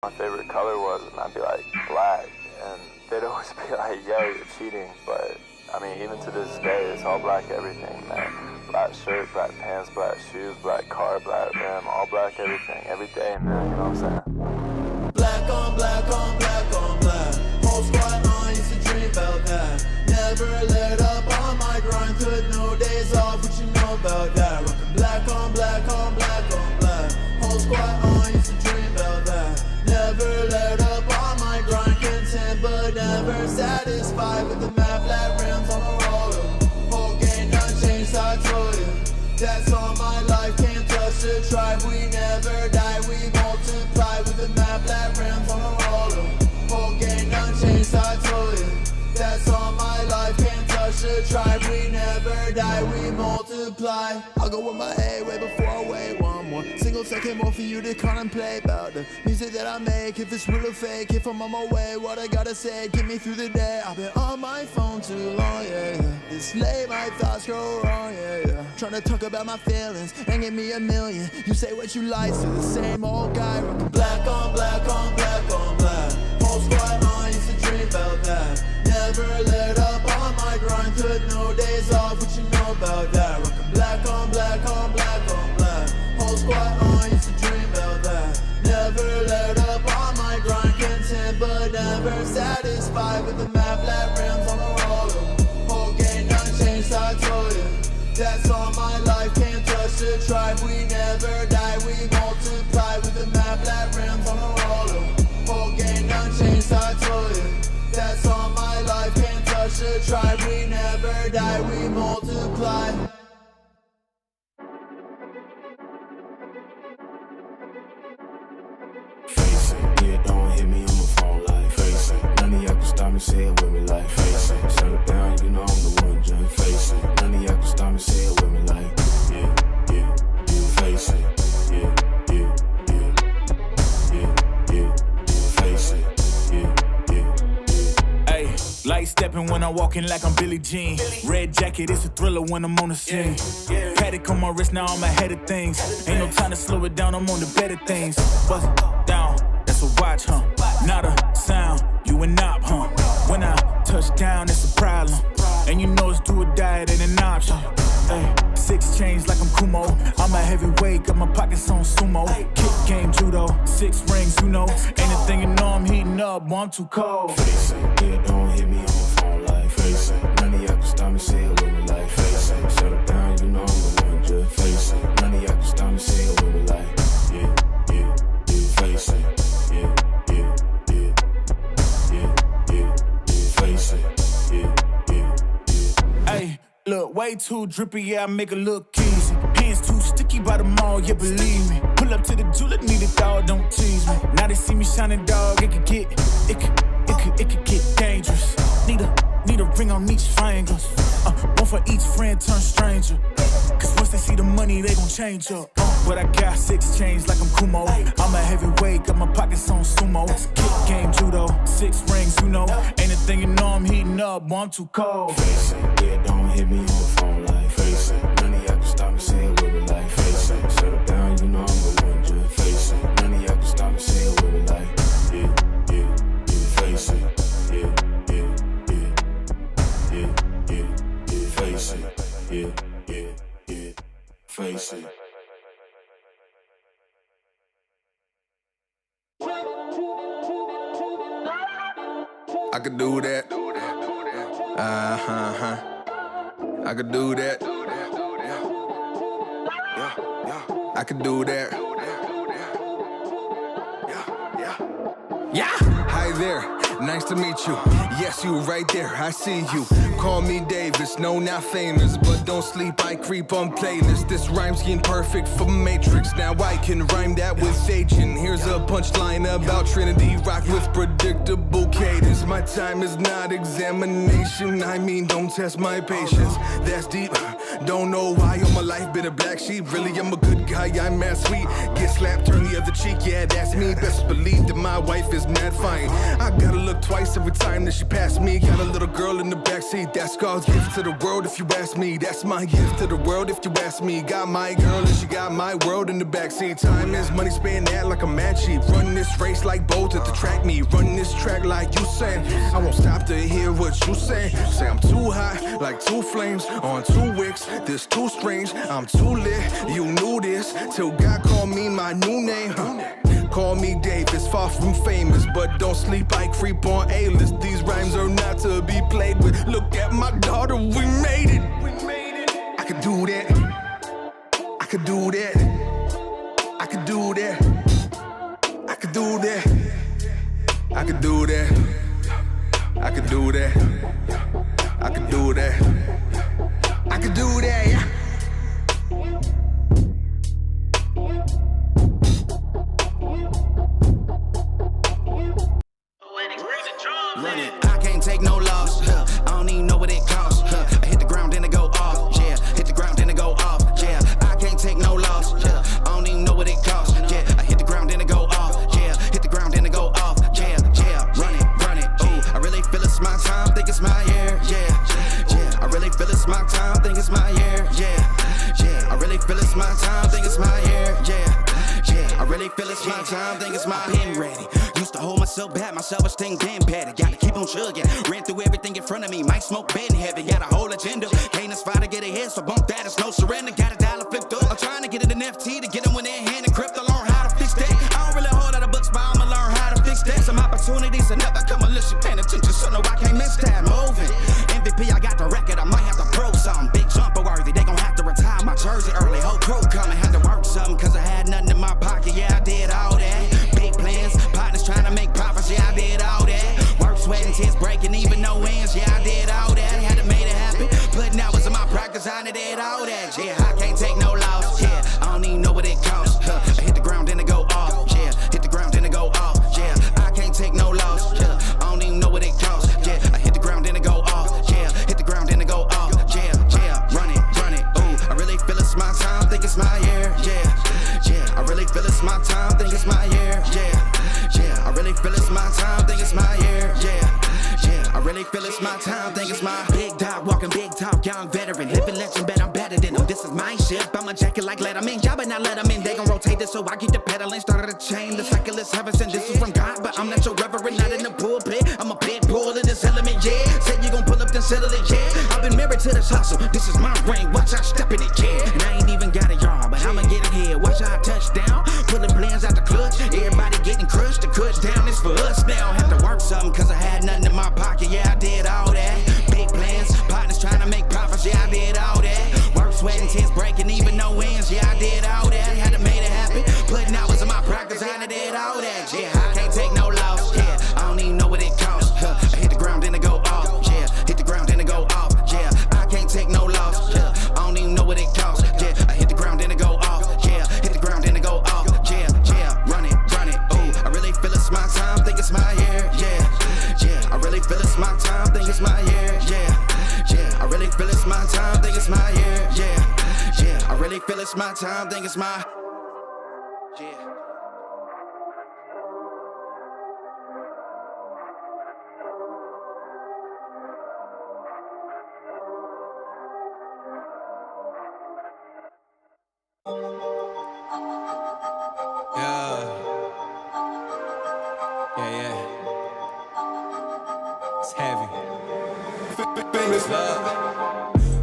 my favorite color was, and I'd be like, black, and they'd always be like, yo, you're cheating, but I mean, even to this day, it's all black everything, man. Black shirt, black pants, black shoes, black car, black rim, all black everything, every day, man, you know what I'm saying? Black on black on black on black. Whole squad on, used to dream about that. Never let up on my grind, took no days off, what you know about that? Rockin' black on black on black on black. Whole squad on, used to dream about that. Never let up on my grind, content but never satisfied with the map, black rims on the roller. Whole game done changed, I told you. That's all my life, can't touch the tribe. We never die, we multiply with the map, black rims on the roller. Whole game done changed, I told you. That's all my life, can't touch the tribe. We never die, we multiply. I'll go with my A way before I wait one more single second more for you to contemplate about the music that I make. If it's real or fake, if I'm on my way, what I gotta say, get me through the day. I've been on my phone too long, yeah, yeah. This late, my thoughts go wrong, yeah, yeah. Trying to talk about my feelings and give me a million. You say what you like, so the same old guy rockin' black on black on black on black. Whole squad on, used to dream about that. Never let up on my grind, took no days off, what you know about that? Rockin' black on black on black on black. Whole squad on, used to dream about that. Never let up on my grind, content but never satisfied with the map, black rims on the roller. Whole game done changed, I told you. That's all my life, can't touch the tribe. We never die, we multiply with the map, black rims on the roller. Whole game done changed, I told you. That's all my life, can't touch the tribe. We never die, we multiply. Face it, yeah, don't hit me on the phone like face it. None of y'all can stop me, say it with me like face it. Shut it down, you know I'm the one, just face it. None of y'all can stop me, say it with me like yeah, yeah, yeah, face it. Yeah, yeah, yeah, yeah, yeah, face it. Yeah, yeah. Ay, light stepping when I'm walking like I'm Billie Jean. Red jacket, it's a thriller when I'm on the scene. Paddock on my wrist, now I'm ahead of things. Ain't no time to slow it down, I'm on the better things. Bust it down, that's a watch, huh? Not a sound, you a knob, huh? When I touch down, it's a problem. And you know it's do or die, it ain't an option. Ay, 6 chains like I'm Kumo. I'm a heavyweight, got my pockets on sumo. Kick game judo, 6 rings, you know. Anything you know I'm heating up, boy, I'm too cold. Face it, yeah, don't hit me on the phone like face it. None of y'all can stop me, say it with me like face it. Shut it down, you know I'm the one, just face it. None of y'all can stop me, say it with me like yeah, yeah, yeah, face it. Yeah, yeah, yeah, yeah, yeah, yeah, face it. Yeah, yeah, yeah. Ay, look, way too drippy, yeah, I make it look easy. Hands too sticky by the mall, yeah, believe me. Pull up to the julep, need a dog, don't tease me. Now they see me shining, dog, it could get dangerous. Need a ring on each finger. One for each friend turn stranger. Cause once they see the money, they gon' change up. But I got 6 chains like I'm Kumo. I'm a heavyweight, got my pockets on sumo. Kick game judo, 6 rings, you know. Anything you know I'm heating up, boy, I'm too cold. Face it, yeah, don't hit me on the phone like face it. None of y'all can stop me, say it with me like face it. Shut it down, you know I'm the one, just face it. None of y'all can stop me, say it with me like yeah, yeah, yeah, face it. Yeah, yeah, yeah, yeah, yeah, yeah, face it. Yeah, yeah, yeah, face it. I could do that. I could do that. I could do that. Yeah. Hi there. Nice to meet you. Yes, you right there. I see you. Call me Davis. No, not famous, but don't sleep. I creep on playlists. This rhyme scheme perfect for Matrix. Now I can rhyme that with agent. Here's a punchline about Trinity. Rock with predictable cadence. My time is not examination. I mean, don't test my patience. That's deep. Don't know why all my life been a black sheep. Really, I'm a good guy, I'm mad sweet. Get slapped, turn the other cheek, yeah, that's me. Best believe that my wife is mad fine. I gotta look twice every time that she passed me. Got a little girl in the backseat, that's God's gift to the world if you ask me. That's my gift to the world if you ask me. Got my girl and she got my world in the backseat. Time is money, spend that like a mad sheep. Run this race like Bolt at the track me. Run this track like you saying. I won't stop to hear what you say. Say I'm too high, like two flames on two wicks. This too strange, I'm too lit. You knew this till God called me my new name. Call me Dave, it's far from famous, but don't sleep, I creep on A-list. These rhymes are not to be played with. Look at my daughter, we made it. I could do that. I could do that. I could do that. I could do that. I could do that. I could do that. I could do that. I could do that, yeah. I can't take no loss. I don't even know what it costs. I hit the ground, then it go off. Yeah, hit the ground, then it go off. Yeah, I can't take no loss. I don't even know what it costs. Yeah, I hit the ground, then it go off. Yeah, hit the ground, then it go off. Yeah, run it. Ooh, I really feel it's my time, think it's my year. Yeah, I really feel it's my time, think it's my year. Yeah, I really feel it's my time, think it's my year. Yeah, I really feel it's my time, think it's my pen ready. Used to hold myself back, my self-esteem damn bad. Gotta keep on chugging, ran through everything in front of me. Might smoke bed in heaven, got a whole agenda. Can't aspire to get ahead, so bump that, it's no surrender. Got a dollar flipped up, I'm trying to get it in FT to get them when they're hand and crypto. Learn how to fix that. I don't really hold out of books, but I'ma learn how to fix that. Some opportunities are never come unless you paying attention, so no, I can't miss that. Moving, MVP, I got the record, I might have to prove something. Big jumper worthy, they gon' have to retire my jersey early. Whole crew coming, had to work something, cause I had nothing in my pocket, yeah, I did all that. Big plans, partners trying to make profits, yeah, I did all that. Work, sweat, and tears breaking, even no wins, yeah, I did all that. Had to make it happen, putting hours in my practice, I did all that. Yeah, I can't take no loss, yeah, I don't even know what it costs. I hit the ground, then it go off, yeah, hit the ground, then it go off, yeah, I can't take no loss, yeah, I don't even know what it costs, yeah, I hit the ground, then it go off, yeah, hit the ground, then it go off, yeah, run it, ooh, I really feel it's my time, think it's my year, yeah, I really feel it's my time, think it's my year, yeah, I really feel it's my time, think it's my year, yeah, I really feel it's my time, think it's my big dog, walking big talk, young veteran, living legend, bet I'm better than them. This is my ship, I'm a jacket like Letterman, y'all better not let them in, they gon' rotate this, so I keep the pedaling, started a chain, the cycle is heaven sent, this is from God, but I'm not your reverend, not in the pulpit, I'm a pit bull in this element, yeah, said you gon' pull up, then settle it, yeah, I've been married to this hustle, this is my ring, watch I step in it, yeah, and I ain't even got a yard, but I'ma get it here, watch I touch down, pulling plans out the clutch, everybody getting crushed, the cut down is for us now, have to work something, cause I had nothing in my pocket, yeah, I did all that, big plans, partners trying to make profits, yeah, I did all that, work, sweat, and tears breaking, even no wins, yeah, I did all that, had to make it happen, putting hours in my practice, I did all that, yeah, I can't take no loss, yeah, I don't even know what it costs, I hit the ground, then it go off, yeah, hit the ground, then it go off, yeah, I can't take no loss, yeah, I don't even know what it costs, yeah, I hit the ground, then it go off, yeah, hit the ground, then it go off, yeah, run it, ooh, I really feel it's my time, think it's my year, yeah, I really feel it's my time, think it's my year, yeah, I really feel it's my time, think it's my year, yeah, I really feel it's my time, think it's my, yeah. Yeah. It's heavy. Famous love.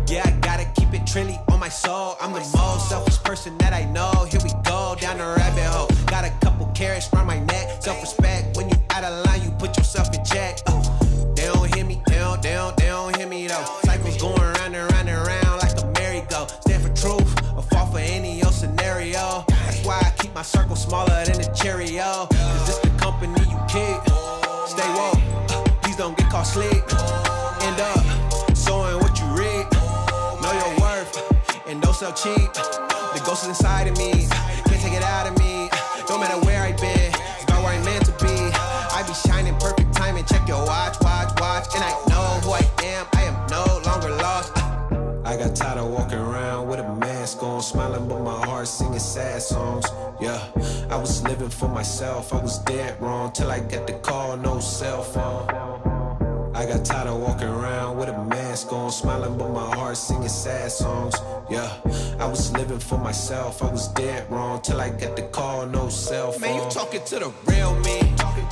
Yeah, I gotta keep it trendy on my soul. I'm the most selfish person that I know. Here we go, down the rabbit hole. Got a couple carrots round my neck. Self-respect, when you out of line, you put yourself in check. They don't hear me, they don't hear me though. Cycles going round and round and round like a merry-go. Stand for truth, or fall for any old scenario. That's why I keep my circle smaller than a Cheerio. Cause it's the company you keep. Stay woke, please don't get caught sleep. End up sowing what you reap. Know your worth, and don't sell cheap. The ghost is inside of me, can't take it out of me. No matter where I've been, it's about where I'm meant to be. I be shining perfect timing, check your watch. And I know who I am no longer lost. I got tired of walking around sad songs. Yeah, I was living for myself, I was dead wrong till I got the call, no cell phone. I got tired of walking around with a mask on, smiling but my heart singing sad songs. Yeah, I was living for myself, I was dead wrong till I got the call, no cell phone. Man, you talking to the real me.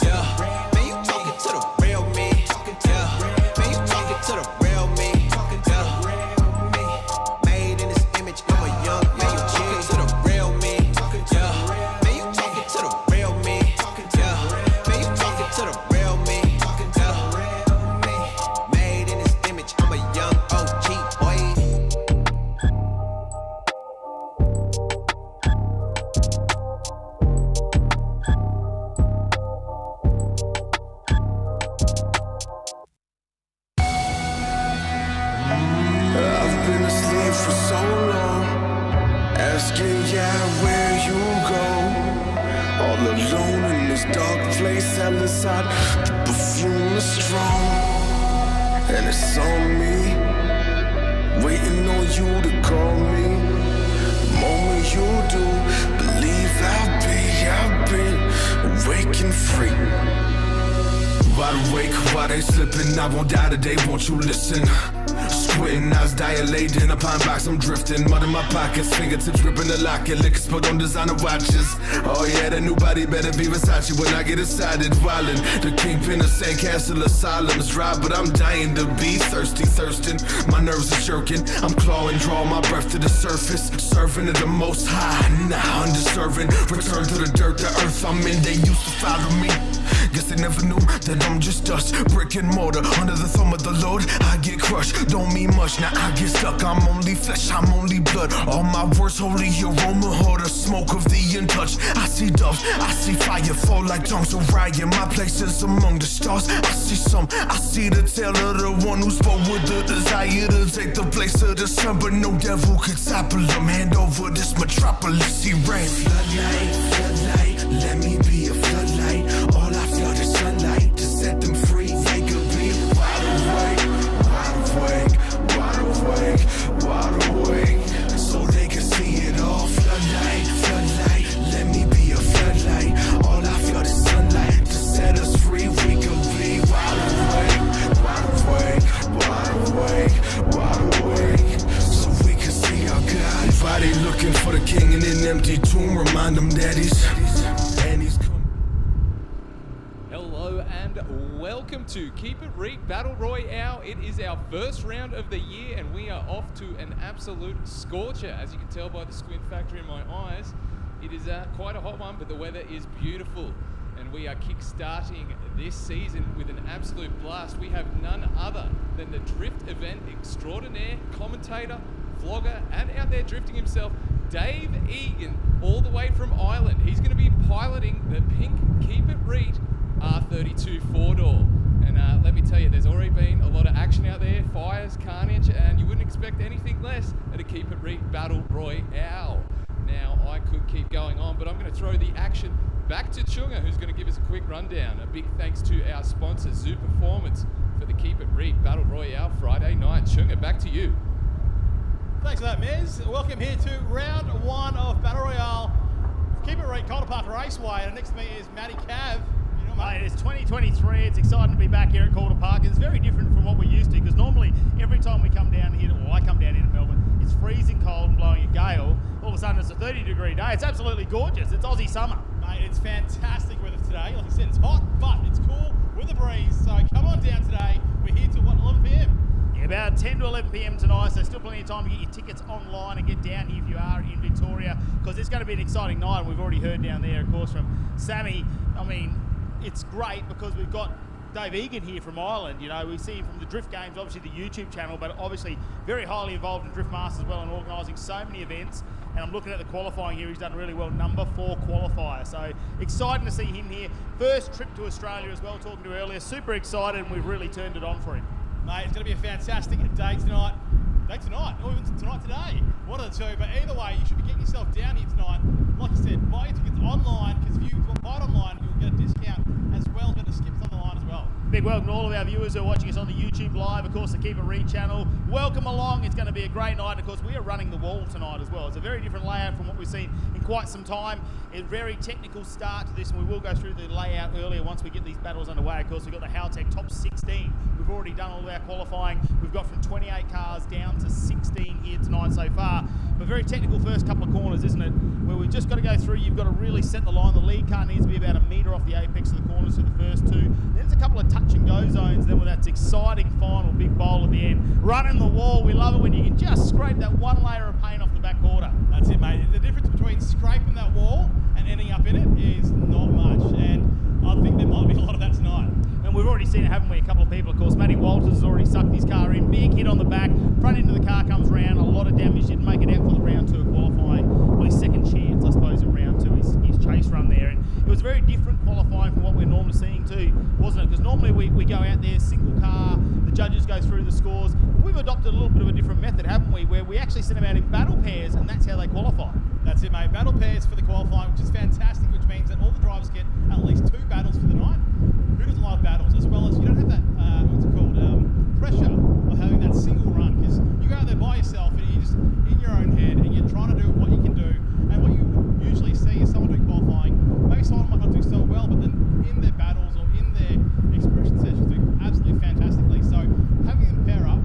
Yeah, man, you talking to the real me. Yeah, man, you talking to the real me. Yeah, made in this image, I'm a young man. You talking to the real me. Yeah, man, you talking to the real me. Yeah, man, you talking to the real me. Inside, the perfume is strong, and it's on me, waiting on you to call me. The moment you do, believe I'll be awake and free. Wide awake, while they slipping, I won't die today, won't you listen? Squinting, eyes dilating, a pine box, I'm drifting. Mud in my pockets, fingertips gripping the locket. Liquor spilled on designer watches. Oh yeah, that new body better be Versace when I get excited. Wildin', the kingpin of Sandcastle Asylum's dry, but I'm dying to be thirsty, thirsting. My nerves are jerking, I'm clawing, draw my breath to the surface. Serving at the most high, now undeserving. Return to the dirt, the earth I'm in, they used to follow me. Guess they never knew that I'm just dust, brick and mortar. Under the thumb of the Lord, I get crushed. Don't mean much, now I get stuck. I'm only flesh, I'm only blood. All my words, holy aroma, hold the smoke of the untouched. I see doves, I see fire fall like tongues of Orion. My place is among the stars. I see some, I see the tale of the one who spoke with the desire to take the place of the sun, but no devil could topple him. Hand over this metropolis, he reigns. Floodlight, floodlight, let me be a floodlight. All I flood is sunlight to set them free. They could be wide awake, wide awake, wide awake, wide awake, so they can see it all. Floodlight, floodlight, let me be a floodlight. All I flood is sunlight to set us free. We could be wide awake, wide awake, wide awake, wide awake, so we can see our God. Everybody looking for the king in an empty tomb. Remind them that he's welcome to Keep It Reet Battle Royale. It is our first round of the year and we are off to an absolute scorcher. As you can tell by the squint factor in my eyes, it is quite a hot one, but the weather is beautiful. And we are kick-starting this season with an absolute blast. We have none other than the drift event extraordinaire, commentator, vlogger, and out there drifting himself, Dave Egan, all the way from Ireland. He's going to be piloting the pink Keep It Reet R32 four-door. And let me tell you, there's already been a lot of action out there, fires, carnage, and you wouldn't expect anything less at a Keep It Reet Battle Royale. Now, I could keep going on, but I'm going to throw the action back to Chunga, who's going to give us a quick rundown. A big thanks to our sponsor, Zoo Performance, for the Keep It Reet Battle Royale Friday night. Chunga, back to you. Thanks for that, Mez. Welcome here to round one of Battle Royale. Keep It Reet, Calder Park Raceway, and next to me is Matty Cav. Mate, it's 2023. It's exciting to be back here at Calder Park. It's very different from what we're used to, because normally every time we come down here, or I come down here to Melbourne, it's freezing cold and blowing a gale. All of a sudden, it's a 30-degree day. It's absolutely gorgeous. It's Aussie summer. Mate, it's fantastic weather today. Like I said, it's hot, but it's cool with a breeze. So come on down today. We're here till, 11 p.m.? Yeah, about 10 to 11 p.m. tonight, so still plenty of time to get your tickets online and get down here if you are in Victoria, because it's going to be an exciting night. And we've already heard down there, of course, from Sammy. I mean, it's great because we've got Dave Egan here from Ireland. You know, we see him from the Drift Games, obviously the YouTube channel, but obviously very highly involved in Drift Masters as well and organising so many events. And I'm looking at the qualifying here, he's done really well, number 4 qualifier. So exciting to see him here. First trip to Australia as well, talking to earlier. Super excited, and we've really turned it on for him. Mate, it's going to be a fantastic day tonight. Or even tonight today. One of the two, but either way, you should be getting yourself down here tonight. Like you said, buy your tickets online, because if you buy it online, you'll get a discount as well, get the skips on the line as well. well. Big welcome to all of our viewers who are watching us on the YouTube Live, of course, the Keep It Reet channel. Welcome along. It's going to be a great night. Of course, we are running the wall tonight as well. It's a very different layout from what we've seen in quite some time. A very technical start to this, and we will go through the layout earlier once we get these battles underway. Of course, we've got the Haltech top 16. We've already done all of our qualifying. We've got from 28 cars down to 16 here tonight so far. But very technical first couple of corners, isn't it? Where we've just got to go through. You've got to really set the line. The lead car needs to be about a metre off the apex of the corners for the first two. Then there's a couple of touch and go zones. Then with that exciting final big bowl at the end. Running the wall. We love it when you can just scrape that one layer of paint off the back quarter. That's it, mate. The difference between scraping that wall and ending up in it is not much. And I think there might be a lot of that tonight. And we've already seen it, haven't we? A couple of people, of course. Matty Walters has already sucked his car in. Big hit on the back. Front end of the car comes round. A lot of damage. Didn't make it out for the round two of qualifying. Well, his second chance, I suppose, in round two, his chase run there. And it was very different qualifying from what we're normally seeing too, wasn't it? Because normally we go out there, single car, the judges go through the scores. We've adopted a little bit of a different method, haven't we? Where we actually send them out in battle pairs, and that's how they qualify. That's it, mate. Battle pairs for the qualifying, which is fantastic, which means that all the drivers get at least 2 battles for the night. Who doesn't like battles? As well as you don't have that, what's it called, pressure of having that single run. Because you go out there by yourself and you're just in your own head and you're trying to do what you can do. And what you usually see is someone doing qualifying. Maybe someone might not do so well, but then in their battles or in their expression sessions do absolutely fantastically. So having them pair up,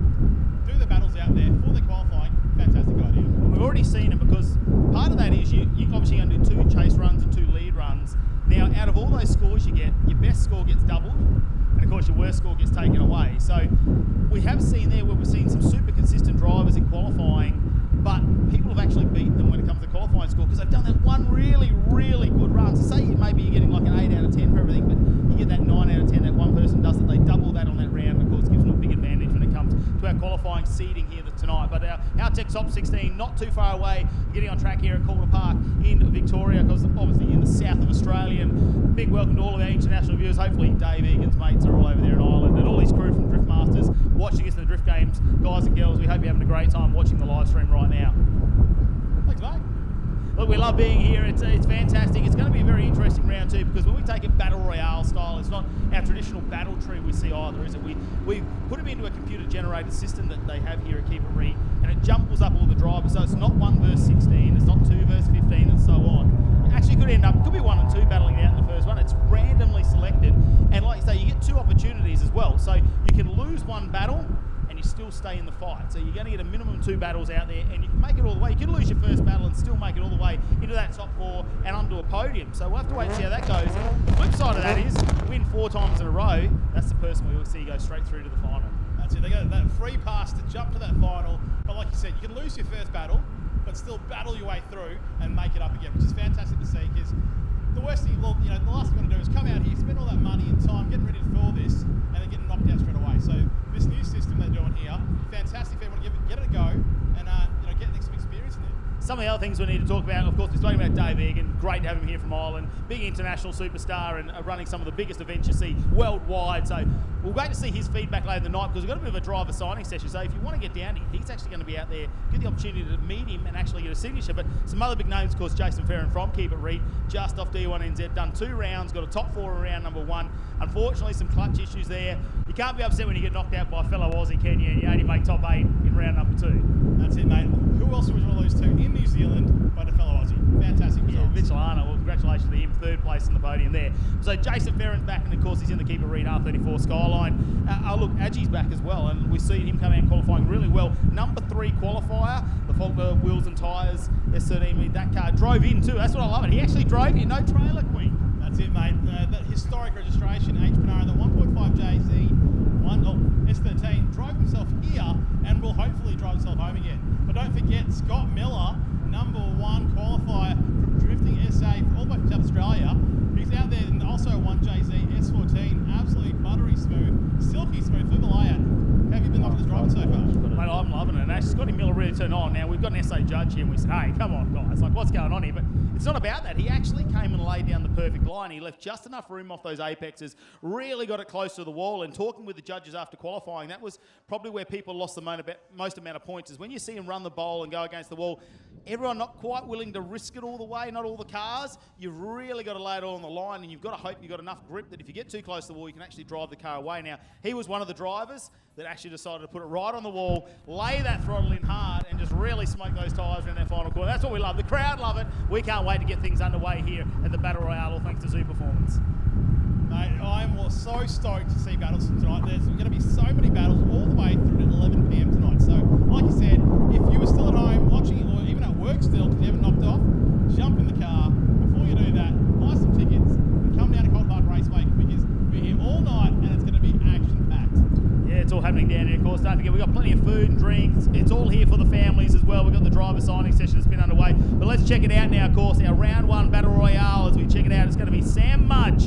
do the battles out there for their qualifying, fantastic idea. We've already seen it because part of that is you obviously going to do 2 chase runs and 2 lead runs. Now, out of all those scores you get, your best score gets doubled, and of course your worst score gets taken away. So we have seen there where we've seen some super consistent drivers in qualifying, but people have actually beaten them when it comes to qualifying score because they've done that one really, really good run. So say maybe you're getting like an 8 out of 10 for everything, but you get that 9 out of 10, that one person does it, they double that on that round, of course, gives them a big advantage when it comes to our qualifying seeding here tonight. But our Tech top 16, not too far away, getting on track here at Calder Park in Victoria, because obviously in the south of Australia. And big welcome to all of our international viewers. Hopefully Dave Egan's mates are all over there in Ireland, and all his crew from Drift Masters watching us in the Drift Games. Guys and girls, we hope you're having a great time watching the live stream right now. Thanks, mate. Look, we love being here. It's fantastic. It's going to be a very interesting round too, because when we take it battle royale style, it's not our traditional battle tree we see either, is it? We put them into a computer-generated system that they have here at Keep It Reet, and it jumbles up all the drivers. So it's not 1 versus 16, it's not 2 versus 15, and so on. It actually could be 1 and 2 battling out in the first one. It's randomly selected, and like you say, you get 2 opportunities as well. So you can lose 1 battle, and you still stay in the fight. So you're going to get a minimum 2 battles out there, and you can make it all the way. You can lose your first battle and still make it all the way into that top 4 and onto a podium. So we'll have to wait and see how that goes. The flip side of that is, win 4 times in a row, that's the person we'll see go straight through to the final. That's it. They got that free pass to jump to that final. But like you said, you can lose your first battle, but still battle your way through and make it up again, which is fantastic to see. Because the worst thing, the last thing you want to do is come out here, spend all that money and time getting ready for this, and then getting knocked out straight away. So this new system they're doing here, fantastic. If everyone get it a go and get some experience in there. Some of the other things we need to talk about, of course, we're talking about Dave Egan. Great to have him here from Ireland. Big international superstar and running some of the biggest events you see worldwide. So we'll wait to see his feedback later in the night, because we've got a bit of a driver signing session. So if you want to get down, he's actually going to be out there, get the opportunity to meet him and actually get a signature. But some other big names, of course, Jason Ferron from Keep It Reet, just off D1NZ, done 2 rounds, got a top 4 in round number 1. Unfortunately, some clutch issues there. You can't be upset when you get knocked out by a fellow Aussie, can you? And you only make top 8 in round number 2. That's it, mate. Who else would you want to lose to in New Zealand but a fellow Aussie? Fantastic results. Yeah, Mitchell Arner. Well, congratulations to him, 3rd place in the podium there. So Jason Ferron's back, and of course he's in the Keep It Reet R34 Skyline. Look, Adji's back as well, and we've seen him come out qualifying really well. Number 3 qualifier, the Faulkner wheels and tyres S13. That car drove in too. That's what I love it. He actually drove in, no trailer queen. That's it, mate. That historic registration, H. Panara, the 1.5 JZ, S13, drove himself here and will hopefully drive himself home again. But don't forget, Scott Miller, number 1 qualifier from Drifting SA all the way from South Australia. He's out there in also 1JZ S14, absolutely buttery smooth, silky smooth, Himalaya. How have you been liking his driving so far? Mate, I'm loving it. And actually, Scotty Miller really turned on. Now, we've got an SA judge here, and we said, hey, come on, guys. Like, what's going on here? But it's not about that. He actually came and laid down the perfect line. He left just enough room off those apexes, really got it close to the wall, and talking with the judges after qualifying, that was probably where people lost the most amount of points, is when you see him run the bowl and go against the wall, everyone not quite willing to risk it all the way, not all the cars. You've really got to lay it all on the line, and you've got to hope you've got enough grip that if you get too close to the wall, you can actually drive the car away. Now, he was one of the drivers that actually decided to put it right on the wall, lay that throttle in hard, and just really smoke those tyres around that final corner. That's what we love. The crowd love it. We can't wait to get things underway here at the Battle Royale, all thanks to Zoo Performance. Mate, I'm so stoked to see battles tonight. There's going to be so many battles all the way through to 11 p.m. tonight. So, like you said, if you were still at home watching it, or even at work still, because you haven't knocked off, jump in the car. Before you do that, buy some tickets and come down to Cold Park Raceway, because we're here all night and it's going to be action-packed. Yeah, it's all happening down here, of course. Don't forget, we've got plenty of food and drinks. It's all here for the families as well. We've got the driver signing session that's been underway. But let's check it out now, of course. Our round one Battle Royale, as we check it out, it's going to be Sam Mudge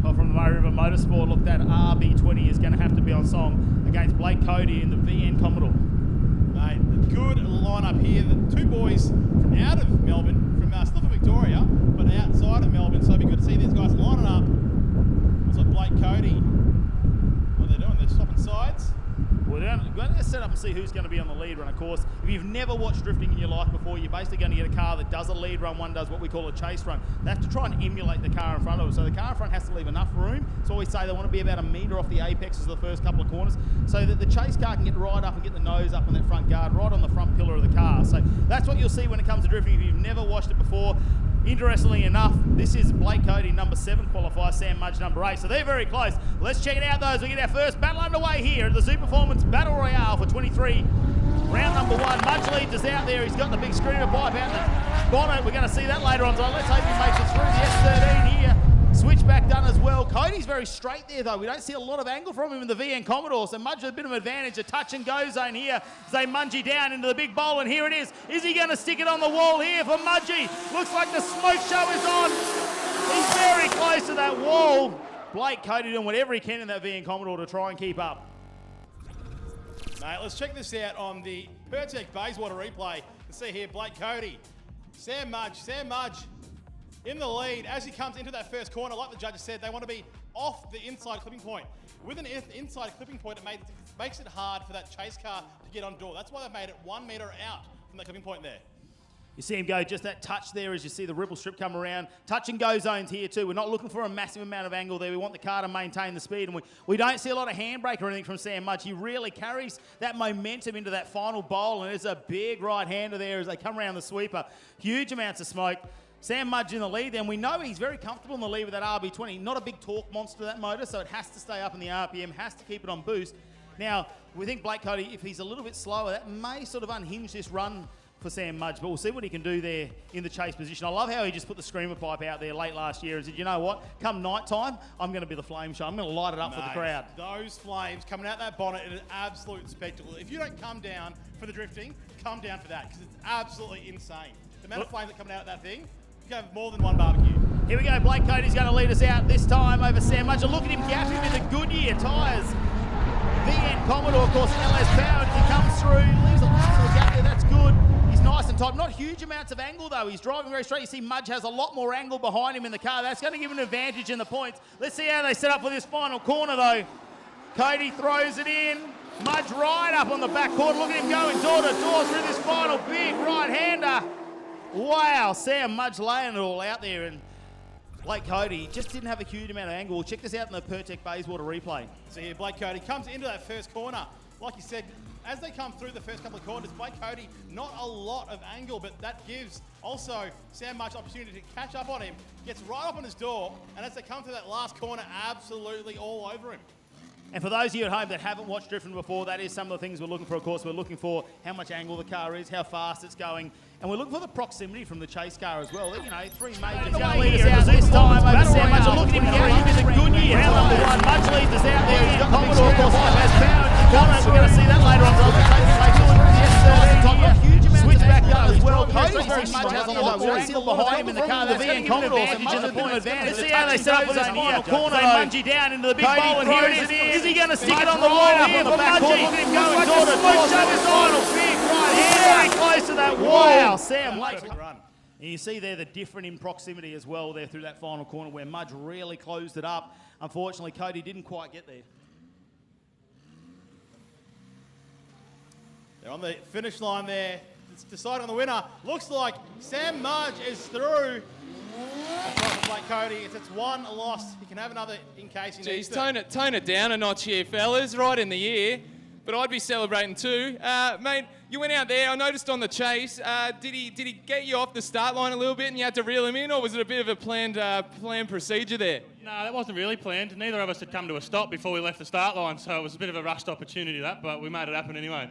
from the Murray River Motorsport. Look, that RB20 is going to have to be on song against Blake Cody in the VN Commodore. Mate, a good lineup here. The two boys from out of Melbourne, from still from Victoria, but outside of Melbourne. So it'd be good to see these guys lining up. Looks like Blake Cody. What are they doing? They're swapping sides. We're going to set up and see who's going to be on the lead run, of course. If you've never watched drifting in your life before, you're basically going to get a car that does a lead run, one does what we call a chase run. They have to try and emulate the car in front of them. So the car in front has to leave enough room. So we say they want to be about a metre off the apexes of the first couple of corners, so that the chase car can get right up and get the nose up on that front guard, right on the front pillar of the car. So that's what you'll see when it comes to drifting if you've never watched it before. Interestingly enough, this is Blake Cody, number 7 qualifier, Sam Mudge, number 8. So they're very close. Let's check it out, though, as we get our first battle underway here at the Zoo Performance Battle Royale for 23. Round number 1. Mudge leads us out there. He's got the big screamer pipe out the bonnet. We're going to see that later on. So let's hope he makes it through the S13 here. Switchback done as well. Cody's very straight there, though. We don't see a lot of angle from him in the VN Commodore, so Mudge has a bit of an advantage. A touch and go zone here as they mungy down into the big bowl, and here it is. Is he going to stick it on the wall here for Mudgy? Looks like the smoke show is on. He's very close to that wall. Blake Cody doing whatever he can in that VN Commodore to try and keep up. Mate, let's check this out on the Pertec Bayswater replay. You can see here Blake Cody, Sam Mudge in the lead as he comes into that first corner. Like the judges said, they want to be off the inside clipping point. With an inside clipping point, it makes it hard for that chase car to get on door. That's why they've made it 1 metre out from the clipping point there. You see him go just that touch there as you see the ripple strip come around. Touch and go zones here too. We're not looking for a massive amount of angle there. We want the car to maintain the speed, and we don't see a lot of handbrake or anything from Sam Mudge. He really carries that momentum into that final bowl, and there's a big right-hander there as they come around the sweeper. Huge amounts of smoke. Sam Mudge in the lead, and we know he's very comfortable in the lead with that RB20. Not a big torque monster, that motor, so it has to stay up in the RPM, has to keep it on boost. Now, we think Blake Cody, if he's a little bit slower, that may sort of unhinge this run for Sam Mudge, but we'll see what he can do there in the chase position. I love how he just put the screamer pipe out there late last year and said, you know what, come night time, I'm going to be the flame show. I'm going to light it up for the crowd. Those flames coming out that bonnet is an absolute spectacle. If you don't come down for the drifting, come down for that, because it's absolutely insane. The amount of flames that coming out of that thing, you can have more than one barbecue. Here we go, Blake Cody's going to lead us out this time over Sam Mudge. Look at him gapping with the Goodyear tyres. VN Commodore, of course, LS powered as he comes through, leaves a nice little gap there, that's good. He's nice and tight, not huge amounts of angle though. He's driving very straight. You see Mudge has a lot more angle behind him in the car. That's going to give him an advantage in the points. Let's see how they set up for this final corner though. Cody throws it in. Mudge right up on the back corner. Look at him going door to door through this final big right-hander. Wow, Sam Mudge laying it all out there, and Blake Cody just didn't have a huge amount of angle. We'll check this out in the Pertec Bayswater replay. So here, Blake Cody comes into that first corner. Like you said, as they come through the first couple of corners, Blake Cody, not a lot of angle, but that gives also Sam Mudge opportunity to catch up on him, gets right up on his door, and as they come through that last corner, absolutely all over him. And for those of you at home that haven't watched drifting before, that is some of the things we're looking for, of course. We're looking for how much angle the car is, how fast it's going, and we're looking for the proximity from the chase car as well. You know, 3 majors going to lead us out this time over Sam Mudge. Look at him again, with the Goodyear. Round number 1, Mudge leads us out there. He's got the Commodore, of course, has power. We're going to see that later on. So let's take it through the S13. Switchback done as well. Cody's very Mudge has a lot more angle behind him in the car. That's going to give him an advantage in the points. Let's see how they set up for this final corner. They mungy down into the big bowl, and here it is. Is he going to stick it on the wall here for Mudgy? Look at him going door to door. His final big right hand, very close to that wall. Wow, Sam Lake. And you see there the different in proximity as well there through that final corner where Mudge really closed it up. Unfortunately, Cody didn't quite get there. They're on the finish line there. deciding on the winner. Looks like Sam Mudge is through. Blake Cody, it's one loss. He can have another in case he needs to. Tone it down a notch here, fellas. Right in the year. But I'd be celebrating too. Mate, you went out there. I noticed on the chase. Did he get you off the start line a little bit and you had to reel him in, or was it a bit of a planned procedure there? No, that wasn't really planned. Neither of us had come to a stop before we left the start line, so it was a bit of a rushed opportunity, but we made it happen anyway.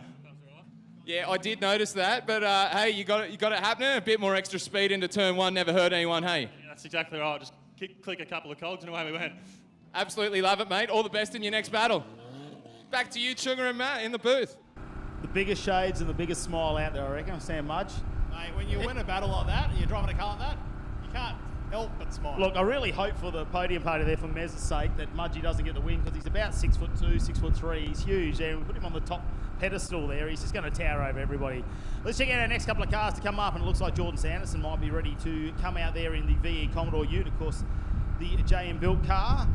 Yeah, I did notice that, but hey, you got it happening. A bit more extra speed into turn one never hurt anyone, hey? Yeah, that's exactly right. Just click a couple of cogs and away we went. Absolutely love it, mate. All the best in your next battle. Back to you, Sugar and Matt, in the booth. The biggest shades and the biggest smile out there, I reckon. Sam Mudge. Mate, when you win a battle like that and you're driving a car like that, you can't help but smile. Look, I really hope for the podium party there for Mez's sake that Mudgey doesn't get the win, because he's about 6'2", 6'3". He's huge there. We put him on the top pedestal there. He's just going to tower over everybody. Let's check out our next couple of cars to come up, and it looks like Jordan Sanderson might be ready to come out there in the VE Commodore Ute. Of course, the JM built car.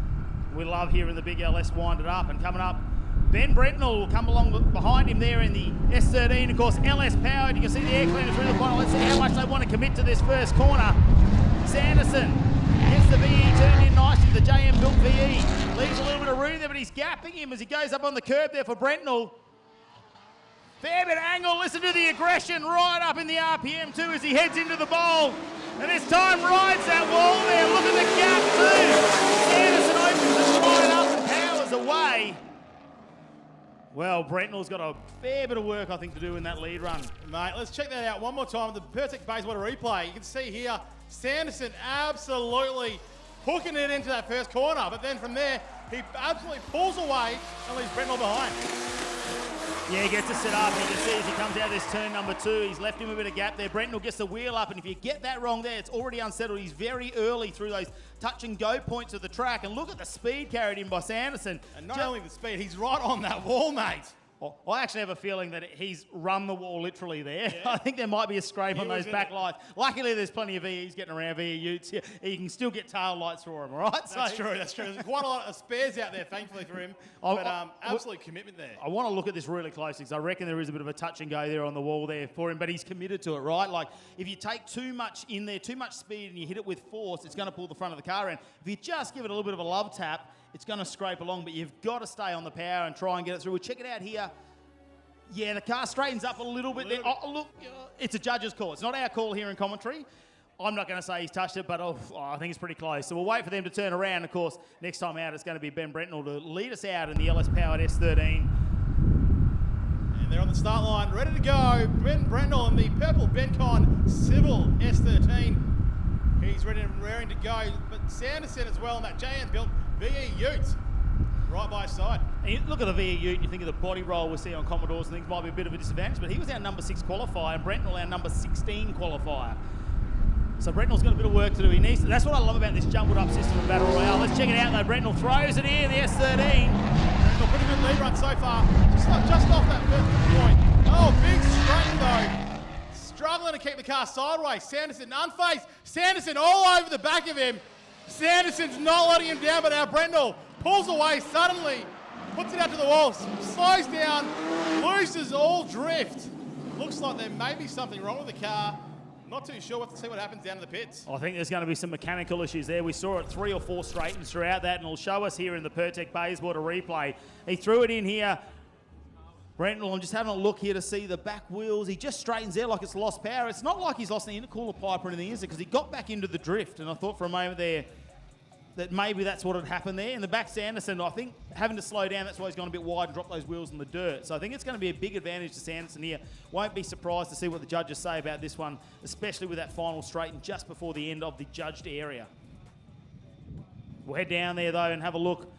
We love hearing the big LS wind it up, and coming up, Ben Brentnell will come along behind him there in the S13. Of course, LS powered. You can see the air cleaner through the final. Let's see how much they want to commit to this first corner. Sanderson gets the VE turned in nicely. The JM built VE leaves a little bit of room there, but he's gapping him as he goes up on the curb there for Brentnell. Fair bit of angle. Listen to the aggression right up in the RPM too as he heads into the bowl. And this time rides that wall there. Look at the gap too. Sanderson opens the line up and powers away. Well, Brentnell's got a fair bit of work, I think, to do in that lead run. Mate, let's check that out one more time. The Pertec Bayswater replay. You can see here, Sanderson absolutely hooking it into that first corner. But then from there, he absolutely pulls away and leaves Brentnell behind. Yeah, he gets to set up. You can see as he comes out of this turn number 2, he's left him a bit of gap there. Brentnell gets the wheel up, and if you get that wrong there, it's already unsettled. He's very early through those touch and go points of the track, and look at the speed carried in by Sanderson. And not only the speed, he's right on that wall, mate. Well, I actually have a feeling that he's run the wall literally there. Yeah. I think there might be a scrape on those back lights. Luckily, there's plenty of VEs getting around, VE Utes. You can still get tail lights for him, all right? That's true. There's quite a lot of spares out there, thankfully, for him. But absolute commitment there. I want to look at this really closely, because I reckon there is a bit of a touch and go there on the wall there for him, but he's committed to it, right? Like, if you take too much in there, too much speed, and you hit it with force, it's going to pull the front of the car in. If you just give it a little bit of a love tap, it's going to scrape along, but you've got to stay on the power and try and get it through. We'll check it out here. Yeah, the car straightens up a little bit there. Oh, look, it's a judge's call. It's not our call here in commentary. I'm not going to say he's touched it, but I think it's pretty close. So we'll wait for them to turn around. Of course, next time out, it's going to be Ben Brentnell to lead us out in the LS-powered S13. And they're on the start line, ready to go. Ben Brentnell in the purple Bencon Civil S13. He's ready and raring to go. But Sanderson as well in that JM-built VE Ute. Right by his side. And you look at the VE Ute and you think of the body roll we see on Commodores and things might be a bit of a disadvantage, but he was our number 6 qualifier and Brentnell our number 16 qualifier. So Brentnell's got a bit of work to do. He needs to, that's what I love about this jumbled up system of Battle Royale. Let's check it out though. Brentnell throws it in, the S13. Brentnell pretty good lead run so far. Just off that first point. Oh, big straight though. Struggling to keep the car sideways. Sanderson unfazed. Sanderson all over the back of him. Sanderson's not letting him down, but now Brentnell pulls away suddenly, puts it out to the wall, slows down, loses all drift. Looks like there may be something wrong with the car. Not too sure. We'll have to see what happens down in the pits. I think there's going to be some mechanical issues there. We saw it 3 or 4 straightens throughout that, and it'll show us here in the Pertec Bayswater replay. He threw it in here. Brentnell, I'm just having a look here to see the back wheels. He just straightens there like it's lost power. It's not like he's lost the intercooler pipe or anything, is it? Because he got back into the drift, and I thought for a moment there that maybe that's what had happened there. In the back, Sanderson, I think, having to slow down, that's why he's gone a bit wide and dropped those wheels in the dirt. So I think it's going to be a big advantage to Sanderson here. Won't be surprised to see what the judges say about this one, especially with that final straighten just before the end of the judged area. We'll head down there, though, and have a look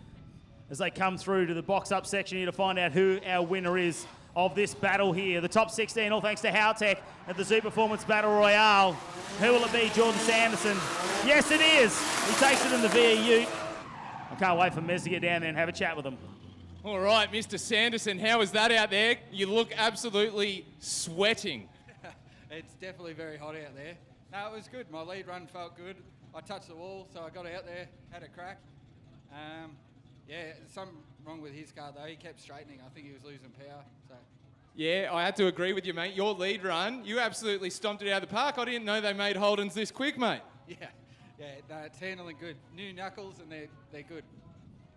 as they come through to the box-up section here to find out who our winner is of this battle here. The top 16, all thanks to Howtech at the Zoo Performance Battle Royale. Who will it be? Jordan Sanderson. Yes, it is. He takes it in the VE Ute. I can't wait for Mez to get down there and have a chat with him. All right, Mr. Sanderson, how is that out there? You look absolutely sweating. It's definitely very hot out there. No, it was good. My lead run felt good. I touched the wall, so I got out there, had a crack. Yeah, something wrong with his car though. He kept straightening. I think he was losing power. So Yeah, I had to agree with you, mate. Your lead run, you absolutely stomped it out of the park. I didn't know they made holdens this quick, mate. Yeah, no, it's handling good. New knuckles and they're good.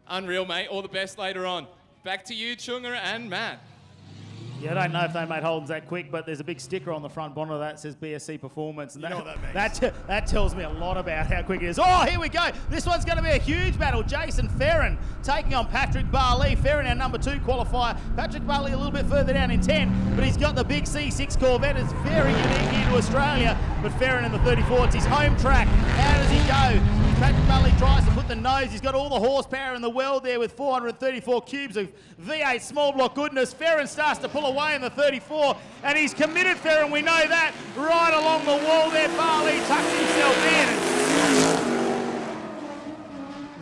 Unreal, mate. All the best later on. Back to you, Chunga and Matt. Yeah, I don't know if they made holdens that quick, but there's a big sticker on the front bonnet that says BSC Performance. And You know what that means. That tells me a lot about how quick it is. Oh, here we go. This one's going to be a huge battle. Jason Ferron taking on Patrick Barley. Ferron, our number 2 qualifier. Patrick Barley a little bit further down in 10, but he's got the big C6 Corvette. It's very unique here to Australia, but Ferron in the 34. It's his home track. How does he go? Patrick Barley tries to put the nose. He's got all the horsepower in the world there with 434 cubes of V8 small block goodness. Ferron starts to pull away in the 34, and he's committed, Ferron, we know that. Right along the wall there, Barley tucks himself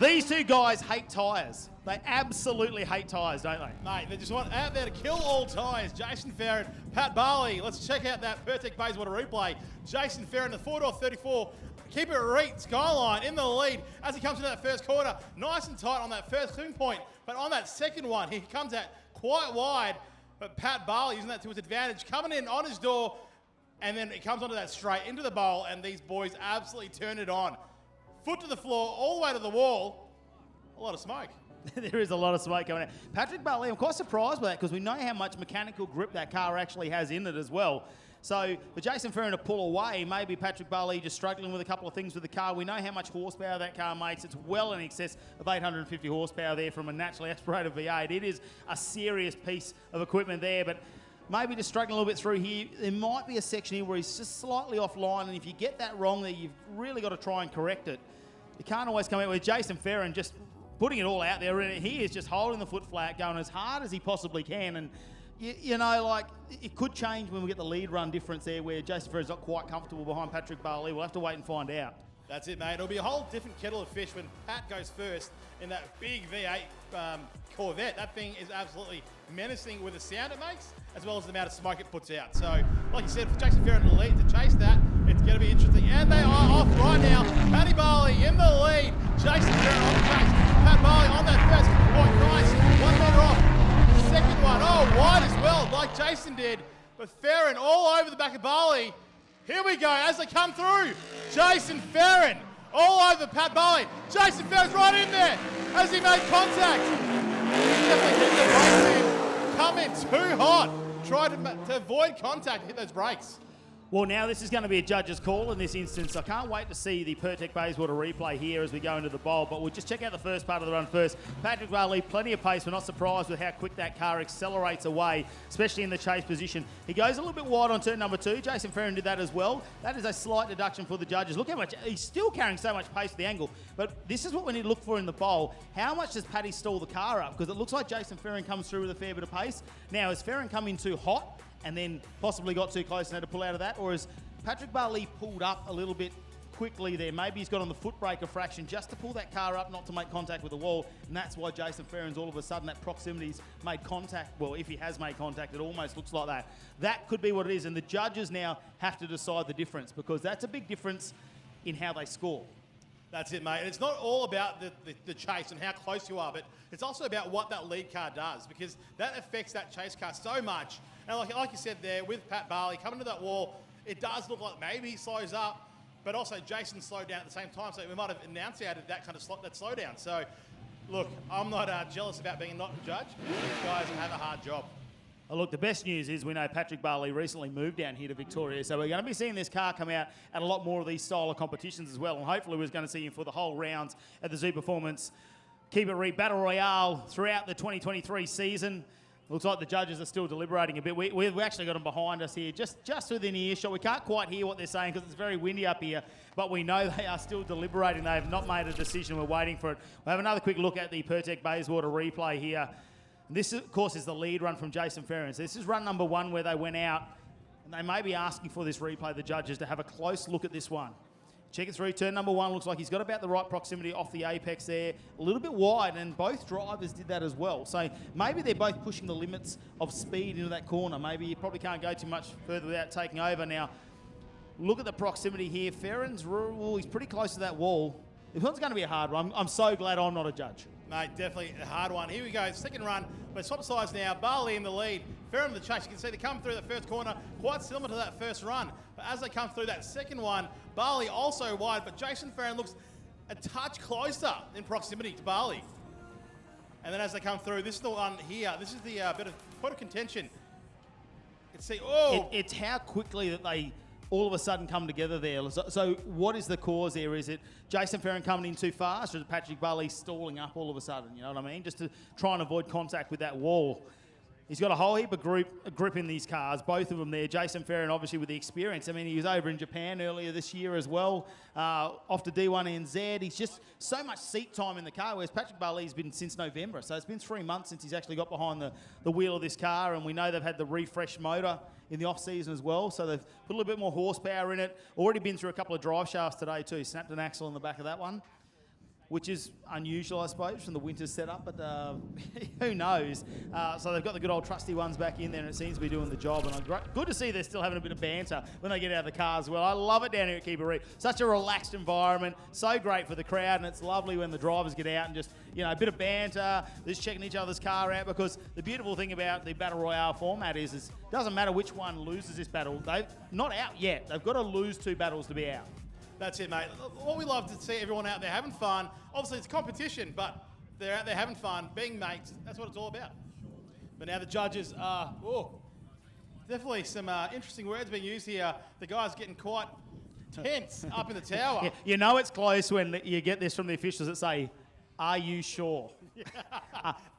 in. These two guys hate tyres. They absolutely hate tyres, don't they? Mate, they just want out there to kill all tyres. Jason Ferron, Pat Barley. Let's check out that Pertec Bayswater replay. Jason Ferron, the 4-door 34. Keep it Reet, Skyline in the lead as he comes into that first quarter. Nice and tight on that first swing point, but on that second one, he comes out quite wide. But Pat Barley using that to his advantage, coming in on his door, and then it comes onto that straight into the bowl, and these boys absolutely turn it on. Foot to the floor, all the way to the wall. A lot of smoke. There is a lot of smoke coming out. Patrick Barley, I'm quite surprised by that because we know how much mechanical grip that car actually has in it as well. So for Jason Ferron to pull away, maybe Patrick Barley just struggling with a couple of things with the car. We know how much horsepower that car makes. It's well in excess of 850 horsepower there from a naturally aspirated V8. It is a serious piece of equipment there, but maybe just struggling a little bit through here. There might be a section here where he's just slightly offline, and if you get that wrong there, you've really got to try and correct it. You can't always come out with Jason Ferron just putting it all out there. He is just holding the foot flat, going as hard as he possibly can, and you know, like, it could change when we get the lead run difference there where Jason Ferron's not quite comfortable behind Patrick Barley. We'll have to wait and find out. That's it, mate. It'll be a whole different kettle of fish when Pat goes first in that big V8 Corvette. That thing is absolutely menacing with the sound it makes, as well as the amount of smoke it puts out. So, like you said, for Jason Ferron in the lead to chase that, it's going to be interesting. And they are off right now. Paddy Barley in the lead. Jason Ferron on the chase. Pat Barley on that first point. Nice. 1 metre off. Second one, oh, wide as well, like Jason did. But Ferron all over the back of Barley. Here we go, as they come through. Jason Ferron all over Pat Barley. Jason Ferron's right in there as he made contact. He definitely hit the brakes in. Come in too hot. Try to avoid contact, hit those brakes. Well, now this is going to be a judge's call in this instance. I can't wait to see the Pertec Bayswater replay here as we go into the bowl, but we'll just check out the first part of the run first. Patrick Barley, plenty of pace. We're not surprised with how quick that car accelerates away, especially in the chase position. He goes a little bit wide on turn number 2. Jason Ferron did that as well. That is a slight deduction for the judges. Look how much, he's still carrying so much pace with the angle, but this is what we need to look for in the bowl. How much does Paddy stall the car up? Because it looks like Jason Ferron comes through with a fair bit of pace. Now, has Ferron come in too hot and then possibly got too close and had to pull out of that, or is Patrick Barley pulled up a little bit quickly there? Maybe he's got on the foot brake a fraction just to pull that car up, not to make contact with the wall, and that's why Jason Ferron's all of a sudden that proximity's made contact. Well, if he has made contact, it almost looks like that. That could be what it is, and the judges now have to decide the difference because that's a big difference in how they score. That's it, mate. And it's not all about the chase and how close you are, but it's also about what that lead car does because that affects that chase car so much. And like you said there, with Pat Barley coming to that wall, it does look like maybe he slows up, but also Jason slowed down at the same time, so we might have enunciated that kind of that slowdown. So, look, I'm not jealous about being not a judge. These guys have a hard job. Oh, look, the best news is we know Patrick Barley recently moved down here to Victoria, so we're going to be seeing this car come out at a lot more of these style of competitions as well, and hopefully we're going to see him for the whole rounds at the Zoo Performance Keep It Reet Battle Royale throughout the 2023 season. Looks like the judges are still deliberating a bit. We've actually got them behind us here, just within earshot. We can't quite hear what they're saying because it's very windy up here, but we know they are still deliberating. They have not made a decision. We're waiting for it. We'll have another quick look at the Pertec Bayswater replay here. This, of course, is the lead run from Jason Ferron. So this is run number 1 where they went out, and they may be asking for this replay, the judges, to have a close look at this one. Check it through. Turn number 1 looks like he's got about the right proximity off the apex there. A little bit wide, and both drivers did that as well. So maybe they're both pushing the limits of speed into that corner. Maybe you probably can't go too much further without taking over. Now, look at the proximity here. Ferron's, he's pretty close to that wall. This one's going to be a hard one. I'm so glad I'm not a judge. Mate, definitely a hard one. Here we go, second run. But swap sides now. Barley in the lead. Ferron to the chase. You can see they come through the first corner, quite similar to that first run. But as they come through that second one, Barley also wide, but Jason Ferron looks a touch closer in proximity to Barley. And then as they come through, this is the one here. This is the bit of contention. You can see, It's how quickly that they all of a sudden come together there. So what is the cause there? Is it Jason Ferron coming in too fast, or is it Patrick Barley stalling up all of a sudden? You know what I mean? Just to try and avoid contact with that wall. He's got a whole heap of grip in these cars, both of them there. Jason Ferron, obviously, with the experience. I mean, he was over in Japan earlier this year as well, off to D1NZ. He's just so much seat time in the car, whereas Patrick Barley's been since November. So it's been 3 months since he's actually got behind the wheel of this car, and we know they've had the refresh motor in the off-season as well, so they've put a little bit more horsepower in it. Already been through a couple of drive shafts today too. Snapped an axle in the back of that one, which is unusual, I suppose, from the winter setup, but who knows? So they've got the good old trusty ones back in there, and it seems to be doing the job. And good to see they're still having a bit of banter when they get out of the car as well. I love it down here at Keeper Reet. Such a relaxed environment, so great for the crowd, and it's lovely when the drivers get out and just, a bit of banter, just checking each other's car out, because the beautiful thing about the Battle Royale format is it doesn't matter which one loses this battle. They're not out yet. They've got to lose 2 battles to be out. That's it, mate. What we love to see everyone out there having fun. Obviously, it's competition, but they're out there having fun, being mates. That's what it's all about. But now the judges are, definitely some interesting words being used here. The guy's getting quite tense up in the tower. Yeah, you know it's close when you get this from the officials that say, "Are you sure?"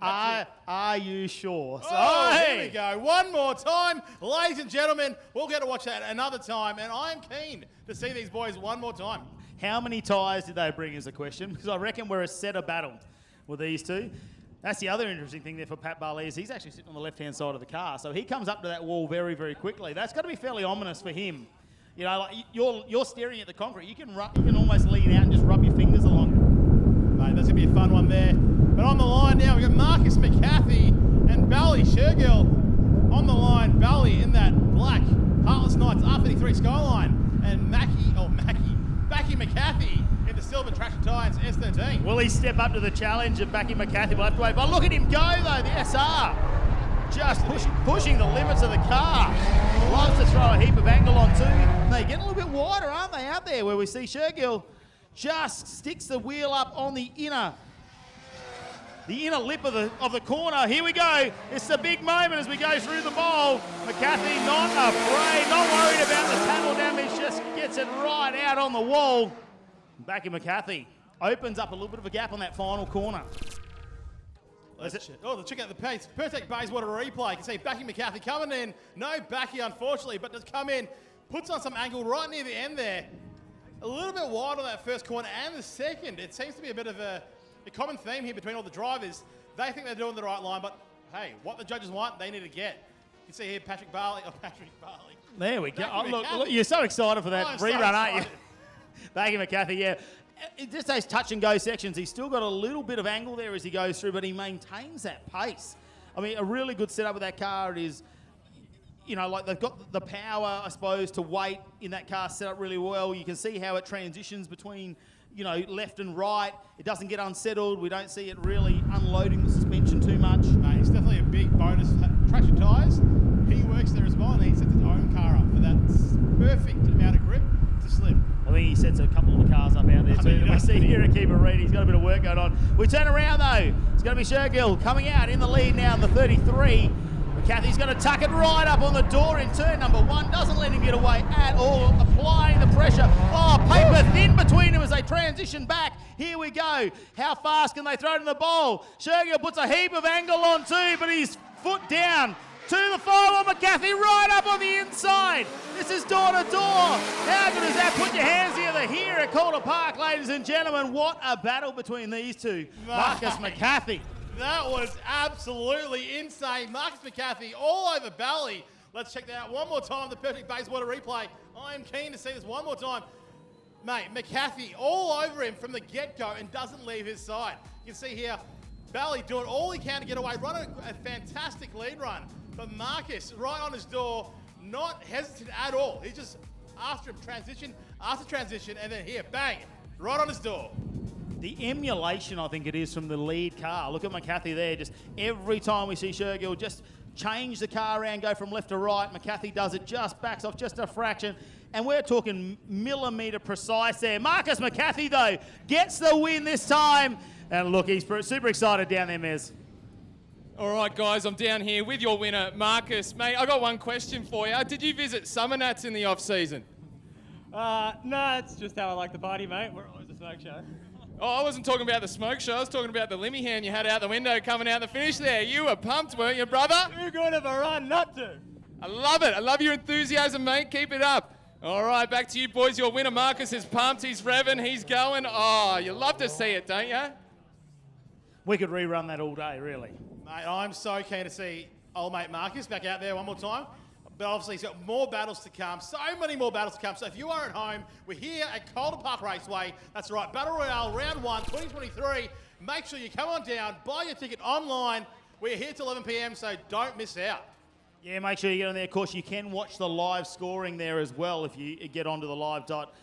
Are you sure? So, here we go. One more time. Ladies and gentlemen, we'll get to watch that another time, and I'm keen to see these boys one more time. How many tyres did they bring is the question, because I reckon we're a set of battle with these two. That's the other interesting thing there for Pat Barley, is he's actually sitting on the left-hand side of the car, so he comes up to that wall very, very quickly. That's got to be fairly ominous for him. Like you're staring at the concrete. You can almost lean out and just rub your fingers along it. Mate, that's going to be a fun one there. But on the line now, we've got Marcus McCarthy and Bally Shergill on the line. Bally in that black Heartless Knights R33 Skyline, and Backy McCarthy in the silver traction tyres S13. Will he step up to the challenge of Backy McCarthy? We'll have to wait. But look at him go, though, the SR. Just pushing the limits of the car. Loves to throw a heap of angle on too. They're getting a little bit wider, aren't they, out there, where we see Shergill just sticks the wheel up on the inner lip of the corner. Here we go. It's a big moment as we go through the bowl. McCarthy not afraid, not worried about the panel damage, just gets it right out on the wall. Backy McCarthy opens up a little bit of a gap on that final corner. Check out the pace. Perfect Bayswater replay. You can see Backy McCarthy coming in. No Backy, unfortunately, but does come in, puts on some angle right near the end there. A little bit wide on that first corner and the second. It seems to be a bit of a common theme here between all the drivers. They think they're doing the right line, but hey, what the judges want, they need to get. You can see here Patrick Barley. There we go. Look, you're so excited for that rerun, aren't you? Backy McCarthy, yeah. Just those touch and go sections, he's still got a little bit of angle there as he goes through, but he maintains that pace. I mean, a really good setup with that car. It is, like they've got the power, I suppose, to wait in that car set up really well. You can see how it transitions between, left and right. It doesn't get unsettled. We don't see it really unloading the suspension too much. Mate, it's definitely a big bonus. Traction tyres, he works there as well, and he sets his own car up for that perfect amount of grip to slip. I think he sets a couple of the cars up out there too. We see here at Keeper Reet, he's got a bit of work going on. We turn around though. It's going to be Shergill coming out in the lead now in the 33. McCarthy's going to tuck it right up on the door in turn number 1. Doesn't let him get away at all. Applying the pressure. Oh, paper thin between them as they transition back. Here we go. How fast can they throw it in the bowl? Shergill puts a heap of angle on too, but he's foot down. To the final, McCarthy right up on the inside. This is door to door. How good is that? Put your hands together here at Calder Park, ladies and gentlemen. What a battle between these two. Marcus McCarthy. That was absolutely insane. Marcus McCarthy all over Bally. Let's check that out one more time, the perfect Bayswater replay. I'm keen to see this one more time. Mate, McCarthy all over him from the get-go and doesn't leave his side. You can see here, Bally doing all he can to get away, running a fantastic lead run. But Marcus, right on his door, not hesitant at all. He's just after him, transition after transition, and then here, bang, right on his door. The emulation, I think it is, from the lead car. Look at McCarthy there. Just every time we see Shergill just change the car around, go from left to right, McCarthy does it, just backs off just a fraction. And we're talking millimetre precise there. Marcus McCarthy, though, gets the win this time. And look, he's super excited down there, Mez. All right, guys, I'm down here with your winner, Marcus. Mate, I got one question for you. Did you visit Summer Nats in the off-season? No, it's just how I like the party, mate. We're always a smoke show. Oh, I wasn't talking about the smoke show. I was talking about the limmy hand you had out the window coming out the finish there. You were pumped, weren't you, brother? Too good of a run not to. I love it. I love your enthusiasm, mate. Keep it up. All right, back to you, boys. Your winner, Marcus, is pumped. He's revving. He's going. Oh, you love to see it, don't you? We could rerun that all day, really. Mate, I'm so keen to see old mate Marcus back out there one more time. But obviously he's got more battles to come, so many more battles to come. So if you are at home, we're here at Calder Park Raceway. That's right, Battle Royale Round 1, 2023. Make sure you come on down, buy your ticket online. We're here till 11 p.m, so don't miss out. Yeah, make sure you get on there. Of course, you can watch the live scoring there as well if you get onto the live dot.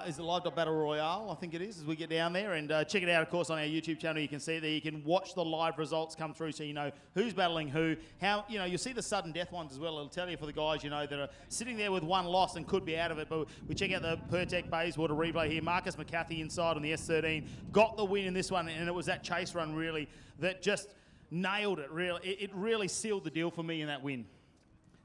Is it live.battle royale? I think it is, as we get down there. And check it out, of course, on our YouTube channel. You can see there. You can watch the live results come through so you know who's battling who. How, you know, you'll see the sudden death ones as well. It'll tell you for the guys, you know, that are sitting there with one loss and could be out of it. But we check out the Pertec Bayswater replay here. Marcus McCarthy inside on the S13. Got the win in this one. And it was that chase run, really, that just nailed it. Really, it really sealed the deal for me in that win.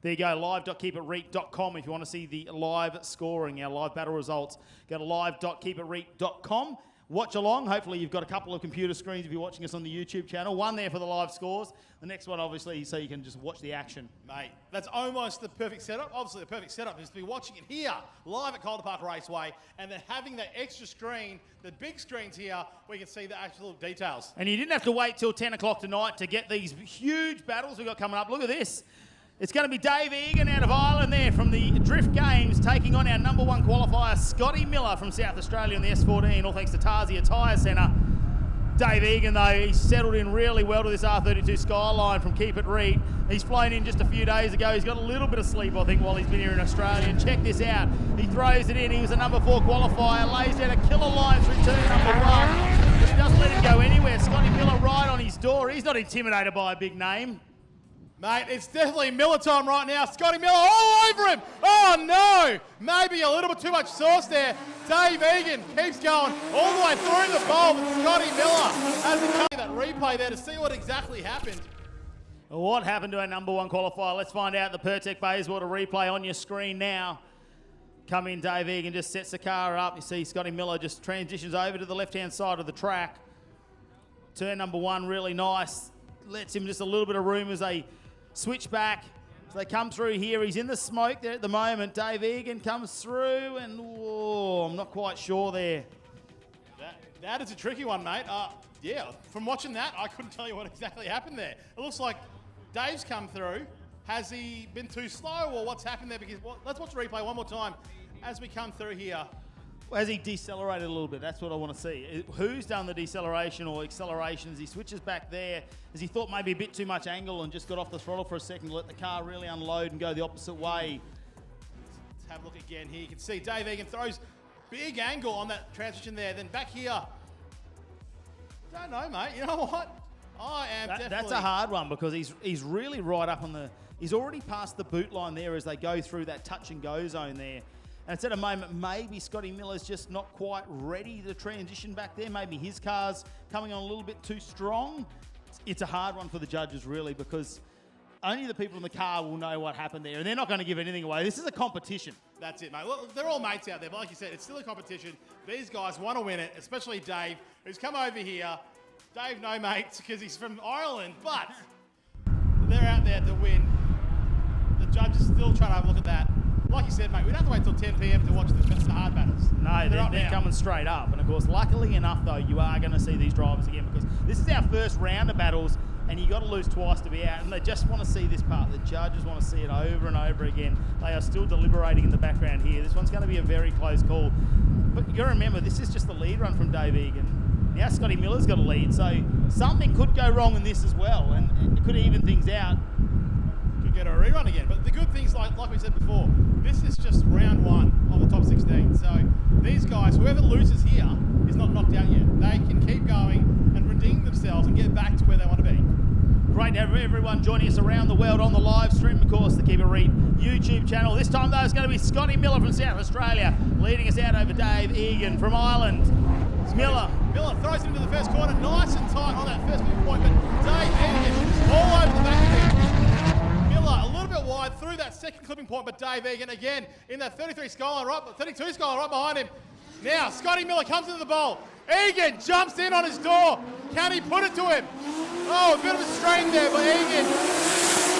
There you go, live.keepitreet.com if you want to see the live scoring, our live battle results. Go to live.keepitreet.com. Watch along. Hopefully you've got a couple of computer screens if you're watching us on the YouTube channel. One there for the live scores. The next one, obviously, so you can just watch the action. Mate, that's almost the perfect setup. Obviously, the perfect setup is to be watching it here, live at Calder Park Raceway, and then having that extra screen, the big screens here, where you can see the actual details. And you didn't have to wait till 10 o'clock tonight to get these huge battles we've got coming up. Look at this. It's going to be Dave Egan out of Ireland there from the Drift Games, taking on our number one qualifier, Scotty Miller from South Australia on the S14, all thanks to Tarzia Tyre Centre. Dave Egan, though, he's settled in really well to this R32 Skyline from Keep It Reet. He's flown in just a few days ago. He's got a little bit of sleep, I think, while he's been here in Australia. And check this out. He throws it in. He was a number 4 qualifier, lays down a killer line through turn number 1. Just doesn't let him go anywhere. Scotty Miller right on his door. He's not intimidated by a big name. Mate, it's definitely Miller time right now. Scotty Miller all over him. Oh, no. Maybe a little bit too much sauce there. Dave Egan keeps going all the way through the bowl, but Scotty Miller has to come that replay there to see what exactly happened. What happened to our number 1 qualifier? Let's find out. The Pertec Bayswater replay on your screen now. Come in, Dave Egan just sets the car up. You see Scotty Miller just transitions over to the left-hand side of the track. Turn number 1, really nice. Lets him just a little bit of room as they switch back. So they come through here. He's in the smoke there at the moment. Dave Egan comes through and, whoa, I'm not quite sure there. That is a tricky one, mate. Yeah, from watching that, I couldn't tell you what exactly happened there. It looks like Dave's come through. Has he been too slow or what's happened there? Because let's watch the replay one more time as we come through here. Has he decelerated a little bit? That's what I want to see. Who's done the deceleration or accelerations? He switches back there. Has he thought maybe a bit too much angle and just got off the throttle for a second to let the car really unload and go the opposite way? Let's have a look again here. You can see Dave Egan throws big angle on that transition there. Then back here. Don't know, mate. You know what? I am definitely... That's a hard one because he's really right up on the... He's already past the boot line there as they go through that touch and go zone there. And it's at a moment maybe Scotty Miller's just not quite ready to transition back there. Maybe his car's coming on a little bit too strong. It's a hard one for the judges, really, because only the people in the car will know what happened there, and they're not going to give anything away. This is a competition. That's it, mate. Well, they're all mates out there, but like you said, it's still a competition. These guys want to win it, especially Dave, who's come over here. Dave, no mates, because he's from Ireland, but they're out there to win. The judges still trying to have a look at that. Like you said, mate, we don't have to wait till 10 p.m. to watch the hard battles. No, they're coming straight up. And, of course, luckily enough, though, you are going to see these drivers again because this is our first round of battles and you got to lose twice to be out. And they just want to see this part. The judges want to see it over and over again. They are still deliberating in the background here. This one's going to be a very close call. But you got to remember, this is just the lead run from Dave Egan. Now Scotty Miller's got a lead, so something could go wrong in this as well, and it could even things out. get a rerun again. But the good things, like we said before, this is just round 1 of the top 16. So these guys, whoever loses here, is not knocked out yet. They can keep going and redeem themselves and get back to where they want to be. Great to have everyone joining us around the world on the live stream, of course, the Keep It Reet YouTube channel. This time, though, it's going to be Scotty Miller from South Australia leading us out over Dave Egan from Ireland. Miller throws it into the first corner, nice and tight on that first point, but Dave Egan all over the back of him. Miller a little bit wide through that second clipping point, but Dave Egan again in that 32 skyline right behind him. Now Scotty Miller comes into the bowl. Egan jumps in on his door. Can he put it to him? Oh, a bit of a strain there, but Egan.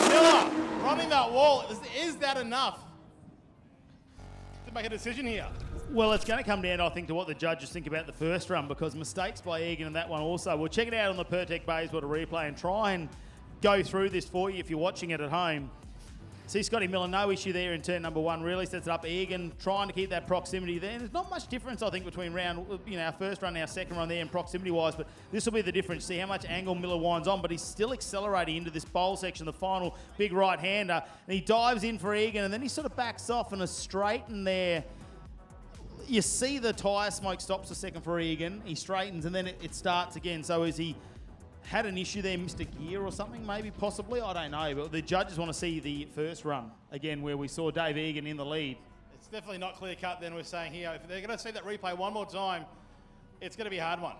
Miller running that wall. Is that enough to make a decision here? Well, it's going to come down, I think, to what the judges think about the first run, because mistakes by Egan in that one also. We'll check it out on the Pertec Bayswater replay and try and go through this for you if you're watching it at home. See Scotty Miller, no issue there in turn number 1, really sets it up. Egan trying to keep that proximity there. And there's not much difference, I think, between our first run and our second run there in proximity-wise, but this will be the difference. See how much angle Miller winds on, but he's still accelerating into this bowl section, the final big right-hander. And he dives in for Egan, and then he sort of backs off and is straight in there. You see the tyre smoke stops a second for Egan. He straightens, and then it starts again. So is he had an issue there, missed a gear or something, maybe, possibly? I don't know. But the judges want to see the first run, again, where we saw Dave Egan in the lead. It's definitely not clear-cut then, we're saying here. If they're going to see that replay one more time, it's going to be a hard one.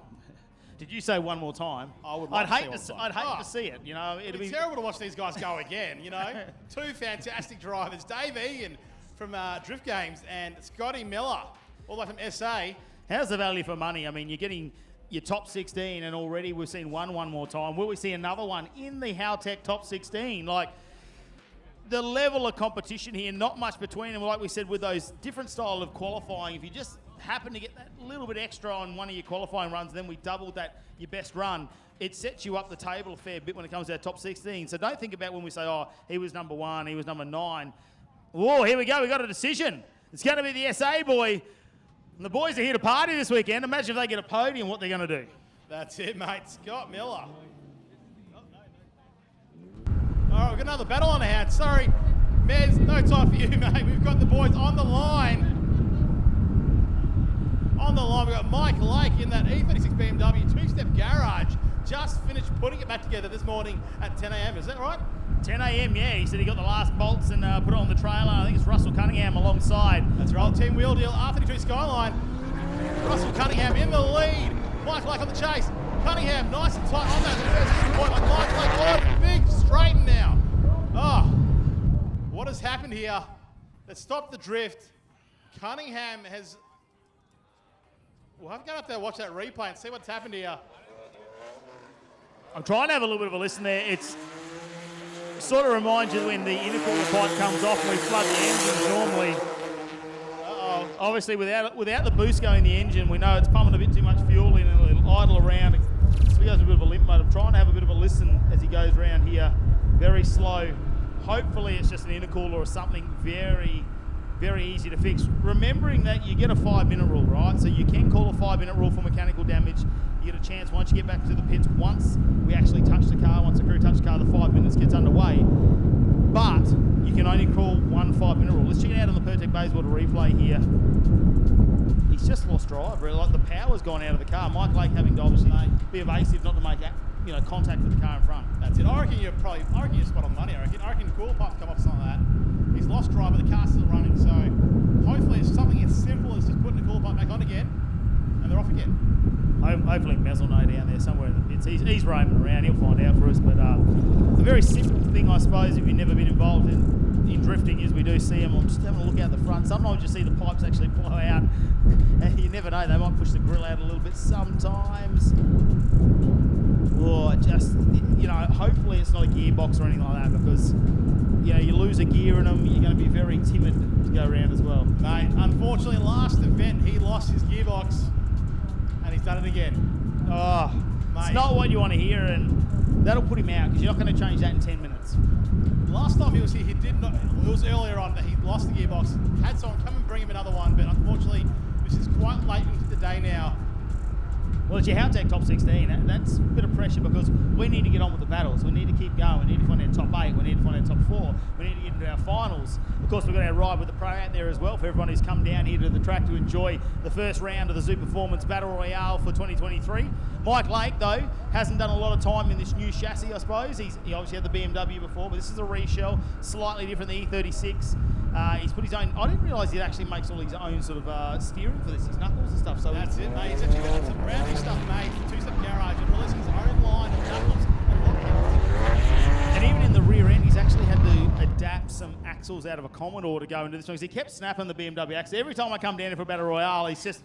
Did you say one more time? I'd hate to see it. You know, it'd be terrible to watch these guys go again. You know, 2 fantastic drivers, Dave Egan from Drift Games and Scotty Miller, all the way from SA. How's the value for money? I mean, you're getting your top 16, and already we've seen one more time. Will we see another one in the Howtech top 16? Like, the level of competition here, not much between them. Like we said, with those different style of qualifying, if you just happen to get that little bit extra on one of your qualifying runs, then we doubled that, your best run, it sets you up the table a fair bit when it comes to our top 16. So don't think about when we say, oh, he was number 1, he was number 9. Whoa, here we go, we got a decision. It's going to be the SA boy. And the boys are here to party this weekend. Imagine if they get a podium, what they're going to do. That's it, mate. Scott Miller. All right, we've got another battle on our hands. Sorry, Mez, no time for you, mate. We've got the boys on the line. On the line, we've got Mike Lake in that E36 BMW 2-step garage. Just finished putting it back together this morning at 10 a.m. Is that right? 10 a.m, yeah. He said he got the last bolts and put it on the trailer. I think it's Russell Cunningham alongside. That's right. Team Wheel Deal, R32 Skyline. Russell Cunningham in the lead. Mike Lake on the chase. Cunningham nice and tight on that first point. Like Mike Lake, oh, big straighten now. Oh, what has happened here? Let's stop the drift. Cunningham has... We'll have to go up there and watch that replay and see what's happened here. I'm trying to have a little bit of a listen there. It's sort of reminds you when the intercooler pipe comes off and we flood the engine normally. Obviously, without the boost going in the engine, we know it's pumping a bit too much fuel in and it'll idle around. So he goes a bit of a limp mode. I'm trying to have a bit of a listen as he goes around here. Very slow. Hopefully, it's just an intercooler or something very, very easy to fix. Remembering that you get a 5-minute rule, right? So you can call a 5-minute rule for mechanical damage. You get a chance once you get back to the pits, once we actually touch the car, once the crew touch the car, the 5 minutes gets underway. But you can only call one 5-minute rule. Let's check it out on the Pertec Bayswater replay here. He's just lost drive, really. Like, the power's gone out of the car. Mike Lake having to obviously be evasive, not to make contact with the car in front. That's it. I reckon you're spot on the money. I reckon cooler pipe come off something like that. He's lost drive, but the car's still running. So hopefully it's something as simple as just putting the cooler pipe back on again, and they're off again. Hopefully Mez will know down there somewhere in the pits. He's roaming around. He'll find out for us. But it's a very simple thing, I suppose, if you've never been involved in drifting, is we do see them. I'm just having a look out the front. Sometimes you see the pipes actually blow out. And you never know. They might push the grill out a little bit sometimes. Or just, hopefully it's not a gearbox or anything like that, because, you lose a gear in them, you're going to be very timid to go around as well. Mate, unfortunately, last event, he lost his gearbox. And he's done it again. Oh, mate. It's not what you want to hear, and that'll put him out, because you're not going to change that in 10 minutes. Last time he was here, it was earlier on that he lost the gearbox. Had someone come and bring him another one, but unfortunately, this is quite late into the day now. Well, it's your Howtech top 16. That's a bit of pressure, because we need to get on with the battles. We need to keep going. We need to find our top 8. We need to find our top 4. We need to get into our finals. Of course, we've got our ride with the pro out there as well for everyone who's come down here to the track to enjoy the first round of the Zoo Performance Battle Royale for 2023. Mike Lake, though, hasn't done a lot of time in this new chassis, I suppose. He obviously had the BMW before, but this is a reshell, slightly different than the E36. He's put his own. I didn't realise he actually makes all his own sort of steering for this, his knuckles and stuff. So that's it, mate. He's actually got some brand new stuff made for two-step garage and releasing his own line of knuckles and lock. And even in the rear end, he's actually had to adapt some axles out of a Commodore to go into this one. He kept snapping the BMW axle. Every time I come down here for a Battle Royale, he's just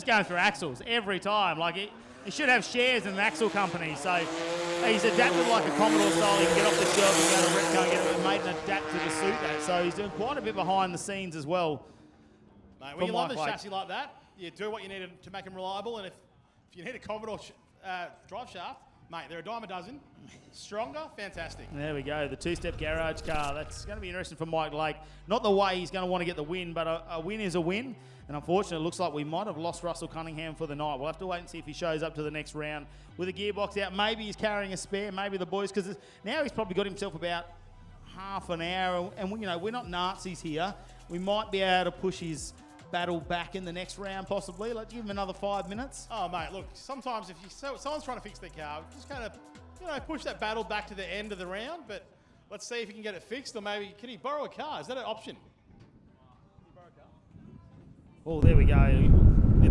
going through axles every time. Like he should have shares in an axle company. So he's adapted like a Commodore style. He can get off the shelf and go to Retco and get it made and adapted to suit that. So he's doing quite a bit behind the scenes as well. Mate, when you love a chassis like that, you do what you need to make them reliable. And if you need a Commodore drive shaft, mate, they're a dime a dozen. Stronger, fantastic. There we go, the two-step garage car. That's going to be interesting for Mike Lake. Not the way he's going to want to get the win, but a win is a win. And unfortunately, it looks like we might have lost Russell Cunningham for the night. We'll have to wait and see if he shows up to the next round with a gearbox out. Maybe he's carrying a spare, maybe the boys, because now he's probably got himself about half an hour. And we're not Nazis here. We might be able to push his battle back in the next round, possibly. Let's give him another 5 minutes. Oh, mate, look, sometimes if someone's trying to fix their car, just kind of, push that battle back to the end of the round. But let's see if he can get it fixed, or maybe can he borrow a car? Is that an option? Oh, there we go.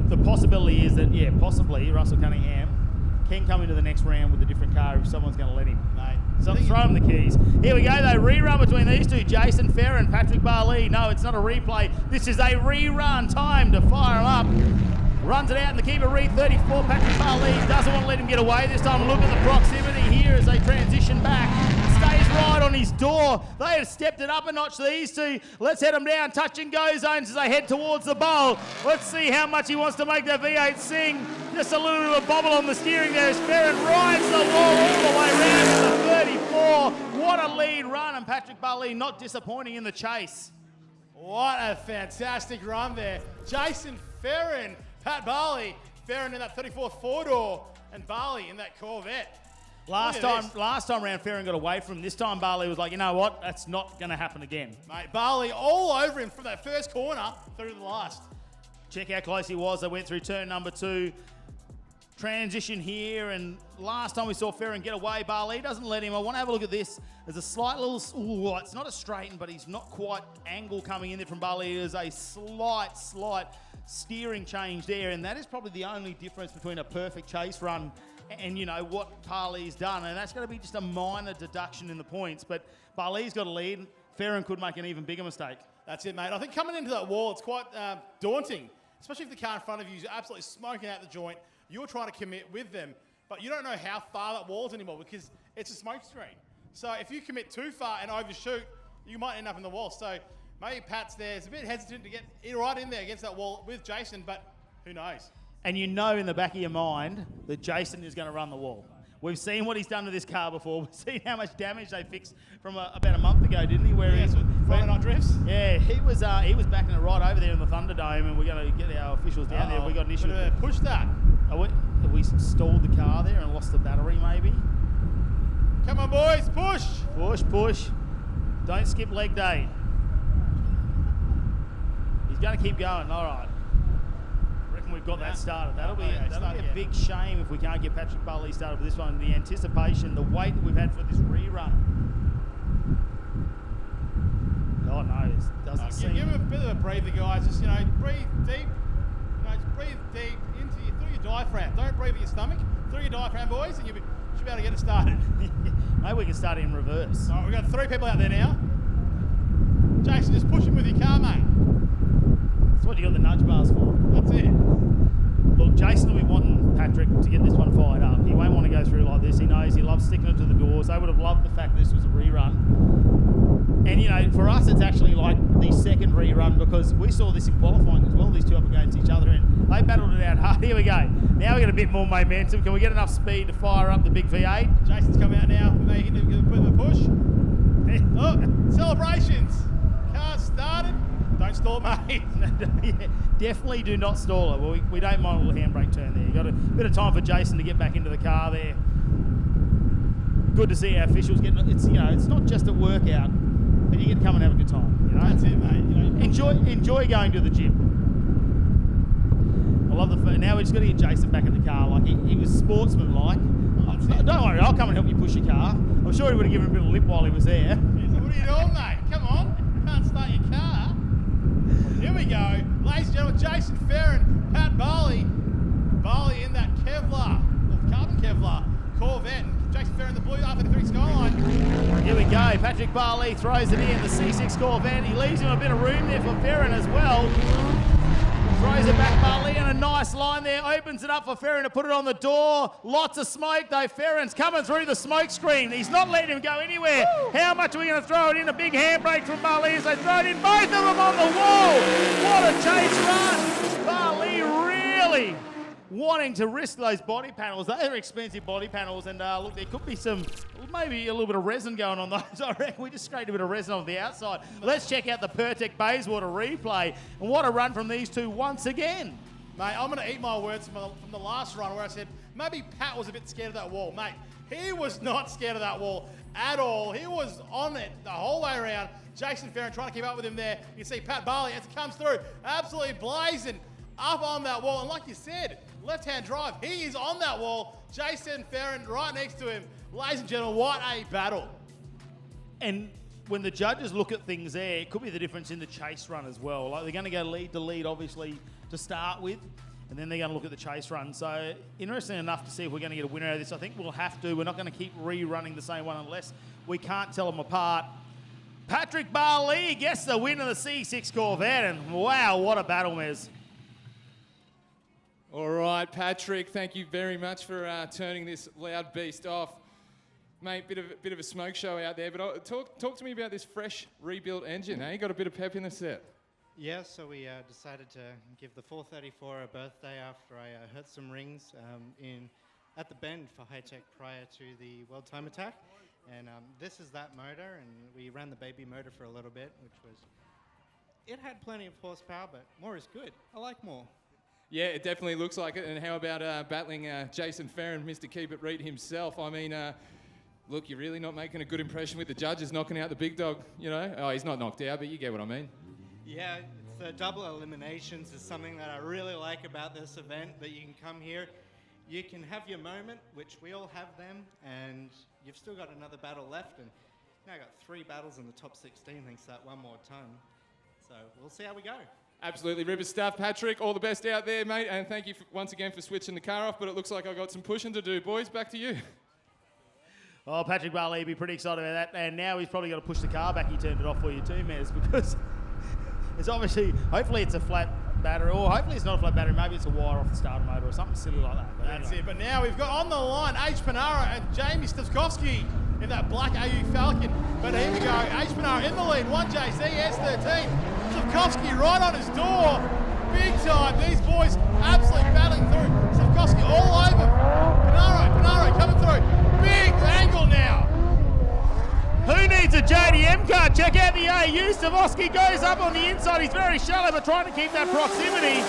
The possibility is that, possibly Russell Cunningham can come into the next round with a different car if someone's going to let him. Mate. So throw him the keys. Here we go, though. Rerun between these two, Jason Ferron, Patrick Barley. No, it's not a replay. This is a rerun. Time to fire him up. Runs it out in the keeper, Reet 34. Patrick Barley doesn't want to let him get away. This time look at the proximity here as they transition back. Stays right on his door. They have stepped it up a notch, these two. Let's head them down. Touch and go zones as they head towards the bowl. Let's see how much he wants to make that V8 sing. Just a little bit of a bobble on the steering there as Ferron rides the wall all the way around to the 34. What a lead run, and Patrick Barley not disappointing in the chase. What a fantastic run there. Jason Ferron, Pat Barley, Ferron in that 34 four-door, and Barley in that Corvette. Last time round, Ferron got away from him. This time, Barley was like, you know what? That's not going to happen again. Mate, Barley all over him from that first corner through to the last. Check how close he was. They went through turn number 2. Transition here, and last time we saw Ferron get away, Barley doesn't let him. I want to have a look at this. There's a slight little, it's not a straighten, but he's not quite angle coming in there from Barley. There's a slight steering change there, and that is probably the only difference between a perfect chase run and what Barley's done, and that's going to be just a minor deduction in the points. But Barley's got a lead. Ferron could make an even bigger mistake. That's it, mate. I think coming into that wall, it's quite daunting, especially if the car in front of you is absolutely smoking out the joint. You're trying to commit with them, but you don't know how far that wall is anymore because it's a smoke screen. So if you commit too far and overshoot, you might end up in the wall. So maybe Pat's there. It's a bit hesitant to get right in there against that wall with Jason, but who knows? And you know in the back of your mind that Jason is going to run the wall. We've seen what he's done to this car before. We've seen how much damage they fixed from about a month ago, didn't he? Where Friday Night Drifts. Yeah, he was backing it right over there in the Thunderdome, and we're going to get our officials down there. We got an issue. Push that. Have we stalled the car there and lost the battery, maybe? Come on, boys, push. Push. Don't skip leg day. He's going to keep going. All right. We've got that started. That'll be a big shame if we can't get Patrick Barley started with this one. The anticipation, the wait that we've had for this rerun. God knows, doesn't seem. Give him a bit of a breather, guys. Just breathe deep. Just breathe deep through your diaphragm. Don't breathe with your stomach. Through your diaphragm, boys, and you should be able to get it started. Maybe we can start it in reverse. All right, we've got 3 people out there now. Jason, just push him with your car, mate. That's what you got the nudge bars for. That's it. Look, Jason will be wanting Patrick to get this one fired up. He won't want to go through like this. He knows he loves sticking it to the doors. They would have loved the fact that this was a rerun. And, for us, it's actually like the second rerun because we saw this in qualifying as well. These two up against each other, and they battled it out hard. Here we go. Now we get a bit more momentum. Can we get enough speed to fire up the big V8? Jason's come out now. Making a bit of a push. Oh, celebrations. Car started. Don't stall, mate. Definitely do not stall it. Well, we don't mind a little handbrake turn there. You got a bit of time for Jason to get back into the car there. good to see our officials getting. It's it's not just a workout, but you get to come and have a good time. That's it, mate. Enjoy going to the gym. I love the. Now we're just going to get Jason back in the car. Like he was sportsman-like. Don't worry, I'll come and help you push your car. I'm sure he would have given a bit of lip while he was there. So what are you doing, mate? Come on, can't start your car. Here we go, ladies and gentlemen. Jason Ferron, Pat Barley in that Kevlar, or carbon Kevlar Corvette. Jason Ferron, the blue R33 Skyline. Here we go. Patrick Barley throws it in the C6 Corvette. He leaves him a bit of room there for Ferron as well. Throws it back, Barley, and a nice line there. Opens it up for Ferron to put it on the door. Lots of smoke, though. Ferron's coming through the smoke screen. He's not letting him go anywhere. Woo! How much are we going to throw it in? A big handbrake from Barley as they throw it in. Both of them on the wall. What a chase run. Barley really wanting to risk those body panels. They're expensive body panels, and look, there could be maybe a little bit of resin going on those. I reckon we just scraped a bit of resin on the outside. Let's check out the Pertec Bayswater replay, and what a run from these two once again. Mate, I'm going to eat my words from the last run where I said maybe Pat was a bit scared of that wall. Mate, he was not scared of that wall at all. He was on it the whole way around. Jason Ferron trying to keep up with him there. You can see Pat Barley as he comes through, absolutely blazing up on that wall. And like you said, left-hand drive, he is on that wall. Jason Ferron right next to him. Ladies and gentlemen, what a battle. And when the judges look at things there, it could be the difference in the chase run as well. Like, they're going to go lead to lead, obviously, to start with, and then they're going to look at the chase run. So interesting enough to see if we're going to get a winner out of this. I think we'll have to. We're not going to keep rerunning the same one unless we can't tell them apart. Patrick Barley gets the win of the C6 Corvette, and wow, what a battle, Mez. All right, Patrick, thank you very much for turning this loud beast off. Mate, bit of a smoke show out there, but talk to me about this fresh rebuilt engine. You got a bit of pep in the set. Yeah, so we decided to give the 434 a birthday after I hurt some rings at the bend for high tech prior to the World Time Attack. And this is that motor, and we ran the baby motor for a little bit, it had plenty of horsepower, but more is good. I like more. Yeah, it definitely looks like it. And how about battling Jason Ferron, Mr. Keep It Reet himself? I mean, look, you're really not making a good impression with the judges knocking out the big dog, Oh, he's not knocked out, but you get what I mean. Yeah, it's the double eliminations is something that I really like about this event, that you can come here, you can have your moment, which we all have them, and you've still got another battle left, and now I got 3 battles in the top 16 thanks to that one more ton. So we'll see how we go. Absolutely, ripper stuff. Patrick, all the best out there, mate, and thank you once again for switching the car off, but it looks like I've got some pushing to do. Boys, back to you. Oh, Patrick Barley will be pretty excited about that, and now he's probably got to push the car back. He turned it off for you too, Mez, because it's obviously, hopefully it's a flat battery, or hopefully it's not a flat battery, maybe it's a wire off the starter motor or something silly like that. But that's it, but now we've got on the line H. Panara and Jamie Stavkovsky in that black AU Falcon. But here we go, H. Panara in the lead, 1JC S13. Stavkovsky right on his door, big time. These boys absolutely battling through. Stavkovsky all over. Panaro coming through. Big angle now. Who needs a JDM car? Check out the AU. Stavkovsky goes up on the inside. He's very shallow, but trying to keep that proximity.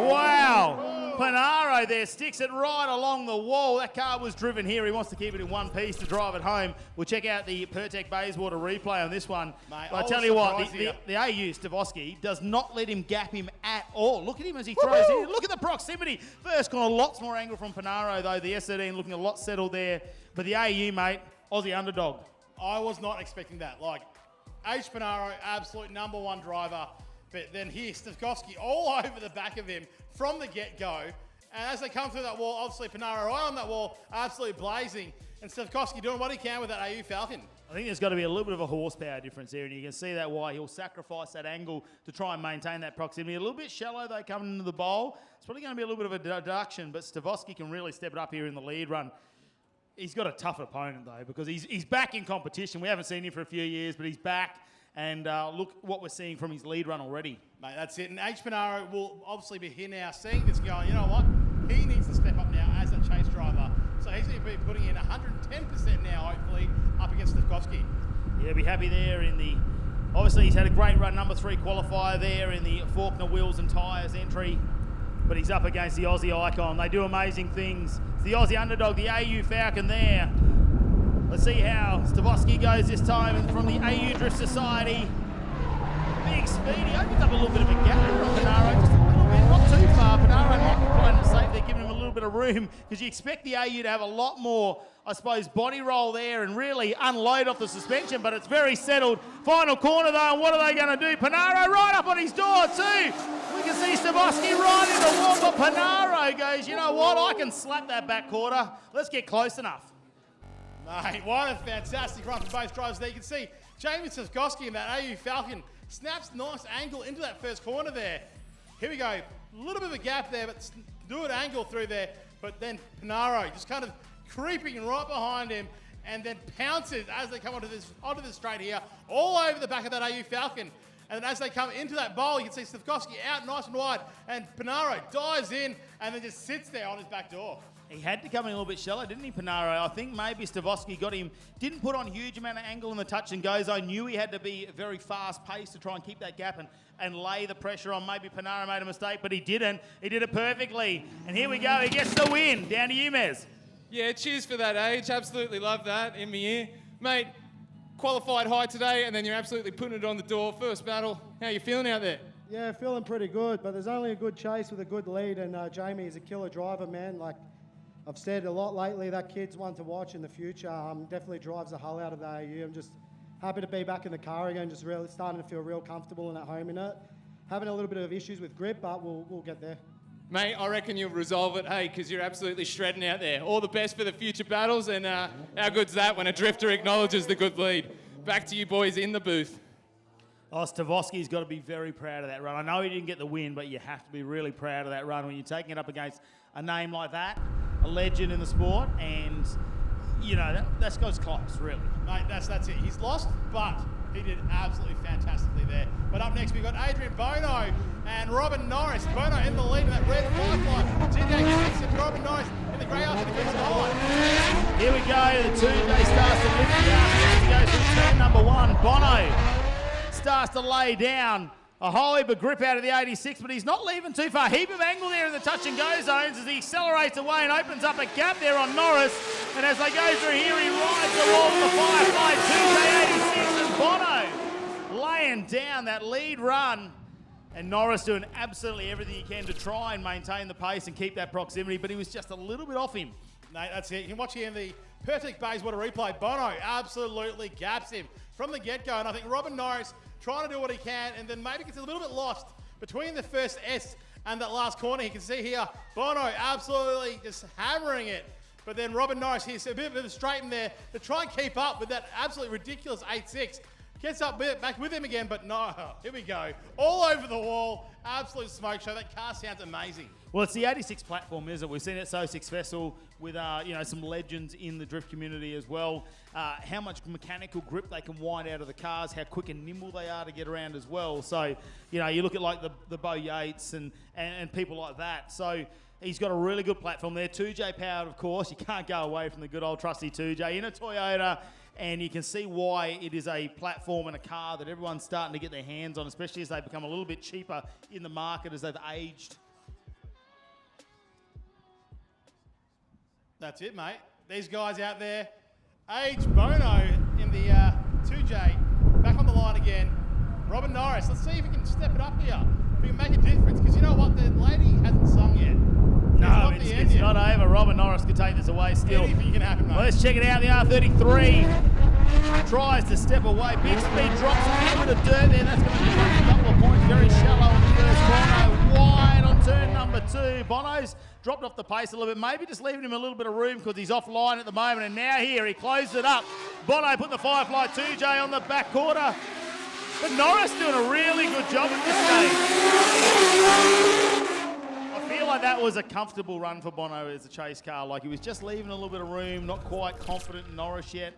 Wow. Panaro there sticks it right along the wall. That car was driven here. He wants to keep it in one piece to drive it home. We'll check out the Pertec Bayswater replay on this one. Mate, I tell you what, the AU Stavkovsky does not let him gap him at all. Look at him as he throws in. Look at the proximity. First corner, lots more angle from Panaro though. The S13 looking a lot settled there. But the AU, mate, Aussie underdog. I was not expecting that. Like, H. Panaro, absolute #1 driver. But then here, Stavkovsky all over the back of him from the get-go. And as they come through that wall, obviously Panaro right on that wall, absolutely blazing. And Stavkovsky doing what he can with that AU Falcon. I think there's got to be a little bit of a horsepower difference there, and you can see that why he'll sacrifice that angle to try and maintain that proximity. A little bit shallow, though, coming into the bowl. It's probably going to be a little bit of a deduction, but Stavkovsky can really step it up here in the lead run. He's got a tough opponent, though, because he's back in competition. We haven't seen him for a few years, but he's back. And look what we're seeing from his lead run already. Mate, that's it. And H. Panaro will obviously be here now seeing this going, you know what? He needs to step up now as a chase driver. So he's going to be putting in 110% now, hopefully, up against Stavkovsky. Yeah, be happy there in the... Obviously, he's had a great run, #3 qualifier there in the Faulkner Wheels and Tyres entry. but he's up against the Aussie icon. They do amazing things. It's the Aussie underdog, the AU Falcon there. Let's see how Stavosky goes this time, and from the AU Drift Society. Big speed, he opens up a little bit of a gap from Panaro, just a little bit, not too far. Panaro might be playing it safe, they're giving him a little bit of room, because you expect the AU to have a lot more, I suppose, body roll there and really unload off the suspension, but it's very settled. Final corner though, and what are they going to do? Panaro right up on his door too. We can see Stavosky right in the wall, but Panaro goes, you know what, I can slap that back quarter. Let's get close enough. Mate, what a fantastic run from both drivers there. You can see Jason Ferron in that AU Falcon snaps nice angle into that first corner there. Here we go. A little bit of a gap there, but do an angle through there. But then Panaro just kind of creeping right behind him and then pounces as they come onto this straight here, all over the back of that AU Falcon. And then as they come into that bowl, you can see Stavosky out nice and wide, and Panaro dives in and then just sits there on his back door. He had to come in a little bit shallow, didn't he, Panaro? I think maybe Stavosky got him, didn't put on a huge amount of angle in the touch and goes. I knew he had to be very fast paced to try and keep that gap and lay the pressure on. Maybe Panaro made a mistake, but he didn't. He did it perfectly. And here we go, he gets the win. Down to you, Mez. Yeah, cheers for that age. Absolutely love that in my ear. Mate, qualified high today, and then you're absolutely putting it on the door. First battle, how you feeling out there? Yeah, feeling pretty good, but there's only a good chase with a good lead, and Jamie is a killer driver, man. Like I've said a lot lately, that kid's one to watch in the future. Definitely drives the hull out of the AU. I'm just happy to be back in the car again, just really starting to feel real comfortable and at home in it. Having a little bit of issues with grip, but we'll get there. Mate, I reckon you'll resolve it, hey, because you're absolutely shredding out there. All the best for the future battles, and how good's that when a drifter acknowledges the good lead? Back to you boys in the booth. Oh, Stavosky's got to be very proud of that run. I know he didn't get the win, but you have to be really proud of that run when you're taking it up against a name like that, a legend in the sport, and, you know, that goes close, really. Mate, that's it. He's lost, but he did absolutely fantastically there. But up next, we've got Adrian Bono and Robin Norris. Bono in the lead in that red five-line. TJ and Robin Norris in the grey after the finish line. Here we go. The 2J starts to lift it up. He goes from turn number one. Bono starts to lay down a whole heap of grip out of the 86, but he's not leaving too far. Heap of angle there in the touch and go zones as he accelerates away and opens up a gap there on Norris. And as they go through here, he rides the wall with the Firefly 2J86 and Bono laying down that lead run. And Norris doing absolutely everything he can to try and maintain the pace and keep that proximity, but he was just a little bit off him. Mate, that's it. You can watch here in the Pertec Bayswater replay. Bono absolutely gaps him from the get-go. And I think Robin Norris trying to do what he can, and then maybe gets a little bit lost between the first S and that last corner. You can see here, Bono absolutely just hammering it. But then Robin Norris, he's a bit of a straight in there to try and keep up with that absolutely ridiculous 8.6. Gets up back with him again, but no, here we go. All over the wall, absolute smoke show. That car sounds amazing. Well, it's the 86 platform, isn't it? We've seen it so successful with, some legends in the drift community as well. How much mechanical grip they can wind out of the cars, how quick and nimble they are to get around as well. So, you look at like the Bo Yates and people like that. So he's got a really good platform there. 2J powered, of course. You can't go away from the good old trusty 2J in a Toyota. And you can see why it is a platform and a car that everyone's starting to get their hands on, especially as they become a little bit cheaper in the market as they've aged. That's it, mate. These guys out there. Age Bono in the 2J. Back on the line again. Robin Norris. Let's see if we can step it up here. If we can make a difference. Because you know what? The lady hasn't sung yet. No, it's not over. Robin Norris could take this away still. Anything can happen, mate. Well, let's check it out. The R33 tries to step away. Big speed drops a little bit of dirt there. That's going to be a couple of points. Very shallow in the first corner. Wide on turn number two. Bono's dropped off the pace a little bit. Maybe just leaving him a little bit of room because he's offline at the moment. And now here, he closed it up. Bono put the Firefly 2J on the back quarter. But Norris doing a really good job at this stage. I feel like that was a comfortable run for Bono as a chase car. Like he was just leaving a little bit of room, not quite confident in Norris yet.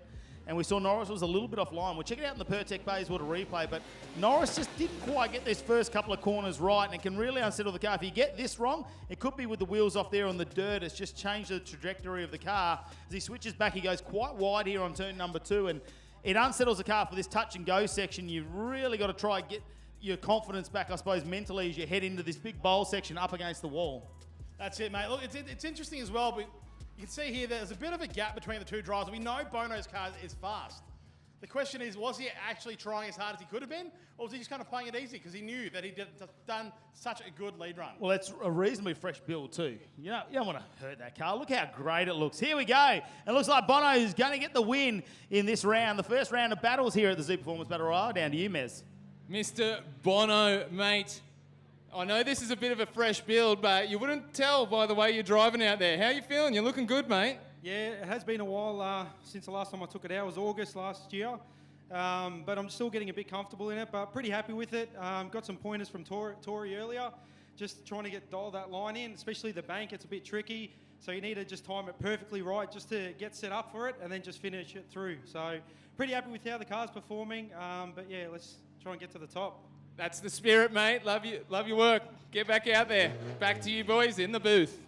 And we saw Norris was a little bit offline. We'll check it out in the Pertec Bayswater replay, but Norris just didn't quite get this first couple of corners right, and it can really unsettle the car. If you get this wrong, it could be with the wheels off there on the dirt. It's just changed the trajectory of the car. As he switches back, he goes quite wide here on turn number two, and it unsettles the car for this touch and go section. You've really got to try and your confidence back, I suppose, mentally as you head into this big bowl section up against the wall. That's it, mate. Look, it's interesting as well, but you can see here there's a bit of a gap between the two drivers. We know Bono's car is fast. The question is, was he actually trying as hard as he could have been, or was he just kind of playing it easy because he knew that he'd done such a good lead run? Well, it's a reasonably fresh build too. You don't want to hurt that car. Look how great it looks. Here we go. It looks like Bono is going to get the win in this round, the first round of battles here at the Z Performance Battle Royale. Down to you, Mez. Mr. Bono, mate. I know this is a bit of a fresh build, but you wouldn't tell by the way you're driving out there. How you feeling? You're looking good, mate. Yeah, it has been a while since the last time I took it out. It was August last year. But I'm still getting a bit comfortable in it, but pretty happy with it. Got some pointers from Tori earlier. Just trying to dial that line in, especially the bank. It's a bit tricky, so you need to just time it perfectly right just to get set up for it and then just finish it through. So pretty happy with how the car's performing. But yeah, let's try and get to the top. That's the spirit, mate. Love your work. Get back out there. Back to you boys in the booth.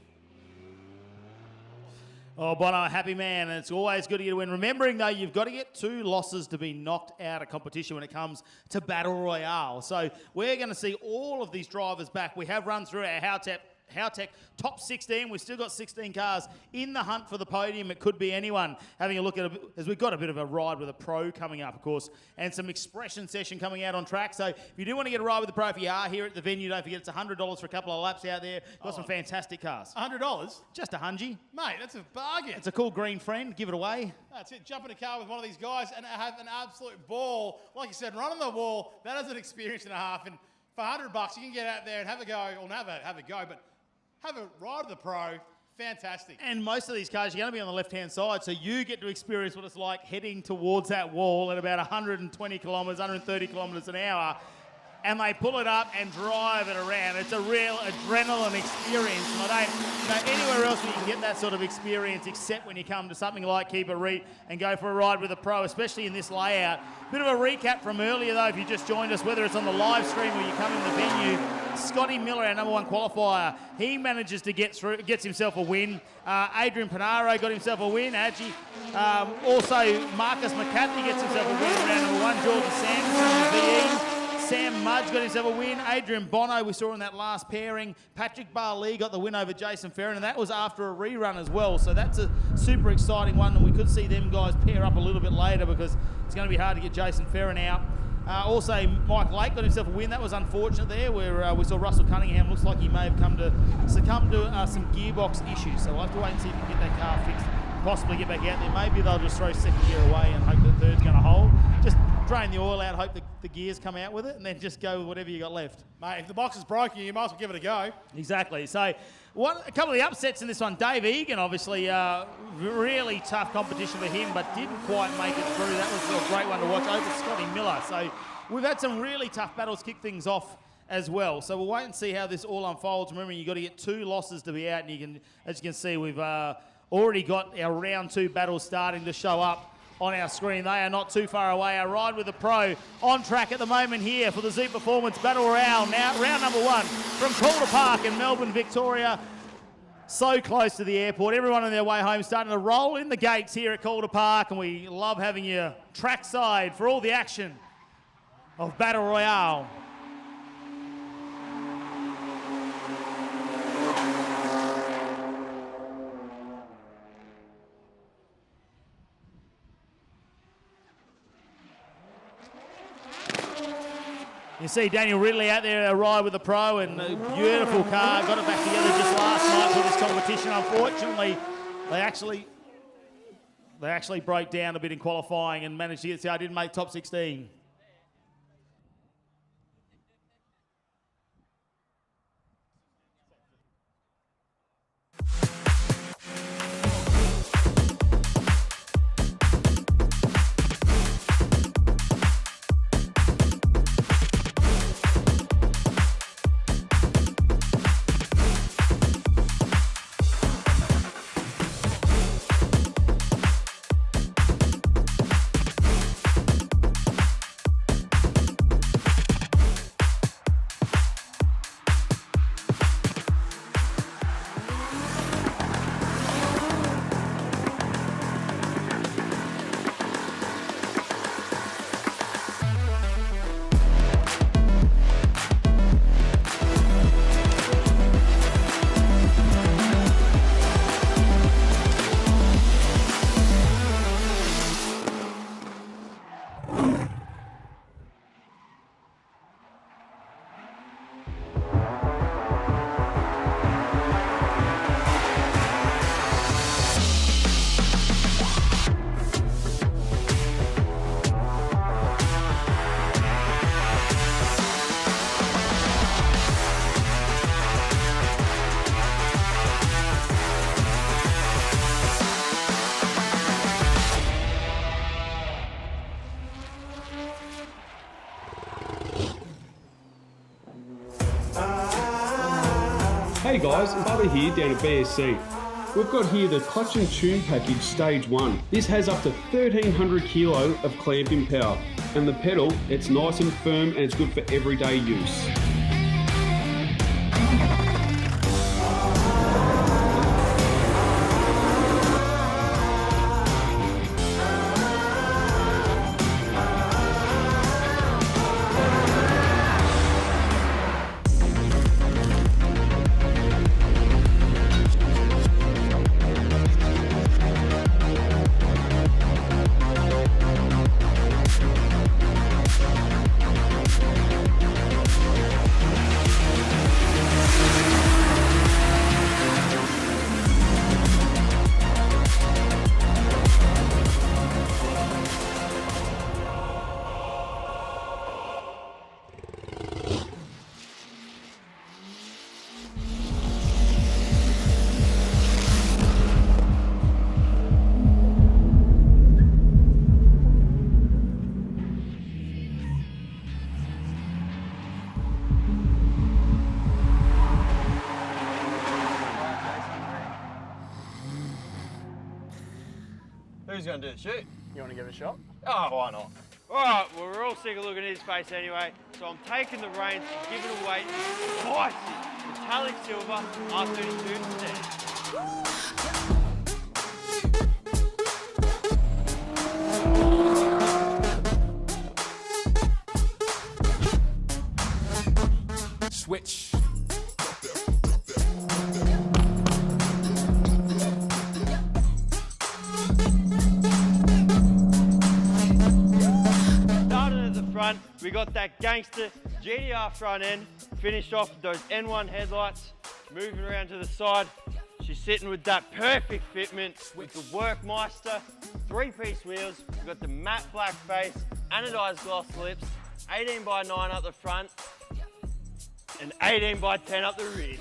Oh, Bono, a happy man, and it's always good to get a win. Remembering, though, you've got to get 2 losses to be knocked out of competition when it comes to Battle Royale. So we're going to see all of these drivers back. We have run through our Howtech top 16. We've still got 16 cars in the hunt for the podium. It could be anyone. Having a look at it, as we've got a bit of a ride with a pro coming up, of course, and some expression session coming out on track. So if you do want to get a ride with the pro, if you are here at the venue, don't forget it's $100 for a couple of laps out there. Got some fantastic cars. $100? Just a hungy. Mate, that's a bargain. It's a cool green friend. Give it away. That's it. Jump in a car with one of these guys and have an absolute ball. Like you said, run on the wall. That is an experience and a half. And for $100, you can get out there and have a go, or not have a go, but have a ride of the pro. Fantastic. And most of these cars, you're going to be on the left-hand side, so you get to experience what it's like heading towards that wall at about 120 kilometres, 130 kilometres an hour, and they pull it up and drive it around. It's a real adrenaline experience, and I don't know anywhere else where you can get that sort of experience except when you come to something like Keeper Reet and go for a ride with a pro, especially in this layout. Bit of a recap from earlier, though, if you just joined us, whether it's on the live stream or you come in the venue. Scotty Miller, our #1 qualifier, he manages to get through, gets himself a win. Adrian Panaro got himself a win. Also, Marcus McCarthy gets himself a win in round #1. Jordan Sanderson, the VE. Sam Mudge got himself a win. Adrian Bono, we saw in that last pairing. Patrick Barley got the win over Jason Ferron, and that was after a rerun as well. So that's a super exciting one, and we could see them guys pair up a little bit later because it's going to be hard to get Jason Ferron out. Also, Mike Lake got himself a win. That was unfortunate there, where we saw Russell Cunningham. Looks like he may have succumbed to some gearbox issues. So we'll have to wait and see if we can get that car fixed, possibly get back out there. Maybe they'll just throw second gear away and hope that third's going to hold. Just drain the oil out, hope the gears come out with it, and then just go with whatever you got left. Mate, if the box is broken, you might as well give it a go. Exactly. So a couple of the upsets in this one. Dave Egan, obviously, really tough competition for him, but didn't quite make it through. That was a great one to watch over Scotty Miller. So we've had some really tough battles kick things off as well. So we'll wait and see how this all unfolds. Remember, you've got to get 2 losses to be out, and you can, as you can see, we've already got our round 2 battles starting to show up on our screen. They are not too far away. Our ride with the pro on track at the moment here for the Z Performance Battle Royale. Now, round #1 from Calder Park in Melbourne, Victoria. So close to the airport. Everyone on their way home starting to roll in the gates here at Calder Park, and we love having you trackside for all the action of Battle Royale. You see Daniel Ridley out there, a ride with the pro, and a beautiful car. Got it back together just last night for this competition. Unfortunately, they actually broke down a bit in qualifying and managed to get. See, I didn't make top 16. Hey guys, it's Bubba here down at BSC. We've got here the Clutch and Tune Package Stage 1. This has up to 1,300 kilo of clamping power. And the pedal, it's nice and firm and it's good for everyday use. Who's going to do the shoot? You want to give it a shot? Oh, why not? Alright, well we're all sick of looking at his face anyway, so I'm taking the reins and giving away spicy metallic silver R32 sedan. Switch. We got that gangster GDR front end, finished off with those N1 headlights, moving around to the side. She's sitting with that perfect fitment with the Workmeister, 3-piece wheels. We've got the matte black face, anodized gloss lips, 18x9 up the front, and 18x10 up the rear.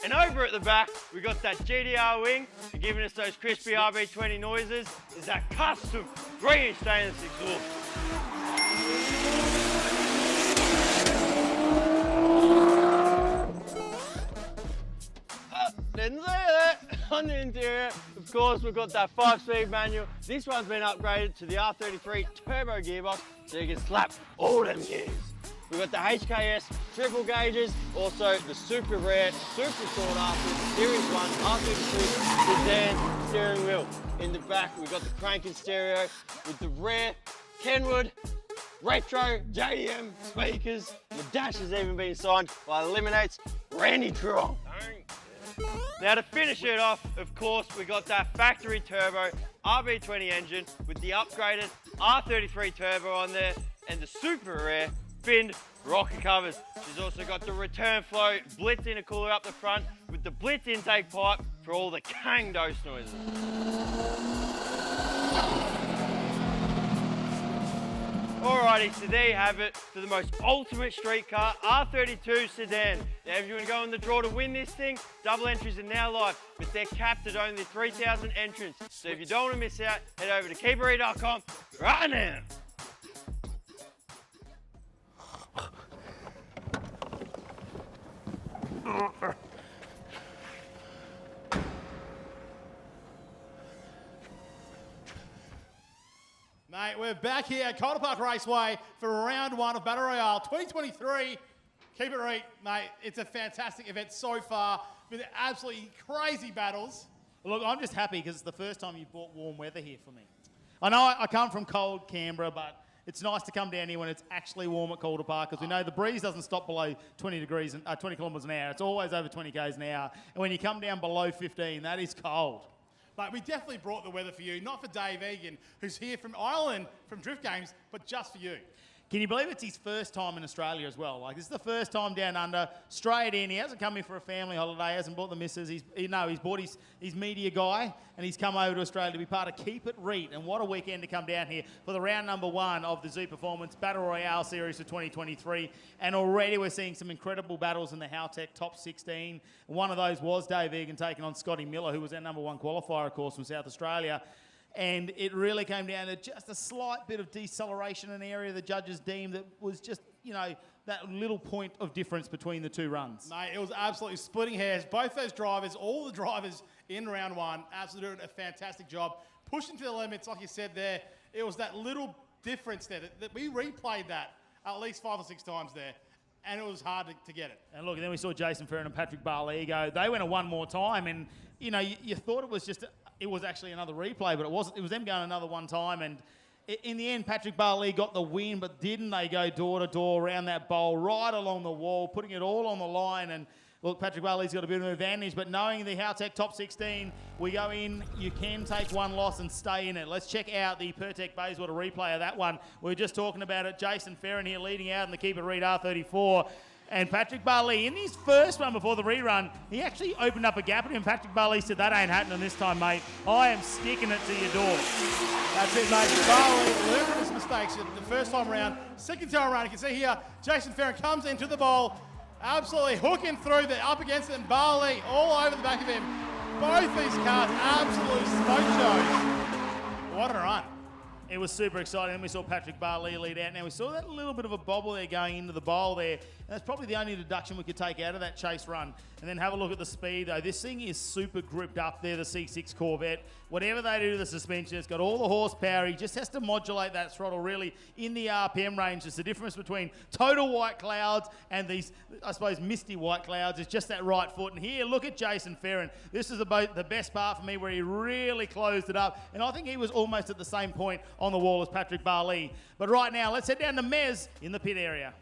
And over at the back, we got that GDR wing, and giving us those crispy RB20 noises is that custom green stainless exhaust. Didn't say that. On the interior, of course, we've got that 5-speed manual. This one's been upgraded to the R33 turbo gearbox, so you can slap all them gears. We've got the HKS triple gauges, also the super rare, super sought after Series 1 R32 sedan steering wheel. In the back, we've got the cranking stereo with the rare Kenwood retro JDM speakers. The dash has even been signed by Eliminate's Randy Truong. Now to finish it off, of course, we got that factory turbo RB20 engine with the upgraded R33 turbo on there and the super rare finned rocker covers. She's also got the return flow Blitz intercooler up the front with the Blitz intake pipe for all the Kang dose noises. Alrighty, so there you have it for the most ultimate street car R32 sedan. Now if you want to go in the draw to win this thing, double entries are now live, but they're capped at only 3,000 entrants. So if you don't want to miss out, head over to keepereat.com right now. Mate, we're back here at Calder Park Raceway for round 1 of Battle Royale 2023. Keep it Reet, mate. It's a fantastic event so far with absolutely crazy battles. Look, I'm just happy because it's the first time you've brought warm weather here for me. I know I come from cold Canberra, but it's nice to come down here when it's actually warm at Calder Park because we know the breeze doesn't stop below 20 kilometres an hour. It's always over 20 k's an hour. And when you come down below 15, that is cold. But we definitely brought the weather for you, not for Dave Egan, who's here from Ireland from Drift Games, but just for you. Can you believe it's his first time in Australia as well? Like, this is the first time down under, straight in. He hasn't come in for a family holiday, hasn't bought the missus. He's bought his media guy, and he's come over to Australia to be part of Keep It Reet. And what a weekend to come down here for the round number 1 of the Zoo Performance Battle Royale Series for 2023. And already we're seeing some incredible battles in the Howtech Top 16. One of those was Dave Egan taking on Scotty Miller, who was our number 1 qualifier, of course, from South Australia. And it really came down to just a slight bit of deceleration in an area the judges deemed that was just, that little point of difference between the two runs. Mate, it was absolutely splitting hairs. Both those drivers, all the drivers in round one, absolutely doing a fantastic job. Pushing to the limits, like you said there. It was that little difference there that we replayed that at least 5 or 6 times there. And it was hard to get it. And look, and then we saw Jason Ferron and Patrick Barley go. They went one more time, and you thought it was just it was actually another replay, but it wasn't. It was them going another one time, and in the end, Patrick Barley got the win. But didn't they go door to door around that bowl, right along the wall, putting it all on the line? And look, Patrick Barley's got a bit of an advantage, but knowing the Haltech top 16, we go in, you can take one loss and stay in it. Let's check out the Pertec Bayswater replay of that one. We were just talking about it. Jason Ferron here leading out in the Keep It Reet R34. And Patrick Barley, in his first run before the rerun, he actually opened up a gap at him. Patrick Barley said, that ain't happening this time, mate. I am sticking it to your door. That's it, mate. Barley learned from his mistakes the first time around. Second time around, you can see here, Jason Ferron comes into the bowl, absolutely hooking through there, up against it, and Barley all over the back of him. Both these cars, absolute smoke shows. What a run. It was super exciting. And we saw Patrick Barley lead out. Now, we saw that little bit of a bobble there going into the bowl there. And that's probably the only deduction we could take out of that chase run. And then have a look at the speed, though. This thing is super gripped up there, the C6 Corvette. Whatever they do to the suspension, it's got all the horsepower. He just has to modulate that throttle really in the RPM range. It's the difference between total white clouds and these, I suppose, misty white clouds. It's just that right foot. And here, look at Jason Ferron. This is about the best part for me where he really closed it up. And I think he was almost at the same point on the wall as Patrick Barley. But right now, let's head down to Mez in the pit area.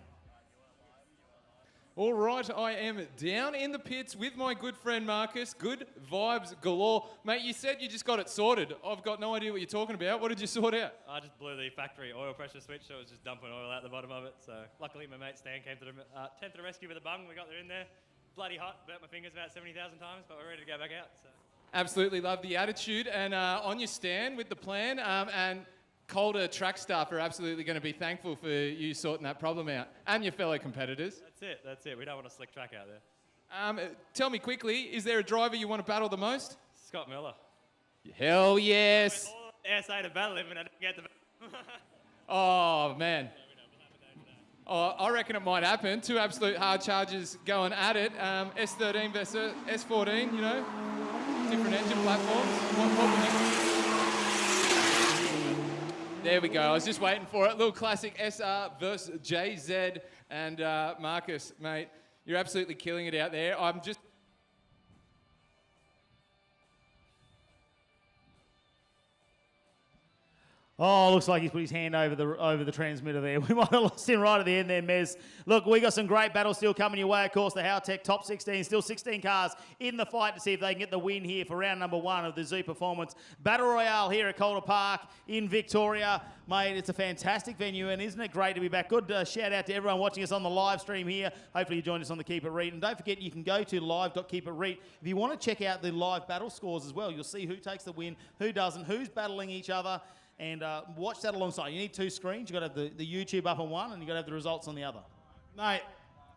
All right, I am down in the pits with my good friend Marcus. Good vibes galore. Mate, you said you just got it sorted. I've got no idea what you're talking about. What did you sort out? I just blew the factory oil pressure switch, so it was just dumping oil out the bottom of it. So luckily my mate Stan came to the rescue with a bung. We got there in there. Bloody hot, burnt my fingers about 70,000 times, but we're ready to go back out. So. Absolutely love the attitude. And on your stand with the plan, and Calder track staff are absolutely going to be thankful for you sorting that problem out, and your fellow competitors. That's it. We don't want a slick track out there. Tell me quickly, is there a driver you want to battle the most? Scott Miller. Hell yes. SA to battle him, and I didn't get the. Oh man. Oh, I reckon it might happen. Two absolute hard chargers going at it. S13 versus S14. Different engine platforms. What would you? There we go. I was just waiting for it. Little classic SR versus JZ. And Marcus, mate, you're absolutely killing it out there. I'm just... Oh, looks like he's put his hand over the transmitter there. We might have lost him right at the end there, Mez. Look, we got some great battles still coming your way. Of course, the Haltech top 16, still 16 cars in the fight to see if they can get the win here for round number 1 of the Z Performance Battle Royale here at Calder Park in Victoria. Mate, it's a fantastic venue, and isn't it great to be back? Good shout out to everyone watching us on the live stream here. Hopefully you joined us on the Keep It Reet. And don't forget, you can go to live.keepitreit if you want to check out the live battle scores as well. You'll see who takes the win, who doesn't, who's battling each other. And watch that alongside. You need 2 screens. You've got to have the YouTube up on one, and you've got to have the results on the other. Mate,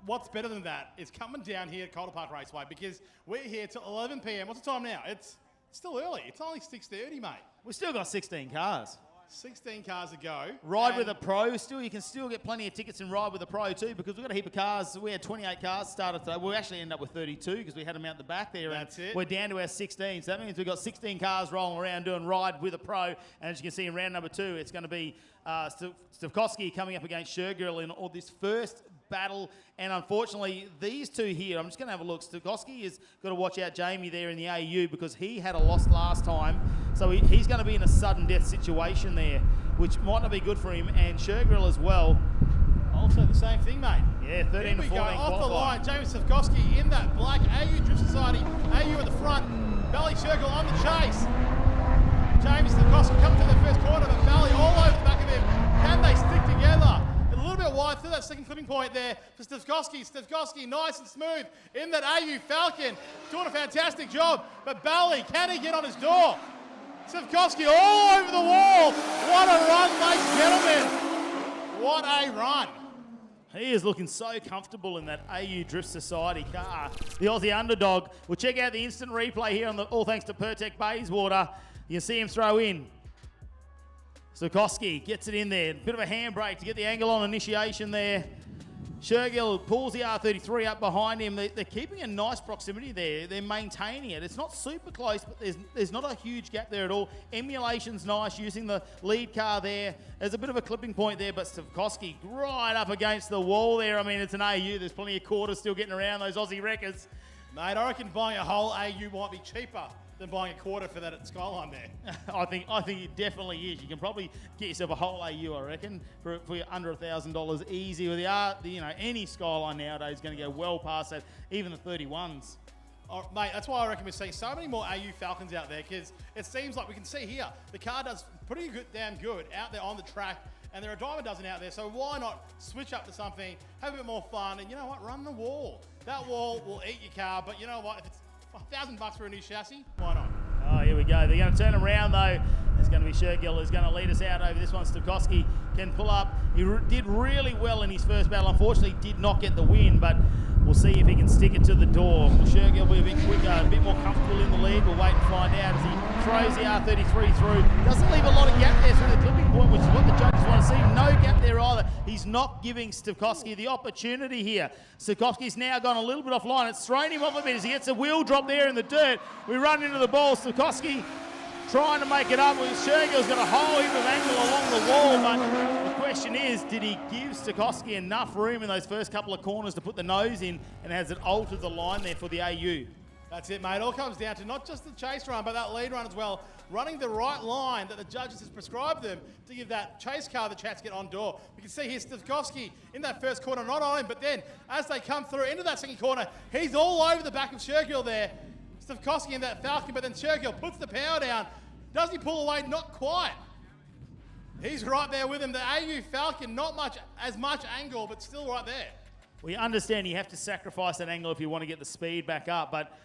what's better than that is coming down here at Calder Park Raceway, because we're here till 11 p.m. What's the time now? It's still early. It's only 6:30, mate. We've still got 16 cars. 16 cars to go. Ride with a Pro. Still, you can still get plenty of tickets and Ride with a Pro too, because we've got a heap of cars. We had 28 cars started today. We'll actually end up with 32 because we had them out the back there. That's it. We're down to our 16. So that means we've got 16 cars rolling around doing Ride with a Pro. And as you can see in round number 2, it's going to be Stavkovsky coming up against Shergirl in all this first battle. And unfortunately, these two here, I'm just going to have a look. Stavkovsky has got to watch out Jamie there in the AU because he had a loss last time. So he's going to be in a sudden death situation there, which might not be good for him. And Shergirl as well. Also the same thing, mate. Yeah, 13 to 14 off the line. Jamie Stavkovsky in that black AU Drift Society. AU at the front. Bally Shergirl on the chase. Jamie Stavkovsky coming to the first corner, but Bally all over the back of him. Can they stick together? A little bit wide through that second clipping point there for Stavkovsky. Stavkovsky nice and smooth in that AU Falcon. Doing a fantastic job. But Bally, can he get on his door? Stavkovsky all over the wall. What a run, ladies and gentlemen. What a run. He is looking so comfortable in that AU Drift Society car. The Aussie underdog. We'll check out the instant replay here on all thanks to Pertec Bayswater. You can see him throw in. Sikorsky gets it in there. Bit of a handbrake to get the angle on initiation there. Shergill pulls the R33 up behind him. They're keeping a nice proximity there. They're maintaining it. It's not super close, but there's not a huge gap there at all. Emulation's nice, using the lead car there. There's a bit of a clipping point there, but Sikorsky right up against the wall there. I mean, it's an AU. There's plenty of quarters still getting around those Aussie wreckers. Mate, I reckon buying a whole AU might be cheaper than buying a quarter for that at Skyline there. I think it definitely is. You can probably get yourself a whole AU, I reckon, for under $1,000 easy. With any Skyline nowadays is going to go well past that, even the 31s. Oh, mate, that's why I reckon we're seeing so many more AU Falcons out there, because it seems like we can see here the car does pretty good, damn good out there on the track, and there are a dime a dozen out there. So why not switch up to something, have a bit more fun, and you know what? Run the wall. That wall will eat your car, but you know what? If it's $1,000 for a new chassis, why not? Oh, here we go. They're going to turn around, though. It's going to be Shergill who's going to lead us out over this one. Sikorsky can pull up. He did really well in his first battle. Unfortunately, did not get the win, but we'll see if he can stick it to the door. Shergill will be a bit quicker, a bit more comfortable in the lead. We'll wait and find out as he throws the R33 through. Doesn't leave a lot of gap there through the clipping point, which is what the judges want to see. No gap there either. He's not giving Sikorsky the opportunity here. Sikorsky's now gone a little bit offline. It's thrown him off a bit as he gets a wheel drop there in the dirt. We run into the ball. Sikorsky trying to make it up. Shergill's got a whole heap of angle along the wall, but the question is, did he give Sikorsky enough room in those first couple of corners to put the nose in, and has it altered the line there for the AU? That's it, mate. It all comes down to not just the chase run, but that lead run as well. Running the right line that the judges has prescribed them to give that chase car the chance to get on door. You can see here Sikorsky in that first corner, not on him, but then as they come through into that second corner, he's all over the back of Shergill there. Sikorsky in that Falcon, but then Shergill puts the power down. Does he pull away? Not quite. He's right there with him. The AU Falcon, not as much angle, but still right there. We understand you have to sacrifice that angle if you want to get the speed back up, but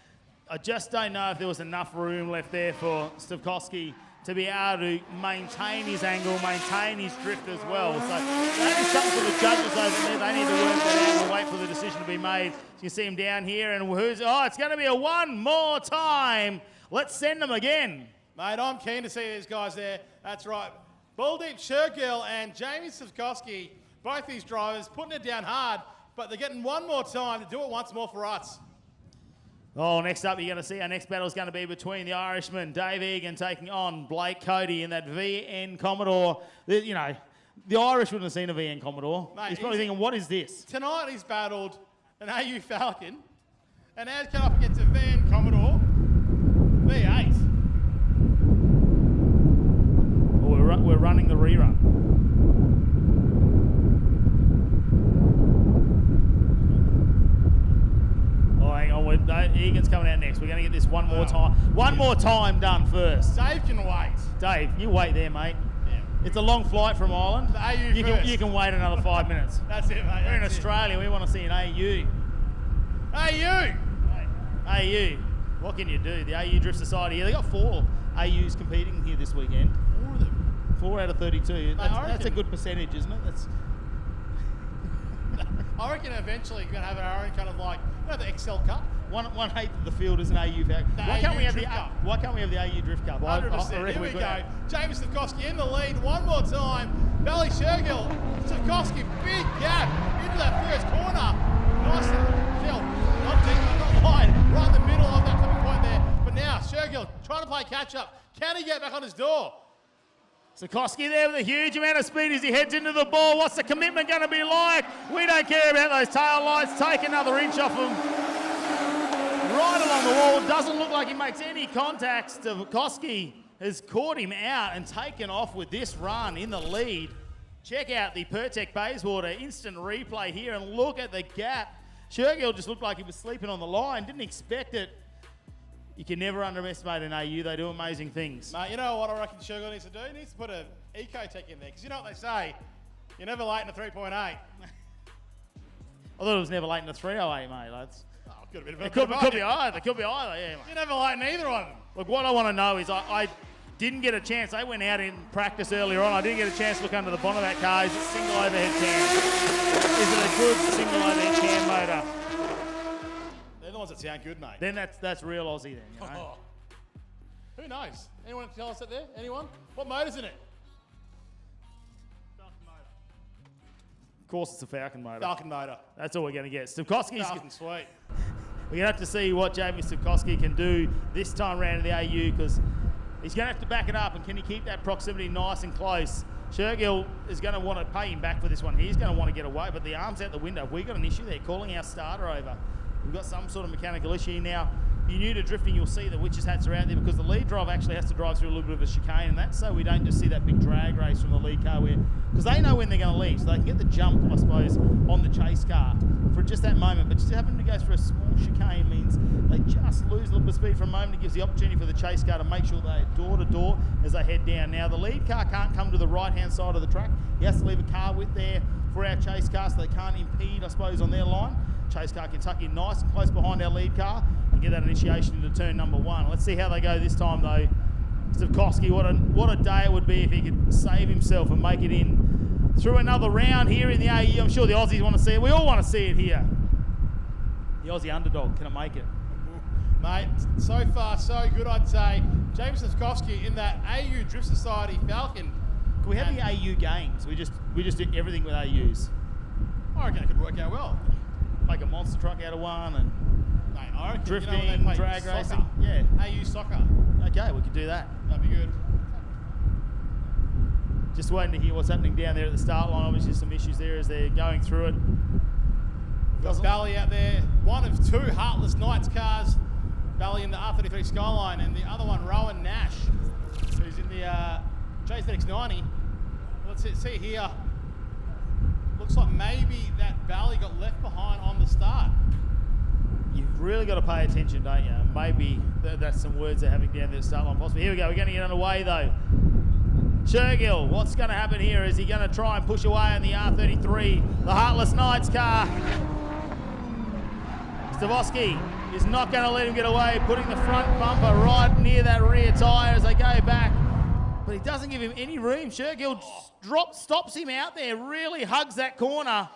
I just don't know if there was enough room left there for Sikorsky to be able to maintain his angle, maintain his drift as well. So that is something for the judges over there. They need to work that out and wait for the decision to be made. So you see him down here, and it's going to be a one more time. Let's send them again. Mate, I'm keen to see these guys there. That's right. Bulldeep Shergill and Jamie Sikorsky, both these drivers, putting it down hard, but they're getting one more time to do it once more for us. Oh, next up, you're going to see our next battle is going to be between the Irishman, Dave Egan, taking on Blake Cody in that VN Commodore. The Irish wouldn't have seen a VN Commodore. Mate, he's probably thinking, what is this? Tonight he's battled an AU Falcon, and now he's come up against a VN Commodore V8. Well, we're running the rerun. Hang on, Egan's coming out next. We're going to get this one more time done first. Dave can wait. Dave, you wait there, mate. Yeah. It's a long flight from Ireland. The AU you can wait another 5 minutes. That's it, mate. We're in Australia. We want to see an AU. AU. What can you do? The AU Drift Society. They got 4 AUs competing here this weekend. 4 of them. 4 out of 32. That's a good percentage, isn't it? I reckon eventually you're going to have our own kind of like, the Excel Cup. 1/8 of the field is an AU Falcon. Why can't we have the AU Drift Cup? 100%. Here we go. James Sikorsky in the lead one more time. Valley Shergill. Sikorsky, big gap into that first corner. Nice field. Not deep, not wide. Right in the middle of that clipping point there. But now Shergill trying to play catch up. Can he get back on his door? Sikorsky there with a huge amount of speed as he heads into the ball. What's the commitment going to be like? We don't care about those tail lights. Take another inch off him. Right along the wall. Doesn't look like he makes any contact. Sikorsky has caught him out and taken off with this run in the lead. Check out the Pertec Bayswater instant replay here and look at the gap. Shergill just looked like he was sleeping on the line. Didn't expect it. You can never underestimate an AU. They do amazing things. Mate, you know what I reckon Shergill needs to do? He needs to put an Ecotec in there. Because you know what they say? You're never late in a 3.8. I thought it was never late in a 308, mate. It could be either. Yeah, mate. You're never late in either one of them. Look, what I want to know is I didn't get a chance. They went out in practice earlier on. I didn't get a chance to look under the bonnet of that car. Is it single overhead cam? Is it a good single overhead cam motor? They're the ones that sound good, mate. Then that's real Aussie then, you know? Who knows? Anyone tell us that there? Anyone? What motor's in it? Of course, it's a Falcon motor. Falcon motor. That's all we're going to get. Stokowski's... Falcon, sweet. We're going to have to see what Jamie Stokowski can do this time round in the AU, because he's going to have to back it up, and can he keep that proximity nice and close? Shergill is going to want to pay him back for this one. He's going to want to get away, but the arm's out the window. We've got an issue there, calling our starter over. We've got some sort of mechanical issue now. If you're new to drifting, you'll see that witches' hats are out there because the lead driver actually has to drive through a little bit of a chicane, and that's so we don't just see that big drag race from the lead car, because they know when they're going to leave, so they can get the jump, I suppose, on the chase car for just that moment. But just having to go through a small chicane means they just lose a little bit of speed for a moment. It gives the opportunity for the chase car to make sure they're door to door as they head down. Now, the lead car can't come to the right-hand side of the track. He has to leave a car width there for our chase car, so they can't impede, I suppose, on their line. Chase car can tuck in nice and close behind our lead car and get that initiation into turn number 1. Let's see how they go this time, though. Stokowski, what a day it would be if he could save himself and make it in through another round here in the AE. I'm sure the Aussies want to see it. We all want to see it here. The Aussie underdog, can it make it? Mate, so far so good, I'd say. James Stokowski in that AU Drift Society Falcon. Can we have the AU games? We just do everything with AUs. I reckon it could work out well. Make a monster truck out of one and mate, I reckon, drifting, drag soccer. racing. Yeah. AU soccer. Okay, we could do that. That'd be good. Just waiting to hear what's happening down there at the start line. Obviously some issues there as they're going through it. Got Bally out there. One of two Heartless Knights cars. Bally in the R33 Skyline, and the other one, Rowan Nash, who's in the JZX90. Let's see here. Looks like maybe that Bally got left behind on the start. You've really got to pay attention, don't you? Maybe that's some words they're having down there at the start line possibly. Here we go, we're going to get underway though. Shergill, what's going to happen here? Is he going to try and push away on the R33, the Heartless Knights car? Stokowski is not going to let him get away, putting the front bumper right near that rear tyre as they go back. But he doesn't give him any room. Shergill stops him out there, really hugs that corner.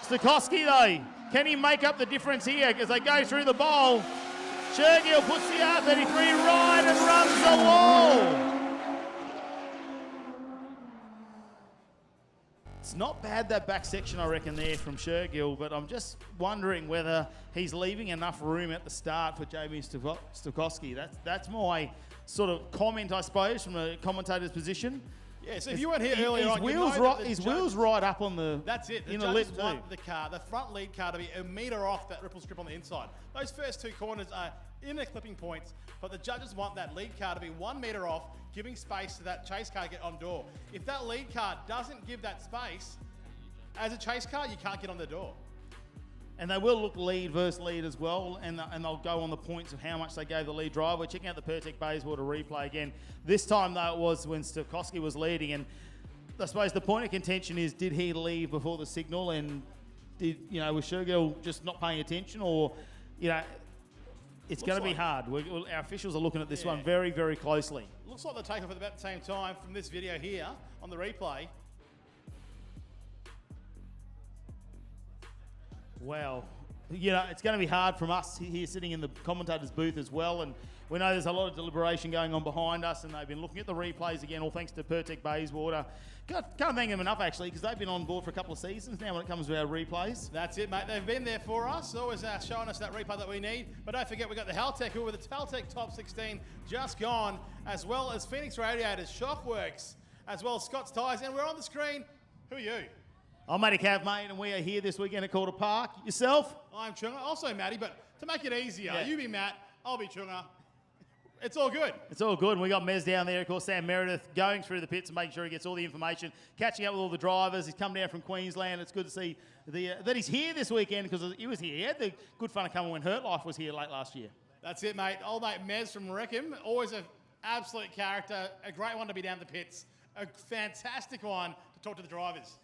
Stokowski though, can he make up the difference here as they go through the bowl? Shergill puts the R33 right and runs the wall. It's not bad, that back section, I reckon, there from Shergill, but I'm just wondering whether he's leaving enough room at the start for Jamie Stokowski. That's my sort of comment, I suppose, from a commentator's position. Yeah, so if you weren't here earlier on, his wheels right up on the That's it. The judges want the front lead car to be a metre off that ripple strip on the inside. Those first two corners are inner clipping points, but the judges want that lead car to be 1 metre off, giving space to that chase car to get on door. If that lead car doesn't give that space, as a chase car, you can't get on the door. And they will look lead versus lead as well, and they'll go on the points of how much they gave the lead driver. We're checking out the Pertec Bayswater replay again. This time, though, it was when Stokowski was leading, and I suppose the point of contention is, did he leave before the signal, and was Shergill just not paying attention, or, it's going to be hard. Our officials are looking at this one very, very closely. Looks like they take off at about the same time from this video here on the replay. Well, it's going to be hard from us here sitting in the commentator's booth as well, and we know there's a lot of deliberation going on behind us, and they've been looking at the replays again, all thanks to Pertec Bayswater. Can't thank them enough, actually, because they've been on board for a couple of seasons now when it comes to our replays. That's it, mate. They've been there for us, always showing us that replay that we need. But don't forget, we've got the Haltech, who were the Haltech Top 16 just gone, as well as Phoenix Radiators, Shockworks, as well as Scott's Tyres, and we're on the screen. Who are you? I'm Matty Cav, mate, and we are here this weekend at Calder Park. Yourself? I'm Chunga, also Matty, but to make it easier, you be Matt, I'll be Chunga. It's all good. It's all good. And we got Mez down there, of course, Sam Meredith, going through the pits and making sure he gets all the information, catching up with all the drivers. He's come down from Queensland. It's good to see that he's here this weekend because he was here. He had the good fun of coming when Hurt Life was here late last year. That's it, mate. Old mate Mez from Wreckham, always an absolute character, a great one to be down the pits, a fantastic one to talk to the drivers.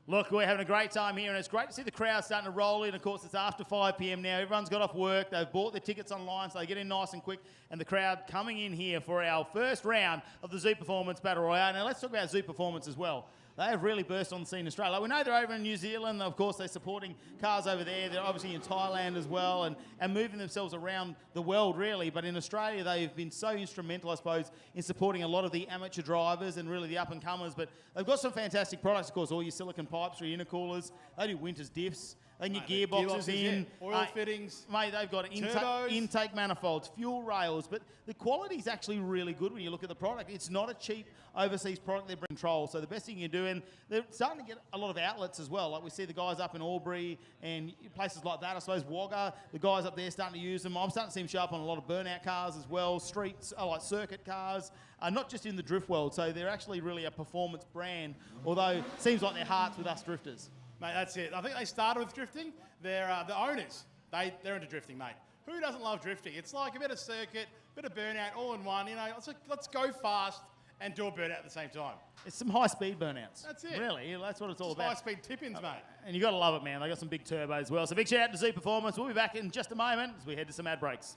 Look, we're having a great time here, and it's great to see the crowd starting to roll in. Of course, it's after 5 p.m. now. Everyone's got off work. They've bought their tickets online, so they get in nice and quick. And the crowd coming in here for our first round of the Zoo Performance Battle Royale. Now, let's talk about Zoo Performance as well. they have really burst on the scene in Australia. Like, we know they're over in New Zealand. Of course, they're supporting cars over there. They're obviously in Thailand as well and moving themselves around the world, really. But in Australia, they've been so instrumental, I suppose, in supporting a lot of the amateur drivers and really the up-and-comers. But they've got some fantastic products, of course, all your silicon pipes for your intercoolers. They do winter's diffs. They can get gearboxes in. Yeah. Oil fittings. Mate, they've got intake manifolds, fuel rails, but the quality is actually really good when you look at the product. It's not a cheap overseas product they bring control. So the best thing you can do, and they're starting to get a lot of outlets as well. Like we see the guys up in Albury and places like that. I suppose Wagga, the guys up there starting to use them. I'm starting to see them show up on a lot of burnout cars as well, streets, like circuit cars, not just in the drift world. So they're actually really a performance brand, although it seems like their heart's with us drifters. Mate, that's it. I think they started with drifting. They're the owners. They're into drifting, mate. Who doesn't love drifting? It's like a bit of circuit, a bit of burnout, all in one. You know, let's go fast and do a burnout at the same time. It's some high-speed burnouts. That's it. Really, that's what it's all about. High-speed tip-ins, mate. And you got to love it, man. They got some big turbo as well. So big shout out to Z Performance. We'll be back in just a moment as we head to some ad breaks.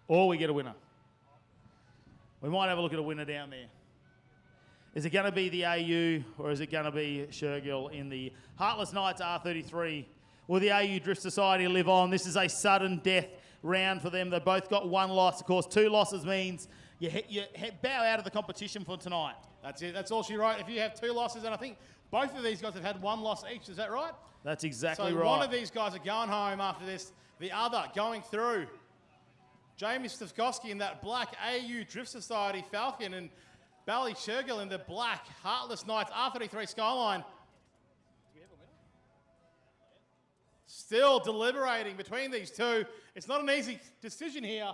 Or we get a winner. We might have a look at a winner down there. Is it going to be the AU or is it going to be Shergill in the Heartless Knights R33? Will the AU Drift Society live on? This is a sudden death round for them. They've both got one loss. Of course, 2 losses means you bow out of the competition for tonight. That's it. That's all she wrote. If you have 2 losses, and I think both of these guys have had 1 loss each. Is that right? That's exactly so right. One of these guys are going home after this. The other going through. Jamie Stavkovsky in that black AU Drift Society Falcon and Bally Shergill in the black Heartless Knights R33 Skyline. Do we have a winner? Still deliberating between these two. It's not an easy decision here.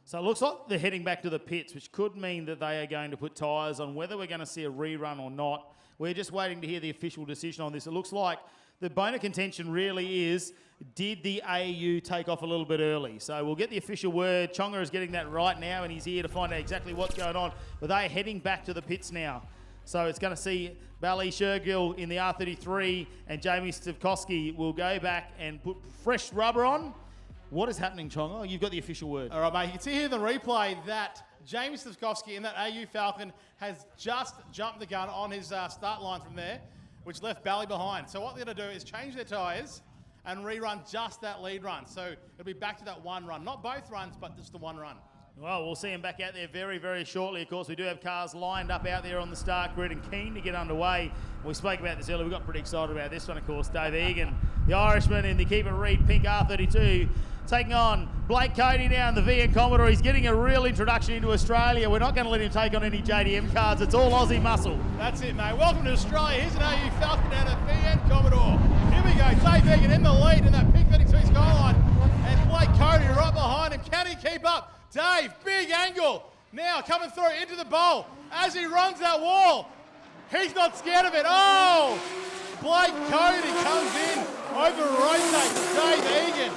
So it looks like they're heading back to the pits, which could mean that they are going to put tyres on. Whether we're going to see a rerun or not, we're just waiting to hear the official decision on this. It looks like the bone of contention really is, did the AU take off a little bit early? So we'll get the official word. Chonga is getting that right now, and he's here to find out exactly what's going on. But they're heading back to the pits now. So it's going to see Bally Shergill in the R33, and Jamie Stavkovsky will go back and put fresh rubber on. What is happening, Chonga? You've got the official word. All right, mate. You can see here in the replay that Jamie Stavkovsky in that AU Falcon has just jumped the gun on his start line from there, which left Bally behind. So what they're going to do is change their tyres and rerun just that lead run. So it'll be back to that one run. Not both runs, but just the one run. Well, we'll see him back out there very, very shortly. Of course, we do have cars lined up out there on the start grid and keen to get underway. We spoke about this earlier. We got pretty excited about this one, of course. Dave Egan, the Irishman in the Keep It Reet pink R32, taking on Blake Cody now in the VN Commodore. He's getting a real introduction into Australia. We're not going to let him take on any JDM cards. It's all Aussie muscle. That's it, mate. Welcome to Australia. Here's an AU Falcon down at VN Commodore. Here we go. Dave Egan in the lead in that pink 32 Skyline. And Blake Cody right behind him. Can he keep up? Dave, big angle. Now coming through into the bowl as he runs that wall. He's not scared of it. Oh! Blake Cody comes in, over-rotates Dave Egan.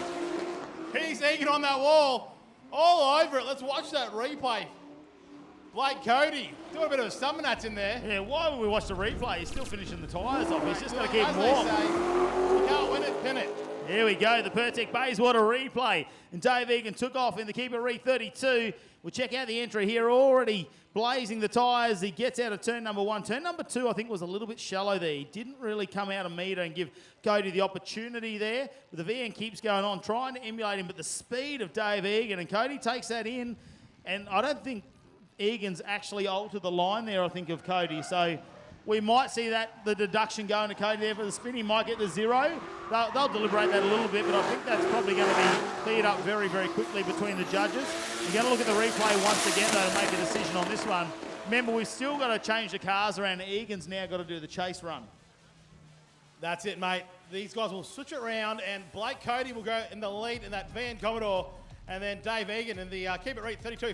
He's Egan on that wall, all over it. Let's watch that replay. Blake Cody doing a bit of a stomach nuts in there. Yeah, why would we watch the replay? He's still finishing the tyres off. He's just got to keep as warm. They say, you can't win it, pin it. Here we go, the Pertec Bayswater replay. And Dave Egan took off in the Keep It Reet 32. We'll check out the entry here, already blazing the tyres. He gets out of turn number 1. Turn number 2, I think, was a little bit shallow there. He didn't really come out a metre and give Cody the opportunity there. But the VN keeps going on, trying to emulate him, but the speed of Dave Egan, and Cody takes that in. And I don't think Egan's actually altered the line there, I think, of Cody. So we might see that the deduction going to Cody there for the spin. He might get the 0. They'll deliberate that a little bit, but I think that's probably going to be cleared up very, very quickly between the judges. You're going to look at the replay once again, though, to make a decision on this one. Remember, we've still got to change the cars around. Egan's now got to do the chase run. That's it, mate. These guys will switch it around, and Blake Cody will go in the lead in that VN Commodore, and then Dave Egan in the Keep It Reet 32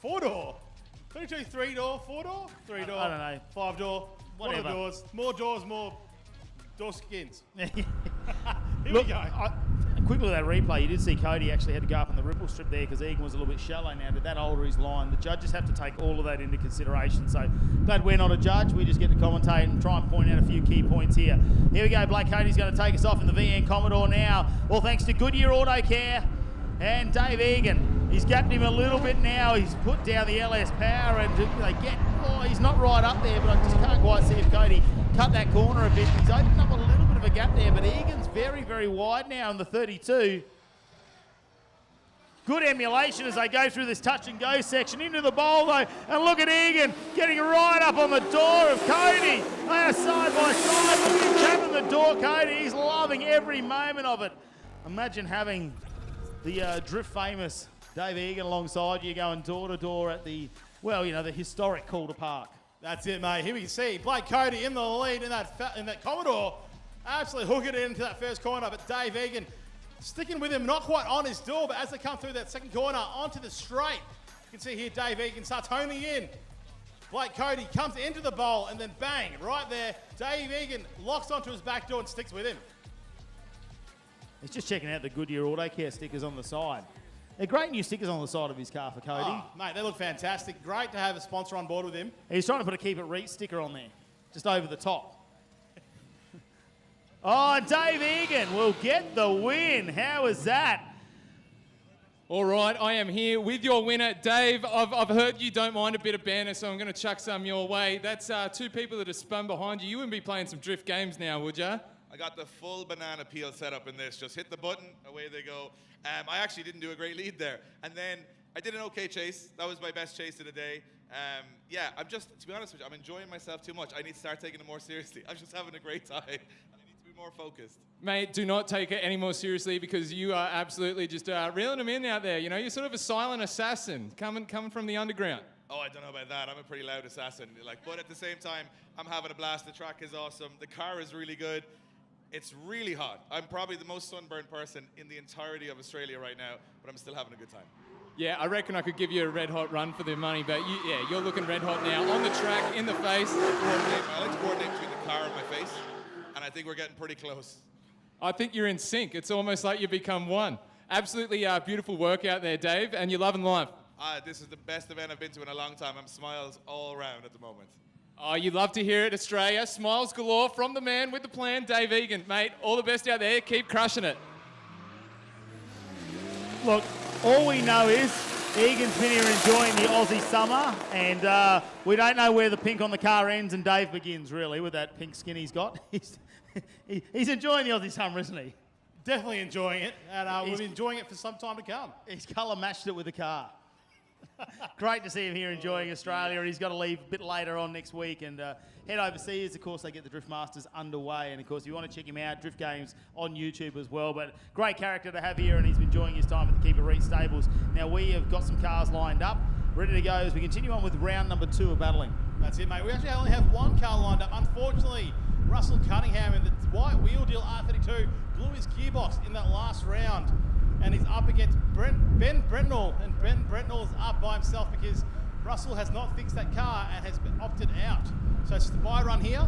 4-door. 32 3-door, 4-door, 3-door. I don't know. 5-door. Whatever. Doors, more door skins. Here we go. quick look at that replay. You did see Cody actually had to go up on the ripple strip there because Egan was a little bit shallow now. Did that alter his line? The judges have to take all of that into consideration. So glad we're not a judge. We just get to commentate and try and point out a few key points here. Here we go. Blake Cody's going to take us off in the VN Commodore now. All thanks to Goodyear Auto Care and Dave Egan. He's gapped him a little bit now. He's put down the LS Power and they get. Oh, he's not right up there, but I just can't quite see if Cody cut that corner a bit. He's opened up a little bit of a gap there, but Egan's very, very wide now in the 32. Good emulation as they go through this touch and go section into the bowl though, and look at Egan getting right up on the door of Cody. They are side by side. Look at him tapping the door, Cody. He's loving every moment of it. Imagine having the drift famous Dave Egan alongside you going door to door at the, well, you know, the historic Calder Park. That's it, mate. Here we see Blake Cody in the lead in that Commodore. Absolutely hooking it into that first corner, but Dave Egan sticking with him, not quite on his door, but as they come through that second corner onto the straight, you can see here Dave Egan starts honing in. Blake Cody comes into the bowl and then bang, right there, Dave Egan locks onto his back door and sticks with him. He's just checking out the Goodyear Auto Care stickers on the side. They're great new stickers on the side of his car for Cody. Oh, mate, they look fantastic. Great to have a sponsor on board with him. He's trying to put a Keep It Reet sticker on there, just over the top. Oh, Dave Egan will get the win. How is that? All right, I am here with your winner, Dave. I've heard you don't mind a bit of banner, so I'm going to chuck some your way. That's two people that are spun behind you. You wouldn't be playing some drift games now, would you? I got the full banana peel set up in this. Just hit the button, away they go. I actually didn't do a great lead there. And then I did an okay chase. That was my best chase of the day. Yeah, I'm just, to be honest with you, I'm enjoying myself too much. I need to start taking it more seriously. I'm just having a great time. I need to be more focused. Mate, do not take it any more seriously because you are absolutely just reeling them in out there. You know, you're sort of a silent assassin coming from the underground. Oh, I don't know about that. I'm a pretty loud assassin. But at the same time, I'm having a blast. The track is awesome. The car is really good. It's really hot. I'm probably the most sunburned person in the entirety of Australia right now, but I'm still having a good time. Yeah, I reckon I could give you a red hot run for the money, but you're looking red hot now. On the track, in the face. I like to coordinate between the car and my face, and I think we're getting pretty close. I think you're in sync. It's almost like you've become one. Absolutely beautiful work out there, Dave, and you're loving life. This is the best event I've been to in a long time. I'm smiles all around at the moment. Oh, you love to hear it, Australia. Smiles galore from the man with the plan, Dave Egan. Mate, all the best out there. Keep crushing it. Look, all we know is Egan's been here enjoying the Aussie summer, and we don't know where the pink on the car ends and Dave begins, really, with that pink skin he's got. He's enjoying the Aussie summer, isn't he? Definitely enjoying it, and we'll be enjoying it for some time to come. He's colour matched it with the car. Great to see him here enjoying Australia, and he's got to leave a bit later on next week and head overseas. Of course, they get the Drift Masters underway, and of course, if you want to check him out, Drift Games on YouTube as well. But great character to have here, and he's been enjoying his time at the Keep It Reet stables. Now, we have got some cars lined up, ready to go as we continue on with round number 2 of battling. That's it, mate. We actually only have one car lined up. Unfortunately, Russell Cunningham in the white wheel deal R32 blew his gearbox in that last round. And he's up against Ben Brentnall, and Ben Brentnall is up by himself because Russell has not fixed that car and has been opted out. So it's just a bye run here.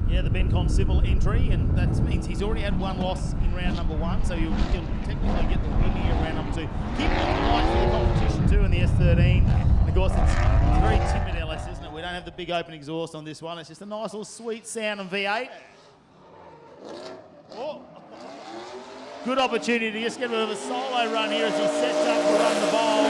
Yeah, the Ben Civil entry, and that means he's already had one loss in round number 1, so he'll technically get the win here in round number 2. Keep looking light for the competition too in the S13. And of course, it's a very timid LS, isn't it? We don't have the big open exhaust on this one. It's just a nice little sweet sound on V8. Oh. Good opportunity to just get a bit of a solo run here as he sets up to run the bowl.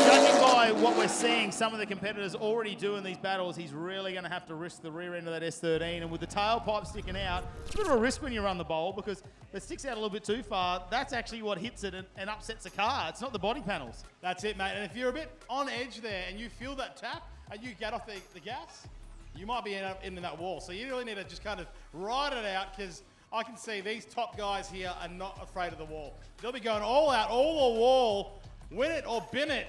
Judging by what we're seeing some of the competitors already do in these battles, he's really going to have to risk the rear end of that S13. And with the tailpipe sticking out, it's a bit of a risk when you run the bowl because if it sticks out a little bit too far, that's actually what hits it and upsets the car. It's not the body panels. That's it, mate. And if you're a bit on edge there and you feel that tap and you get off the gas, you might be in that wall. So you really need to just kind of ride it out because I can see these top guys here are not afraid of the wall. They'll be going all out, all the wall, win it or bin it.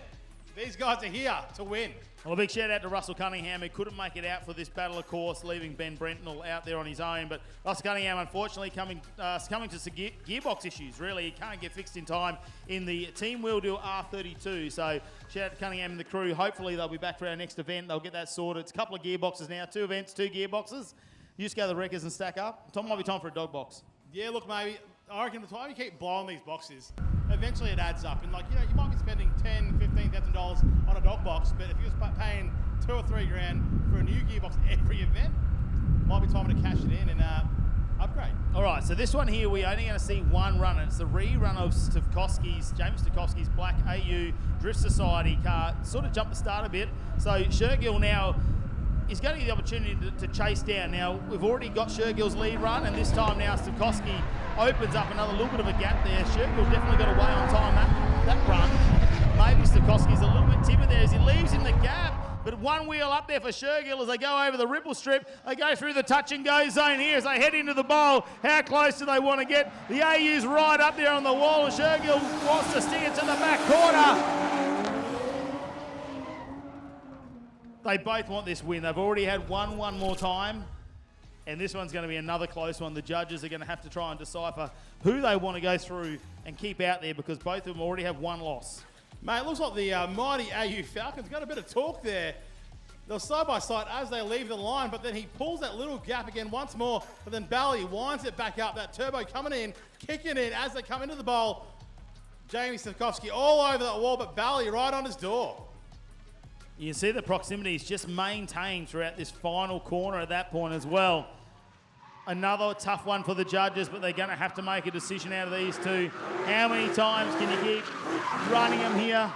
These guys are here to win. Well, a big shout out to Russell Cunningham, who couldn't make it out for this battle, of course, leaving Ben Brentnall out there on his own. But Russell Cunningham, unfortunately, succumbing to some gearbox issues, really. He can't get fixed in time in the Team Wheel Deal R32. So shout out to Cunningham and the crew. Hopefully, they'll be back for our next event. They'll get that sorted. It's a couple of gearboxes now, 2 events, 2 gearboxes. You just go to the wreckers and stack up. Tom, might be time for a dog box. Yeah, look, maybe. I reckon the time you keep blowing these boxes, eventually it adds up. And like, you know, you might be spending $10,000, $15,000 on a dog box, but if you're paying $2 or $3 grand for a new gearbox every event, might be time to cash it in and upgrade. All right, so this one here, we're only going to see one run, and it's the rerun of James Stokowski's Black AU Drift Society car. Sort of jumped the start a bit. So Shergill now is going to get the opportunity to chase down. Now, we've already got Shergill's lead run, and this time now Stokowski opens up another little bit of a gap there. Shergill definitely got away on time that run. Maybe Stokowski's a little bit timid there as he leaves in the gap. But one wheel up there for Shergill as they go over the ripple strip. They go through the touch and go zone here as they head into the bowl. How close do they want to get? The AU's right up there on the wall. Shergill wants to stick it to the back corner. They both want this win. They've already had one more time. And this one's going to be another close one. The judges are going to have to try and decipher who they want to go through and keep out there because both of them already have one loss. Mate, it looks like the mighty AU Falcons got a bit of talk there. They're side by side as they leave the line, but then he pulls that little gap again once more, but then Bally winds it back up. That turbo coming in, kicking in as they come into the bowl. Jamie Stokowski all over that wall, but Bally right on his door. You can see the proximity is just maintained throughout this final corner at that point as well. Another tough one for the judges, but they're going to have to make a decision out of these two. How many times can you keep running them here?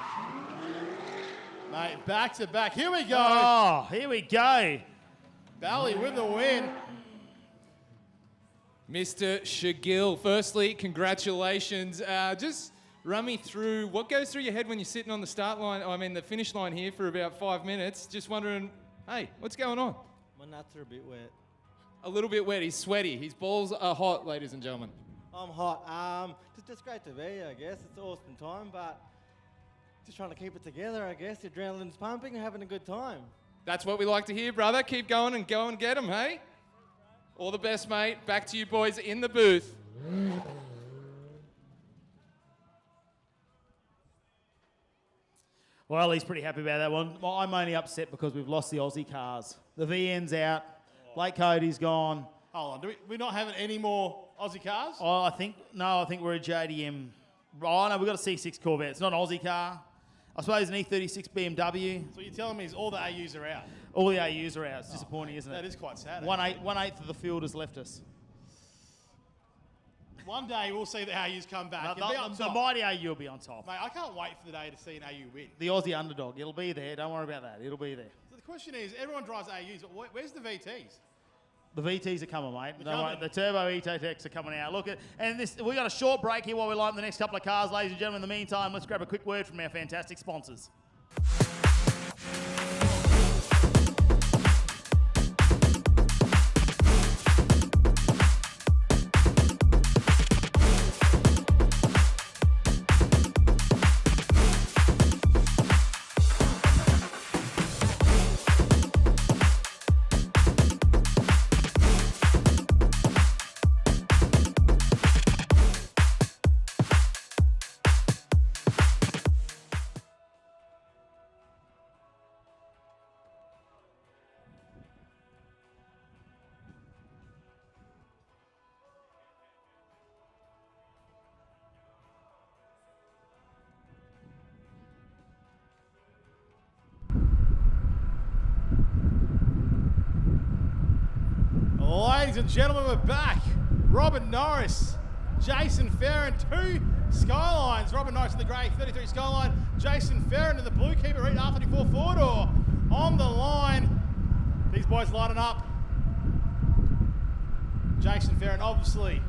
Mate, back to back. Here we go. Oh, here we go. Bally with the win. Mr. Shergill, firstly, congratulations. Just run me through what goes through your head when you're sitting on the start line, the finish line here for about 5 minutes. Just wondering, hey, what's going on? My nuts are a bit wet. A little bit wet. He's sweaty. His balls are hot, ladies and gentlemen. I'm hot. Just great to be here, I guess. It's awesome time, but just trying to keep it together, I guess. The adrenaline's pumping and having a good time. That's what we like to hear, brother. Keep going and go and get him, hey? All the best, mate. Back to you boys in the booth. Well, he's pretty happy about that one. Well, I'm only upset because we've lost the Aussie cars. The VN's out. Blake Cody's gone. Hold on, do we not have any more Aussie cars? Oh, I think we're a JDM. Oh, no, we've got a C6 Corvette. It's not an Aussie car. I suppose an E36 BMW. So you're telling me is all the AUs are out? All the AUs are out. It's disappointing, isn't it? That is quite sad. 1/8 of the field has left us. One day we'll see the AUs come back. The mighty AU will be on top. Mate, I can't wait for the day to see an AU win. The Aussie underdog. It'll be there. Don't worry about that. It'll be there. So the question is, everyone drives AUs, but where's the VTs? The VTs are coming, mate. The Turbo E-Techs are coming out. Look at, and we got a short break here while we line up the next couple of cars, ladies and gentlemen. In the meantime, let's grab a quick word from our fantastic sponsors. Ladies and gentlemen, we're back. Robin Norris, Jason Ferron, 2 Skylines. Robin Norris in the grey 33 Skyline, Jason Ferron in the blue Keeper Reet R34 four-door on the line. These boys lining up. Jason Ferron obviously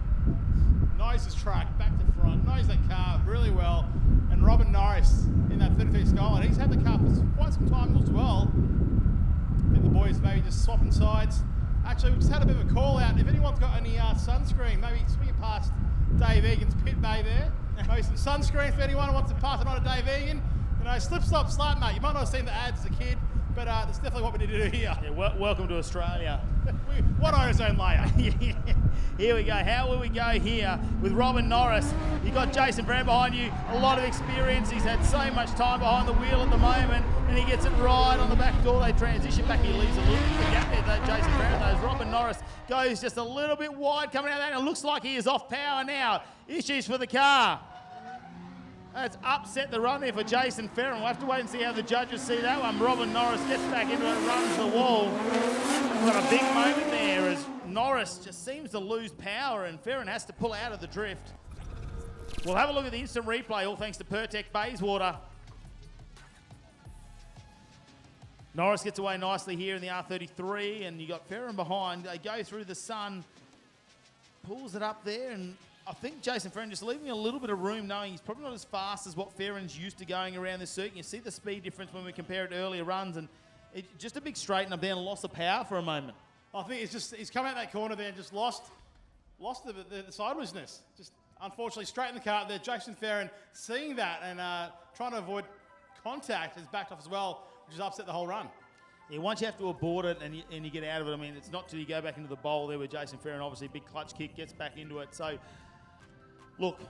knows his track, back to front, knows that car really well. And Robin Norris in that 33 Skyline. He's had the car for quite some time as well. I think the boys maybe just swapping sides. Actually, we just had a bit of a call out. If anyone's got any sunscreen, maybe swing it past Dave Egan's pit bay there. Maybe some sunscreen for anyone who wants to pass it on to Dave Egan. You know, slip, slop, slap, mate. You might not have seen the ads as a kid. but that's definitely what we need to do here. Yeah, welcome to Australia. One ozone layer. Here we go. How will we go here with Robin Norris? You got Jason Ferron behind you, a lot of experience. He's had so much time behind the wheel at the moment, and he gets it right on the back door. They transition back. He leaves a little bit of a gap there, though, Jason Ferron. Knows Robin Norris goes just a little bit wide coming out of that, and it looks like he is off power now. Issues for the car. That's upset the run there for Jason Ferron. We'll have to wait and see how the judges see that one. Robin Norris gets back into it, runs the wall. We've got a big moment there as Norris just seems to lose power and Ferron has to pull out of the drift. We'll have a look at the instant replay, all thanks to Pertec Bayswater. Norris gets away nicely here in the R33, and you got Ferron behind. They go through the sun, pulls it up there, and I think Jason Ferron just leaving a little bit of room, knowing he's probably not as fast as what Ferron's used to going around this circuit. You see the speed difference when we compare it to earlier runs, and just a big straighten up there and loss of power for a moment. I think he's come out that corner there and just lost the sidewaysness. Just unfortunately straightened the car up there. Jason Ferron seeing that and trying to avoid contact has backed off as well, which has upset the whole run. Yeah, once you have to abort it and you get out of it, I mean, it's not till you go back into the bowl there where Jason Ferron, obviously, big clutch kick, gets back into it. So, look,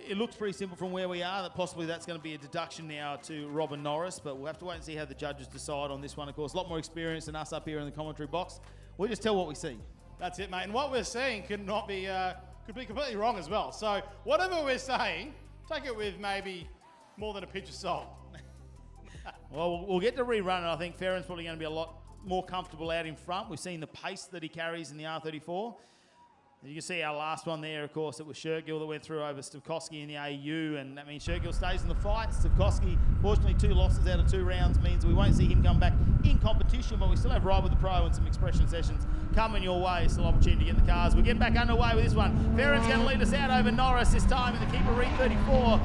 it looks pretty simple from where we are that possibly that's going to be a deduction now to Robin Norris, but we'll have to wait and see how the judges decide on this one. Of course, a lot more experience than us up here in the commentary box. We'll just tell what we see. That's it, mate. And what we're seeing could be completely wrong as well. So whatever we're saying, take it with maybe more than a pinch of salt. Well, we'll get to rerun it. I think Ferron's probably going to be a lot more comfortable out in front. We've seen the pace that he carries in the R34. You can see our last one there, of course, it was Shergill that went through over Stavkovsky in the AU, and that means Shergill stays in the fight. Stavkovsky, fortunately, 2 losses out of 2 rounds means we won't see him come back in competition, but we still have Ride with the Pro and some expression sessions coming your way. Still opportunity to get in the cars. We're getting back underway with this one. Ferron's going to lead us out over Norris this time in the keeper Reet 34.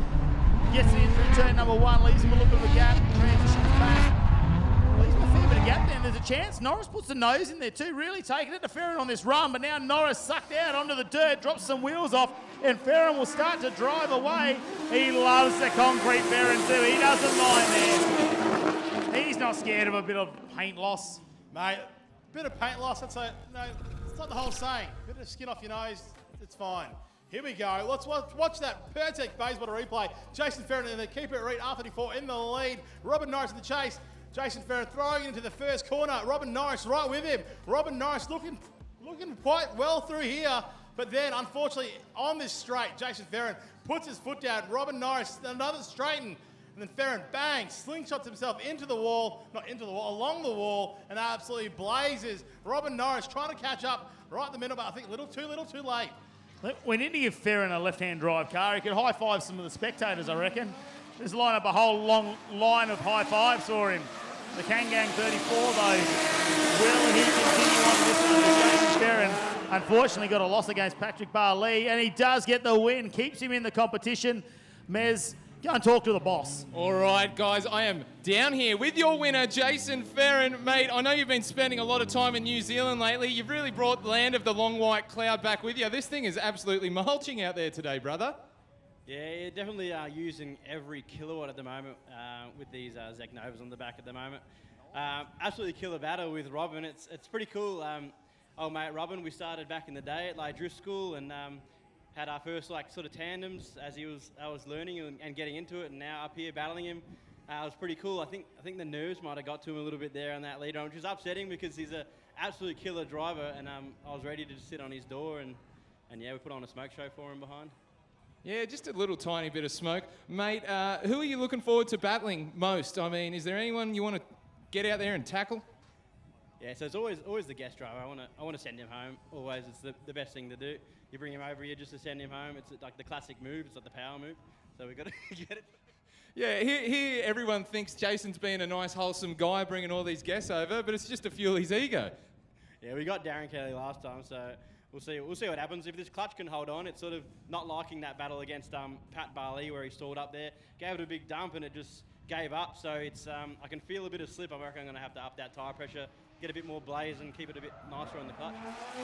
Gets it in through turn number 1, leaves him a little bit of a gap, transitions back. Leaves him a fair bit of gap there, and there's a chance. Norris puts the nose in there too, really taking it to Ferron on this run, but now Norris sucked out onto the dirt, drops some wheels off, and Ferron will start to drive away. He loves the concrete, Ferron too. He doesn't mind there. He's not scared of a bit of paint loss. Mate, a bit of paint loss, it's not the whole saying. A bit of skin off your nose, it's fine. Here we go. Let's watch that Pertec Bayswater replay. Jason Ferron and the keeper at Reet R34 in the lead. Robin Norris in the chase. Jason Ferron throwing into the first corner. Robin Norris right with him. Robin Norris looking quite well through here. But then, unfortunately, on this straight, Jason Ferron puts his foot down. Robin Norris, another straighten. And then Ferron, bang, slingshots himself into the wall, not into the wall, along the wall, and absolutely blazes. Robin Norris trying to catch up right in the middle, but I think a little too late. We need to give Ferron a left-hand drive car. He could high-five some of the spectators, I reckon. Just line up a whole long line of high-fives for him. The Kangang 34, though, will he continue on this one? Jason Ferron, unfortunately, got a loss against Patrick Barley, and he does get the win, keeps him in the competition. Mez, go and talk to the boss. All right, guys, I am down here with your winner, Jason Ferron. Mate, I know you've been spending a lot of time in New Zealand lately. You've really brought the land of the long white cloud back with you. This thing is absolutely mulching out there today, brother. Yeah, definitely using every kilowatt at the moment with these Zek Novas on the back at the moment. Absolutely killer battle with Robin. It's pretty cool. Old mate Robin, we started back in the day at like drift school and had our first like sort of tandems as I was learning and getting into it, and now up here battling him. It was pretty cool. I think the nerves might have got to him a little bit there on that lead on, which is upsetting because he's an absolute killer driver, and I was ready to just sit on his door and yeah, we put on a smoke show for him behind. Yeah, just a little tiny bit of smoke. Mate, who are you looking forward to battling most? I mean, is there anyone you want to get out there and tackle? Yeah, so it's always the guest driver. I want to send him home. Always, it's the best thing to do. You bring him over here just to send him home. It's like the classic move. It's like the power move. So we've got to get it. Yeah, here everyone thinks Jason's been a nice, wholesome guy bringing all these guests over, but it's just to fuel his ego. Yeah, we got Darren Kelly last time, so we'll see what happens. If this clutch can hold on, it's sort of not liking that battle against Pat Barley where he stalled up there. Gave it a big dump and it just gave up. So it's I can feel a bit of slip. I reckon I'm going to have to up that tyre pressure, get a bit more blaze and keep it a bit nicer on the clutch.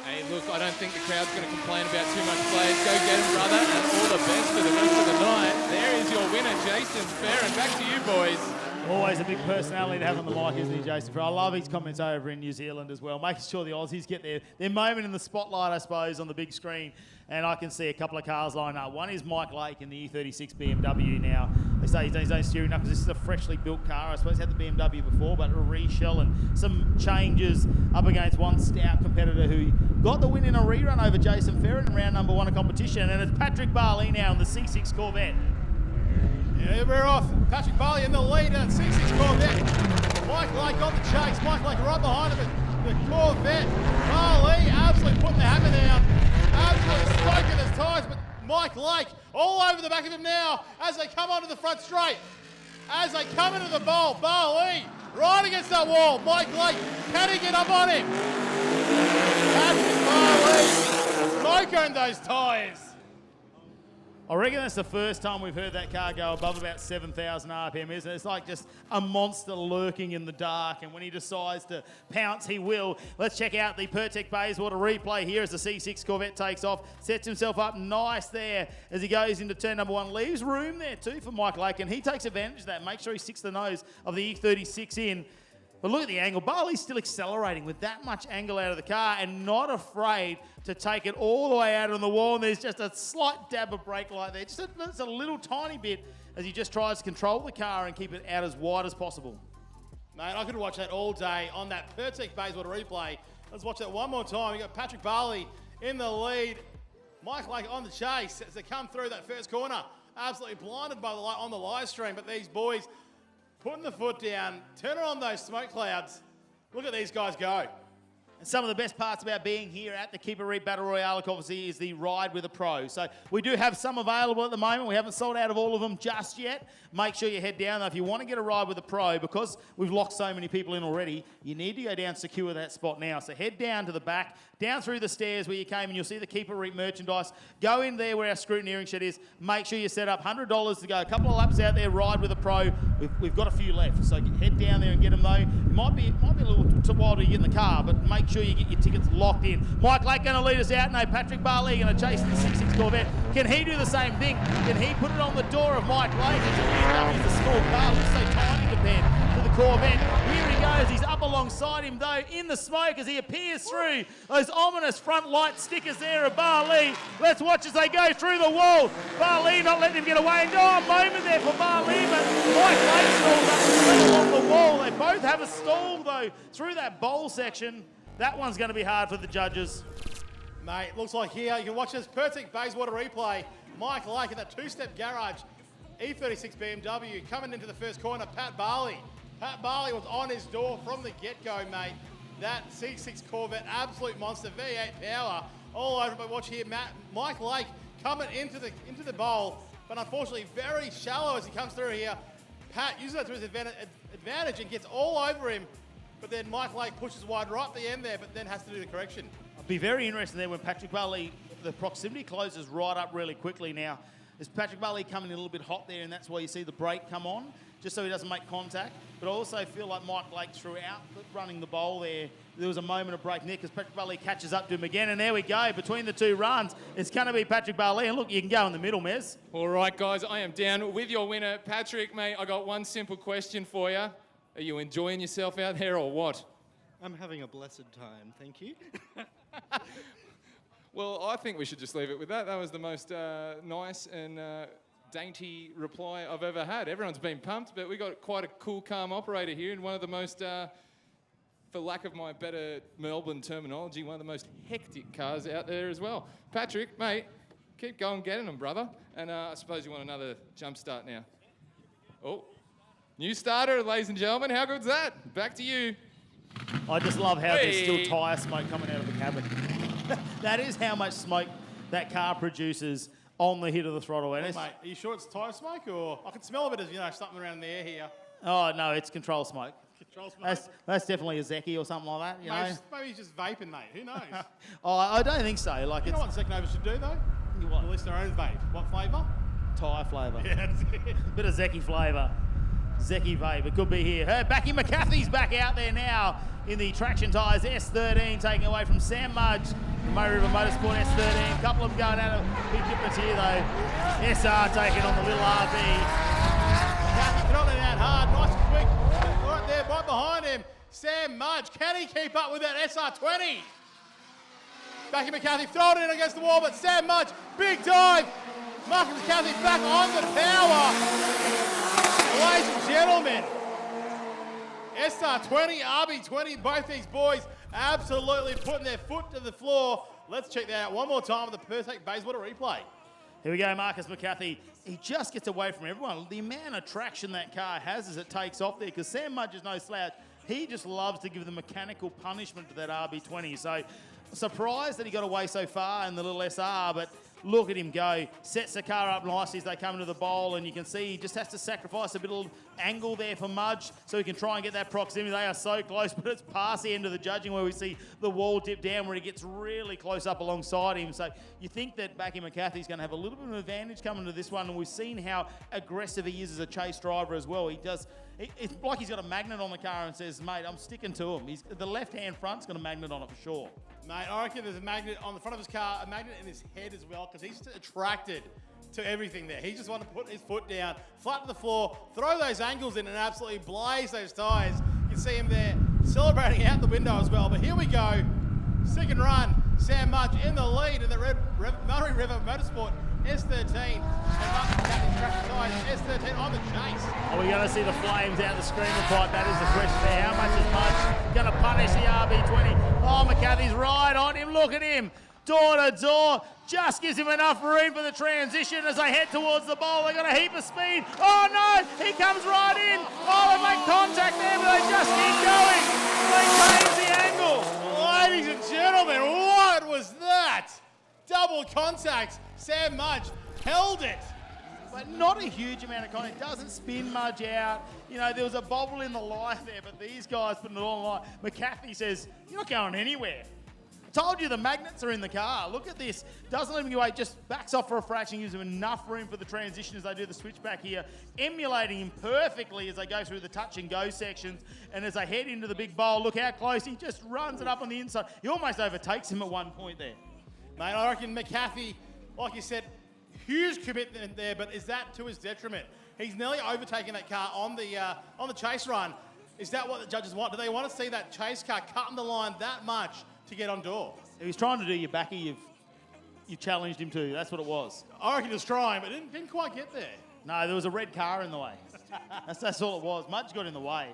Hey, look, I don't think the crowd's going to complain about too much blaze. Go get him, brother, and all the best for the rest of the night. There is your winner, Jason Ferron. Back to you, boys. Always a big personality to have on the mic, isn't he, Jason Ferron? I love his comments over in New Zealand as well, making sure the Aussies get their moment in the spotlight, I suppose, on the big screen. And I can see a couple of cars lined up. One is Mike Lake in the E36 BMW now. They say he's done his own steering up because this is a freshly built car. I suppose he had the BMW before, but a reshell and some changes up against one stout competitor who got the win in a rerun over Jason Ferron in round number 1 of competition. And it's Patrick Barley now in the C6 Corvette. Yeah, we're off. Patrick Barley in the lead in C6 Corvette. Mike Lake on the chase. Mike Lake right behind him. The Corvette. Barley absolutely putting the hammer down. Absolutely smoking his tyres, but Mike Lake all over the back of him now as they come onto the front straight. As they come into the bowl, Barley right against that wall. Mike Lake, can he get up on him? Patrick Barley smoking those tyres. I reckon that's the first time we've heard that car go above about 7,000 RPM, isn't it? It's like just a monster lurking in the dark, and when he decides to pounce, he will. Let's check out the Pertec Bayswater replay here as the C6 Corvette takes off, sets himself up nice there as he goes into turn number 1. Leaves room there too for Mike Lake, and he takes advantage of that. Make sure he sticks the nose of the E36 in. But look at the angle. Barley's still accelerating with that much angle out of the car and not afraid to take it all the way out on the wall. And there's just a slight dab of brake light there. Just a little tiny bit as he just tries to control the car and keep it out as wide as possible. Mate, I could watch that all day on that Pertec Bayswater replay. Let's watch that one more time. You got Patrick Barley in the lead. Mike Lake on the chase as they come through that first corner. Absolutely blinded by the light on the live stream. But these boys putting the foot down, turning on those smoke clouds. Look at these guys go. And some of the best parts about being here at the Keeper Reet Battle Royale, obviously, is the ride with a pro. So we do have some available at the moment. We haven't sold out of all of them just yet. Make sure you head down, though. If you want to get a ride with a pro, because we've locked so many people in already, you need to go down, secure that spot now. So head down to the back, down through the stairs where you came, and you'll see the Keeper Reet merchandise. Go in there where our scrutineering shed is. Make sure you set up $100 to go. A couple of laps out there, ride with a pro. We've got a few left, so head down there and get them, though. It might be a little too wild to get in the car, but make sure you get your tickets locked in. Mike Lake going to lead us out. No, Patrick Barley going to chase the 66 Corvette. Can he do the same thing? Can he put it on the door of Mike Lake? It's a small car, looks so tiny compared to the Corvette. Here he goes. He's up alongside him, though, in the smoke as he appears through those ominous front light stickers there of Barley. Let's watch as they go through the wall. Barley not letting him get away. Oh, a moment there for Barley, but Mike Lake stalls up along the wall. They both have a stall, though, through that bowl section. That one's going to be hard for the judges. Mate, looks like here, you can watch this Pertec Bayswater replay. Mike Lake in that two-step garage. E36 BMW coming into the first corner. Pat Barley. Pat Barley was on his door from the get-go, mate. That C6 Corvette, absolute monster, V8 power, all over. But watch here, Mike Lake coming into the bowl, but unfortunately very shallow as he comes through here. Pat uses that to his advantage and gets all over him. But then Mike Lake pushes wide right at the end there, but then has to do the correction. It'll be very interesting there when Patrick Barley, the proximity closes right up really quickly now. Is Patrick Barley coming in a little bit hot there, and that's why you see the brake come on, just so he doesn't make contact. But I also feel like Mike Lake throughout running the bowl there was a moment of break there because Patrick Barley catches up to him again, and there we go. Between the two runs, it's going to be Patrick Barley. And look, you can go in the middle, Mez. All right, guys, I am down with your winner. Patrick, mate, I got one simple question for you. Are you enjoying yourself out there or what? I'm having a blessed time, thank you. Well, I think we should just leave it with that. That was the most nice and dainty reply I've ever had. Everyone's been pumped, but we got quite a cool, calm operator here, and one of the most, for lack of my better Melbourne terminology, one of the most hectic cars out there as well. Patrick, mate, keep going getting them, brother. And I suppose you want another jump start now. Oh, new starter, ladies and gentlemen. How good's that? Back to you. I just love how there's still tyre smoke coming out of the cabin. That is how much smoke that car produces on the hit of the throttle. And mate, are you sure it's tyre smoke, or I can smell a bit of something around the air here? Oh no, it's control smoke. Control smoke. That's definitely a Zeki or something like that. You know? Maybe he's just vaping, mate. Who knows? Oh, I don't think so. Like, you know what Zeknova should do though? What? Release their own vape. What flavour? Tyre flavour. Yeah, that's it. Bit of Zeki flavour. Zeki vape. It could be here. Becky McCarthy's back out there now in the Traction Tyres S13, taking away from Sam Mudge, the Murray River Motorsport S13. A couple of them going out of big difference here though. SR taking on the little RB. McCarthy not in that hard. Nice and quick. Sam Mudge, can he keep up with that SR20? Becky McCarthy throwing it in against the wall, but Sam Mudge, big dive. Marcus McCarthy back on the power. Ladies and gentlemen, SR20, RB20, both these boys absolutely putting their foot to the floor. Let's check that out one more time with the Perth Bayswater replay. Here we go, Marcus McCarthy. He just gets away from everyone. The amount of traction that car has as it takes off there, because Sam Mudge is no slouch. He just loves to give the mechanical punishment to that RB20. So surprised that he got away so far in the little SR, but look at him go. Sets the car up nicely as they come into the bowl, and you can see he just has to sacrifice a bit of angle there for Mudge so he can try and get that proximity. They are so close, but it's past the end of the judging where we see the wall dip down where he gets really close up alongside him. So you think that Becky McCarthy's going to have a little bit of an advantage coming to this one, and we've seen how aggressive he is as a chase driver as well. It's like he's got a magnet on the car and says, mate, I'm sticking to him. The left-hand front's got a magnet on it for sure. Mate, I reckon there's a magnet on the front of his car, a magnet in his head as well, because he's attracted to everything there. He just wants to put his foot down, flat to the floor, throw those angles in and absolutely blaze those tyres. You can see him there celebrating out the window as well. But here we go. Second run, Sam Mudge in the lead in the Murray River Motorsport S13. And Martin McCarthy crashed tyres, S13 on the chase. Are we going to see the flames out the screamer pipe? That is the question there. How much is Mudge going to punish the RB20? Oh, McCarthy's right on him. Look at him. Door to door. Just gives him enough room for the transition as they head towards the bowl. They got a heap of speed. Oh, no. He comes right in. Oh, they make contact there, but they just keep going. They change the angle. Ladies and gentlemen, what was that? Double contact. Sam Mudge held it. But not a huge amount of contact. It doesn't spin Mudge out. You know, there was a bobble in the line there, but these guys putting it all on the line. McCarthy says, you're not going anywhere. I told you the magnets are in the car. Look at this. Doesn't let him go away. Just backs off for a fraction. Gives him enough room for the transition as they do the switch back here. Emulating him perfectly as they go through the touch and go sections. And as they head into the big bowl, look how close. He just runs it up on the inside. He almost overtakes him at one point there. Mate, I reckon McCarthy, like you said, huge commitment there, but is that to his detriment? He's nearly overtaken that car on the chase run. Is that what the judges want? Do they want to see that chase car cutting the line that much to get on door? He was trying to do your backy. You challenged him to. That's what it was. I reckon he was trying, but didn't quite get there. No, there was a red car in the way. That's all it was. Mudge got in the way.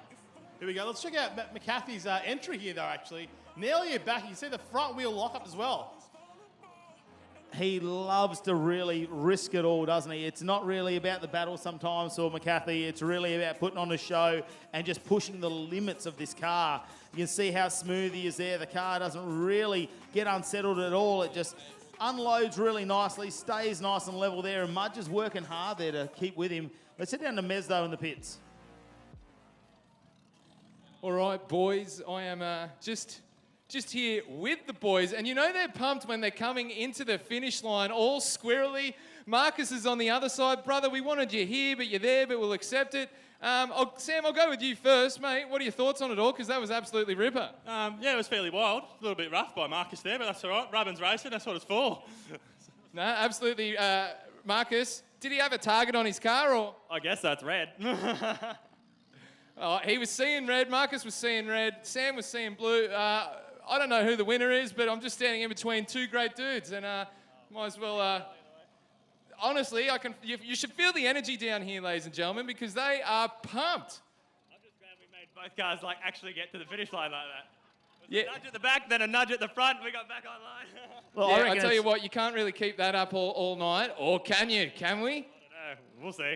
Here we go. Let's check out McCarthy's entry here, though, actually. Nearly a back. You can see the front wheel lock-up as well. He loves to really risk it all, doesn't he? It's not really about the battle sometimes for McCarthy. It's really about putting on a show and just pushing the limits of this car. You can see how smooth he is there. The car doesn't really get unsettled at all. It just unloads really nicely, stays nice and level there, and Mudge is working hard there to keep with him. Let's head down to Mezdo in the pits. All right, boys, I am just here with the boys, and you know they're pumped when they're coming into the finish line all squirrely. Marcus is on the other side. Brother, we wanted you here, but you're there, but we'll accept it. Sam, I'll go with you first, mate. What are your thoughts on it all? Because that was absolutely ripper. Yeah, it was fairly wild. A little bit rough by Marcus there, but that's all right. Rubbin's racing, that's what it's for. No, absolutely. Marcus, did he have a target on his car, or? I guess that's red. He was seeing red. Marcus was seeing red. Sam was seeing blue. I don't know who the winner is, but I'm just standing in between two great dudes, and might as well. Honestly, you should feel the energy down here, ladies and gentlemen, because they are pumped. I'm just glad we made both cars actually get to the finish line like that. Yeah. A nudge at the back, then a nudge at the front, and we got back online. Well, yeah, I tell you what, you can't really keep that up all night, or can you? Can we? I don't know. We'll see.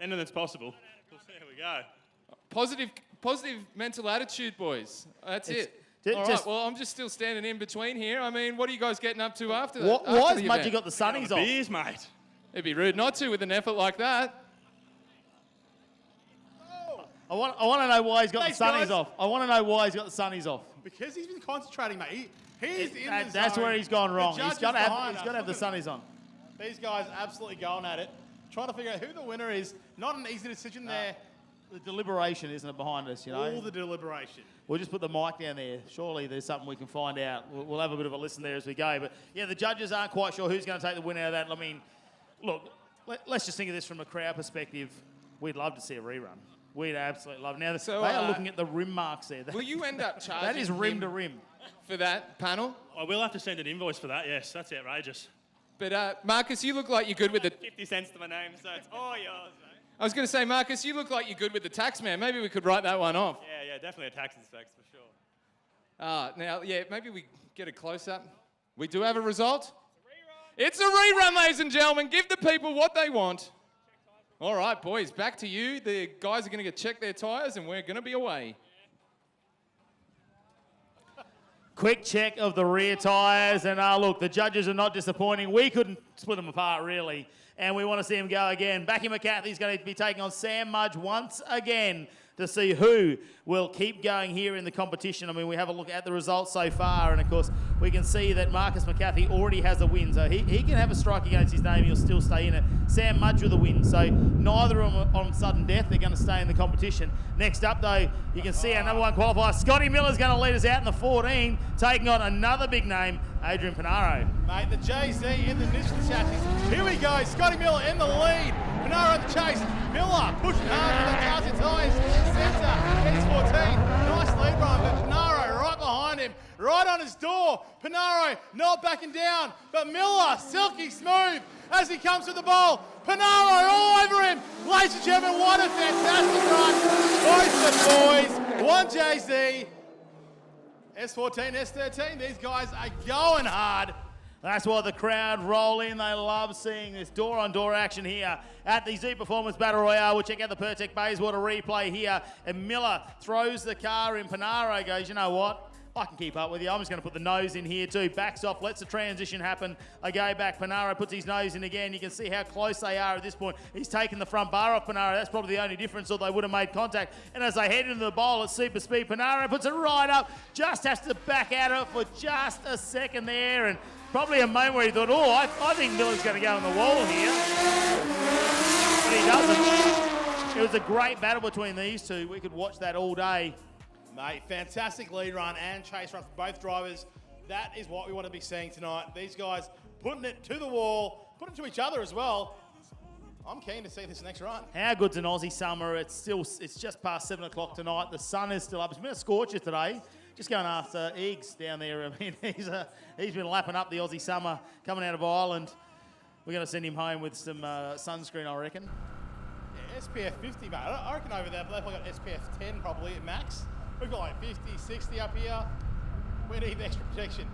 Anything's possible. There we go. Positive mental attitude, boys. That's it. All right, well, I'm just still standing in between here. I mean, what are you guys getting up to after that? Why has Mudgey got the sunnies off? Beers, mate. It'd be rude not to with an effort like that. I want to know why he's got the sunnies off. I want to know why he's got the sunnies off. Because he's been concentrating, mate. He's in the That's zone. where he's gone wrong. He's got to have the Look at sunnies on. These guys absolutely going at it, trying to figure out who the winner is. Not an easy decision there. The deliberation, isn't it, behind us, you know? All the deliberation. We'll just put the mic down there. Surely there's something we can find out. We'll have a bit of a listen there as we go. But, yeah, the judges aren't quite sure who's going to take the win out of that. I mean, look, let's just think of this from a crowd perspective. We'd love to see a rerun. We'd absolutely love it. Now, So, they are looking at the rim marks there. Will you end up charging That is rim him to rim. for that panel? I will have to send an invoice for that, yes. That's outrageous. But Marcus, you look like you're good with the... 50 cents to my name, so it's all yours, mate. I was going to say, Marcus, you look like you're good with the tax man. Maybe we could write that one off. Yeah, definitely a tax inspector for sure. Now, maybe we get a close-up. We do have a result. It's a rerun, ladies and gentlemen. Give the people what they want. All right, boys, back to you. The guys are going to check their tyres, and we're going to be away. Quick check of the rear tyres, and look, the judges are not disappointing. We couldn't split them apart, really, and we want to see him go again. Becky McCarthy's going to be taking on Sam Mudge once again to see who will keep going here in the competition. I mean, we have a look at the results so far, and of course, we can see that Marcus McCarthy already has a win, so he can have a strike against his name, he'll still stay in it. Sam Mudge with a win, so neither of them on sudden death, they're going to stay in the competition. Next up, though, you can see our number one qualifier, Scotty Miller's going to lead us out in the 14, taking on another big name, Adrian Panaro. Mate, the JZ in the initial chassis. Here we go, Scotty Miller in the lead. Panaro in the chase. Miller pushing hard with the Tarzan tyres. Centre, S14. Nice lead run, but Panaro right behind him, right on his door. Panaro not backing down, but Miller silky smooth as he comes to the bowl. Panaro all over him. Ladies and gentlemen, what a fantastic run. Both the boys, one JZ. S14, S13, these guys are going hard. That's why the crowd roll in. They love seeing this door-on-door action here at the Z Performance Battle Royale. We'll check out the Pertec Bayswater replay here. And Miller throws the car in. Panaro goes, you know what? I can keep up with you. I'm just going to put the nose in here too. Backs off, lets the transition happen. I go back. Panaro puts his nose in again. You can see how close they are at this point. He's taken the front bar off Panaro. That's probably the only difference, or they would have made contact. And as they head into the bowl at super speed, Panaro puts it right up. Just has to back out of it for just a second there. And probably a moment where he thought, I think Miller's going to go on the wall here. But he doesn't. It was a great battle between these two. We could watch that all day. Mate, fantastic lead run and chase run for both drivers. That is what we want to be seeing tonight. These guys putting it to the wall, putting it to each other as well. I'm keen to see this next run. How good's an Aussie summer? It's just past 7 o'clock tonight. The sun is still up. It's been a scorcher today. Just going after Eggs down there. I mean, he's been lapping up the Aussie summer coming out of Ireland. We're going to send him home with some sunscreen, I reckon. Yeah, SPF 50, mate. I reckon over there, they've got SPF 10 probably at max. We've got like 50, 60 up here. We need extra protection.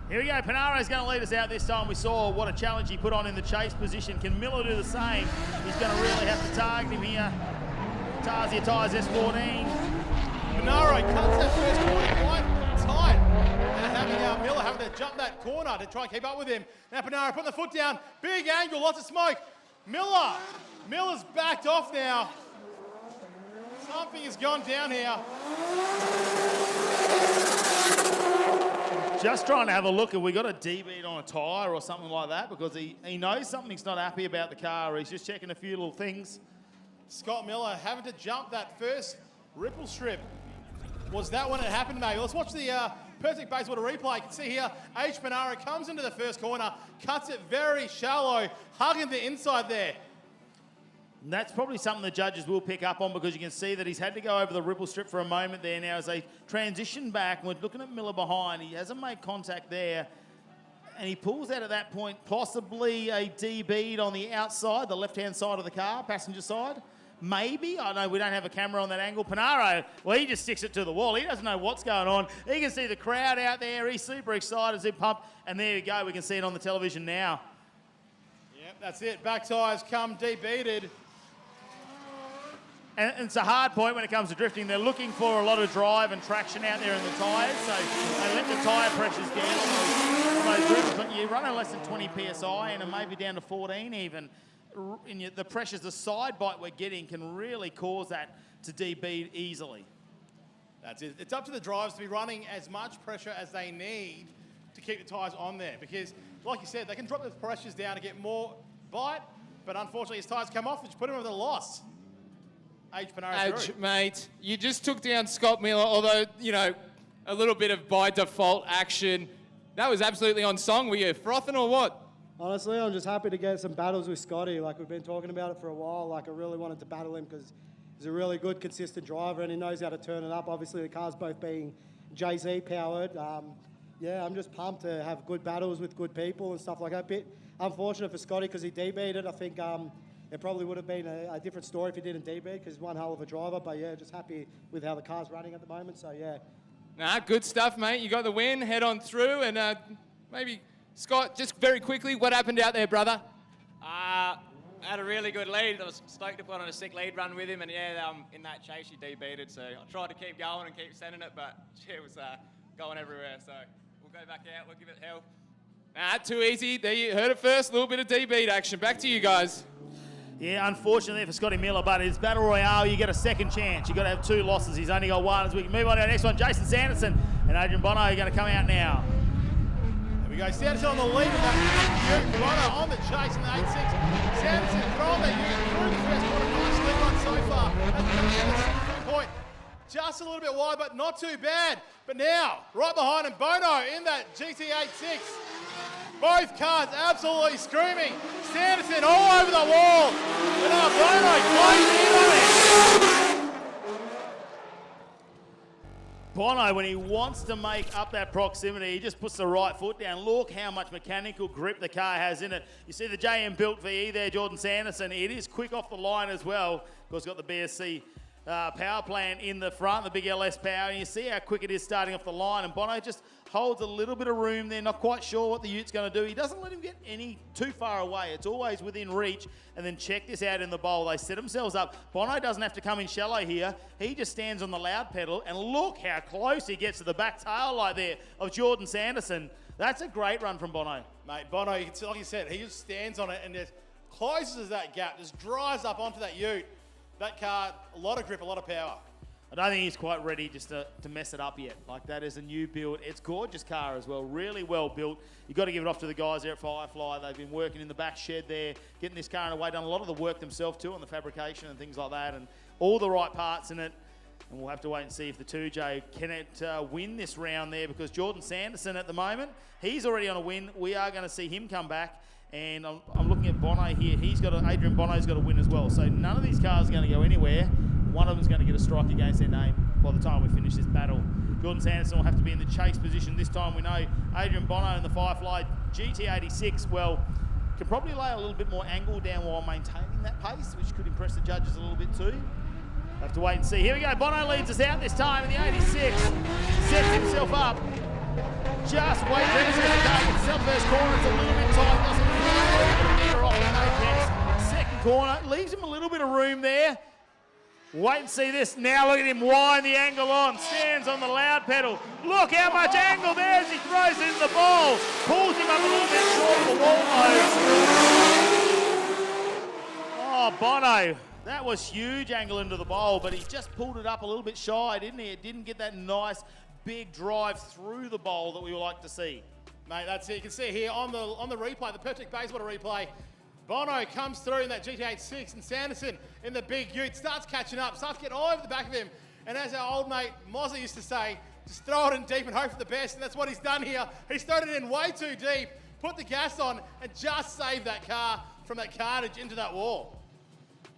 Here we go. Panaro's going to lead us out this time. We saw what a challenge he put on in the chase position. Can Miller do the same? He's going to really have to target him here. Tarzia tyres S14. Panaro cuts that first corner quite tight. And having Miller having to jump that corner to try and keep up with him. Now Panaro putting the foot down. Big angle, lots of smoke. Miller's backed off now. Something has gone down here. Just trying to have a look. Have we got a D-beat on a tyre or something like that? Because he knows something's not happy about the car. He's just checking a few little things. Scott Miller having to jump that first ripple strip. Was that when it happened, maybe? Let's watch the Pertec Bayswater replay. You can see here, H. Panaro comes into the first corner, cuts it very shallow, hugging the inside there. And that's probably something the judges will pick up on, because you can see that he's had to go over the ripple strip for a moment there now as they transition back. And we're looking at Miller behind. He hasn't made contact there. And he pulls out at that point possibly a D-bead on the outside, the left-hand side of the car, passenger side. Maybe. I know we don't have a camera on that angle. Panaro, well, he just sticks it to the wall. He doesn't know what's going on. He can see the crowd out there. He's super excited as he pumped. And there you go. We can see it on the television now. Yep, that's it. Back tyres come D-beaded. And it's a hard point when it comes to drifting. They're looking for a lot of drive and traction out there in the tyres, so they let the tyre pressures down on those drifts. But you run at less than 20 PSI and maybe down to 14 even. The pressures, the side bite we're getting can really cause that to debead easily. That's it. It's up to the drivers to be running as much pressure as they need to keep the tyres on there, because, like you said, they can drop the pressures down to get more bite, but unfortunately his tyres come off, which put him with a loss. Mate, you just took down Scott Miller, although, you know, a little bit of by default action. That was absolutely on song. Were you frothing or what? Honestly, I'm just happy to get some battles with Scotty. Like, we've been talking about it for a while. Like, I really wanted to battle him because he's He's a really good, consistent driver, and he knows how to turn it up. Obviously, the cars both being Jay-Z powered. Yeah, I'm just pumped to have good battles with good people and stuff like that. Bit unfortunate for Scotty because he DB'd it. I think it probably would have been a different story if he didn't DB because he's one hell of a driver. But yeah, just happy with how the car's running at the moment. So yeah. Nah, good stuff, mate. You got the win. Head on through, and maybe Scott, just very quickly, what happened out there, brother? Had a really good lead. I was stoked to put on a sick lead run with him, and yeah, in that chase he DB'd it. So I tried to keep going and keep sending it, but it was going everywhere. So we'll go back out. We'll give it hell. Nah, too easy. There you heard it first. A little bit of DB action. Back to you guys. Yeah, unfortunately for Scotty Miller, but it's Battle Royale. You get a second chance. You've got to have 2 losses. He's only got 1. As we can move on to our next one, Jason Sanderson and Adrian Bono are going to come out now. There we go. Sanderson on the lead of that Ute. Bono on the chase in the 8-6. Sanderson throwing that Ute through the first quarter. Nice lead run so far. That's the point. Just a little bit wide, but not too bad. But now, right behind him, Bono in that GT86. Both cars absolutely screaming. Sanderson all over the wall. And now Bono closing in on it. Bono, when he wants to make up that proximity, he just puts the right foot down. Look how much mechanical grip the car has in it. You see the JM built VE there, Jordan Sanderson. It is quick off the line as well. Of course, got the BSC power plant in the front, the big LS power, and you see how quick it is starting off the line. And Bono just holds a little bit of room there, not quite sure what the Ute's going to do. He doesn't let him get any too far away. It's always within reach. And then check this out in the bowl. They set themselves up. Bono doesn't have to come in shallow here. He just stands on the loud pedal, and look how close he gets to the back tail light there of Jordan Sanderson. That's a great run from Bono. Mate, Bono, like you said, he just stands on it and just closes that gap, just drives up onto that Ute. That car, a lot of grip, a lot of power. I don't think he's quite ready just to mess it up yet. Like, that is a new build. It's a gorgeous car as well, really well built. You've got to give it off to the guys there at Firefly. They've been working in the back shed there, getting this car in a way, done a lot of the work themselves too on the fabrication and things like that, and all the right parts in it. And we'll have to wait and see if the 2J can win this round there, because Jordan Sanderson at the moment, he's already on a win. We are going to see him come back. And I'm looking at Bono here. Adrian Bono's got a win as well. So none of these cars are going to go anywhere. One of them's going to get a strike against their name by the time we finish this battle. Jordan Sanderson will have to be in the chase position this time. We know Adrian Bono in the Firefly GT86, well, can probably lay a little bit more angle down while maintaining that pace, which could impress the judges a little bit too. We'll have to wait and see. Here we go. Bono leads us out this time in the 86. Sets himself up. Just wait for him to get himself first corner. It's a little bit tight. Doesn't off the apex. Second corner. Leaves him a little bit of room there. Wait and see this. Now look at him wind the angle on. Stands on the loud pedal. Look how much angle there as he throws it in the ball. Pulls him up a little bit short of the wall though. Oh, Bono. That was huge angle into the bowl, but he just pulled it up a little bit shy, didn't he? It didn't get that nice big drive through the bowl that we would like to see. Mate, that's it. You can see here on the replay, the perfect baseball replay. Bono comes through in that GT86, and Sanderson in the big Ute starts catching up, starts getting all over the back of him. And as our old mate Mozzie used to say, just throw it in deep and hope for the best, and that's what he's done here. He's thrown it in way too deep, put the gas on, and just saved that car from that carnage into that wall.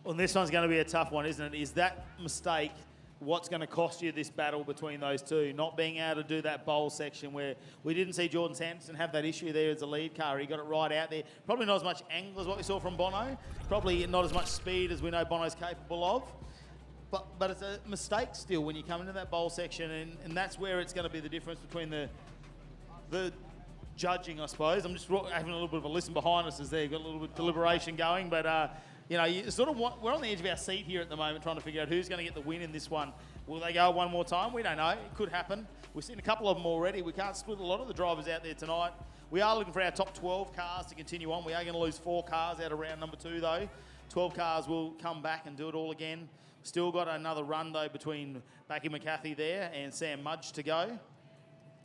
Well, this one's going to be a tough one, isn't it? Is that mistake what's going to cost you this battle between those two? Not being able to do that bowl section where we didn't see Jordan Sanderson have that issue there as a lead car. He got it right out there. Probably not as much angle as what we saw from Bono. Probably not as much speed as we know Bono's capable of. But it's a mistake still when you come into that bowl section, and that's where it's going to be the difference between the judging, I suppose. I'm just having a little bit of a listen behind us as there. You've got a little bit of deliberation going, but you know, you sort of we're on the edge of our seat here at the moment trying to figure out who's going to get the win in this one. Will they go one more time? We don't know. It could happen. We've seen a couple of them already. We can't split a lot of the drivers out there tonight. We are looking for our top 12 cars to continue on. We are going to lose 4 cars out of round number 2, though. 12 cars will come back and do it all again. Still got another run, though, between Becky McCarthy there and Sam Mudge to go.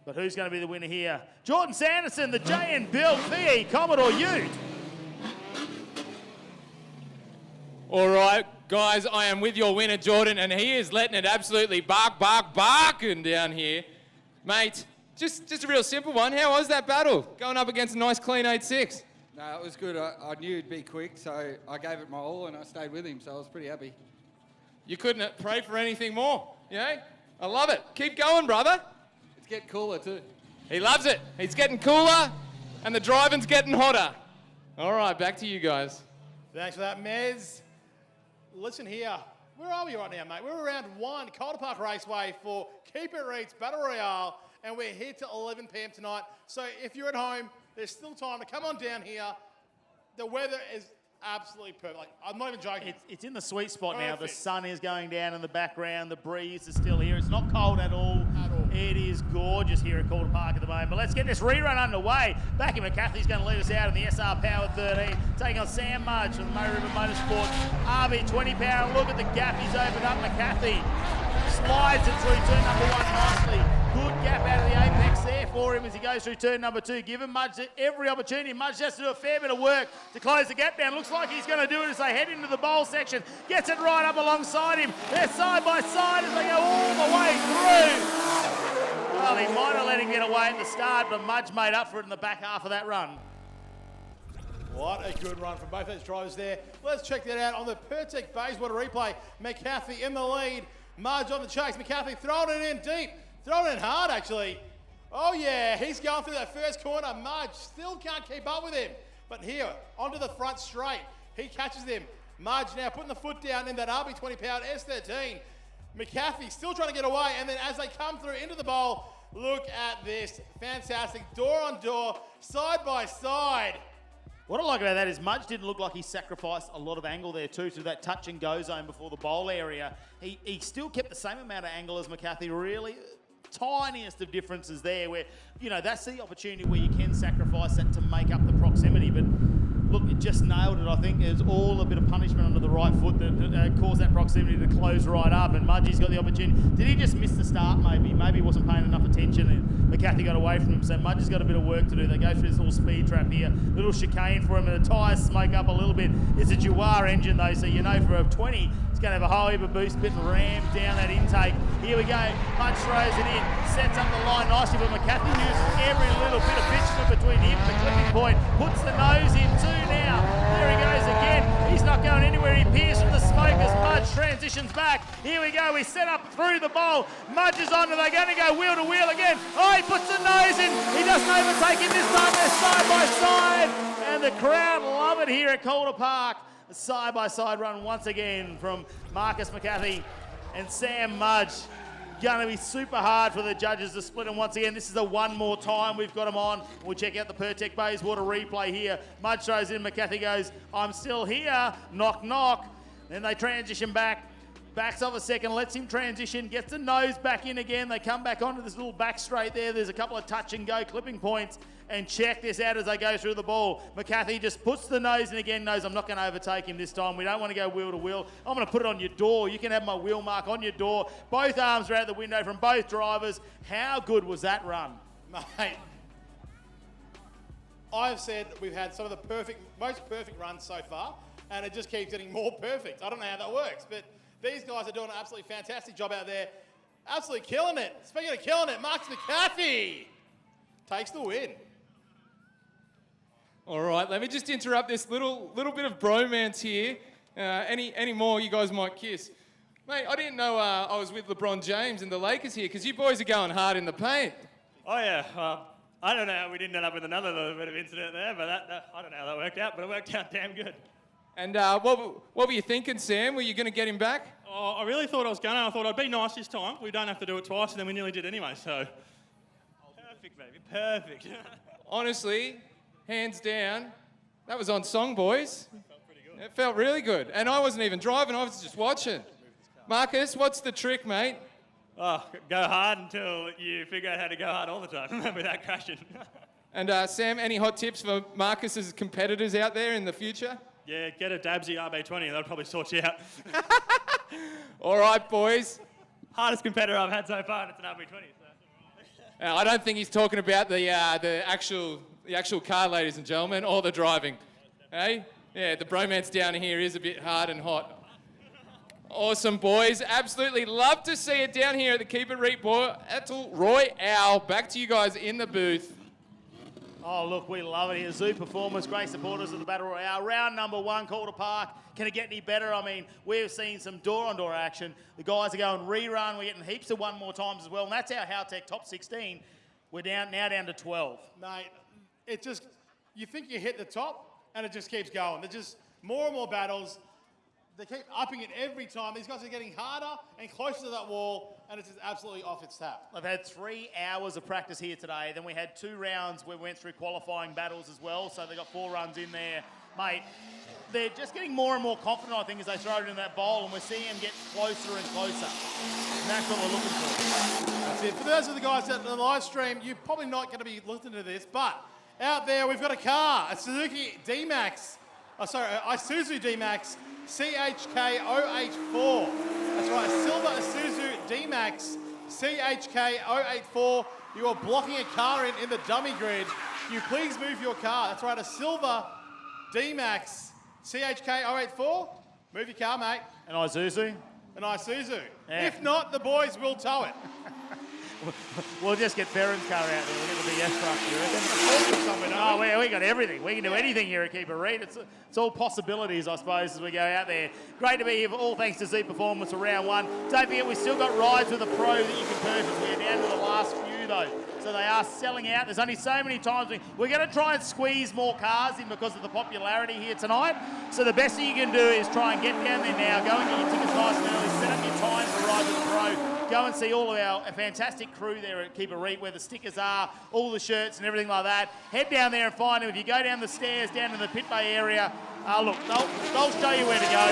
But who's going to be the winner here? Jordan Sanderson, the JN Build VE Commodore Ute. All right, guys, I am with your winner, Jordan, and he is letting it absolutely barking down here. Mate, just a real simple one. How was that battle? Going up against a nice clean 8.6. No, it was good. I knew he'd be quick, so I gave it my all and I stayed with him, so I was pretty happy. You couldn't pray for anything more. You know? I love it. Keep going, brother. It's getting cooler too. He loves it. He's getting cooler, and the driving's getting hotter. All right, back to you guys. Thanks for that, Mez. Listen here. Where are we right now, mate? We're around 1, Calder Park Raceway for Keep It Reet's Battle Royale, and we're here till 11 p.m. tonight. So if you're at home, there's still time to come on down here. The weather is absolutely perfect. Like, I'm not even joking. It's in the sweet spot now. The Perfect. sun is going down in the background. The breeze is still here. It's not cold at all. It is gorgeous here at Calder Park at the moment. But let's get this rerun underway. Becky McCarthy's going to lead us out in the SR Power 13, taking on Sam Mudge from the Murray River Motorsport RB 20 power. Look at the gap he's opened up. McCarthy slides it through turn number 1 nicely. Good gap out of the apex there for him as he goes through turn number 2. Give him Mudge every opportunity. Mudge has to do a fair bit of work to close the gap down. Looks like he's going to do it as they head into the bowl section. Gets it right up alongside him. They're side by side as they go all the way through. Well, he might have let him get away at the start, but Mudge made up for it in the back half of that run. What a good run from both those drivers there. Let's check that out on the Pertec Bayswater replay. McCarthy in the lead. Mudge on the chase. McCarthy throwing it in deep. Throwing it in hard, actually. Oh, yeah, he's going through that first corner. Mudge still can't keep up with him. But here, onto the front straight. He catches them. Mudge now putting the foot down in that RB20 powered S13. McCarthy still trying to get away. And then as they come through into the bowl, look at this. Fantastic. Door on door, side by side. What I like about that is Mudge didn't look like he sacrificed a lot of angle there too to that touch and go zone before the bowl area. He still kept the same amount of angle as McCarthy, really tiniest of differences there where, you know, that's the opportunity where you can sacrifice that to make up the proximity. But look, it just nailed it. I think it's all a bit of punishment under the right foot that caused that proximity to close right up, and Mudgie's got the opportunity. Did he just miss the start maybe? Maybe he wasn't paying enough attention and McCarthy got away from him, so Mudgie's got a bit of work to do. They go through this little speed trap here, little chicane for him, and the tyres smoke up a little bit. It's a Jawar engine though, so you know for a 20, it's going to have a whole heap of boost, bit and ram down that intake. Here we go, Mudge throws it in, sets up the line nicely, but McCarthy uses every little bit of bitumen between him and the clipping point, puts the nose in too now. There he goes again. He's not going anywhere. He peers from the smoke as Mudge transitions back. Here we go. We set up through the bowl. Mudge is on, and they're going to go wheel to wheel again. Oh, he puts the nose in. He doesn't overtake him this time. They're side by side, and the crowd love it here at Calder Park. A side-by-side run once again from Marcus McCarthy and Sam Mudge. Going to be super hard for the judges to split them once again. This is the one more time we've got them on. We'll check out the Pertec Bayswater replay here. Mudge throws in, McCarthy goes, I'm still here, knock, knock. Then they transition back. Backs off a second, lets him transition, gets the nose back in again. They come back onto this little back straight there. There's a couple of touch and go clipping points. And check this out as they go through the ball. McCarthy just puts the nose in again, knows I'm not going to overtake him this time. We don't want to go wheel to wheel. I'm going to put it on your door. You can have my wheel mark on your door. Both arms are out the window from both drivers. How good was that run? Mate, I've said we've had some of the most perfect runs so far, and it just keeps getting more perfect. I don't know how that works, but these guys are doing an absolutely fantastic job out there. Absolutely killing it. Speaking of killing it, Marcus McCarthy takes the win. All right, let me just interrupt this little bit of bromance here. Any more you guys might kiss. Mate, I didn't know I was with LeBron James and the Lakers here, because you boys are going hard in the paint. Oh, yeah. I don't know how we didn't end up with another little bit of incident there, but I don't know how that worked out, but it worked out damn good. And what were you thinking, Sam? Were you going to get him back? Oh, I really thought I was going to. I thought I'd be nice this time. We don't have to do it twice, and then we nearly did anyway, so... Perfect, baby, perfect. Honestly, hands down, that was on song, boys. It felt pretty good. It felt really good. And I wasn't even driving, I was just watching. Marcus, what's the trick, mate? Oh, go hard until you figure out how to go hard all the time without crashing. And Sam, any hot tips for Marcus's competitors out there in the future? Yeah, get a Dabsy RB20, that'll probably sort you out. All right, boys. Hardest competitor I've had so far, and it's an RB20. So. I don't think he's talking about the actual car, ladies and gentlemen, or the driving. Hey? Yeah, the bromance down here is a bit hard and hot. Awesome, boys. Absolutely love to see it down here at the Keep It Reet Royale. Back to you guys in the booth. Oh, look, we love it here. Zoo Performance, great supporters of the Battle Royale. Round number 1, Calder Park. Can it get any better? I mean, we've seen some door-on-door action. The guys are going rerun. We're getting heaps of one more times as well. And that's our Howtech top 16. We're now down to 12. Mate, it just, you think you hit the top, and it just keeps going. There's just more and more battles. They keep upping it every time. These guys are getting harder and closer to that wall, and it's just absolutely off its tap. I've had 3 hours of practice here today. Then we had 2 rounds where we went through qualifying battles as well. So they got 4 runs in there. Mate, they're just getting more and more confident, I think, as they throw it in that bowl, and we're seeing them get closer and closer. And that's what we're looking for. That's it. For those of the guys at the live stream, you're probably not going to be listening to this, but out there we've got a car, a Suzuki D-Max, Isuzu D-Max, CHK084. That's right, a silver Isuzu D-Max CHK084. You are blocking a car in the dummy grid. Can you please move your car? That's right, a silver D-Max CHK084. Move your car, mate. An Isuzu? An Isuzu. Yeah. If not, the boys will tow it. We'll just get Ferron's car out there. We'll get the big S-truck, you reckon? Oh, we got everything. We can do anything here at Keep It Reet. It's all possibilities, I suppose, as we go out there. Great to be here, all thanks to Z Performance for round 1. Don't forget, we've still got rides with a pro that you can purchase. We're down to the last few, though. So they are selling out. There's only so many times. We're going to try and squeeze more cars in because of the popularity here tonight. So the best thing you can do is try and get down there now. Go and get your tickets nice and early. Set up your time for ride with a pro. Go and see all of our fantastic crew there at Keep It Reet, where the stickers are, all the shirts and everything like that. Head down there and find them. If you go down the stairs, down to the pit bay area, look, they'll show you where to go.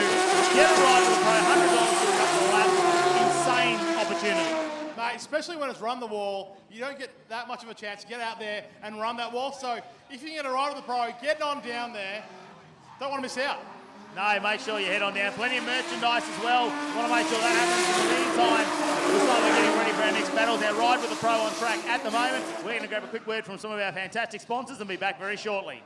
Get a ride with a pro, $100 for a couple of laps. Insane opportunity. Mate, especially when it's run the wall, you don't get that much of a chance to get out there and run that wall. So if you can get a ride with the pro, get on down there. Don't want to miss out. No, make sure you head on down. Plenty of merchandise as well. Want to make sure that happens in the meantime. Looks like we're getting ready for our next battles. Our ride with the pro on track at the moment. We're going to grab a quick word from some of our fantastic sponsors and be back very shortly.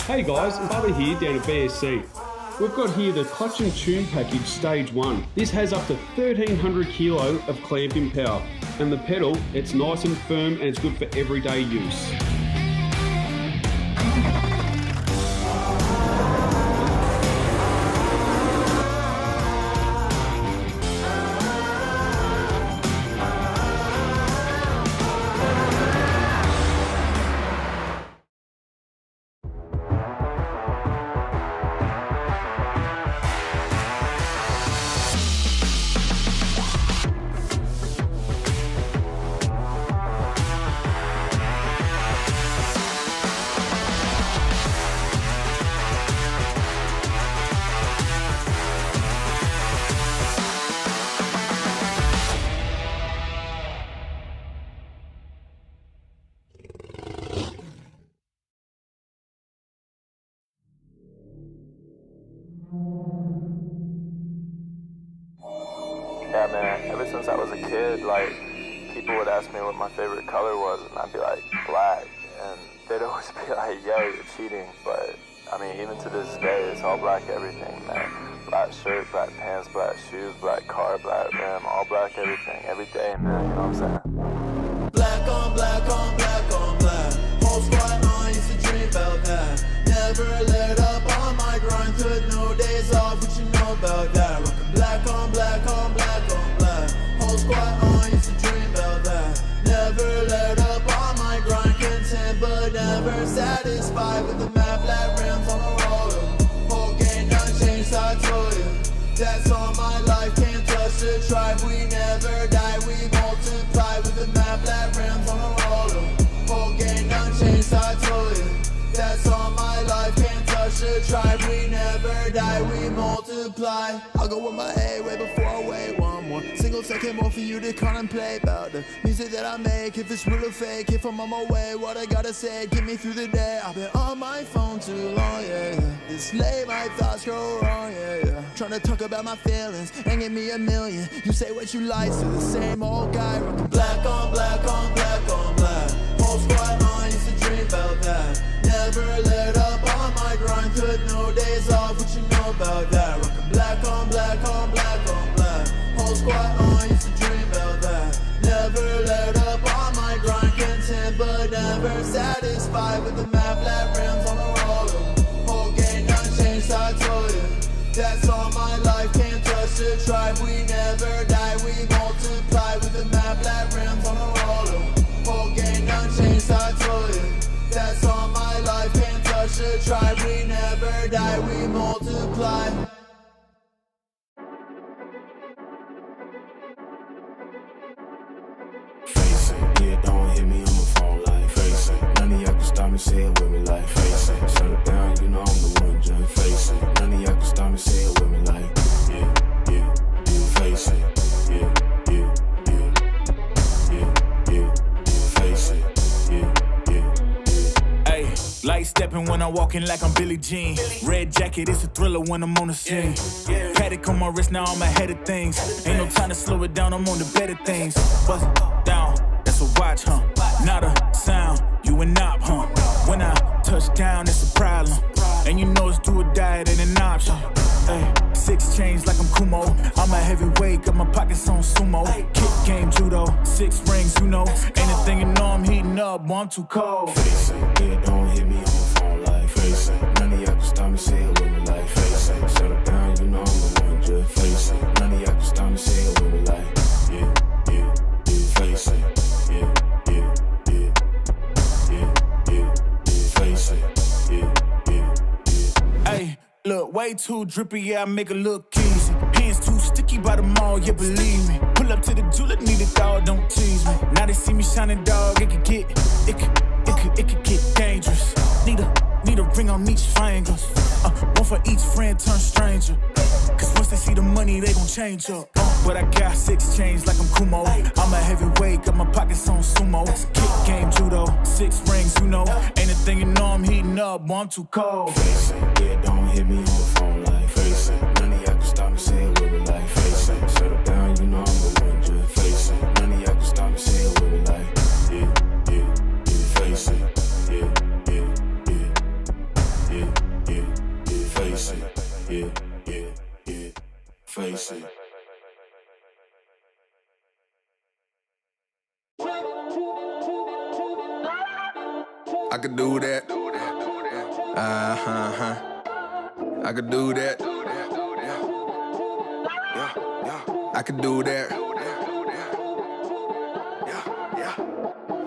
Hey guys, it's Bubba here down at BSC. We've got here the Clutch and Tune Package Stage 1. This has up to 1,300 kilo of clamping power. And the pedal, it's nice and firm and it's good for everyday use. Yeah, man, ever since I was a kid, like, people would ask me what my favorite color was, and I'd be like, black. And they'd always be like, yo, you're cheating, but I mean, even to this day, it's all black everything, man. Black shirt, black pants, black shoes, black car, black rim, all black everything, every day, man, you know what I'm saying? Black on black on black on black. Whole squad on, used to dream about that. Never let up on my grind, took no days off, what you know about that? Rockin' black on black on black on black. Whole squad on, used to dream about that. Never let up on my grind, content but never satisfied with the map, black rims on the roller. Whole game done changed, so I told you. That's all my life, can't touch the tribe. We never die, we multiply with the map, black rims on the roller. Whole game done changed, so I told you. That's all my life, can't touch the tribe. We never die, we multiply. I'll go with my A way before I wait one more single second more for you to contemplate about the music that I make. If it's real or fake, if I'm on my way, what I gotta say, get me through the day. I've been on my phone too long, yeah, yeah. This late, my thoughts go wrong, yeah, yeah. Trying to talk about my feelings and give me a million. You say what you like, so the same old guy rockin' black on black on black on black. Whole squad on, used to dream about that. Never let up on my grind, took no days off, what you know about that? Rockin' black on black on black on black. Whole squad on, used to dream about that. Never let up on my grind, content but never satisfied with the map, black rims on the roller. Whole game done changed, so I told you. That's all my life, can't touch the tribe. We never die, we multiply with the map, black rims on the roller. Whole game done changed, so I told you. That's all my life, can't touch the tribe. We never die, we multiply. Face it, yeah, don't hit me on the phone like face it. None of y'all can stop me, say it with me like face it. Shut it down, you know I'm the one, just face it. None of y'all can stop me, say it with me like yeah, yeah, yeah, face it. Yeah, yeah, yeah, yeah, yeah, yeah, face it. Yeah, yeah. Hey, light stepping when I'm walking like I'm Billie Jean. Red jacket, it's a thriller when I'm on the scene. Paddock on my wrist, now I'm ahead of things. Ain't no time to slow it down, I'm on the better things. Bust it down, that's a watch, huh? Not a sound, you a knob, huh? When I touch down, it's a problem. And you know it's do or die, it ain't an option. Hey, 6 chains like I'm Kumo. I'm a heavyweight, got my pockets on sumo. Kick game, judo, 6 rings, you know. Ain't a thing you know I'm heating up, boy, I'm too cold. Face it, yeah, don't hit me on the phone like face it. None of y'all can stop me, say it with me like face it. Shut it down, you know I'm the one, just face it. None of y'all can stop me, say it with me like yeah, yeah, yeah, face it. Yeah, yeah, yeah, yeah, yeah, yeah, face it. Yeah, yeah, yeah. Hey, look, way too drippy, yeah, I make it look easy. Hands too sticky by the mall, yeah, believe me. Pull up to the julep, need a dog, don't tease me. Now they see me shining, dog, it could get dangerous. Need a ring on each finger. One for each friend, turn stranger. Cause once they see the money, they gon' change up. But I got 6 chains like I'm Kumo. I'm a heavyweight, got my pockets on sumo. Kick game, judo, 6 rings, you know. Ain't a thing you know I'm heating up, boy, I'm too cold. Face it, yeah, don't hit me on the phone like face it. None of y'all can stop me, say it with me like face it. Shut it down, you know I'm the one, just face it. None of y'all can stop me, say it with me like yeah, yeah, yeah, face it. Yeah, yeah, yeah, yeah, yeah, yeah, face it. Yeah, yeah, yeah, face it. I could do that. I could do that. I could do that.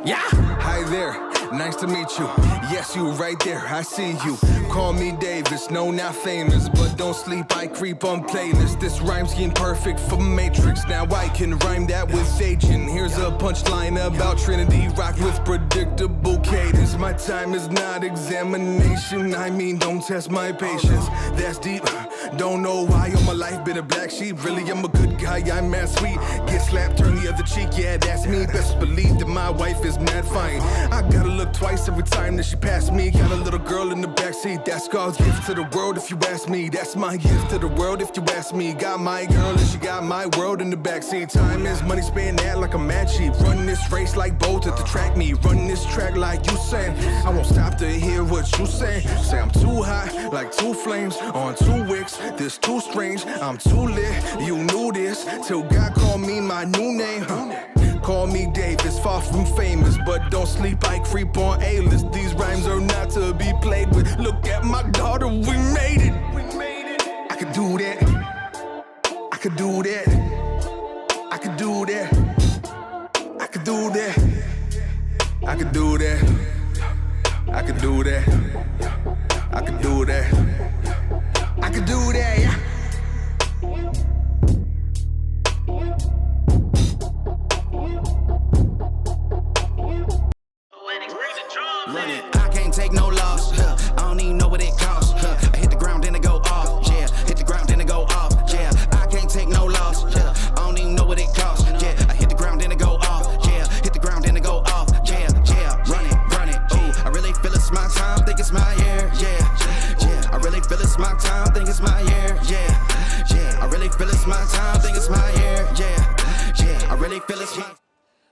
Yeah. Hi there. Nice to meet you. Yes, you right there. I see you. Call me Davis. No, not famous, but don't sleep. I creep on playlists. This rhyme scheme perfect for Matrix. Now I can rhyme that with agent. Here's a punchline about Trinity. Rock with predictable cadence. My time is not examination. I mean, don't test my patience. That's deep. Don't know why all my life been a black sheep. Really, I'm a good guy, I'm mad sweet. Get slapped, turn the other cheek, yeah, that's me. Best believe that my wife is mad fine. I gotta look twice every time that she passed me. Got a little girl in the backseat, that's God's gift to the world if you ask me. That's my gift to the world if you ask me. Got my girl and she got my world in the backseat. Time is money, spend that like a mad sheep. Run this race like Bolt at the track me. Run this track like you saying. I won't stop to hear what you saying. Say I'm too high, like two flames on two wicks. This too strange, I'm too lit. You knew this till God called me my new name. Call me Dave, it's far from famous, but don't sleep, I creep on A-list. These rhymes are not to be played with. Look at my daughter, we made it. I could do that. I could do that. I could do that. I could do that. I could do that. I could do that. I could do that. I could do that, yeah. Run it. I can't take no loss. I don't even know what it costs. I hit the ground, then it go off. Yeah, hit the ground, then it go off. Yeah, I can't take no loss. I don't even know what it costs. Yeah, I hit the ground, then it go off. Yeah, hit the ground, then it go off. Yeah, run it, run it. Ooh, I really feel it's my time, think it's my year. Yeah, I really feel it's my time, think it's my year. Yeah, I really feel it's my time, think it's my year. Yeah, I really feel it's my.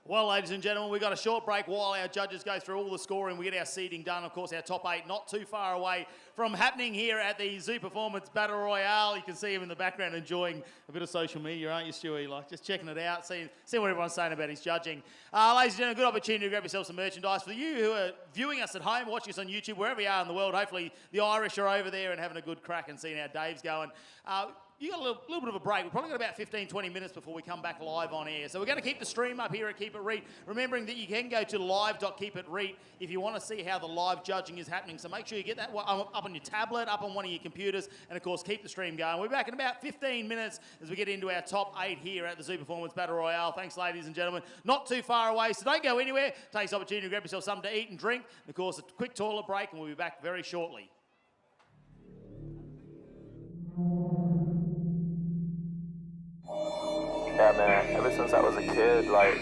Well, ladies and gentlemen, we've got a short break while our judges go through all the scoring. We get our seeding done. Of course, our top 8 not too far away from happening here at the Zoo Performance Battle Royale. You can see him in the background enjoying a bit of social media, aren't you, Stewie? Like, just checking it out, seeing what everyone's saying about his judging. Ladies and gentlemen, good opportunity to grab yourself some merchandise. For you who are viewing us at home, watching us on YouTube, wherever you are in the world, hopefully the Irish are over there and having a good crack and seeing how Dave's going. You got a little bit of a break. We've probably got about 15, 20 minutes before we come back live on air. So we're going to keep the stream up here at Keep It Reet. Remembering that you can go to live.keepitreet if you want to see how the live judging is happening. So make sure you get that up on your tablet, up on one of your computers, and of course keep the stream going. We're back in about 15 minutes as we get into our top 8 here at the Zoo Performance Battle Royale. Thanks, ladies and gentlemen. Not too far away, so don't go anywhere. Take this opportunity to grab yourself something to eat and drink. And of course, a quick toilet break, and we'll be back very shortly. Yeah, man, ever since I was a kid, like,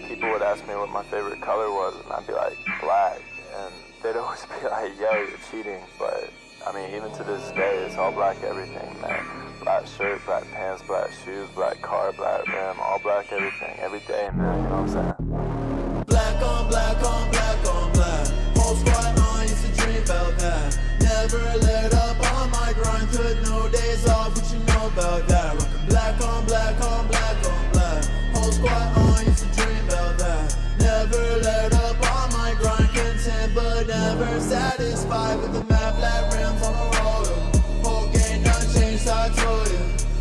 people would ask me what my favorite color was, and I'd be like, black. And they'd always be like, yo, you're cheating. But, I mean, even to this day, it's all black everything, man. Black shirt, black pants, black shoes, black car, black rim, all black everything, every day, man, you know what I'm saying? Black on black on black on black. Whole squad on, used to dream about that. Never let up on my grind, took no days off, what you know about that? Rockin' black on black on black on black. Whole squad on, used to dream about that. Never let up on my grind, content but never satisfied with the map, black rims on the roller. Whole game done changed, I told you.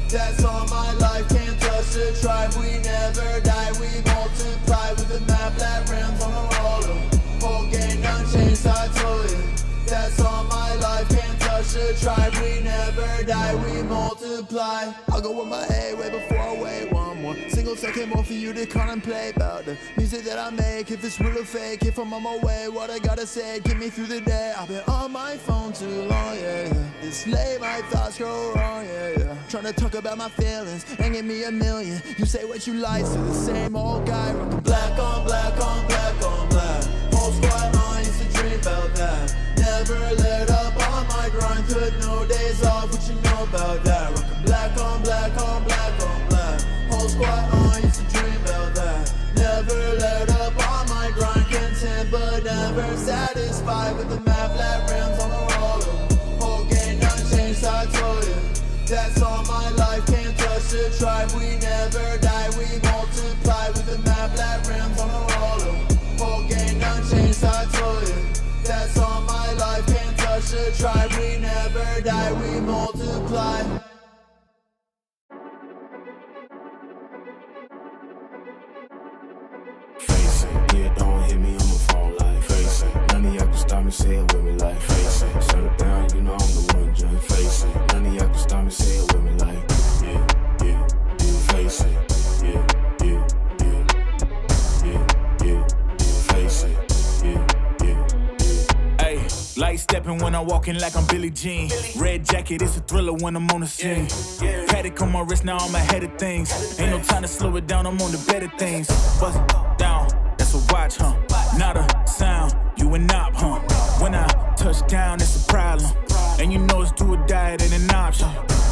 That's all my life, can't touch the tribe. We never die, we multiply with the map, black rims on the roller. Whole game done changed, I told you. That's all my life, can't touch the tribe. We never die, we multiply. I'll go with my A way before I wait one more single second more for you to contemplate about the music that I make. If it's real or fake, if I'm on my way, what I gotta say, get me through the day. I've been on my phone too long, yeah. This late, my thoughts go wrong, yeah. Trying to talk about my feelings and give me a million. You say what you like, so the same old guy rockin' black on black on black on black. Whole squad on, used to dream about that. Never let up on my grind, took no days off, what you know about that? Rockin' black on black on black on black. Whole squad on, used to dream about that. Never let up on my grind, content but never satisfied with the map, black rims on the roller. Whole game done changed, I told you. That's all my life, can't touch the tribe. We never die, we multiply with the map, black rims on the roller. Whole game done changed, I told you. That's all my life, can't touch the tribe. We never die, we multiply. Face it, yeah, don't hit me on my phone like face it. None of y'all can stop me, say it with me like face it. Shut it down, you know I'm the one, just face it. None of y'all can stop me, say it with me like, yeah, face it. stepping when I'm walking like I'm Billie Jean. Red jacket, it's a thriller when I'm on the scene. Paddock on my wrist, now I'm ahead of things. Ain't no time to slow it down, I'm on the better things. Bust it down, that's a watch, huh? Not a sound, you a knob, huh? When I touch down, it's a problem. And you know it's do or die, it ain't an option.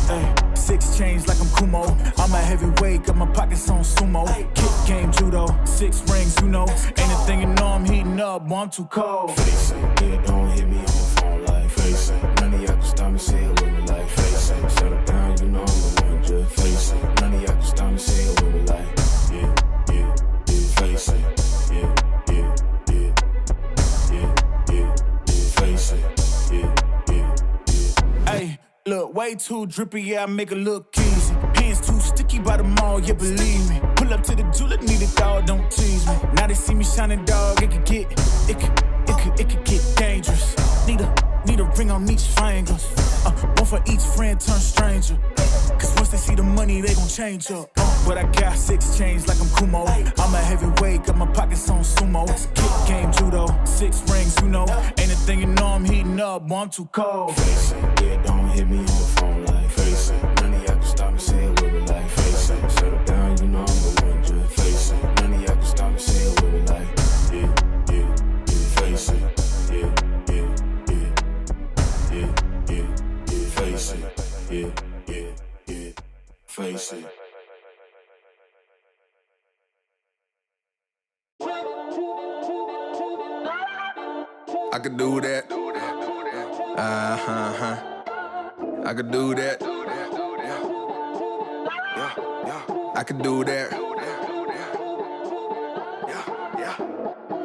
Ay, 6 chains like I'm Kumo. I'm a heavyweight, got my pockets on sumo. Kick game judo, 6 rings, you know. Ain't a thing you know I'm heating up, boy, I'm too cold. Face it, yeah, don't hit me on the phone like face it. None of y'all can stop me, say it with me like face it. Settle down, you know I'm the one, just face it. None of y'all can stop me, say it with me like yeah, yeah, yeah, face it. Yeah, yeah, yeah, yeah, yeah, yeah, face it. Yeah, yeah, yeah. Hey, look, way too drippy, yeah, I make it look easy. Hands too sticky by the mall, yeah, believe me. Pull up to the jeweler, need a dog, don't tease me. Now they see me shining, dog, it could get dangerous. Need a ring on each finger. One for each friend, turn stranger. Cause once they see the money, they gon' change up. But I got 6 chains like I'm Kumo. I'm a heavyweight, got my pockets on sumo. Kick game judo, 6 rings, you know. Ain't a thing you know I'm heating up, boy, I'm too cold. Face it, yeah, don't hit me on the phone like face it. None of y'all can stop me, say it with me like face it. Settle down, you know I'm the one, just face it. None of y'all can stop me, say it with me like yeah, yeah, yeah, face it. Yeah, yeah, yeah, yeah, yeah, yeah, face it. Yeah, yeah, yeah, face it. I could do that. I could do that. I could do that.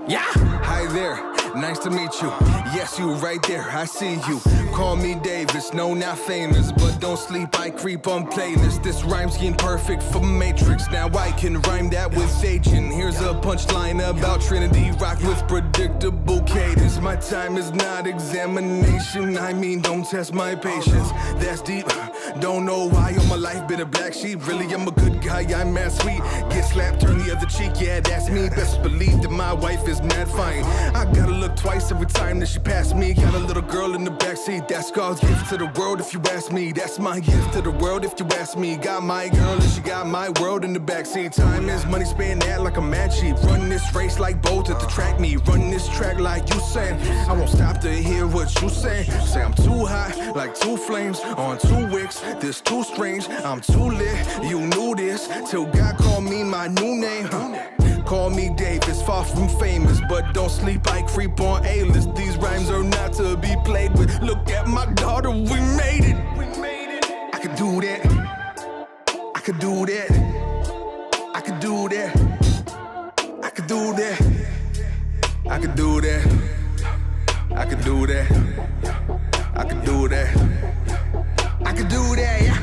Yeah. Hi there. Nice to meet you. Yes, you right there, I see you. Call me Davis, no, not famous, but don't sleep, I creep on playlists. This rhyme scheme perfect for Matrix. Now I can rhyme that with agent. Here's a punchline about Trinity, rock with predictable cadence. My time is not examination, I mean don't test my patience. That's deep, don't know why all my life been a black sheep. Really, I'm a good guy, I'm mad sweet. Get slapped, turn the other cheek, yeah, that's me. Best believe that my wife is mad fine. I gotta look twice every time that she passed me. Got a little girl in the backseat, that's God's gift to the world if you ask me. That's my gift to the world if you ask me. Got my girl and she got my world in the backseat. Time is money, spend that like a mad cheap. Run this race like Bolt at the track me. Run this track like you saying. I won't stop to hear what you say. Say I'm too hot, like 2 flames on 2 wicks. This too strange, I'm too lit. You knew this till God called me my new name. Call me Davis, far from famous, but don't sleep, I creep on A-list. These rhymes are not to be played with. Look at my daughter, we made it. I could do that. I could do that. I could do that. I could do that. I could do that. I could do that. I could do that. I could do that, yeah.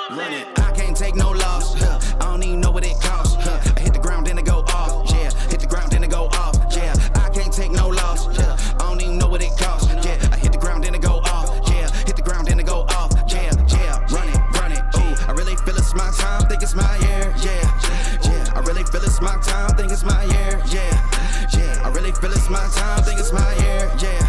Run it. I can't take no loss. I don't even know what it costs. I hit the ground, then it go off. Yeah, hit the ground, then it go off. Yeah, I can't take no loss. I don't even know what it costs. Yeah, I hit the ground, then it go off. Yeah, hit the ground, then it go off. Yeah, yeah, run it, run it. Ooh, I really feel it's my time, think it's my year. Yeah, yeah, I really feel it's my time, think it's my year. Yeah, yeah, I really feel it's my time, think it's my year. Yeah,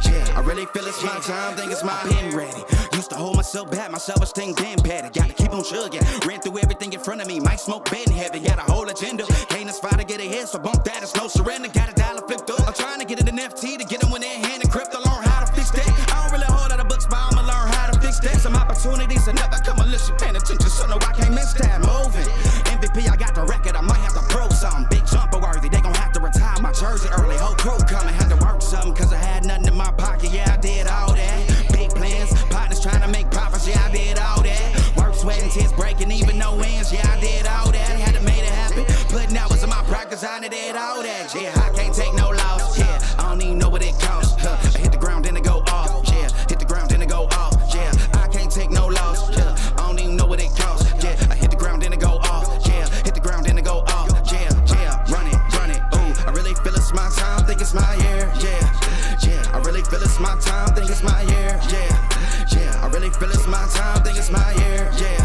yeah, I really feel it's my time, think it's my pen ready. Used to hold myself back, my self-esteem damn bad. Gotta keep on chugging. Ran through everything in front of me. Might smoke bed in heaven. Got a whole agenda. Can't aspire to get ahead, so bump that. It's no surrender. Got a dollar flipped up. I'm trying to get it in FT to get them in their hand and crypto. Learn how to fix that. I don't really hold out of books, but I'ma learn how to fix that. Some opportunities are never come unless you paying attention. So no, I can't miss that. Moving. MVP, I got the record. I might have to prove something. Big jumper worthy. They gon' have to retire my jersey early. Whole crew coming. Had to work something, cause I had nothing in my pocket. Yeah, I did all that. Big plans. Partners trying to make profits. Yeah, I did all that. Work, sweat, and tears breaking, even no wins. Yeah, I did all that. Had to make it happen. Putting hours in my practice, I did all that. Yeah, I can't take no loss. Yeah, I don't even know what it costs. I hit the ground, then it go off. Yeah, hit the ground, then it go off. Yeah, I can't take no loss. Yeah, I don't even know what it costs. Yeah, I hit the ground, then it go off. Yeah, hit the ground, then it go off. Yeah, yeah, run it, run it. Ooh, I really feel it's my time, think it's my year. Yeah, yeah, I really feel it's my time, think it's my year. Yeah, yeah, I really feel it's my time, think it's my year. Yeah,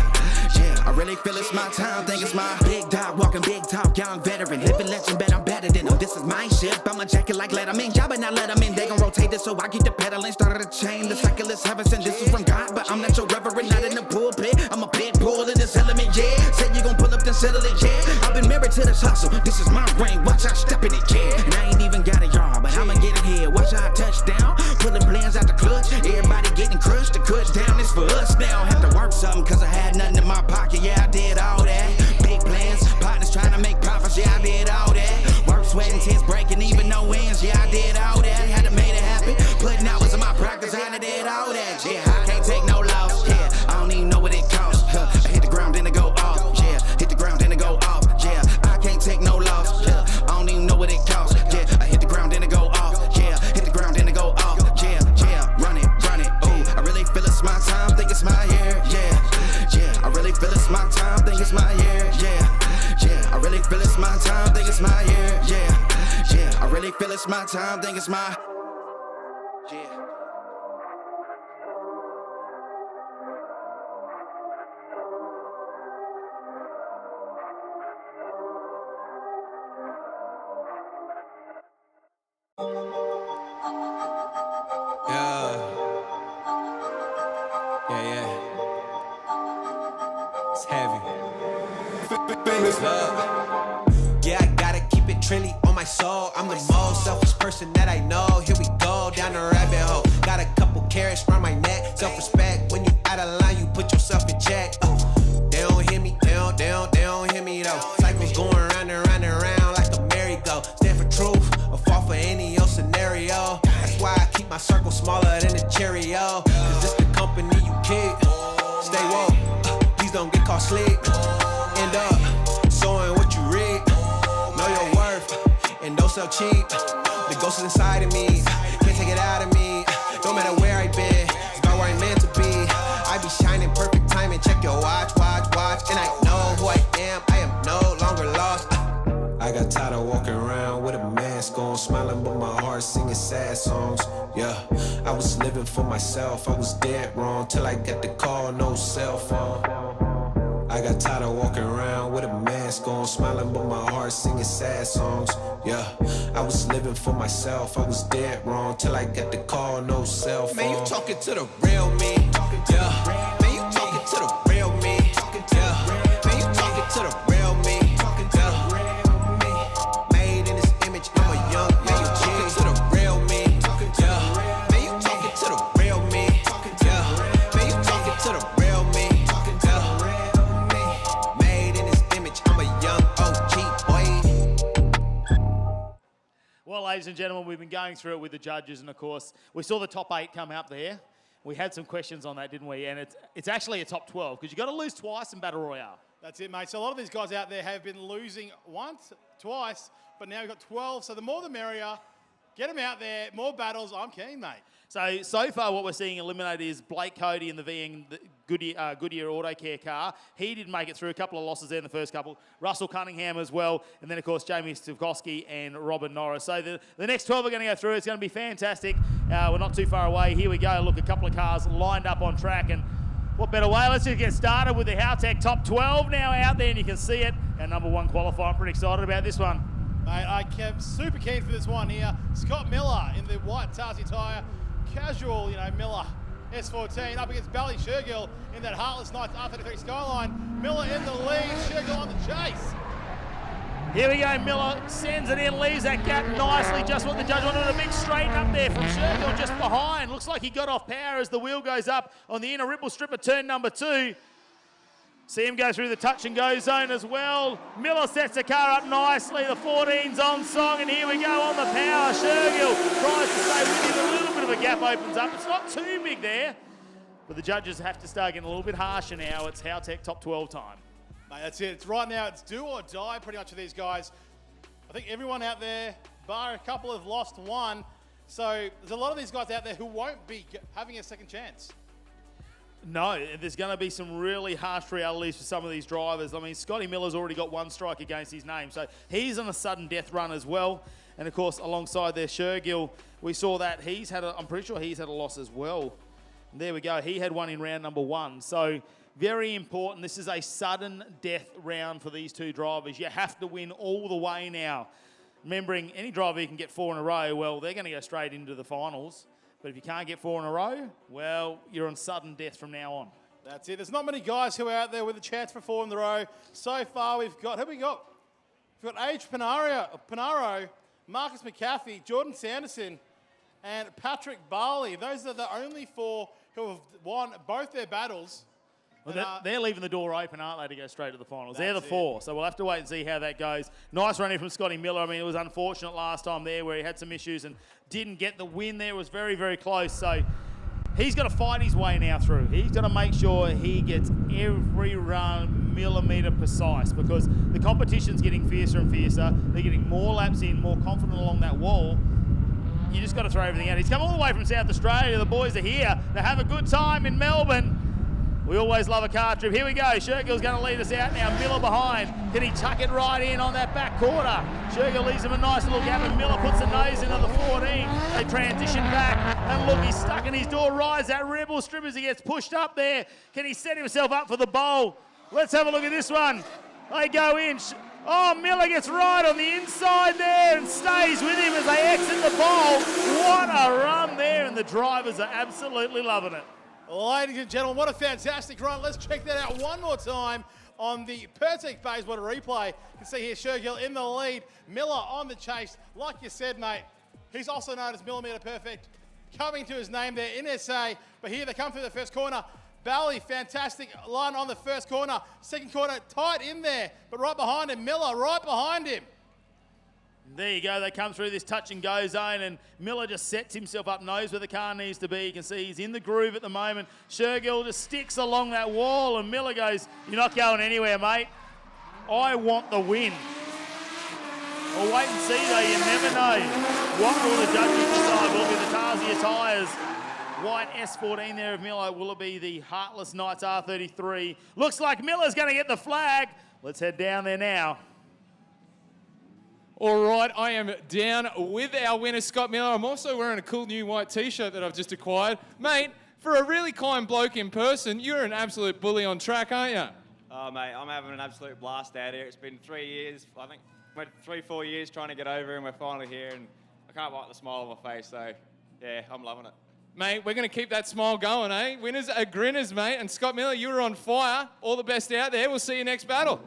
yeah, I really feel it's my time, think it's my big dog, walking big talk, young veteran, living legend, bet I'm better than them. This is my ship, I'm a jacket like Letterman, y'all better not let them in. They gon' rotate this, so I keep the pedaling, started a chain. The cycle is heaven sent, this is from God, but I'm not your reverend, not in the pulpit. I'm a pit bull in this element, yeah. Said you gon' pull up, then settle it, yeah. I've been married to this hustle, this is my ring, watch out, step in it, yeah. And I ain't even got a yard, but I'ma get it here. Watch out, touchdown, pulling plans out the clutch. Everybody getting crushed, the cut down is for us now. Have to work something, cause I had nothing in my pocket, yeah, I did all that. Big plans, partners trying to make profits, yeah, I did all that. Work, sweat, and tears breaking, even no ends, yeah, I did all that. Had to make it happen, putting hours in my practice, I did all that, yeah. I can't take no loss, yeah, I don't even know what it costs, I hit the ground, then it go off, yeah, hit the ground, then it go off, yeah. I can't take no loss, yeah, I don't even know what it costs, yeah, I hit the ground, then it go off, yeah, hit the ground, then it go off, yeah, yeah, run it, ooh, I really feel it's my time, think it's my year, yeah, yeah, I really feel it's my time, think it's my year, yeah, yeah, I really feel it's my time, think it's my year, yeah, yeah, I really feel it's my time, think it's my, yeah. It's heavy. Famous love. Yeah, I gotta keep it trendy on my soul. I'm the most selfish person that I know. Here we go, down the rabbit hole. Got a couple carrots around my neck. Self-respect, when you out of line, you put yourself in check. They don't hear me, they don't hear me though. Cycles going round and round and round like a merry-go. Stand for truth, or fall for any old scenario. That's why I keep my circle smaller than a Cheerio. Cause it's the company you keep. Stay woke, please don't get caught sleep. End up sowing what you reap. Know your worth, and don't sell cheap. The ghost is inside of me, can't take it out of me. No matter where I've been, it's about where I'm meant to be. I be shining perfect timing, check your watch. And I know who I am no longer lost. I got tired of walking around with a mask on, smiling but my heart singing sad songs. Yeah, I was living for myself, I was dead wrong till I got the call, no cell phone. I got tired of walking around with a mask on, smiling but my heart singing sad songs. Yeah, I was living for myself, I was dead wrong till I got the call, no cell phone. Man, you talking to the real me. Yeah, man, you talking to the real me. Yeah, man, you talking to the real me. Yeah, made in this image, I'm a young man. You talking to the real me. Yeah, man, you talking to the real me. Yeah, man, you talking to the real me. Yeah, made in this image, I'm a young OG boy. Well, ladies and gentlemen, we've been going through it with the judges, and of course, we saw the top 8 come out there. We had some questions on that, didn't we? And it's actually a top 12, because you've got to lose twice in Battle Royale. That's it, mate. So a lot of these guys out there have been losing once, twice, but now we've got 12. So the more the merrier. Get them out there. More battles. I'm keen, mate. So far what we're seeing eliminated is Blake Cody in the VN Goodyear Auto Care car. He did make it through. A couple of losses there in the first couple. Russell Cunningham as well. And then, of course, Jamie Stavkowski and Robin Norris. So the next 12 are going to go through. It's going to be fantastic. We're not too far away. Here we go. Look, a couple of cars lined up on track. And what better way? Let's just get started with the Howtech top 12 now out there. And you can see it. Our number 1 qualifier. I'm pretty excited about this one. Mate, I kept super keen for this one here. Scott Miller in the white Tarsi tyre. Casual, Miller. S14 up against Bally Shergill in that Heartless Knights R33 Skyline. Miller in the lead, Shergill on the chase. Here we go, Miller sends it in, leaves that gap nicely, just what the judge wanted. A big straighten up there from Shergill just behind. Looks like he got off power as the wheel goes up on the inner ripple strip of turn number 2. See him go through the touch and go zone as well. Miller sets the car up nicely. The 14's on song, and here we go on the power. Shergill tries to stay with him. A little bit of a gap opens up. It's not too big there, but the judges have to start getting a little bit harsher now. It's Howtech top 12 time. Mate, that's it. It's right now. It's do or die pretty much for these guys. I think everyone out there, bar a couple, have lost one. So there's a lot of these guys out there who won't be having a second chance. No, there's going to be some really harsh realities for some of these drivers. I mean, Scotty Miller's already got 1 strike against his name, so he's on a sudden death run as well. And of course, alongside there, Shergill, we saw that I'm pretty sure he's had a loss as well. And there we go. He had one in round number 1. So Very important. This is a sudden death round for these two drivers. You have to win all the way now. Remembering, any driver who can get 4 in a row, well, they're going to go straight into the finals. But if you can't get 4 in a row, well, you're on sudden death from now on. That's it. There's not many guys who are out there with a chance for 4 in the row. So far, we've got, who have we got? We've got Age Panaro, Marcus McCaffey, Jordan Sanderson, and Patrick Barley. Those are the only 4 who have won both their battles. Well, they're leaving the door open, aren't they, to go straight to the finals? They're the 4, so we'll have to wait and see how that goes. Nice running from Scotty Miller. I mean, it was unfortunate last time there where he had some issues and didn't get the win there. It was very, very close. So he's got to fight his way now through. He's got to make sure he gets every run millimetre precise because the competition's getting fiercer and fiercer. They're getting more laps in, more confident along that wall. You just got to throw everything out. He's come all the way from South Australia. The boys are here. They have a good time in Melbourne. We always love a car trip. Here we go. Shergill's going to lead us out now. Miller behind. Can he tuck it right in on that back quarter? Shergill leaves him a nice little gap and Miller puts the nose into the 14. They transition back and look, he's stuck in his door. Rise that rebel strip as he gets pushed up there. Can he set himself up for the bowl? Let's have a look at this one. They go in. Oh, Miller gets right on the inside there and stays with him as they exit the bowl. What a run there, and the drivers are absolutely loving it. Ladies and gentlemen, what a fantastic run. Let's check that out one more time on the Pertec Bayswater replay. You can see here Shergill in the lead, Miller on the chase. Like you said, mate, he's also known as Millimetre Perfect, coming to his name there in SA. But here they come through the first corner. Bally, fantastic run on the first corner. Second corner, tight in there, but right behind him, Miller right behind him. There you go, they come through this touch and go zone and Miller just sets himself up, knows where the car needs to be. You can see he's in the groove at the moment. Shergill just sticks along that wall and Miller goes, you're not going anywhere, mate. I want the win. We'll wait and see though, you never know. What will the judges decide? Will it be the Tarsier tyres? White S14 there of Miller. Will it be the Heartless Knights R33? Looks like Miller's going to get the flag. Let's head down there now. All right, I am down with our winner, Scott Miller. I'm also wearing a cool new white T-shirt that I've just acquired. Mate, for a really kind bloke in person, you're an absolute bully on track, aren't you? Oh, mate, I'm having an absolute blast out here. It's been 3 years, I think, 3-4 years trying to get over, and we're finally here, and I can't wipe the smile on my face, so, yeah, I'm loving it. Mate, we're going to keep that smile going, eh? Winners are grinners, mate. And Scott Miller, you were on fire. All the best out there. We'll see you next battle.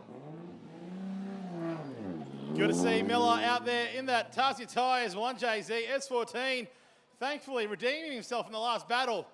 Good to see Miller out there in that Tarsier Tyres 1JZ S14, thankfully redeeming himself in the last battle.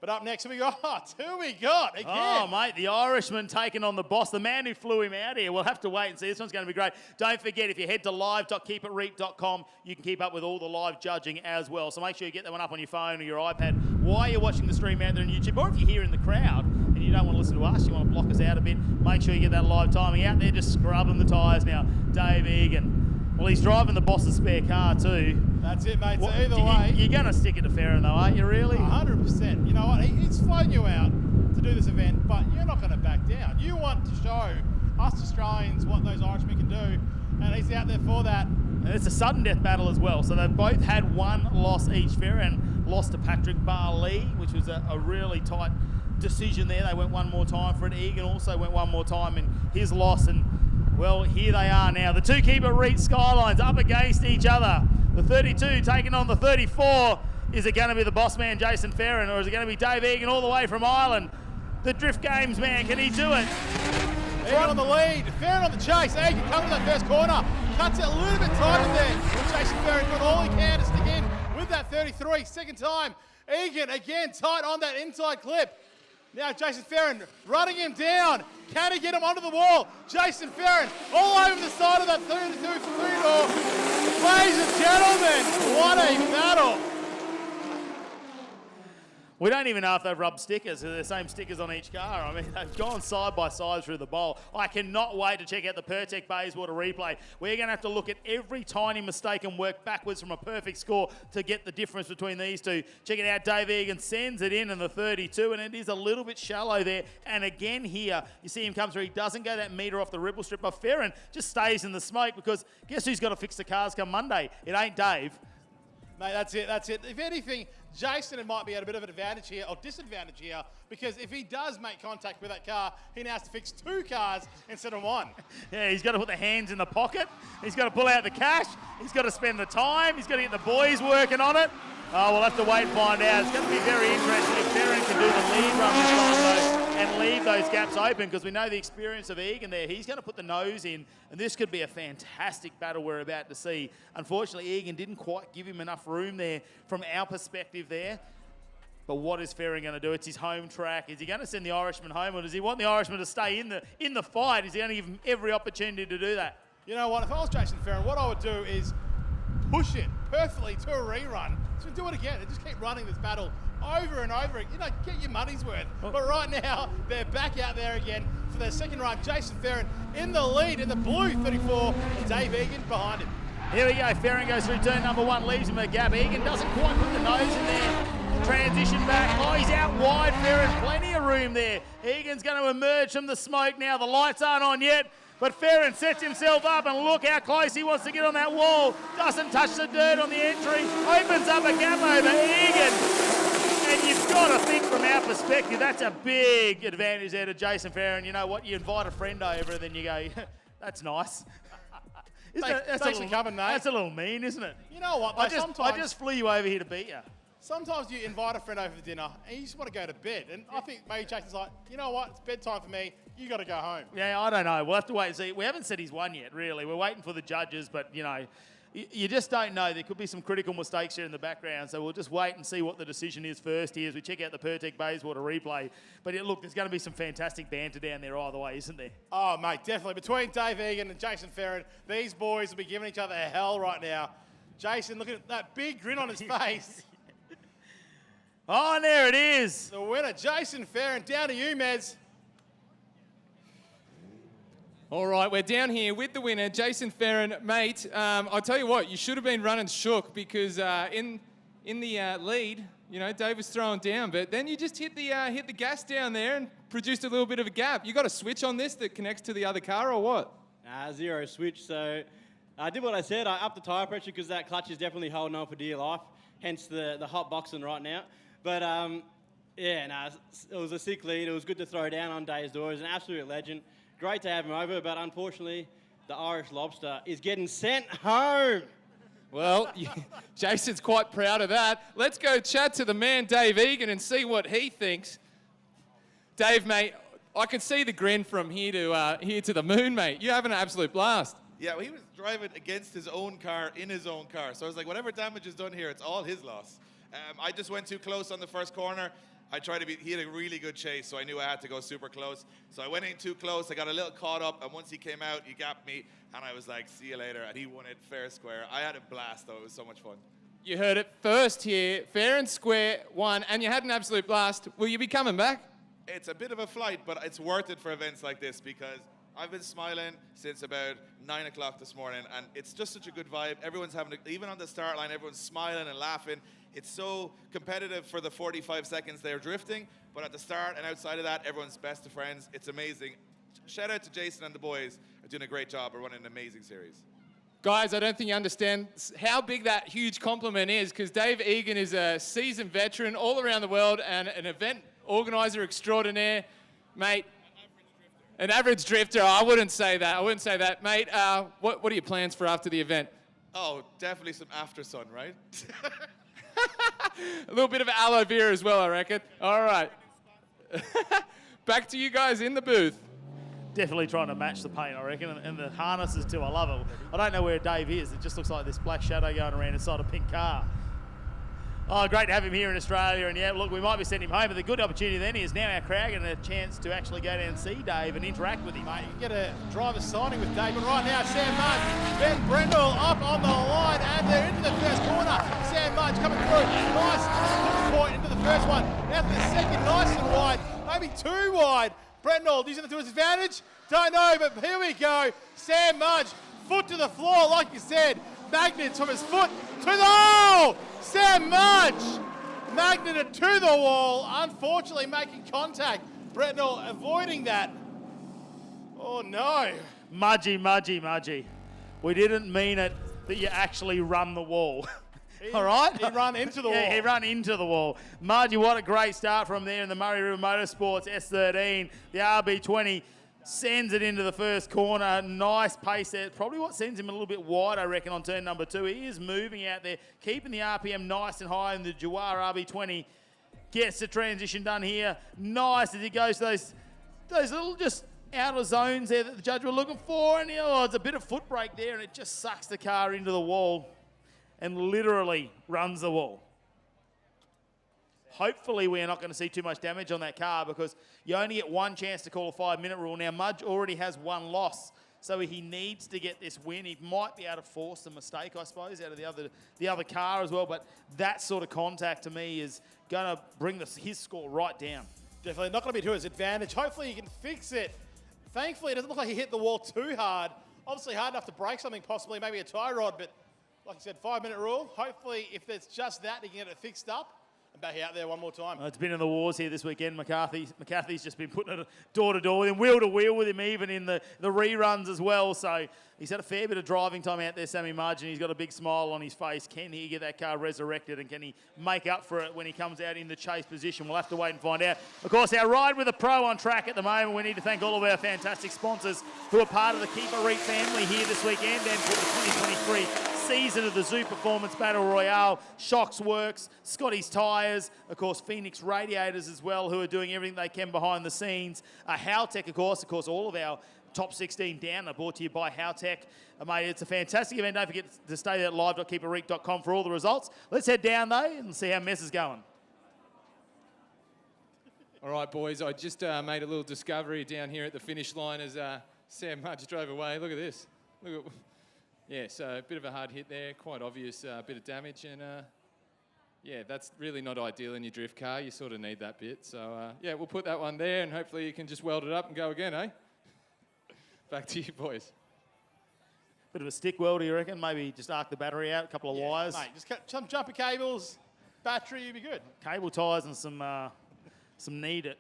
But up next, who we got again? Oh, mate, the Irishman taking on the boss, the man who flew him out here. We'll have to wait and see. This one's going to be great. Don't forget, if you head to live.keepitreet.com, you can keep up with all the live judging as well. So make sure you get that one up on your phone or your iPad while you're watching the stream out there on YouTube. Or if you're here in the crowd and you don't want to listen to us, you want to block us out a bit, make sure you get that live timing out there, just scrubbing the tyres now. Dave Egan. Well, he's driving the boss's spare car too. That's it, mate. So either way... You're going to stick it to Ferron though, aren't you, really? 100%. You know what? He's flown you out to do this event, but you're not going to back down. You want to show us Australians what those Irishmen can do, and he's out there for that. And it's a sudden death battle as well. So they've both had one loss each. Ferron lost to Patrick Barley, which was a really tight decision there. They went one more time for it. Egan also went one more time in his loss, and well, here they are now. The two keeper Reet Skylines up against each other. The 32 taking on the 34. Is it going to be the boss man, Jason Ferron, or is it going to be Dave Egan all the way from Ireland? The Drift Games man, can he do it? Egan on the lead, Ferron on the chase. Egan comes to that first corner, cuts it a little bit tight in there. Jason Ferron doing all he can to stick in with that 33. Second time, Egan again tight on that inside clip. Now Jason Ferron running him down. Can he get him onto the wall? Jason Ferron all over the side of that 32 for 3-door. Ladies and gentlemen, what a battle. We don't even know if they've rubbed stickers. They're the same stickers on each car. I mean, they've gone side by side through the bowl. I cannot wait to check out the Pertec Bayswater replay. We're going to have to look at every tiny mistake and work backwards from a perfect score to get the difference between these two. Check it out. Dave Egan sends it in the 32, and it is a little bit shallow there. And again here, you see him come through. He doesn't go that metre off the ripple strip, but Ferron just stays in the smoke because guess who's got to fix the cars come Monday? It ain't Dave. Mate, that's it. If anything, Jason might be at a bit of an advantage here, or disadvantage here, because if he does make contact with that car, he now has to fix 2 cars instead of 1. Yeah, he's got to put the hands in the pocket. He's got to pull out the cash. He's got to spend the time. He's got to get the boys working on it. Oh, we'll have to wait and find out. It's going to be very interesting if Ferron can do the lead run this time, though, and leave those gaps open, because we know the experience of Egan there. He's going to put the nose in, and this could be a fantastic battle we're about to see. Unfortunately, Egan didn't quite give him enough room there from our perspective there. But what is Ferron going to do? It's his home track. Is he going to send the Irishman home, or does he want the Irishman to stay in the fight? Is he going to give him every opportunity to do that? You know what? If I was Jason Ferron, what I would do is push it perfectly to a rerun. So do it again and just keep running this battle over and over. You know, get your money's worth. But right now, they're back out there again for their second run. Jason Ferron in the lead in the blue 34, and Dave Egan behind him. Here we go. Ferron goes through turn number 1, leaves him a gap. Egan doesn't quite put the nose in there. Transition back. Oh, he's out wide. Ferron, plenty of room there. Egan's going to emerge from the smoke now. The lights aren't on yet. But Ferron sets himself up, and look how close he wants to get on that wall. Doesn't touch the dirt on the entry. Opens up a gap over Egan. And you've got to think from our perspective, that's a big advantage there to Jason Ferron. You know what? You invite a friend over, then you go, that's nice. Thanks for coming, mate. That's a little mean, isn't it? You know what, though, I just flew you over here to beat you. Sometimes you invite a friend over for dinner and you just want to go to bed. And I think maybe Jason's like, you know what, it's bedtime for me. You got to go home. Yeah, I don't know. We'll have to wait and see. We haven't said he's won yet, really. We're waiting for the judges, but, you know, you just don't know. There could be some critical mistakes here in the background, so we'll just wait and see what the decision is first here as we check out the Pertec Bayswater replay. But look, there's going to be some fantastic banter down there either way, isn't there? Oh, mate, definitely. Between Dave Egan and Jason Ferron, these boys will be giving each other hell right now. Jason, look at that big grin on his face. Oh, and there it is. The winner, Jason Ferron. Down to you, Mez. All right, we're down here with the winner, Jason Ferron. Mate, I'll tell you what, you should have been running shook, because in the lead, you know, Dave was throwing down, but then you just hit the gas down there and produced a little bit of a gap. You got a switch on this that connects to the other car, or what? Nah, zero switch. So I did what I said. I upped the tyre pressure because that clutch is definitely holding on for dear life, hence the hot boxing right now. But yeah, no, it was a sick lead. It was good to throw down on Dave's door. He's an absolute legend. Great to have him over, but unfortunately, the Irish Lobster is getting sent home. Well, Jason's quite proud of that. Let's go chat to the man, Dave Egan, and see what he thinks. Dave, mate, I can see the grin from here to the moon, mate. You're having an absolute blast. Yeah, well, he was driving against his own car in his own car. So I was like, whatever damage is done here, it's all his loss. I just went too close on the first corner. He had a really good chase, so I knew I had to go super close. So I went in too close, I got a little caught up, and once he came out, he gapped me, and I was like, see you later, and he won it fair and square. I had a blast, though. It was so much fun. You heard it first here. Fair and square won, and you had an absolute blast. Will you be coming back? It's a bit of a flight, but it's worth it for events like this, because I've been smiling since about 9 o'clock this morning, and it's just such a good vibe. Everyone's even on the start line, everyone's smiling and laughing. It's so competitive for the 45 seconds they're drifting, but at the start and outside of that, everyone's best of friends. It's amazing. Shout out to Jason and the boys. They're doing a great job of running an amazing series. Guys, I don't think you understand how big that huge compliment is, because Dave Egan is a seasoned veteran all around the world and an event organizer extraordinaire. Mate, an average drifter. I wouldn't say that. Mate, what are your plans for after the event? Oh, definitely some after sun, right? A little bit of aloe vera as well, I reckon. All right. Back to you guys in the booth. Definitely trying to match the paint, I reckon, and the harnesses too. I love it. I don't know where Dave is. It just looks like this black shadow going around inside a pink car. Oh, great to have him here in Australia. And yeah, look, we might be sending him home, but the good opportunity then is now our crowd getting a chance to actually go down and see Dave and interact with him. Mate, you can get a driver's signing with Dave. But right now, Sam Mudge, Ben Brendel up on the line, and they're into the first corner. Sam Mudge coming through. Nice point into the first one. Now to the second, nice and wide. Maybe too wide. Brendel using it to his advantage. Don't know, but here we go. Sam Mudge, foot to the floor, like you said. Magnets from his foot to the hole. Sam Mudge magneted to the wall, unfortunately making contact. Brendel avoiding that. Oh no. Mudgy. We didn't mean it that you actually run the wall. All right? He run into the wall. Yeah, he run into the wall. Margie, what a great start from there in the Murray River Motorsports S13. The RB20 sends it into the first corner. Nice pace there. Probably what sends him a little bit wide, I reckon, on turn number 2. He is moving out there, keeping the RPM nice and high, and the Jawar RB20 gets the transition done here. Nice as he goes to those little just outer zones there that the judge were looking for. And it's a bit of foot brake there, and it just sucks the car into the wall and literally runs the wall. Hopefully we're not going to see too much damage on that car because you only get one chance to call a 5-minute rule. Now, Mudge already has one loss, so he needs to get this win. He might be able to force a mistake, I suppose, out of the other car as well, but that sort of contact to me is going to bring his score right down. Definitely not going to be to his advantage. Hopefully he can fix it. Thankfully, it doesn't look like he hit the wall too hard. Obviously hard enough to break something, possibly maybe a tie rod, but like I said, 5-minute rule. Hopefully, if there's just that, he can get it fixed up and back out there one more time. It's been in the wars here this weekend. McCarthy's just been putting it door to door with him, wheel to wheel with him, even in the reruns as well. So he's had a fair bit of driving time out there, Sammy Mudge, and he's got a big smile on his face. Can he get that car resurrected, and can he make up for it when he comes out in the chase position? We'll have to wait and find out. Of course, our ride with a pro on track at the moment. We need to thank all of our fantastic sponsors who are part of the Keeper Reet family here this weekend and for the 2023 season of the Zoo Performance Battle Royale. Shocks Works, Scotty's Tyres, of course Phoenix Radiators as well, who are doing everything they can behind the scenes. Howtech, of course, all of our top 16 down are brought to you by Howtech. Mate, it's a fantastic event. Don't forget to stay there at live.keeperreek.com for all the results. Let's head down though and see how Mess is going. All right, boys, I just made a little discovery down here at the finish line as Sam Mudge drove away. Look at this. Yeah, so a bit of a hard hit there, quite obvious bit of damage, and yeah, that's really not ideal in your drift car. You sort of need that bit. So yeah, we'll put that one there, and hopefully you can just weld it up and go again, eh? Back to you, boys. Bit of a stick weld, you reckon? Maybe just arc the battery out, a couple of wires. Mate, just cut some jumper cables, battery, you'll be good. Cable ties and some need it.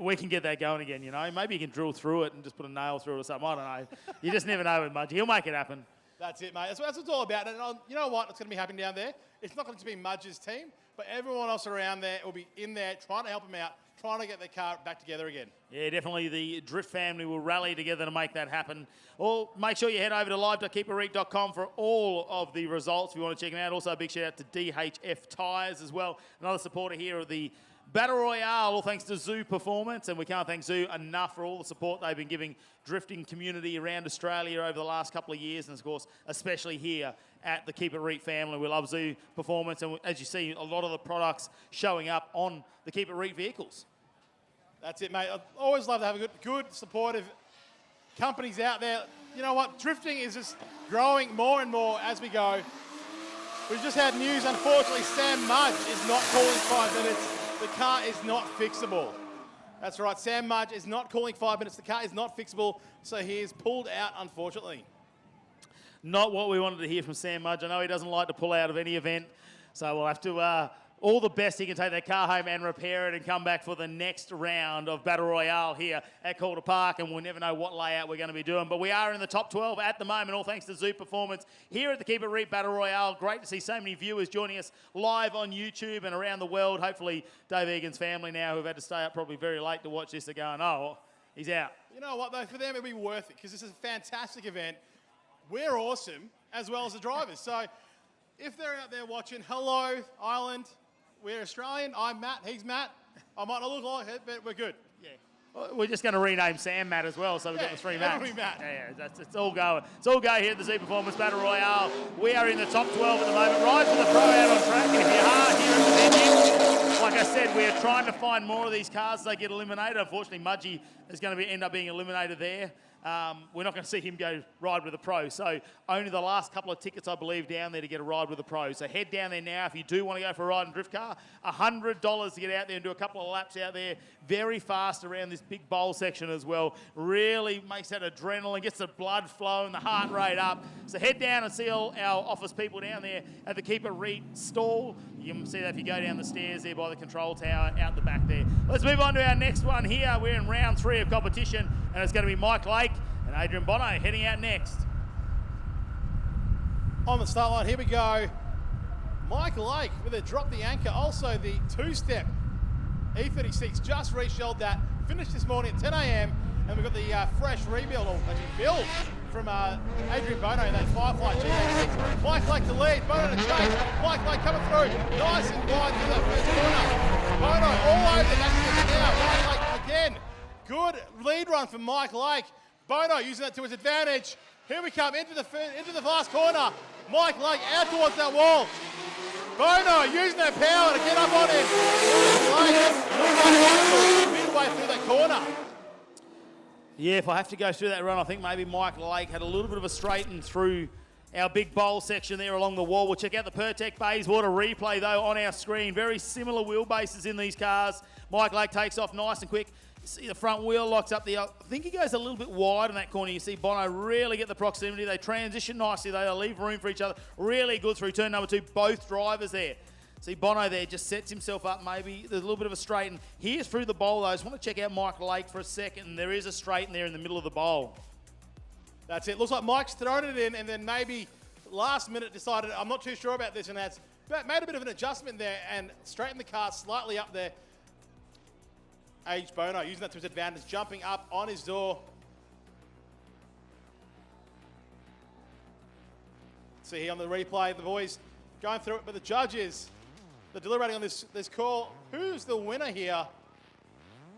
We can get that going again, you know. Maybe you can drill through it and just put a nail through it or something. I don't know. You just never know with Mudge. He'll make it happen. That's it, mate. That's what it's all about. And you know what? It's going to be happening down there. It's not going to be Mudge's team, but everyone else around there will be in there trying to help him out, trying to get their car back together again. Yeah, definitely the Drift family will rally together to make that happen. Or make sure you head over to live.keeperreek.com for all of the results if you want to check them out. Also, a big shout out to DHF Tyres as well. Another supporter here of the Battle Royale, all thanks to Zoo Performance, and we can't thank Zoo enough for all the support they've been giving drifting community around Australia over the last couple of years, and of course, especially here at the Keep It Reet family. We love Zoo Performance, and as you see, a lot of the products showing up on the Keep It Reet vehicles. That's it, mate. I always love to have a good supportive companies out there. You know what? Drifting is just growing more and more as we go. We've just had news, unfortunately, Sam Mudge is not calling 5 minutes. The car is not fixable. That's right, Sam Mudge is not calling 5 minutes. The car is not fixable, so he is pulled out, unfortunately. Not what we wanted to hear from Sam Mudge. I know he doesn't like to pull out of any event, so we'll have to, all the best he can take that car home and repair it and come back for the next round of Battle Royale here at Calder Park, and we'll never know what layout we're going to be doing. But we are in the top 12 at the moment, all thanks to Zoo Performance here at the Keep It Reet Battle Royale. Great to see so many viewers joining us live on YouTube and around the world. Hopefully Dave Egan's family now, who've had to stay up probably very late to watch this, are going, oh, he's out. You know what, though? For them, it'll be worth it because this is a fantastic event. We're awesome, as well as the drivers. So if they're out there watching, hello, Ireland. We're Australian. I'm Matt. He's Matt. I might not look like it, but we're good. Yeah. We're just going to rename Sam Matt as well, so we've got the three Matts. It's all going. It's all go here at the Zoo Performance Battle Royale. We are in the top 12 at the moment. Ride for the pro out on track. And if you are here at the venue, like I said, we are trying to find more of these cars as they get eliminated. Unfortunately, Mudgee is going to end up being eliminated there. We're not going to see him go ride with a pro. So only the last couple of tickets, I believe, down there to get a ride with a pro. So head down there now if you do want to go for a ride in drift car. $100 to get out there and do a couple of laps out there. Very fast around this big bowl section as well. Really makes that adrenaline, gets the blood flowing, the heart rate up. So head down and see all our office people down there at the Keep It Reet stall. You can see that if you go down the stairs there by the control tower out the back there. Let's move on to our next one here. We're in round 3 of competition, and it's going to be Mike Lake and Adrian Bono heading out next. On the start line, here we go. Mike Lake with a drop the anchor. Also the two-step E36 just reshelled that. Finished this morning at 10 a.m. And we've got the fresh rebuild, or actually build, from Adrian Bono in that Firefly G86. Mike Lake to lead, Bono to chase. Mike Lake coming through, nice and wide through that first corner. Bono all over the back now. Mike Lake again. Good lead run from Mike Lake. Bono using that to his advantage. Here we come into the last corner. Mike Lake out towards that wall. Bono using that power to get up on him. Mike Lake midway through that corner. Yeah, if I have to go through that run, I think maybe Mike Lake had a little bit of a straighten through our big bowl section there along the wall. We'll check out the Pertec Bayswater replay, though, on our screen. Very similar wheelbases in these cars. Mike Lake takes off nice and quick. See the front wheel locks up there. I think he goes a little bit wide in that corner. You see Bono really get the proximity. They transition nicely. They leave room for each other. Really good through turn number 2. Both drivers there. See Bono there just sets himself up maybe. There's a little bit of a straighten. Here's through the bowl, though. I just want to check out Mike Lake for a second. There is a straighten there in the middle of the bowl. That's it. Looks like Mike's thrown it in and then maybe last minute decided, I'm not too sure about this, and that's made a bit of an adjustment there and straightened the car slightly up there. Bono using that to his advantage, jumping up on his door. See here on the replay, the boys going through it, but the judges, they're deliberating on this call. Who's the winner here?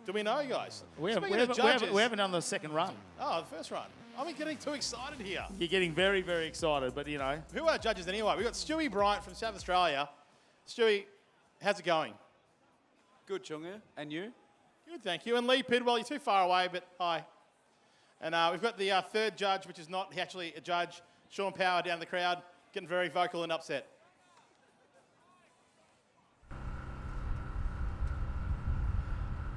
Do we know, guys? We haven't done the second run. Oh, the first run. I'm getting too excited here. You're getting very, very excited, but you know. Who are judges anyway? We've got Stewie Bryant from South Australia. Stewie, how's it going? Good, Chunga. And you? Good, thank you. And Lee Pidwell, you're too far away, but hi. And we've got the third judge, which is not actually a judge, Sean Power down in the crowd, getting very vocal and upset.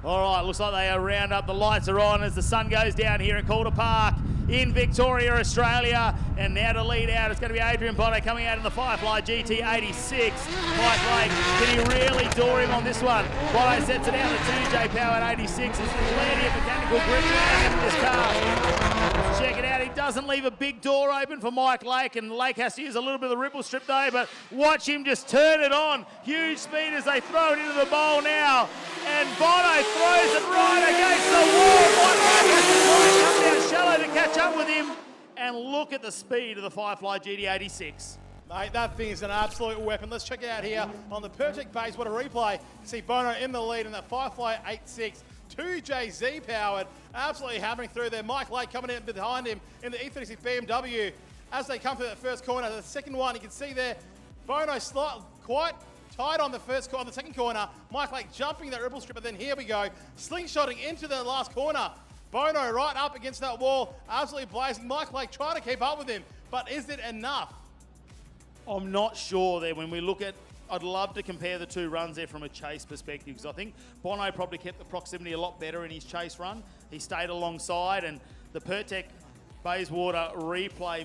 All right, looks like they are round up. The lights are on as the sun goes down here at Calder Park in Victoria, Australia. And now to lead out, it's going to be Adrian Bono coming out in the Firefly GT86. Mike Lake, can he really door him on this one? Bono sets it out to 2J Power at 86. There's plenty of mechanical grip in this car. Let's check it out. He doesn't leave a big door open for Mike Lake, and Lake has to use a little bit of the ripple strip though, but watch him just turn it on. Huge speed as they throw it into the bowl now. And Bono throws it right against the wall. Mike Lake has to try and come down shallow to catch up with him. And look at the speed of the Firefly GT86. Mate, that thing is an absolute weapon. Let's check it out here on the Pertec base. What a replay. You see Bono in the lead in that Firefly 86. 2JZ powered, absolutely hammering through there. Mike Lake coming in behind him in the E36 BMW as they come through that first corner. The second one, you can see there, Bono quite tight on the second corner. Mike Lake jumping that ripple strip, but then here we go, slingshotting into the last corner. Bono right up against that wall, absolutely blazing. Mike Lake trying to keep up with him, but is it enough? I'm not sure there when we look at, I'd love to compare the two runs there from a chase perspective, because I think Bono probably kept the proximity a lot better in his chase run. He stayed alongside, and the Pertec Bayswater replay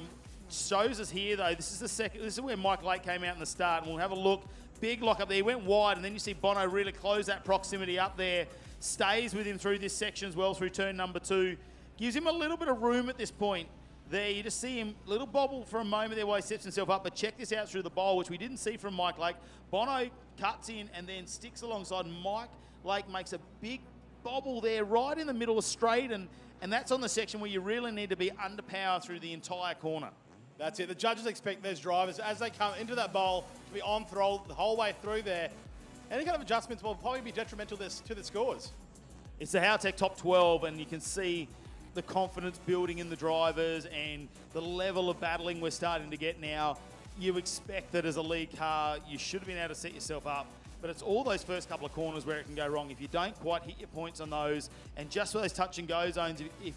shows us here though, this is where Mike Lake came out in the start, and we'll have a look. Big lock up there, he went wide, and then you see Bono really close that proximity up there. Stays with him through this section as well, through turn number 2. Gives him a little bit of room at this point. There, you just see him, little bobble for a moment there while he sets himself up, but check this out through the bowl, which we didn't see from Mike Lake. Bono cuts in and then sticks alongside. Mike Lake makes a big bobble there right in the middle of straight, and that's on the section where you really need to be under power through the entire corner. That's it. The judges expect those drivers, as they come into that bowl, to be on throttle the whole way through there. Any kind of adjustments will probably be detrimental to the scores. It's the Haltech top 12, and you can see the confidence building in the drivers and the level of battling we're starting to get now. You expect that as a lead car, you should have been able to set yourself up, but it's all those first couple of corners where it can go wrong. If you don't quite hit your points on those, and just for those touch and go zones, if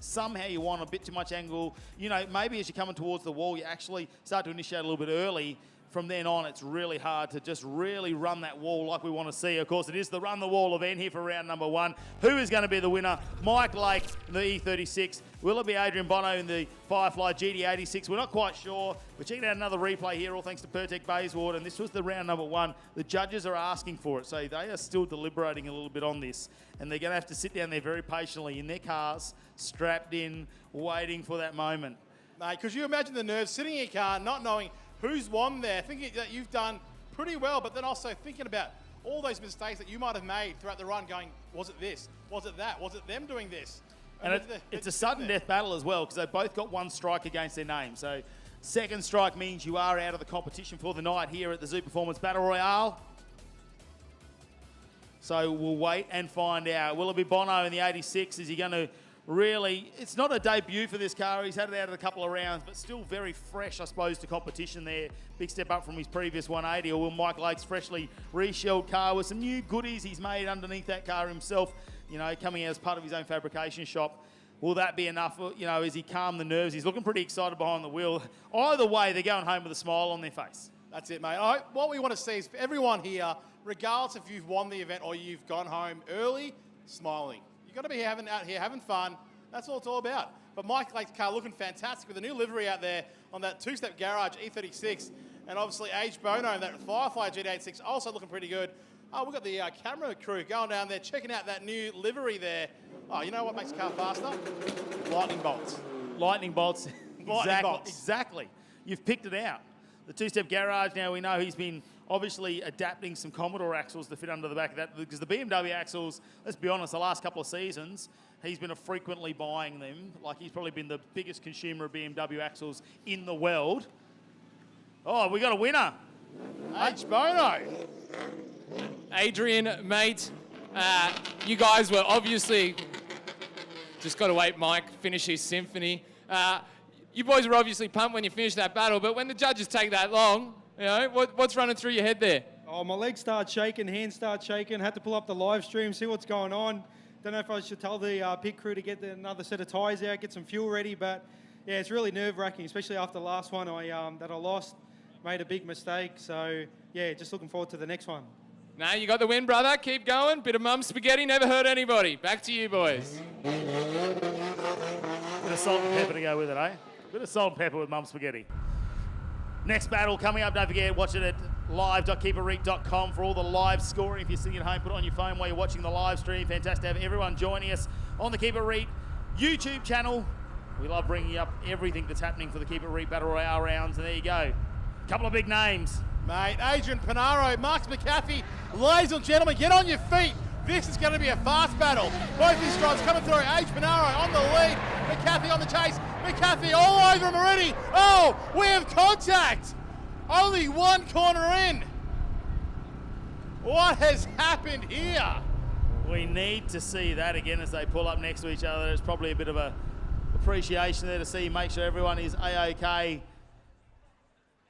somehow you want a bit too much angle, you know, maybe as you're coming towards the wall, you actually start to initiate a little bit early. From then on, it's really hard to just really run that wall like we want to see. Of course, it is the Run the Wall event here for round number 1. Who is going to be the winner? Mike Lake in the E36. Will it be Adrian Bono in the Firefly GT86? We're not quite sure. We're checking out another replay here, all thanks to Pertec Bayswater, and this was the round number 1. The judges are asking for it, so they are still deliberating a little bit on this, and they're going to have to sit down there very patiently in their cars, strapped in, waiting for that moment. Mate, because you imagine the nerves sitting in your car, not knowing who's won there, thinking that you've done pretty well, but then also thinking about all those mistakes that you might have made throughout the run going, was it this? Was it that? Was it them doing this? And it's a sudden death battle as well because they both got one strike against their name. So second strike means you are out of the competition for the night here at the Zoo Performance Battle Royale. So we'll wait and find out. Will it be Bono in the 86? Is he going to really... It's not a debut for this car. He's had it out of a couple of rounds, but still very fresh, I suppose, to competition there. Big step up from his previous 180. Or will Mike Lake's freshly reshelled car with some new goodies he's made underneath that car himself, you know, coming out as part of his own fabrication shop. Will that be enough? You know, as he calmed the nerves? He's looking pretty excited behind the wheel. Either way, they're going home with a smile on their face. That's it, mate. What we want to see is for everyone here, regardless if you've won the event or you've gone home early, smiling. You've got to be out here having fun. That's all it's all about. But Mike Lake's car looking fantastic with a new livery out there on that two-step garage E36. And obviously Age Bono and that Firefly GT86 also looking pretty good. Oh, we've got the camera crew going down there, checking out that new livery there. Oh, you know what makes a car faster? Lightning bolts. Lightning bolts. Lightning bolts. Exactly. You've picked it out. The two-step garage, now we know he's been obviously adapting some Commodore axles to fit under the back of that because the BMW axles, let's be honest, the last couple of seasons, he's been frequently buying them. Like he's probably been the biggest consumer of BMW axles in the world. Oh, we got a winner. H. Bono. Adrian, mate, you guys were obviously... Just got to wait Mike finish his symphony. You boys were obviously pumped when you finished that battle, but when the judges take that long, you know, what's running through your head there? Oh, my legs start shaking, hands start shaking. Had to pull up the live stream, see what's going on. Don't know if I should tell the pit crew to get another set of tyres out, get some fuel ready, but yeah, it's really nerve-wracking, especially after the last one that I lost. Made a big mistake, so yeah, just looking forward to the next one. No, you got the win, brother. Keep going. Bit of mum spaghetti never hurt anybody. Back to you, boys. Bit of salt and pepper to go with it, eh? Bit of salt and pepper with mum spaghetti. Next battle coming up. Don't forget, watch it at live.keeperreet.com for all the live scoring. If you're sitting at home, put it on your phone while you're watching the live stream. Fantastic to have everyone joining us on the Keep It Reet YouTube channel. We love bringing up everything that's happening for the Keep It Reet Battle Royale rounds. And there you go. Couple of big names. Mate, Adrian Panaro, Mark McAfee. Ladies and gentlemen, get on your feet. This is going to be a fast battle. Both these drivers coming through. Age Panaro on the lead. McAfee on the chase. McAfee all over him already. Oh, we have contact. Only one corner in. What has happened here? We need to see that again as they pull up next to each other. There's probably a bit of a appreciation there to see, make sure everyone is A-OK.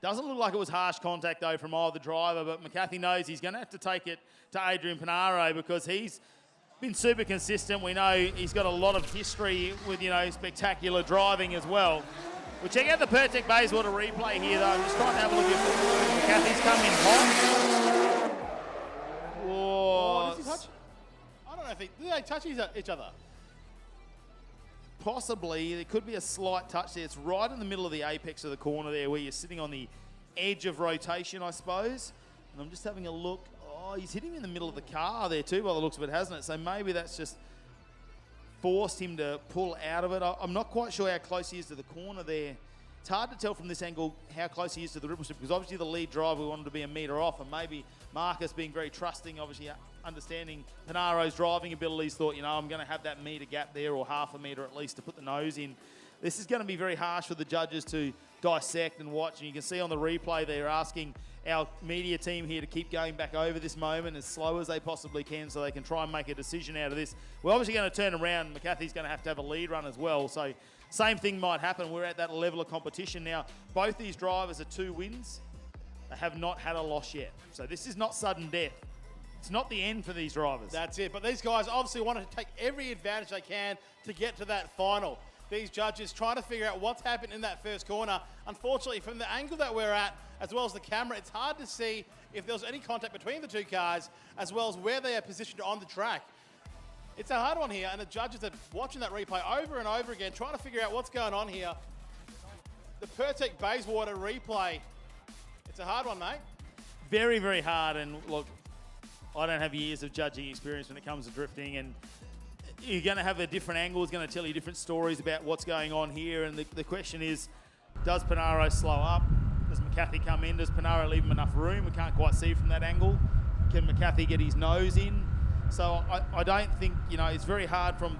Doesn't look like it was harsh contact, though, from either driver, but McCarthy knows he's going to have to take it to Adrian Panaro because he's been super consistent. We know he's got a lot of history with, you know, spectacular driving as well. We'll check out the Pertec Bayswater replay here, though. I'm just trying to have a look at McCarthy's come in hot. Oh, does he touch? I don't know if do they touch each other? Possibly. There could be a slight touch there. It's right in the middle of the apex of the corner there where you're sitting on the edge of rotation, I suppose. And I'm just having a look. Oh, he's hit him in the middle of the car there too by the looks of it, hasn't it? So maybe that's just forced him to pull out of it. I'm not quite sure how close he is to the corner there. It's hard to tell from this angle how close he is to the ripple strip because obviously the lead driver wanted to be a metre off, and maybe Marcus, being very trusting, obviously understanding Panaro's driving abilities, thought, you know, I'm going to have that metre gap there, or half a metre at least, to put the nose in. This is going to be very harsh for the judges to dissect and watch, and you can see on the replay they're asking our media team here to keep going back over this moment as slow as they possibly can so they can try and make a decision out of this. We're obviously going to turn around. McCarthy's going to have a lead run as well, so same thing might happen. We're at that level of competition now. Both these drivers are 2 wins. They have not had a loss yet. So this is not sudden death. It's not the end for these drivers. That's it. But these guys obviously want to take every advantage they can to get to that final. These judges trying to figure out what's happened in that first corner. Unfortunately, from the angle that we're at, as well as the camera, it's hard to see if there was any contact between the two cars, as well as where they are positioned on the track. It's a hard one here, and the judges are watching that replay over and over again, trying to figure out what's going on here. The Pertec Bayswater replay. It's a hard one, mate. Very, very hard. And look, I don't have years of judging experience when it comes to drifting, and you're going to have a different angle. It's going to tell you different stories about what's going on here. And the question is, does Panaro slow up? Does McCarthy come in? Does Panaro leave him enough room? We can't quite see from that angle. Can McCarthy get his nose in? So I don't think, it's very hard from,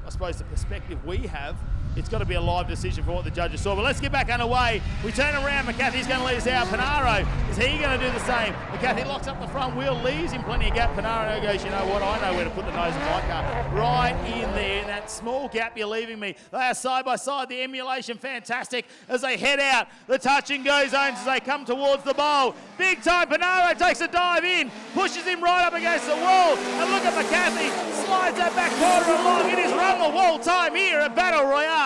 I suppose, the perspective we have. It's got to be a live decision for what the judges saw. But let's get back underway. We turn around. McCarthy's going to lead us out. Panaro, is he going to do the same? McCarthy locks up the front wheel, leaves him plenty of gap. Panaro goes, you know what? I know where to put the nose of my car. Right in there. In that small gap you're leaving me. They are side by side. The emulation fantastic as they head out the touch and go zones as they come towards the bowl. Big time. Panaro takes a dive in, pushes him right up against the wall. And look at McCarthy. Slides that back quarter along. It is run the wall time here at Battle Royale.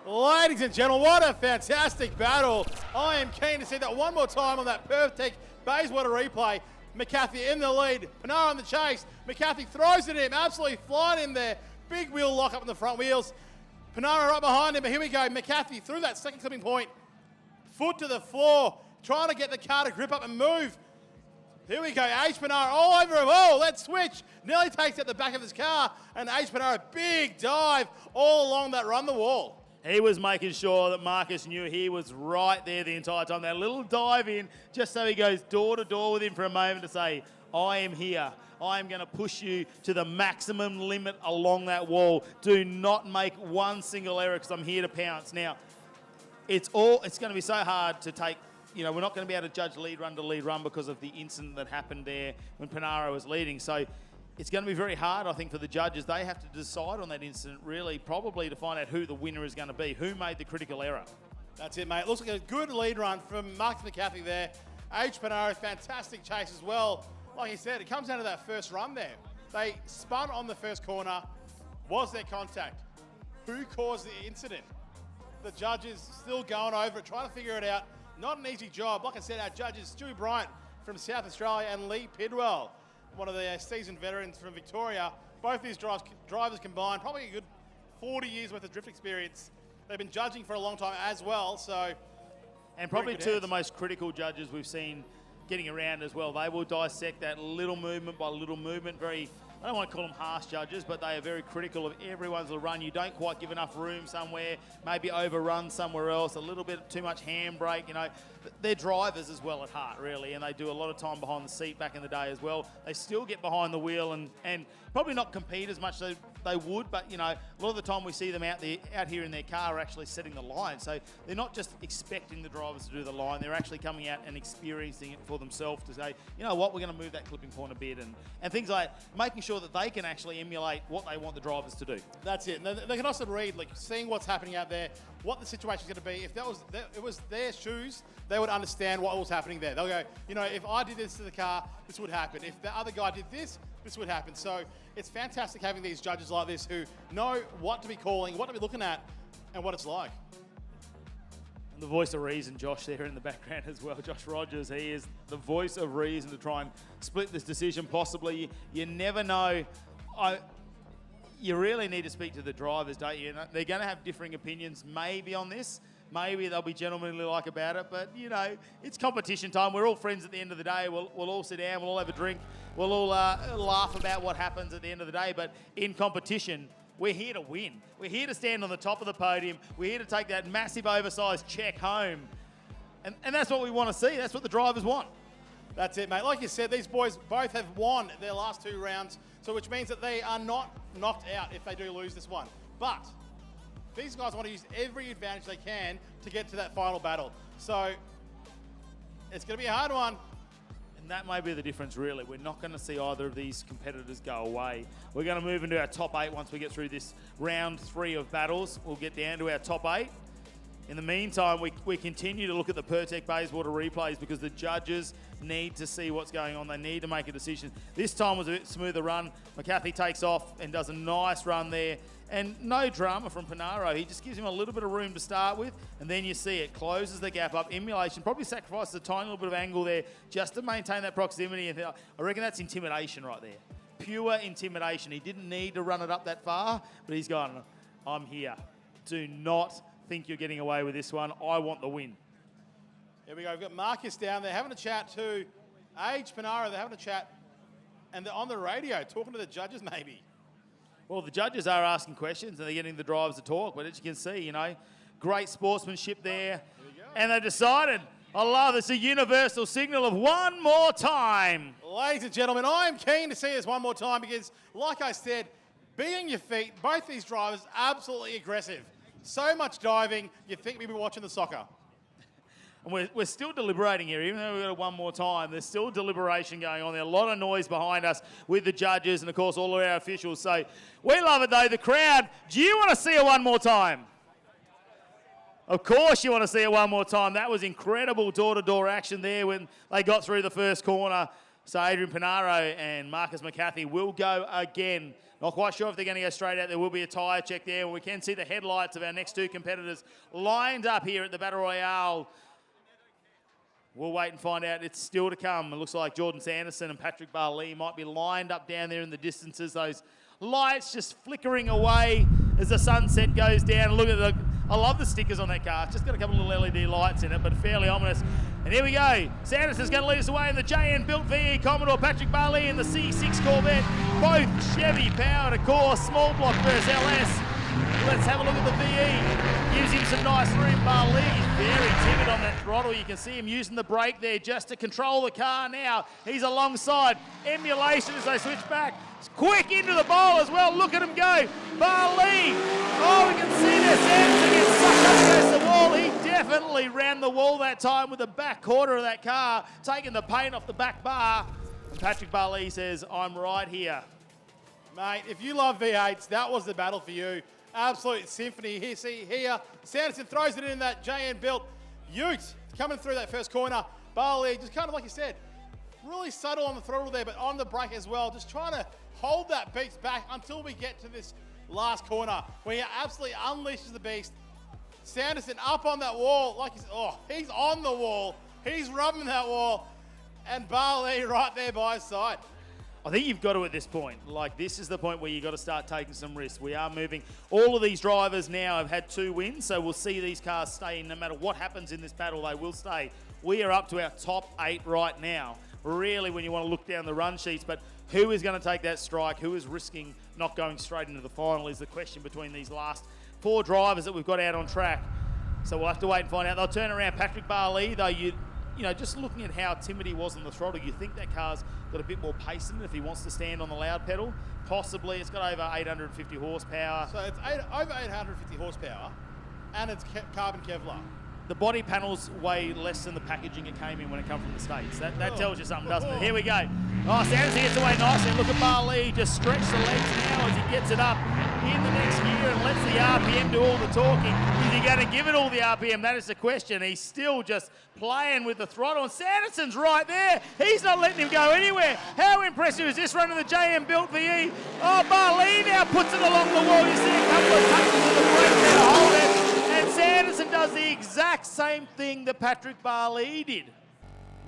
Ladies and gentlemen, what a fantastic battle. I am keen to see that one more time on that perfect Bayswater replay. McCarthy in the lead, Panaro on the chase. McCarthy throws it at him, absolutely flying him there. Big wheel lock up in the front wheels. Panaro right behind him, but here we go. McCarthy through that second clipping point. Foot to the floor, trying to get the car to grip up and move. Here we go, H. Panaro all over him. Oh, let's switch. Nearly takes out the back of his car. And H. Panaro, big dive all along that run the wall. He was making sure that Marcus knew he was right there the entire time. That little dive in, just so he goes door to door with him for a moment to say, I am here. I am going to push you to the maximum limit along that wall. Do not make one single error because I'm here to pounce. Now, it's going to be so hard to take. We're not going to be able to judge lead run to lead run because of the incident that happened there when Panaro was leading. So it's going to be very hard, I think, for the judges. They have to decide on that incident, really, probably to find out who the winner is going to be, who made the critical error. That's it, mate. Looks like a good lead run from Marcus McCarthy there. H. Panaro, fantastic chase as well. Like he said, it comes down to that first run there. They spun on the first corner. Was there contact? Who caused the incident? The judges still going over it, trying to figure it out. Not an easy job. Like I said, our judges, Stewie Bryant from South Australia and Lee Pidwell, one of the seasoned veterans from Victoria. Both these drivers combined, probably a good 40 years worth of drift experience. They've been judging for a long time as well, so. And probably two of the most critical judges we've seen getting around as well. They will dissect that little movement by little movement. Very, I don't want to call them harsh judges, but they are very critical of everyone's little run. You don't quite give enough room somewhere, maybe overrun somewhere else, a little bit too much handbrake, They're drivers as well at heart, really, and they do a lot of time behind the seat back in the day as well. They still get behind the wheel and probably not compete as much as they would, but, a lot of the time we see them out here in their car actually setting the line. So they're not just expecting the drivers to do the line, they're actually coming out and experiencing it for themselves to say, you know what, we're going to move that clipping point a bit, and things like making sure that they can actually emulate what they want the drivers to do. That's it. They can also read, seeing what's happening out there, what the situation is going to be. If it was their shoes, they would understand what was happening there. They'll go, if I did this to the car, this would happen. If the other guy did this, this would happen. So it's fantastic having these judges like this who know what to be calling, what to be looking at, and what it's like. And the voice of reason, Josh, there in the background as well. Josh Rogers, he is the voice of reason to try and split this decision possibly. You never know. You really need to speak to the drivers, don't you? They're going to have differing opinions maybe on this. Maybe they'll be gentlemanly like about it, but, it's competition time. We're all friends at the end of the day. We'll all sit down, we'll all have a drink, we'll all laugh about what happens at the end of the day, but in competition, we're here to win. We're here to stand on the top of the podium. We're here to take that massive oversized check home. And that's what we want to see. That's what the drivers want. That's it, mate. Like you said, these boys both have won their last two rounds, so which means that they are not knocked out if they do lose this one. But these guys want to use every advantage they can to get to that final battle. So it's going to be a hard one. And that may be the difference, really. We're not going to see either of these competitors go away. We're going to move into our top 8 once we get through this round 3 of battles. We'll get down to our top 8. In the meantime, we continue to look at the Pertec Bayswater replays because the judges need to see what's going on. They need to make a decision. This time was a bit smoother run. McCarthy takes off and does a nice run there. And no drama from Panaro. He just gives him a little bit of room to start with, and then you see it closes the gap up. Emulation probably sacrifices a tiny little bit of angle there just to maintain that proximity. And I reckon that's intimidation right there. Pure intimidation. He didn't need to run it up that far, but he's gone, I'm here. Do not think you're getting away with this one. I want the win. Here we go. We've got Marcus down there having a chat to H. Panaro. They're having a chat, and they're on the radio talking to the judges maybe. Well, the judges are asking questions and they're getting the drivers to talk, but as you can see, great sportsmanship there. And they decided, I love it's a universal signal of one more time. Ladies and gentlemen, I am keen to see this one more time because, like I said, be on your feet. Both these drivers absolutely aggressive. So much diving, you'd think we'd be watching the soccer. And we're still deliberating here, even though we've got it one more time. There's still deliberation going on there. A lot of noise behind us with the judges and, of course, all of our officials. So we love it, though. The crowd, do you want to see it one more time? Of course you want to see it one more time. That was incredible door-to-door action there when they got through the first corner. So Adrian Pinaro and Marcus McCarthy will go again. Not quite sure if they're going to go straight out. There will be a tyre check there. We can see the headlights of our next two competitors lined up here at the Battle Royale. We'll wait and find out. It's still to come. It looks like Jordan Sanderson and Patrick Barley might be lined up down there in the distances. Those lights just flickering away as the sunset goes down. Look at I love the stickers on that car. It's just got a couple of little LED lights in it, but fairly ominous. And here we go. Sanderson's going to lead us away in the JN built VE Commodore. Patrick Barley in the C6 Corvette. Both Chevy powered, of course. Small block versus LS. Let's have a look at the VE. Gives him some nice room. Barley is very timid on that throttle. You can see him using the brake there just to control the car now. He's alongside. Emulation as they switch back. Quick into the bowl as well. Look at him go. Barley. Oh, we can see this. Anderson gets sucked up against the wall. He definitely ran the wall that time with the back quarter of that car, taking the paint off the back bar. And Patrick Barley says, I'm right here. Mate, if you love V8s, that was the battle for you. Absolute symphony. Here, see here. Sanderson throws it in that JN built Ute coming through that first corner. Barley, just kind of like you said, really subtle on the throttle there, but on the brake as well. Just trying to hold that beast back until we get to this last corner where he absolutely unleashes the beast. Sanderson up on that wall, like he's on the wall. He's rubbing that wall. And Barley right there by his side. I think you've got to at this point. Like, this is the point where you've got to start taking some risks. We are moving. All of these drivers now have had 2 wins, so we'll see these cars stay. No matter what happens in this battle, they will stay. We are up to our top 8 right now. Really, when you want to look down the run sheets, but who is going to take that strike? Who is risking not going straight into the final is the question between these last 4 drivers that we've got out on track. So we'll have to wait and find out. They'll turn around Patrick Barley, though you know, just looking at how timid he was on the throttle, you think that car's got a bit more pace in it if he wants to stand on the loud pedal. Possibly. It's got over 850 horsepower. So it's over 850 horsepower, and it's carbon Kevlar. The body panels weigh less than the packaging it came in when it comes from the States. That tells you something, doesn't it? Here we go. Oh, Sanderson gets away nicely. Look at Barley just stretch the legs now as he gets it up in the next gear and lets the RPM do all the talking. Is he going to give it all the RPM? That is the question. He's still just playing with the throttle, and Sanderson's right there. He's not letting him go anywhere. How impressive is this run of the JM built VE? Oh, Barley now puts it along the wall. You see a couple of touches of the brake there to hold it. And Sanderson does the exact same thing that Patrick Barley did.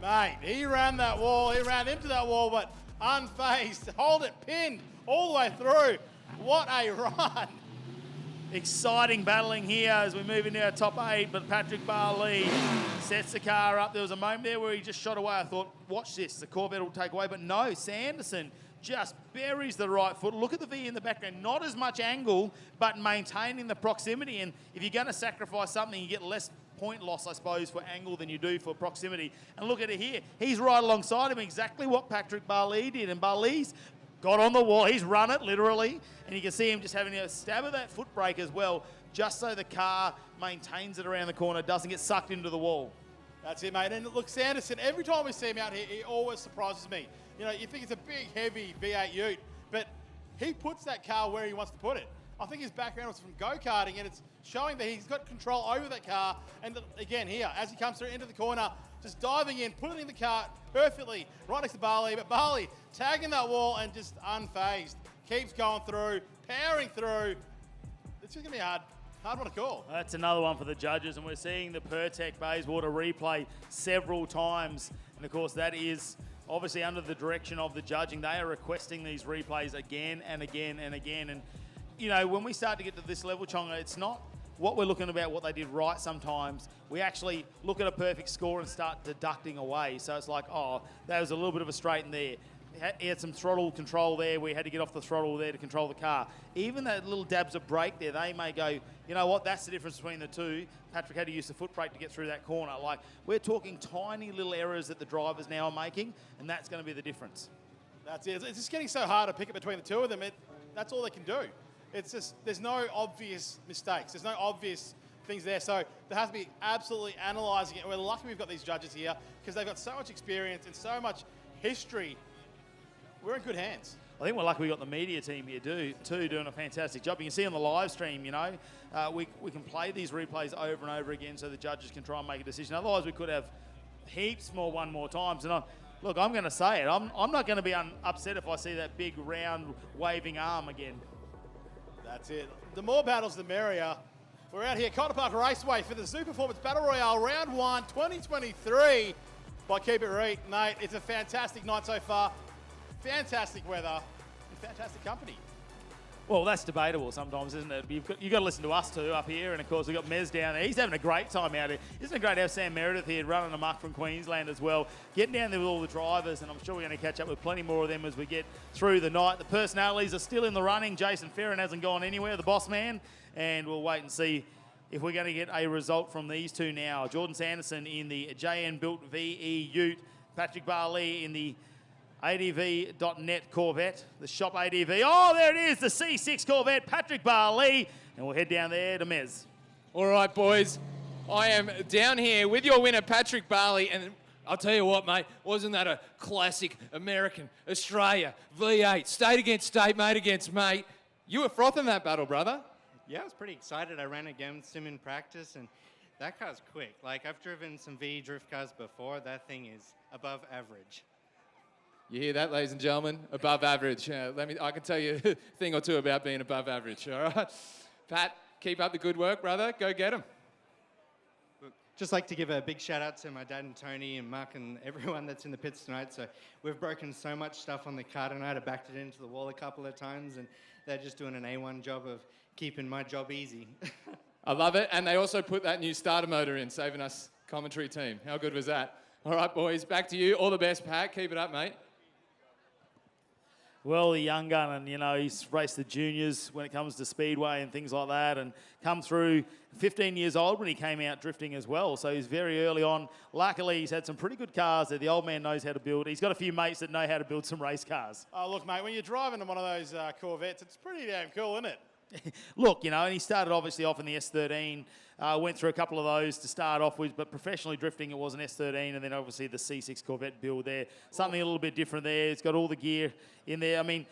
Mate, he ran that wall. He ran into that wall, but unfazed. Hold it pinned all the way through. What a run. Exciting battling here as we move into our top 8, but Patrick Barley sets the car up. There was a moment there where he just shot away. I thought, watch this, the Corvette will take away, but no, Sanderson just buries the right foot. Look at the V in the background. Not as much angle, but maintaining the proximity. And if you're going to sacrifice something, you get less point loss, I suppose, for angle than you do for proximity. And look at it here. He's right alongside him, exactly what Patrick Barley did. And Barley's got on the wall. He's run it, literally. And you can see him just having a stab of that foot brake as well, just so the car maintains it around the corner, doesn't get sucked into the wall. That's it, mate. And look, Sanderson, every time we see him out here, he always surprises me. You know, you think it's a big, heavy V8 Ute, but he puts that car where he wants to put it. I think his background was from go-karting, and it's showing that he's got control over that car. And again, here, as he comes through into the corner, just diving in, putting in the car perfectly right next to Barley. But Barley tagging that wall and just unfazed. Keeps going through, powering through. It's just going to be a hard one to call. That's another one for the judges, and we're seeing the Pertec Bayswater replay several times. And, of course, that is obviously under the direction of the judging. They are requesting these replays again and again and again. And, you know, when we start to get to this level, Chonga, it's not what we're looking about what they did right sometimes. We actually look at a perfect score and start deducting away. So it's like, oh, that was a little bit of a straighten there. he had some throttle control there. We had to get off the throttle there to control the car. Even that little dabs of brake there, they may go, you know what, that's the difference between the two. Patrick had to use the foot brake to get through that corner. Like, we're talking tiny little errors that the drivers now are making, and that's going to be the difference. That's it. It's just getting so hard to pick it between the two of them. That's all they can do. It's just, there's no obvious mistakes. There's no obvious things there. So there has to be absolutely analysing it. We're lucky we've got these judges here because they've got so much experience and so much history. We're in good hands. I think we're lucky we got the media team here too, doing a fantastic job. You can see on the live stream, you know, we can play these replays over and over again so the judges can try and make a decision. Otherwise, we could have heaps more one more times. And look, I'm going to say it. I'm not going to be upset if I see that big round waving arm again. That's it. The more battles, the merrier. We're out here at Cotter Park Raceway for the Zoo Performance Battle Royale Round 1 2023 by Keep It Reet. Mate, it's a fantastic night so far. Fantastic weather and fantastic company. Well, that's debatable sometimes, isn't it? You've got to listen to us too up here, and of course we've got Mez down there. He's having a great time out here. Isn't it great to have Sam Meredith here running amok from Queensland as well, getting down there with all the drivers, and I'm sure we're going to catch up with plenty more of them as we get through the night. The personalities are still in the running. Jason Ferron hasn't gone anywhere, the boss man, and we'll wait and see if we're going to get a result from these two now. Jordan Sanderson in the JN Built VE Ute, Patrick Barley in the ADV.net Corvette, the shop ADV. Oh, there it is, the C6 Corvette, Patrick Barley. And we'll head down there to Mez. All right, boys. I am down here with your winner, Patrick Barley. And I'll tell you what, mate, wasn't that a classic American, Australia, V8, state against state, mate against mate? You were frothing that battle, brother. Yeah, I was pretty excited. I ran against him in practice, and that car's quick. Like, I've driven some VE drift cars before. That thing is above average. You hear that, ladies and gentlemen? Above average. I can tell you a thing or two about being above average, all right? Pat, keep up the good work, brother. Go get him. Just like to give a big shout out to my dad and Tony and Mark and everyone that's in the pits tonight. So we've broken so much stuff on the car tonight. I backed it into the wall a couple of times, and they're just doing an A1 job of keeping my job easy. I love it. And they also put that new starter motor in, saving us commentary team. How good was that? All right, boys, back to you. All the best, Pat. Keep it up, mate. Well, the young gun, and, you know, he's raced the juniors when it comes to speedway and things like that, and come through 15 years old when he came out drifting as well. So he's very early on. Luckily, he's had some pretty good cars there. The old man knows how to build. He's got a few mates that know how to build some race cars. Oh, look, mate, when you're driving one of those Corvettes, it's pretty damn cool, isn't it? Look, you know, and he started obviously off in the S13, went through a couple of those to start off with, but professionally drifting it was an S13, and then obviously the C6 Corvette build there. Something a little bit different there. It's got all the gear in there. I mean,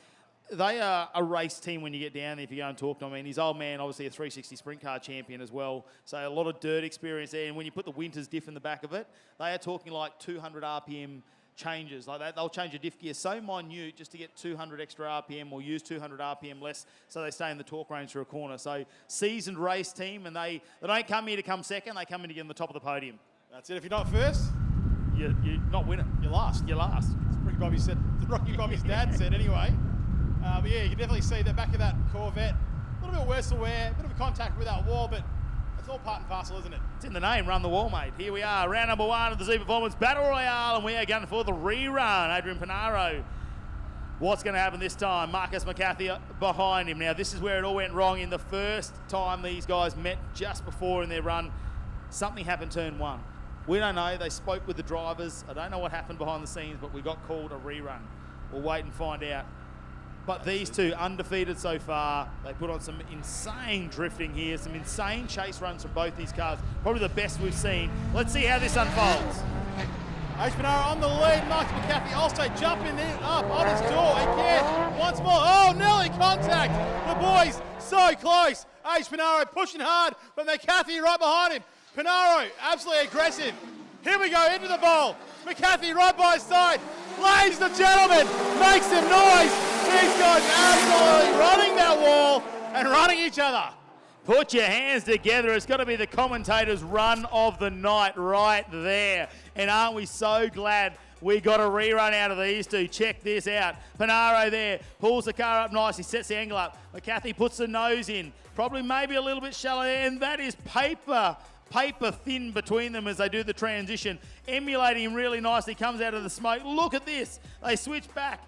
they are a race team when you get down there, if you go and talk to them. I mean, his old man, obviously a 360 sprint car champion as well, so a lot of dirt experience there, and when you put the Winters diff in the back of it, they are talking like 200 RPM changes like that. They'll change a diff gear so minute just to get 200 extra RPM or use 200 RPM less so they stay in the torque range through a corner. So seasoned race team, and they don't come here to come second, they come in to get on the top of the podium. That's it. If you're not first, you're not winning. You're last. You're last. Rocky Bobby's dad said anyway. But yeah, you can definitely see the back of that Corvette. A little bit of worse wear, a bit of a contact with that wall, but it's all part and parcel, isn't it? It's in the name, run the wall, mate. Here we are, round number 1 of the Z Performance Battle Royale, and we are going for the rerun. Adrian Pinaro. What's going to happen this time? Marcus McCarthy behind him. Now, this is where it all went wrong in the first time these guys met just before in their run. Something happened turn 1. We don't know. They spoke with the drivers. I don't know what happened behind the scenes, but we got called a rerun. We'll wait and find out. But these two, undefeated so far. They put on some insane drifting here, some insane chase runs from both these cars. Probably the best we've seen. Let's see how this unfolds. Ace Pinaro on the lead. Marcus McCarthy also jumping in up on his door again. Once more. Oh, nearly contact. The boys so close. Ace Pinaro pushing hard, but McCarthy right behind him. Pinaro absolutely aggressive. Here we go into the bowl. McCarthy right by his side. Ladies and gentlemen, make some noise. These guys absolutely running that wall and running each other. Put your hands together. It's got to be the commentator's run of the night right there. And aren't we so glad we got a rerun out of these two? Check this out. Pinaro there pulls the car up nicely, sets the angle up. McCarthy puts the nose in, probably maybe a little bit shallow there, and that is paper paper thin between them as they do the transition, emulating him really nicely, comes out of the smoke. Look at this. They switch back.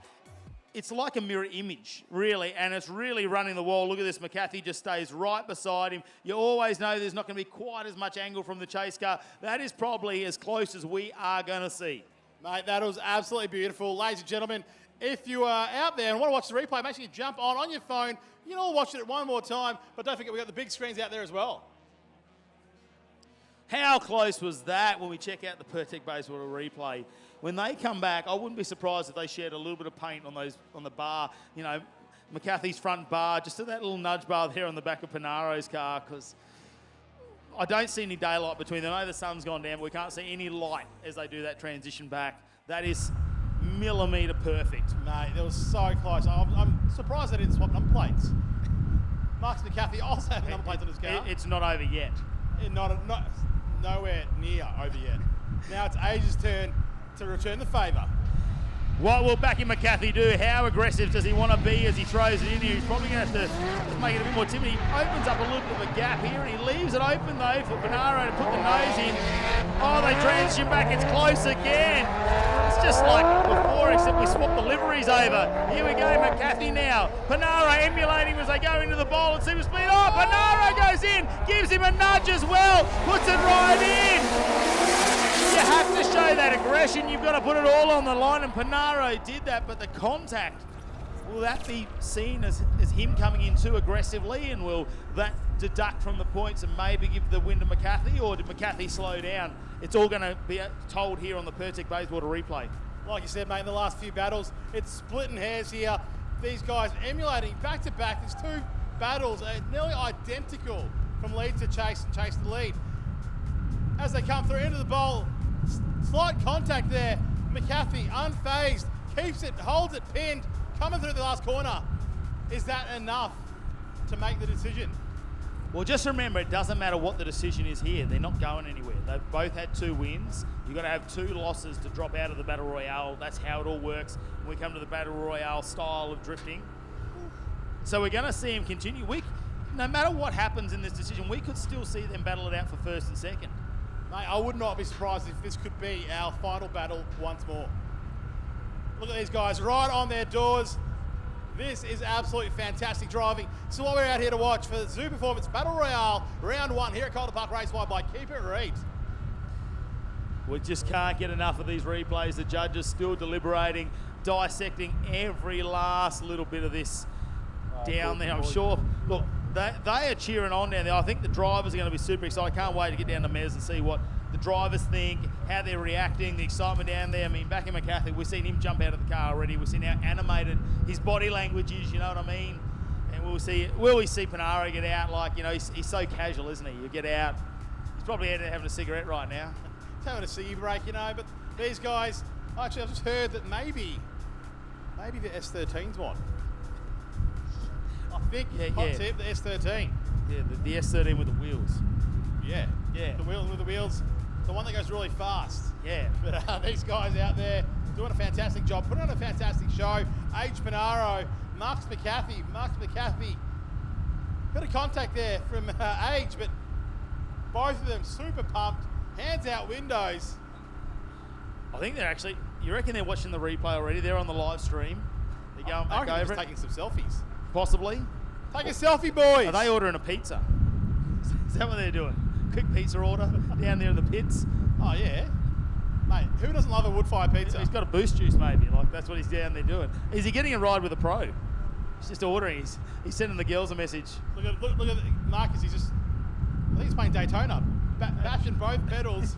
It's like a mirror image, really, and it's really running the wall. Look at this. McCarthy just stays right beside him. You always know there's not going to be quite as much angle from the chase car. That is probably as close as we are going to see. Mate, that was absolutely beautiful. Ladies and gentlemen, if you are out there and want to watch the replay, make sure you jump on your phone. You can all watch it one more time, but don't forget we've got the big screens out there as well. How close was that when we check out the Pertec Bayswater replay? When they come back, I wouldn't be surprised if they shared a little bit of paint on the bar, you know, McCarthy's front bar, just to that little nudge bar there on the back of Panaro's car, because I don't see any daylight between them. I know the sun's gone down, but we can't see any light as they do that transition back. That is millimetre perfect. Mate, it was so close. I'm surprised they didn't swap number plates. Marcus McCarthy also had number plates on his car. It's not over yet. Nowhere near over yet. Now it's Asia's turn to return the favour. What will Backy McCarthy do? How aggressive does he want to be as he throws it in here? He's probably going to have to make it a bit more timid. He opens up a little bit of a gap here, and he leaves it open, though, for Panaro to put the nose in. Oh, they transition back. It's close again. It's just like before, except we swapped the liveries over. Here we go, McCarthy now. Panaro emulating as they go into the bowl at super speed. Oh, Panaro goes in, gives him a nudge as well, puts it right in. You have to show that aggression. You've got to put it all on the line, and Panaro did that, but the contact, will that be seen as him coming in too aggressively, and will that deduct from the points and maybe give the win to McCarthy, or did McCarthy slow down? It's all going to be told here on the Pertec Bayswater replay. Like you said, mate, in the last few battles, it's splitting hairs here. These guys emulating back-to-back. These two battles are nearly identical from lead to chase and chase to lead. As they come through into the bowl, slight contact there. McCarthy, unfazed, keeps it, holds it pinned, coming through the last corner. Is that enough to make the decision? Well, just remember, it doesn't matter what the decision is here. They're not going anywhere. They've both had 2 wins. You've got to have 2 losses to drop out of the Battle Royale. That's how it all works when we come to the Battle Royale style of drifting. So we're going to see him continue. No matter what happens in this decision, we could still see them battle it out for first and second. Mate, I would not be surprised if this could be our final battle once more. Look at these guys right on their doors. This is absolutely fantastic driving. So what we're out here to watch for the Zoo Performance Battle Royale Round 1 here at Calder Park Raceway by Keep It Reet. We just can't get enough of these replays. The judges still deliberating, dissecting every last little bit of this down there. I'm sure, look, they are cheering on down there. I think the drivers are going to be super excited. I can't wait to get down to Mez and see what the drivers think, how they're reacting, the excitement down there. I mean, back in McCarthy, we've seen him jump out of the car already. We've seen how animated his body language is, you know what I mean? And will we see Panaro get out? Like, you know, he's so casual, isn't he? You get out. He's probably out there having a cigarette right now. He's having a ciggy break, you know, but these guys, actually, I've just heard that maybe the S13's one. I think, hot tip, the S13. Yeah, the S13 with the wheels. Yeah. The wheels with the wheels. The one that goes really fast. Yeah. But these guys out there doing a fantastic job, putting on a fantastic show. Age Panaro, Marcus McCarthy. Bit of contact there from Age, but both of them super pumped. Hands out windows. I think they're actually, you reckon they're watching the replay already? They're on the live stream. They're going back over it. Taking some selfies. Possibly. Take a selfie, boys. Are they ordering a pizza? Is that what they're doing? Quick pizza order down there in the pits? Oh, yeah. Mate, who doesn't love a wood-fire pizza? He's got a boost juice, maybe. Like, that's what he's down there doing. Is he getting a ride with a pro? He's just ordering. He's sending the girls a message. Look at Marcus. I think he's playing Daytona. Bashing both pedals.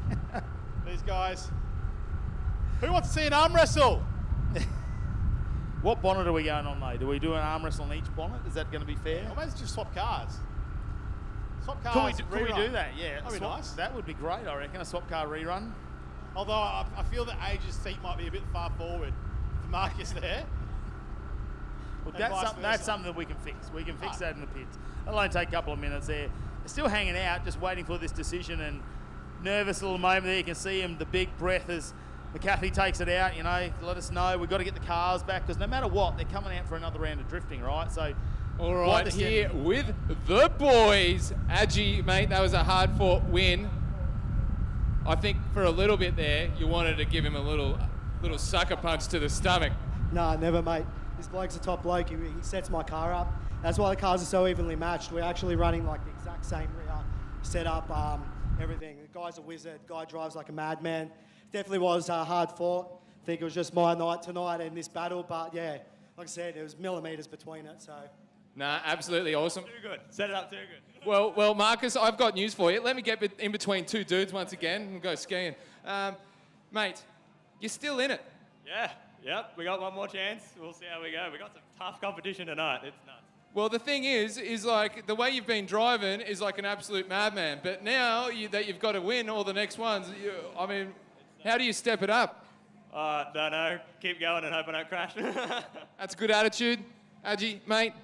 These guys. Who wants to see an arm wrestle? What bonnet are we going on, though? Do we do an arm wrestle on each bonnet? Is that going to be fair? Or maybe it's just swap cars. Swap cars. Could we do that? Yeah. That'd be nice. That would be great, I reckon, a swap car rerun. Although I feel that Age's seat might be a bit far forward for Marcus there. Well, that's something that we can fix. We can fix that in the pits. It'll only take a couple of minutes there. They're still hanging out, just waiting for this decision, and nervous little moment there. You can see him, the big breath as McCarthy takes it out, you know, let us know. We've got to get the cars back, because no matter what, they're coming out for another round of drifting, right? So All right, here with the boys. Adji, mate, that was a hard-fought win. I think for a little bit there, you wanted to give him a little sucker punch to the stomach. Nah, never, mate. This bloke's a top bloke. He sets my car up. That's why the cars are so evenly matched. We're actually running like the exact same rear setup, everything. The guy's a wizard. Guy drives like a madman. Definitely was hard fought. I think it was just my night tonight in this battle, but yeah, like I said, it was millimetres between it, so. Nah, absolutely awesome. Too good. Set it up too good. Well, Marcus, I've got news for you. Let me get in between two dudes once again and go skiing. Mate, you're still in it. Yeah, yep. We got one more chance. We'll see how we go. We got some tough competition tonight. It's nuts. Well, the thing is like the way you've been driving is like an absolute madman. But now that you've got to win all the next ones, how do you step it up? Don't know. Keep going and hope I don't crash. That's a good attitude. Adji, mate,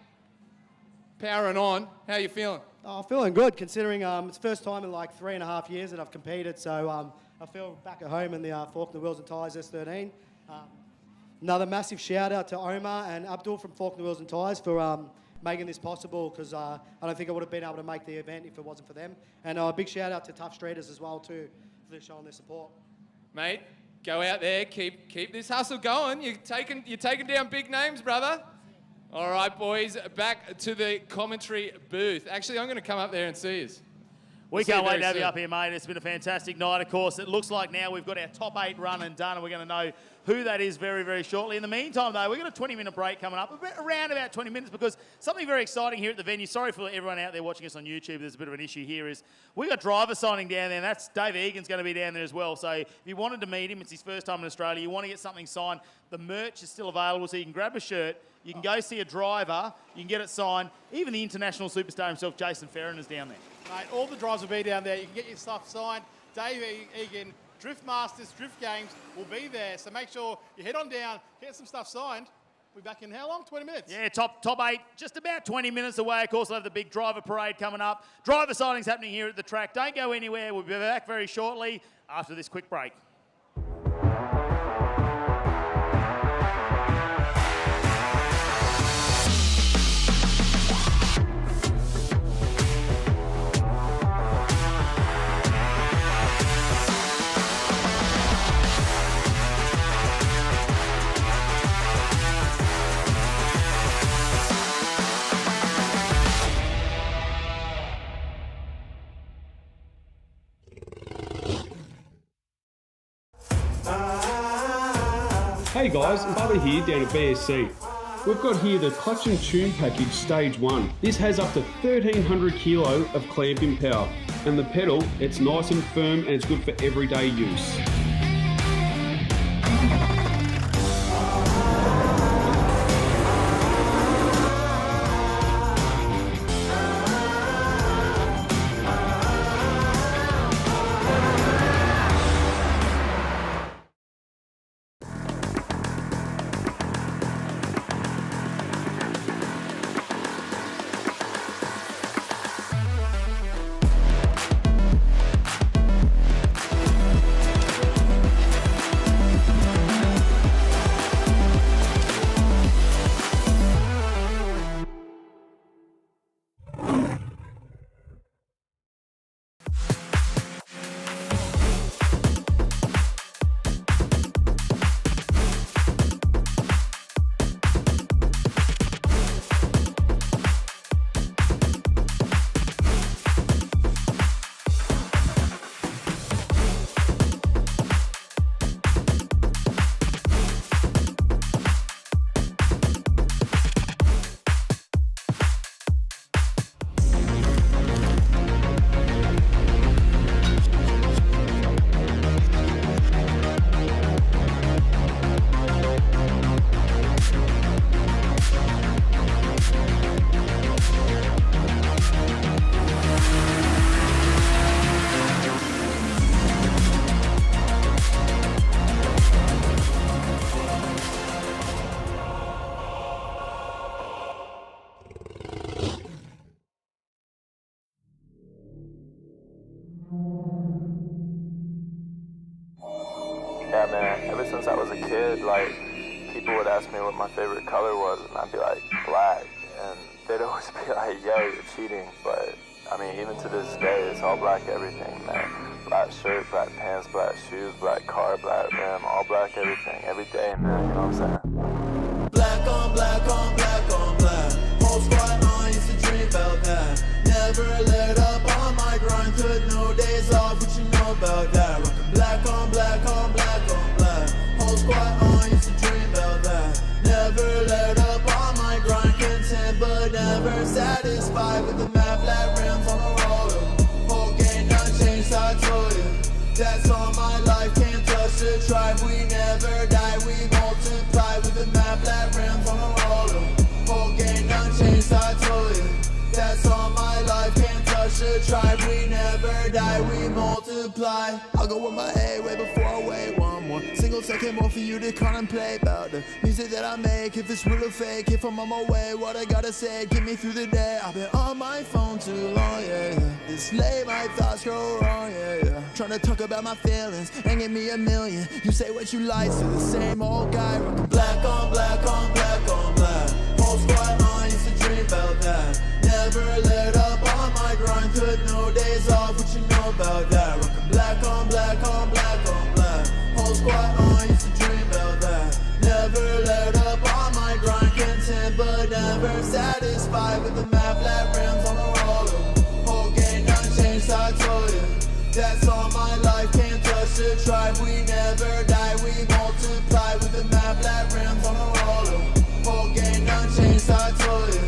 powering on. How you feeling? Oh, feeling good, considering it's the first time in like 3.5 years that I've competed, so I feel back at home in the Faulkner Wheels and Tyres S13. Another massive shout out to Omar and Abdul from Faulkner Wheels and Tyres for making this possible, because I don't think I would have been able to make the event if it wasn't for them. And a big shout out to Tough Streeters as well too for showing their support. Mate, go out there, keep this hustle going. You're taking down big names, brother. All right, boys, back to the commentary booth. Actually, I'm going to come up there and see you. We can't wait to have you up here, mate. It's been a fantastic night, of course. It looks like now we've got our top 8 run and done, and we're going to know who that is very, very shortly. In the meantime, though, we've got a 20-minute break coming up, around about 20 minutes, because something very exciting here at the venue. Sorry for everyone out there watching us on YouTube. There's a bit of an issue here. We've got driver signing down there, and that's Dave Egan's going to be down there as well. So if you wanted to meet him, it's his first time in Australia, you want to get something signed, the merch is still available, so you can grab a shirt, you can go see a driver, you can get it signed. Even the international superstar himself, Jason Ferron, is down there. Mate, all the drives will be down there. You can get your stuff signed. Dave Egan, Drift Masters, Drift Games will be there. So make sure you head on down, get some stuff signed. We'll be back in how long? 20 minutes? Yeah, top 8, just about 20 minutes away. Of course, we'll have the big driver parade coming up. Driver signings happening here at the track. Don't go anywhere. We'll be back very shortly after this quick break. Hey guys, Bubba here down at BSC. We've got here the Clutch and Tune Package Stage 1. This has up to 1,300 kilo of clamping power. And the pedal, it's nice and firm and it's good for everyday use. Yeah, man, ever since I was a kid, like, people would ask me what my favorite color was, and I'd be like, black. And they'd always be like, yo, you're cheating, but I mean, even to this day, it's all black everything, man. Black shirt, black pants, black shoes, black car, black rim, all black everything, every day, man, you know what I'm saying? Black on black on black on black. Whole squad on, used to dream about that. Never let up on my grind, took no days off, what you know about that? Rockin' black on black on black on black. Whole squad on, used to dream about that. Never let up on my grind, content but never satisfied with the map, black rims on the roller. Whole game done changed, I told you. That's all my life, can't touch the tribe. We never die, we multiply with the map, black rims on the roller. Whole game done changed, I told you. That's all my life, can't touch the tribe. We never die, we multiply. I'll go with my A way before I wait one more single second more for you to contemplate about the music that I make. If it's real or fake, if I'm on my way, what I gotta say, get me through the day. I've been on my phone too long, yeah, yeah. This late, my thoughts go wrong, yeah, yeah. Trying to talk about my feelings and give me a million. You say what you like, so the same old guy. Rockin' black on black on black on black. Whole squad on, used to dream about that. Never let up on my grind, took no days off, what you know about that? Rockin' black on black on black on black. Whole squad on, used to dream about that. Never let up on my grind, content but never satisfied with the map, black rims on the roller. Whole game done changed, I told you. That's all my life, can't touch the tribe. We never die, we multiply with the map, black rims on the roller. Whole game done changed, I told you.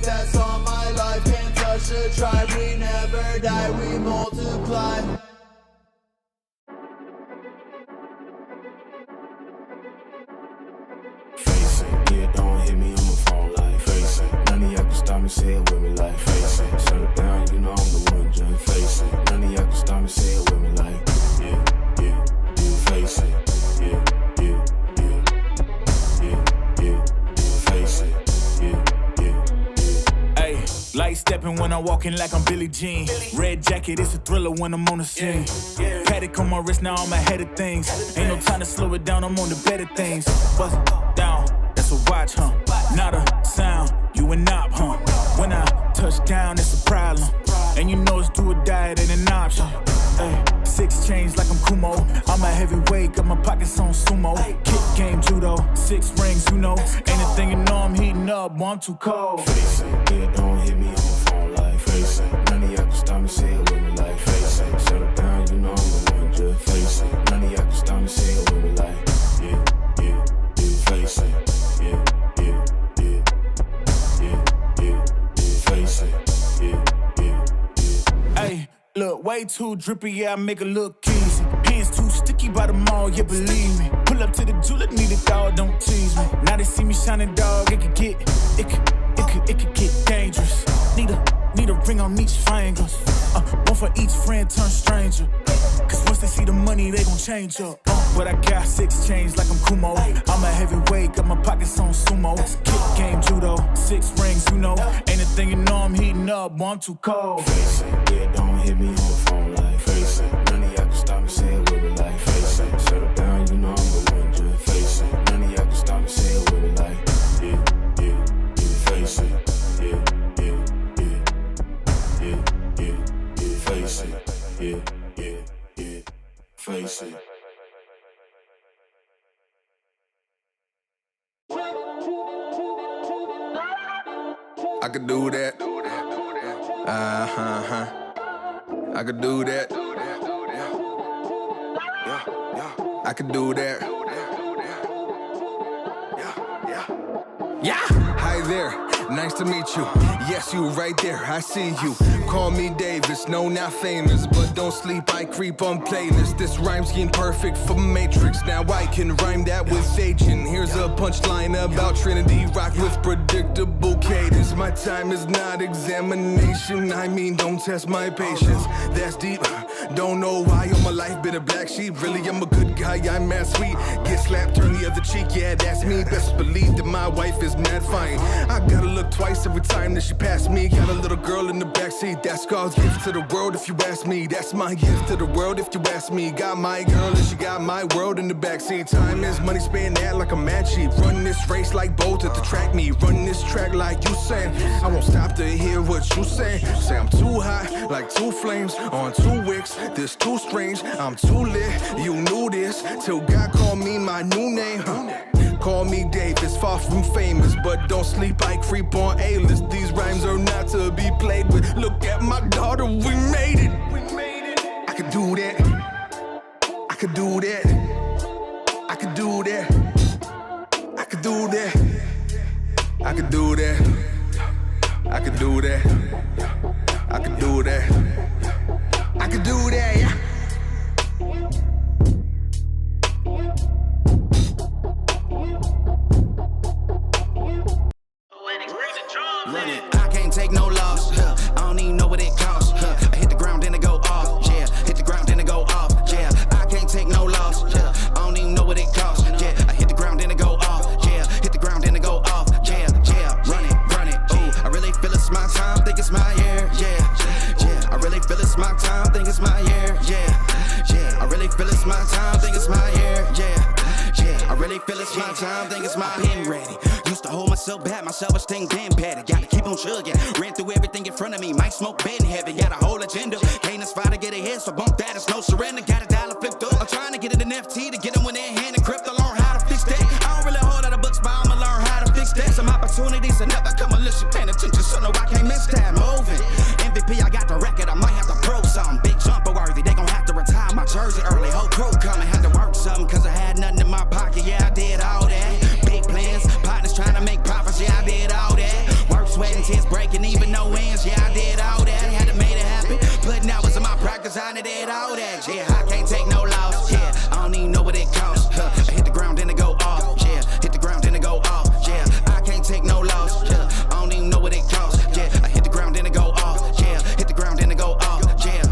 That's all my life, can't touch the tribe. We never die, we multiply. Face it, yeah, don't hit me on my phone like face it. None of y'all can stop me, say it with me like face it. Shut it down, you know I'm the one, just face it. None of y'all can stop me, say it with me like yeah, yeah, yeah, face it. Yeah, yeah, yeah, yeah, yeah, yeah, face it. Yeah, yeah, yeah. Ay, light stepping when I'm walking like I'm Billie Jean. Red jacket, it's a thriller when I'm on the scene. Paddock on my wrist, now I'm ahead of things. Ain't no time to slow it down, I'm on the better things. Bust it down, that's a watch, huh? Not a sound, you a knob, huh? When I touch down, it's a problem. And you know it's do or die, it ain't an option. Ay, 6 chains like I'm Kumo. I'm a heavyweight, got my pockets on sumo. Kick game, judo, 6 rings, you know. Anything you know, I'm heating up, boy, I'm too cold. Face it, yeah, don't hit me on my phone like face it. None of y'all can stop me, say it with me like face it. Shut it down, you know I'm the one, just face it. None of y'all can stop me, say it with me like yeah, yeah, yeah, face it. Yeah, yeah, yeah, yeah, yeah, yeah, face it. Yeah, yeah, yeah. Ay, look, way too drippy, yeah, I make it look easy. Hands too sticky by the mall, yeah, believe me. Pull up to the julep, need a dog, don't tease me. Now they see me shining, dog, it could get dangerous. Need a ring on each finger. One for each friend turn stranger. Cause once they see the money, they gon' change up. But I got 6 chains like I'm Kumo. I'm a heavyweight, got my pockets on sumo. Kick game, judo, 6 rings, you know. Anything you know, I'm heating up, boy, I'm too cold. Face it, yeah, don't hit me on the phone like face it. None of y'all can stop me, say it with me like face it. Shut it down, you know I'm the one, just face it. None of y'all can stop me, say it with me like yeah, yeah, yeah, face it. Yeah, yeah, yeah, yeah, yeah, yeah, face it. Yeah, yeah, yeah, face it. I could do that. I could do that. I could do that. Yeah. Hi there. Nice to meet you. Yes, you right there, I see you. Call me Davis, no, not famous, but don't sleep, I creep on playlists. This rhyme scheme perfect for Matrix. Now I can rhyme that with agent. Here's a punchline about Trinity. Rock with predictable cadence. My time is not examination. I mean, don't test my patience. That's deep. Don't know why all my life been a black sheep. Really, I'm a good guy, I'm mad sweet. Get slapped, turn the other cheek, yeah, that's me. Best believe that my wife is mad fine. I gotta look twice every time that she passed me. Got a little girl in the backseat. That's God's gift to the world if you ask me. That's my gift to the world if you ask me. Got my girl and she got my world in the backseat. Time is money, spend that like a mad sheep. Run this race like Bolt at the track meet. Run this track like you saying. I won't stop hear what you say. Say I'm too hot, like two flames on 2 wicks. This too strange, I'm too lit. You knew this till God called me my new name. Call me Dave, it's far from famous, but don't sleep, I creep on A-list. These rhymes are not to be played with. Look at my daughter, we made it. I could do that. I could do that. I could do that. I could do that. I could do that. I could do that. I could do that. I could do that, yeah. Run it. I can't take no loss. I don't even know what it costs. I hit the ground, then it go off. Yeah, hit the ground, then it go off. Yeah, I can't take no loss. I don't even know what it costs. Yeah, I hit the ground, then it go off. Yeah, hit the ground, then it go off. Yeah, run it, run it. Ooh, I really feel it's my time, think it's my year. Yeah, I really feel it's my time, think it's my year. Yeah, I really feel it's my time, think it's my year. Yeah, I really feel it's my time, think it's my pen ready. Used to hold myself back, my self-esteem damn bad. Gotta keep on chugging. Ran through everything in front of me. Might smoke bed heavy. Got a whole agenda. Can't aspire to get ahead, so bump that. It's no surrender. Got a dollar flipped up. I'm trying to get it in FT to get them when they're hand and crypto. Learn how to fix that. I don't really hold out of books, but I'ma learn how to fix that. Some opportunities and never come unless you paying attention. So no, I can't miss that. Moving. MVP, I got the record. I might have to prove something. Big jumper worthy. They gon' have to retire my jersey early. Whole crew coming. Had to work something cause I had nothing in my pocket. Yeah, I did all that. Big plans. Partners trying to make profits. Yeah, I did all that. Work, sweat, and tears breaking, even no ends. Yeah, I did all that. Had to make it happen. Putting hours in my practice, I did all that. Yeah, I can't take no loss. Yeah, I don't even know what it costs. I hit the ground, then it go off. Yeah, hit the ground, then it go off. Yeah, I can't take no loss. Yeah, I don't even know what it costs. Yeah, I hit the ground, then it go off. Yeah, hit the ground, then it go off. Yeah,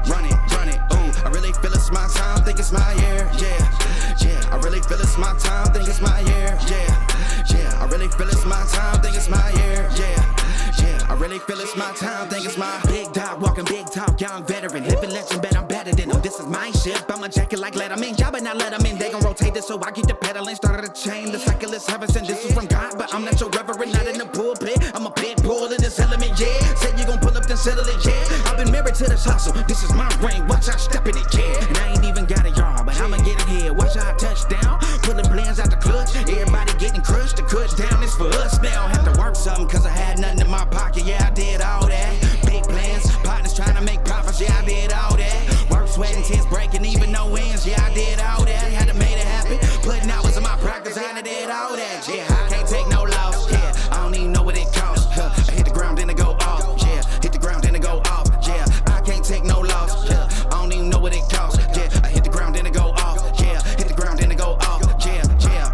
run it, run it. Ooh, I really feel it's my time, think it's my year. Yeah, I really feel it's my time, think it's my year. Yeah, I really feel it's my time, think it's my year. Yeah, I really feel it's my time, think it's my big dog, walking big talk, young veteran, living legend, bet I'm better than them. This is my ship, I'm a jacket like Letterman. Y'all better not let them in, they gon' rotate this, so I keep the pedaling. Started a chain, the cycle is heaven sent. This is from God, but I'm not your reverend, not in the pulpit. I'm a pit bull in this element, yeah. Said you gon' pull up, then settle it, yeah. I've been married to this hustle, this is my ring, watch out step in it, yeah. And I ain't even got a yard, but I'ma get it here. Watch out touch down, pulling plans out the clutch. Everybody getting crushed, the cut down is for us now. Have to work something, cause I had nothing in my pocket, yeah, I did all that. Big plans, partners trying to make profits, yeah, I did all that. Work, sweat, and tears breaking, even no ends, yeah, I did all that. Had to make it happen, putting hours in my practice, I did all that. Yeah, I can't take no loss, yeah, I don't even know what it costs. I hit the ground, then it go off, yeah, hit the ground, then it go off, yeah, I can't take no loss, yeah, I don't even know what it costs. Yeah, I hit the ground, then it go off, yeah, hit the ground, then it go off, yeah,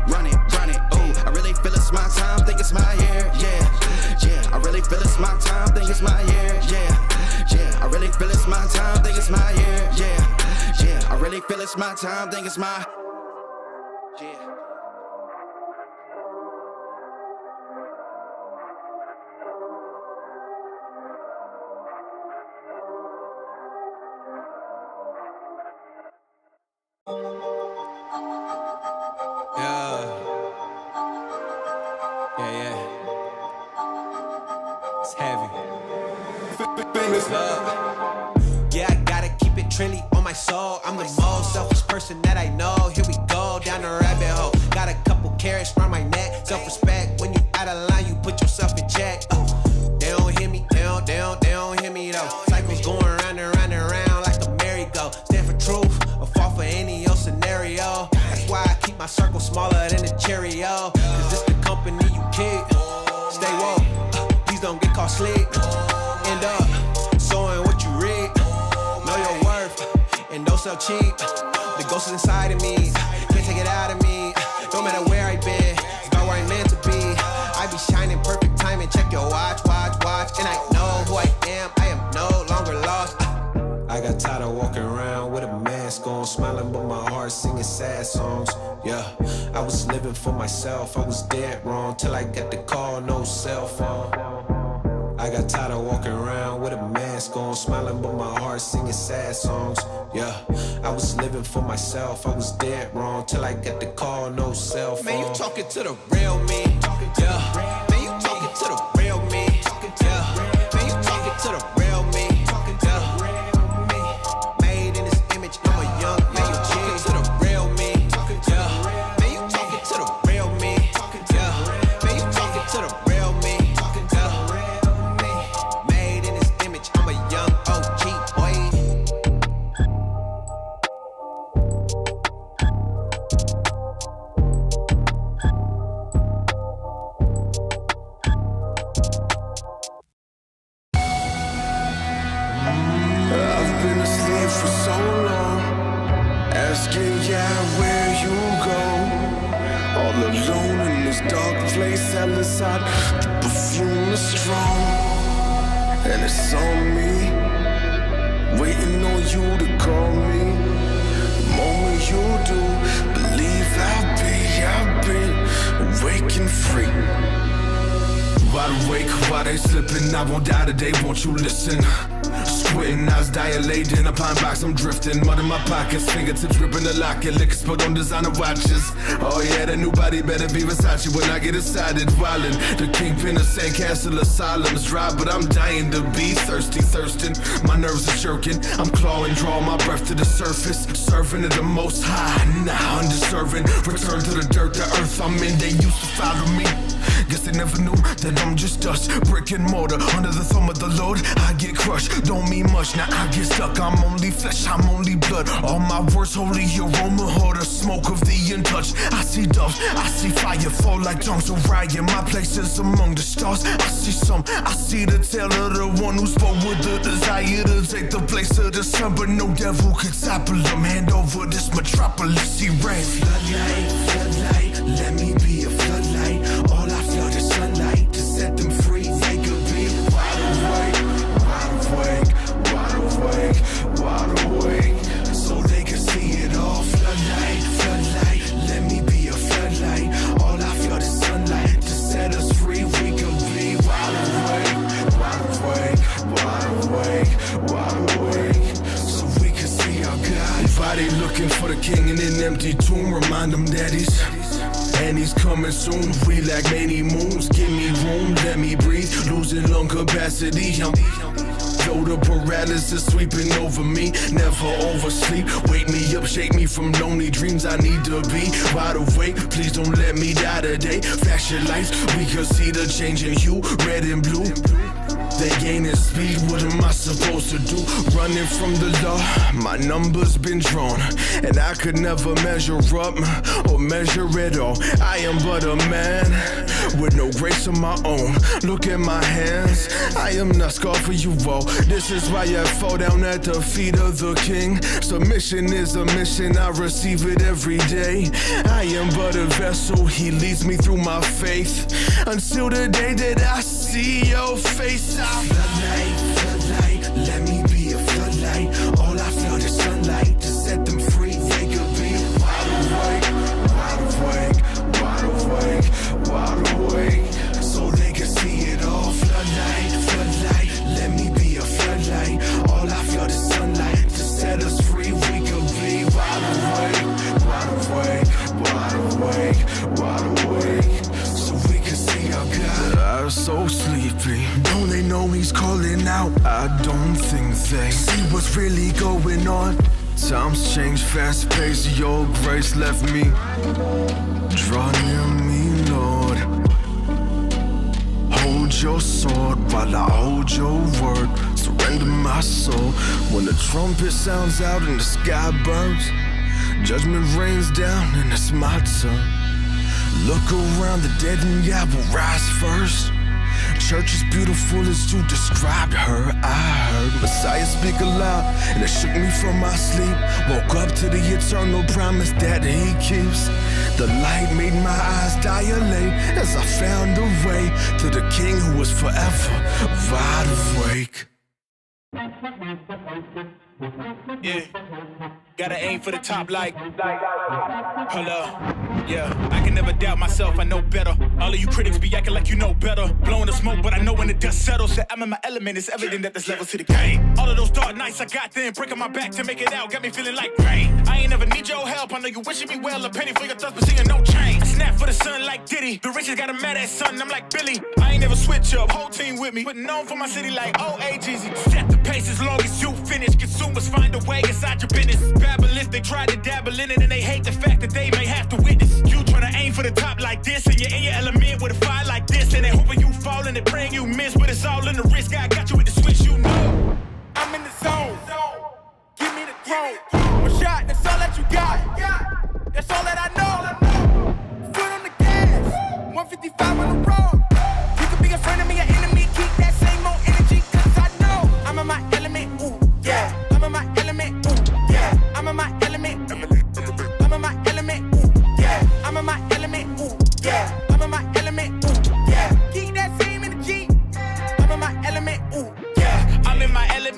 run it, ooh, I really feel it's my time, think it's my year, yeah, I really feel it's my time, think it's my year, yeah, I really feel it's my time, think it's my year, yeah, I really feel it's my time, think it's my, yeah. It's heavy. Famous love. Yeah, I gotta keep it trendy on my soul. I'm the most selfish person that I know. Here we go, down the rabbit hole. Got a couple carrots round my neck. Self-respect, when you out of line, you put yourself in check. They don't hear me, they don't hear me though. Cycles going round and round and round like the merry-go. Stand for truth, or fall for any old scenario. That's why I keep my circle smaller than a Cheerio. Cause it's the company you keep. Stay woke, please don't get caught sleep. End up sowing what you reap. Know your worth, and don't sell cheap. The ghost is inside of me, can't take it out of me. No matter where I've been, it's about where I'm meant to be. I be shining perfect time and check your watch. And I know who I am no longer lost. I got tired of walking around with a mask on, smiling but my heart singing sad songs. Yeah, I was living for myself, I was dead wrong till I got the call, no cell phone. I got tired of walking around with a mask on, smiling but my heart singing sad songs. Yeah, I was living for myself, I was dead wrong till I got the call, no cell phone. Man, you talking to the real me. Yeah, man, you talking to the real me. Yeah, man, you asking, yeah, where you go. All alone in this dark place, hell inside. The perfume is strong, and it's on me, waiting on you to call me. The moment you do, believe I'll be awake and free. Wide awake, while they slipping, I won't die today, won't you listen? Squinting, eyes dilated in a pine box, I'm drifting. Mud in my pockets, fingertips ripping the locket. Liquor spilled on designer watches. Oh yeah, that new body better be Versace when I get excited. Wildin', the kingpin of Sandcastle Asylum's dry, but I'm dying to be thirsting. My nerves are jerking, I'm clawing, draw my breath to the surface. Serving at the most high, now undeserving. Return to the dirt, the earth I'm in, they used to follow me. Guess they never knew that I'm just dust, brick and mortar. Under the thumb of the Lord, I get crushed. Don't mean much, now I get stuck. I'm only flesh, I'm only blood. All my words, holy aroma, or the smoke of the untouched. I see doves, I see fire fall like tongues of Ryan. My place is among the stars. I see some, I see the tale of the one who spoke with the desire to take the place of the sun. But no devil could topple them. Hand over this metropolis, he reigns. Floodlight, floodlight, let me be a floodlight. All I flood is sunlight to set them free. They could be wide awake, wide awake, wide awake, wide awake, so they can see it all. Floodlight, floodlight, let me be a floodlight. All I flood is sunlight to set us free. We could be wide awake, wide awake, wide awake, wide awake, so we can see our God. Body looking for the king in an empty tomb. Remind them that and he's coming soon. We lack many moons. Give me room, let me breathe. Losing lung capacity. Though the paralysis sweeping over me, never oversleep. Wake me up, shake me from lonely dreams. I need to be wide awake. Please don't let me die today. Flash your lights, we can see the change in hue, red and blue. They gaining speed, what am I supposed to do? Running from the law, my number's been drawn, and I could never measure up or measure it all. I am but a man with no grace of my own. Look at my hands, I am not scarred for you all. This is why I fall down at the feet of the king. Submission is a mission, I receive it every day. I am but a vessel, he leads me through my faith until the day that I see your face. Floodlight, floodlight, let me be a floodlight. All I flood is sunlight to set them free. They could be wide awake, wide awake, wide awake, wide awake, so they can see it all. Floodlight, floodlight, let me be a floodlight. All I flood is sunlight to set us free. We could be wide awake, wide awake, wide awake, wide awake, so we can see our God. I'm so sleepy. Don't they know he's calling out? I don't think they see what's really going on. Times change fast paced. Your grace left me. Draw near me, Lord. Hold your sword while I hold your word. Surrender my soul. When the trumpet sounds out and the sky burns, judgment rains down and it's my turn. Look around, the dead and I will rise first. Church is beautiful as you described her. I heard Messiah speak aloud, and it shook me from my sleep. Woke up to the eternal promise that he keeps. The light made my eyes dilate as I found a way to the King who was forever wide awake. Yeah, gotta aim for the top like hold up. Yeah, I can never doubt myself, I know better. All of you critics be acting like you know better. Blowing the smoke, but I know when the dust settles that I'm in my element. It's evident that there's levels to the game. All of those dark nights I got then, breaking my back to make it out, got me feeling like rain. I ain't never need your help, I know you wishing me well. A penny for your thoughts, but seeing no change. I snap for the sun like Diddy. The riches got a mad ass son, I'm like Billy. I ain't never switch up, whole team with me. Putting on for my city like OAGZ. Set the pace as long as you finish. Consumers find a way inside your business. Babylon, they try to dabble in it and they hate the fact that they may have to witness. You try to aim for the top like this, and you're in your element with a fire like this, and they hoping you fall and they praying you miss, but it's all in the risk. I got you with the switch, you know. I'm in the zone. Give me the throne. One shot, that's all that you got. That's all that I know. Foot on the gas. 155 on the road. You could be a friend of me, an enemy. Keep that same old energy, cause I know I'm in my element. Ooh, yeah. I'm in my element. Ooh, yeah. I'm in my element.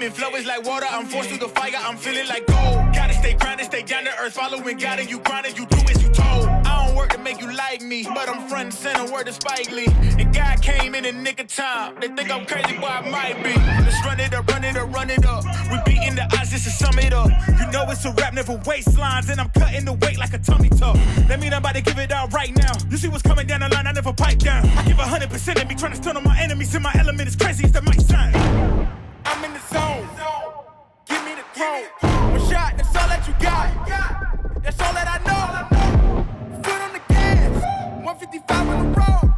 commitment. Flow is like water, I'm forced through the fire, I'm feeling like gold. Gotta stay grounded, stay down to earth, following God, and you grinding, you do as you told. I don't work to make you like me, but I'm front and center, word to Spike Lee. And God came in the nick of time. They think I'm crazy, but I might be. Let's run it up, run it up, run it up. We beating the odds just to sum it up. You know it's a rap, never waistlines, and I'm cutting the weight like a tummy tuck. That mean I'm about to give it out right now. You see what's coming down the line, I never pipe down. I give 100% of me, trying to stun on my enemies in my element, as crazy as that might sound. I'm in the zone. Give me the throne. One shot, that's all that you got. That's all that I know. Foot on the gas. 155 on the road.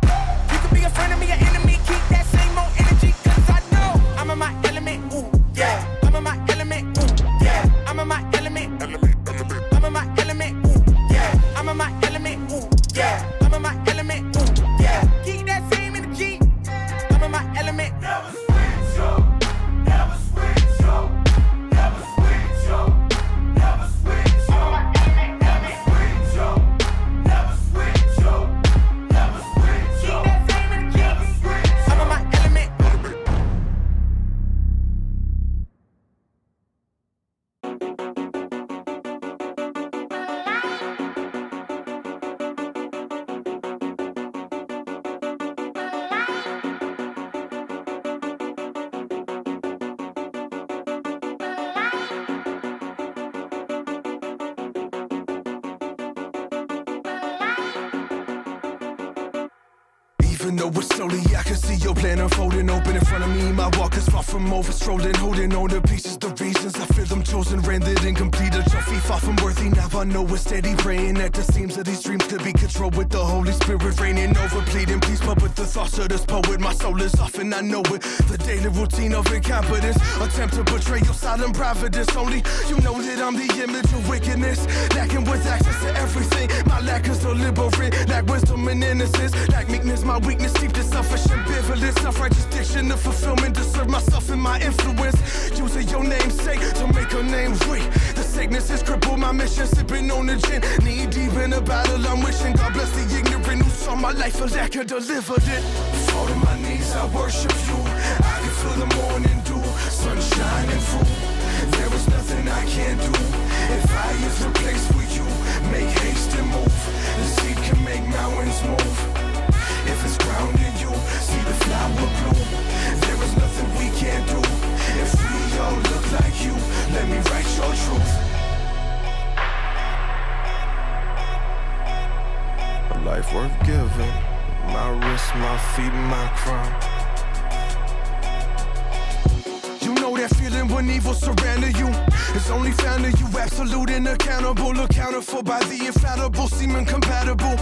You could be a friend of me, an enemy. Keep that same old energy, cause I know I'm in my element. Ooh, yeah. I'm in my element. Ooh, yeah. I'm in my element. I'm in my element. Ooh, yeah. I'm in my element. Ooh, yeah. I'm in my element. Ooh, yeah. Keep that same energy. I'm in my element. Never switch up. Never switch up. Never switch up. Never switch up. Never switch up. Never switch up. Never switch up. Keep that same energy. Never switch up. I'm in my element. Even though it's slowly, I can see your plan unfolding. Open in front of me, my walk is far from over. Strolling, holding on to pieces, the reasons I feel them chosen. Rendered incomplete, a trophy far from worthy. Now I know we're steady praying that the seams of these dreams could be controlled with the Holy Spirit reigning over, pleading peace. But with the thoughts of this poet, my soul is off and I know it. The daily routine of incompetence, attempt to betray your silent providence. Only you know that I'm the image of wickedness, lacking with access to everything. My lack is deliberate, lack wisdom and innocence, lack meekness, my weakness, deep to selfish ambivalence, self-righteous diction of fulfillment to serve myself and my influence. Using your namesake to make a name Reet. The sickness has crippled my mission, sipping on the gin. Knee deep in a battle, I'm wishing God bless the ignorant who saw my life a lack and delivered it. Fall to my knees, I worship you. I can feel the morning dew, sun shining through. There is nothing I can't do. If I is replaced with you, make haste and move. The seed can make mountains move. If it's grounded, you see the flower bloom. There is nothing we can't do. If we all look like you, let me write your truth. A life worth giving. My wrist, my feet, my crown. You know that feeling when evil surrounded you. It's only found in you, absolute and accountable, accounted for by the infallible, seeming compatible.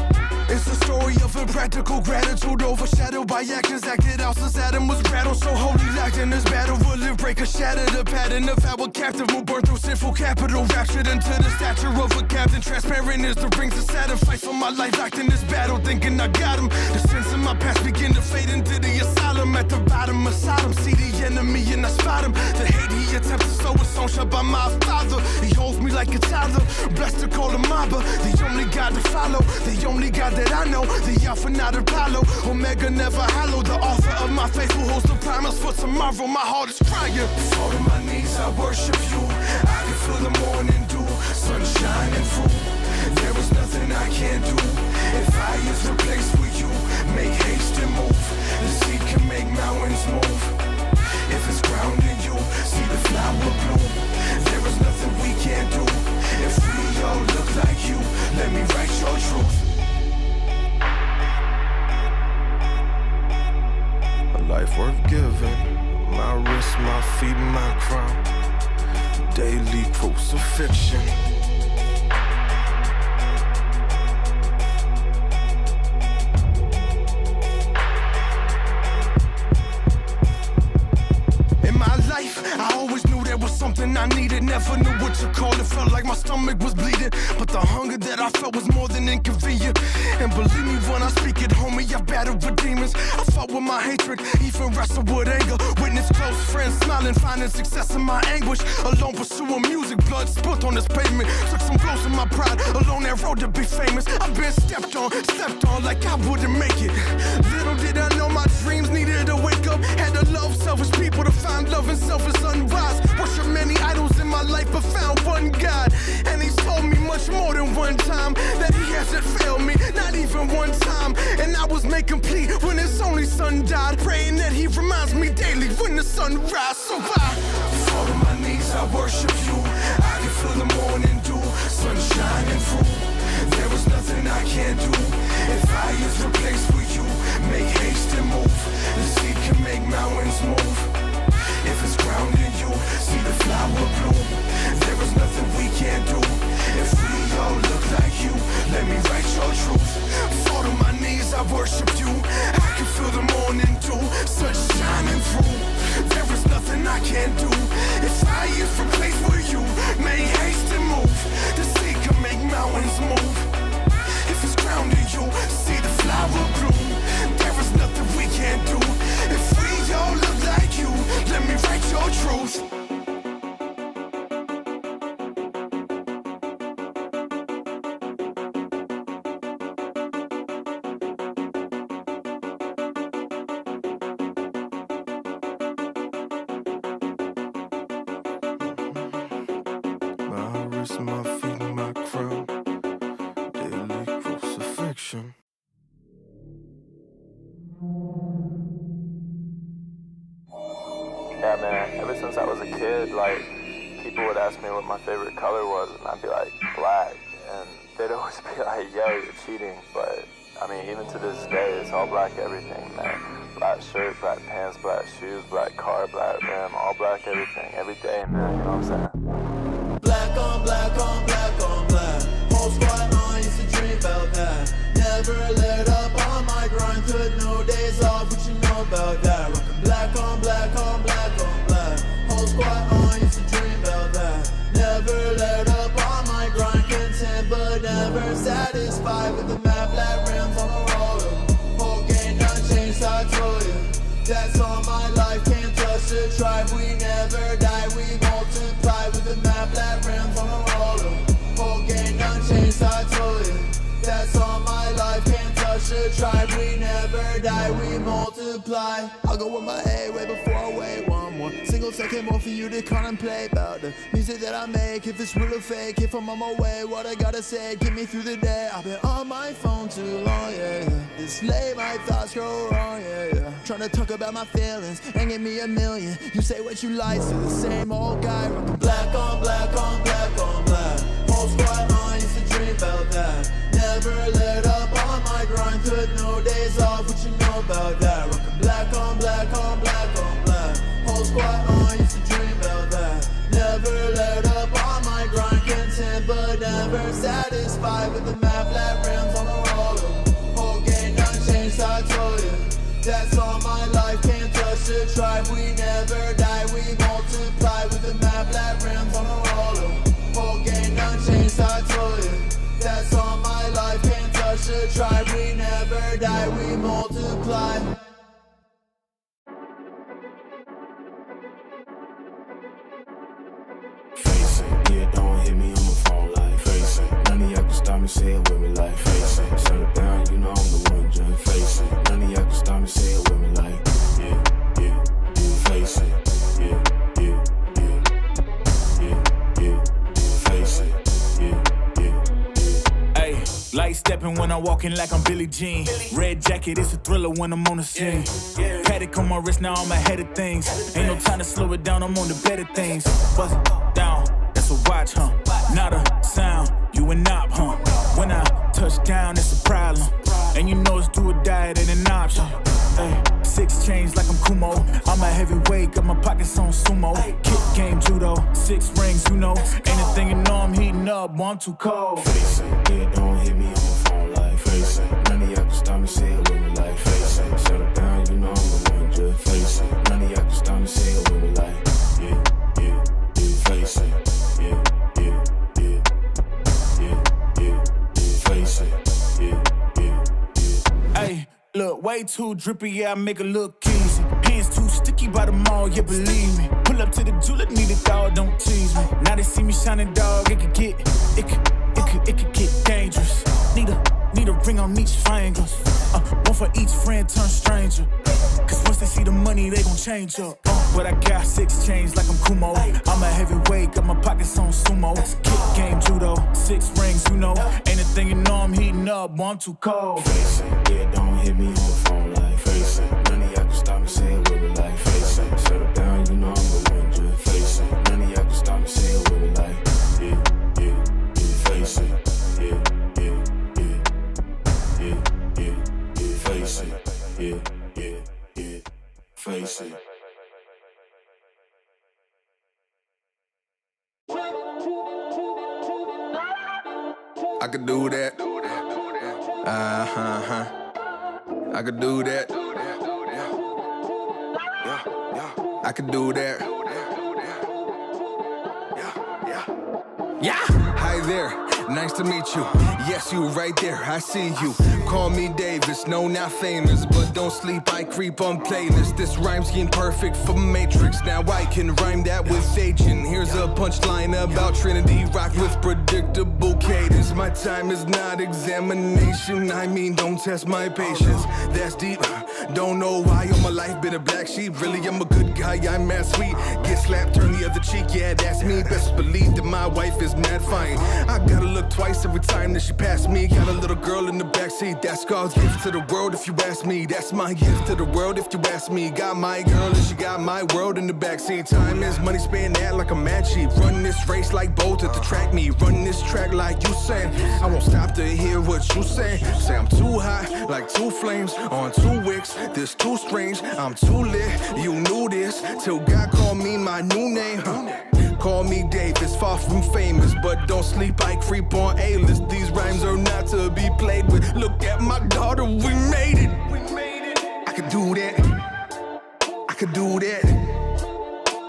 It's the story of impractical gratitude overshadowed by actions acted out since Adam was rattled. So holy locked in this battle, will it break or shatter the pattern of our captive will burn through sinful capital, raptured into the stature of a captain. Transparent as the rings of Saturn, fight for my life locked in this battle, thinking I got him. The sins of my past begin to fade into the asylum. At the bottom of Sodom, see the enemy and I spot him. The hate he attempts to sow is own shut by my father. He holds me like a toddler, blessed to call him Abba. The only God to follow, the only God that I know. The Alpha, not Apollo, Omega, never hollow. The author of my faith who holds the promise for tomorrow. My heart is crying. Fall to my knees, I worship you. I can feel the morning dew, sun shining through. There is nothing I can't do. If I is replaced with you, make haste and move. The seed can make mountains move. If it's grounded, you see the flower bloom. There is nothing we can't do. If we all look like you, let me write your truth. A life worth giving. My wrist, my feet, my crown. Daily crucifixion. I always knew there was something I needed. Never knew what to call it. Felt like my stomach was bleeding, but the hunger that I felt was more than inconvenient. And believe me when I speak it, homie, I battled with demons. I fought with my hatred, even wrestled with anger. Witness close friends smiling, finding success in my anguish. Alone pursuing music, blood spilt on this pavement. Took some blows in my pride, along that road to be famous. I've been stepped on like I wouldn't make it. Little did I know my dreams needed to wake up. Had to love selfish people to find love in selfish sunrise. early sun died, praying that he reminds me daily when the sun rises. So I fall on my knees, I worship you. I can feel the morning dew, sun shining through. There is nothing I can't do. If I is replaced with you, make haste and move. The sea can make mountains move. If it's ground in you, see the flower bloom. There is nothing we can't do. If we all look like you, let me write your truth. Fall on my knees, I worship you. I can feel the morning dew, sun shining through. There is nothing I can't do. If I is replaced with you, make haste and move. The sea can make mountains move. If it's ground in you, see the flower bloom. There is nothing we can't do. If we all look like you, let me write your truth. My wrist, my feet, my crown, daily crucifixion. Yeah, man, ever since I was a kid, like, people would ask me what my favorite color was, and I'd be like, black. And they'd always be like, yo, you're cheating. But, I mean, even to this day, it's all black everything, man. Black shirt, black pants, black shoes, black car, black rim, all black everything, every day, man, you know what I'm saying? Black on black on black on black. Whole squad on, used to dream about that. Never let up on my grind, took no days off, what you know about that? Rockin' black on black on black on black. Whole squad on, used to dream about that. Never let up on my grind, content but never satisfied with the map, black rims on the roller. Whole game done changed, so I told you. That's all my life, can't touch the tribe. We never die, we multiply with the map, black rims on the roller. Whole game done changed, so I told you. That's all my life, can't touch the tribe. We never die, we multiply. I'll go with my A way before I wait one more single second more for you to contemplate about the music that I make. If it's real or fake, if I'm on my way, what I gotta say, get me through the day. I've been on my phone too long, yeah, yeah. This late, my thoughts go wrong, yeah, yeah. Trying to talk about my feelings and give me a million. You say what you like, so the same old guy rockin' black on black on black on black. Whole squad on, used to dream about that. Never let up on my grind, took no days off, what you know about that? Rockin' black on black on black on black. Whole squad on, used to dream about that. Never let up on my grind, content but never satisfied with the map, black rims on the roller. Whole game done changed, so I told you. That's all my life, can't touch the tribe. We never die, we multiply with the map, black rims on the roller. Whole game done changed, so I told you. That's all my life, can't touch the tribe. We never die, we multiply. Face it, yeah, don't hit me on the phone like face it. None of y'all can stop me, say it with me like face it. Shut it down, you know I'm the one, just face it. None of y'all can stop me, say it with me like yeah, yeah, yeah, face it. Yeah, yeah, yeah, yeah, yeah, face it. Yeah, yeah, yeah. Hey, light stepping when I'm walking like I'm Billie Jean. Red jacket, it's a thriller when I'm on the scene. Paddock on my wrist, now I'm ahead of things. Ain't no time to slow it down, I'm on the better things. Bust it down, that's a watch, huh? Not a sound, you a knob, huh? When I touch down, it's a problem. And you know it's do or die, it ain't an option. Hey, 6 chains like I'm Kumo. I'm a heavyweight, got my pockets on sumo. Kick game judo, 6 rings, you know. Anything you know I'm heating up, boy, I'm too cold. Face it, yeah, don't hit me on the phone like face it. None of y'all can stop me, say it with me like face it. Shut it down, you know I'm the one, just face it. None of y'all can stop me, say it with me like yeah, yeah, yeah, face it. Yeah, yeah, yeah, yeah, yeah, yeah, face it. Yeah, yeah, yeah. Hey, look, way too drippy, yeah, I make it look easy. Hands too sticky by the mall, yeah, believe me. Pull up to the julep, need a dog, don't tease me. Now they see me shining, dog, it could get dangerous. Need a ring on each finger. One for each friend turn stranger. Cause once they see the money, they gon' change up. But I got 6 chains like I'm Kumo. I'm a heavyweight, got my pockets on sumo. Kick game judo, 6 rings, you know. Anything you know I'm heating up, boy, I'm too cold. Face it, yeah, don't hit me on the phone like face it. I could do that. I could do that. I could do that. Yeah. Hi there. Nice to meet you. Yes, you right there. I see you. Call me Davis. No, not famous, but don't sleep. I creep on playlists. This rhyme scheme perfect for Matrix. Now I can rhyme that with agent. Here's a punchline about Trinity. Rock with predictable cadence. My time is not examination. I mean, don't test my patience. That's deep. Don't know why all my life been a black sheep. Really, I'm a good guy. I'm mad sweet. Get slapped, turn the other cheek. Yeah, that's me. Best believe that my wife is mad fine. I gotta look twice every time that she passed me. Got a little girl in the backseat. That's God's gift to the world if you ask me. That's my gift to the world if you ask me. Got my girl and she got my world in the backseat. Time is money, spend that like a mad sheep. Run this race like Bolt at the track meet. Run this track like you saying. I won't stop to hear what you say. Say I'm too high like two flames on two wicks. This too strange. I'm too lit. You knew this till God called me my new name. Call me Davis, far from famous, but don't sleep, I creep on A-list. These rhymes are not to be played with. Look at my daughter, we made it. I could do that. I could do that.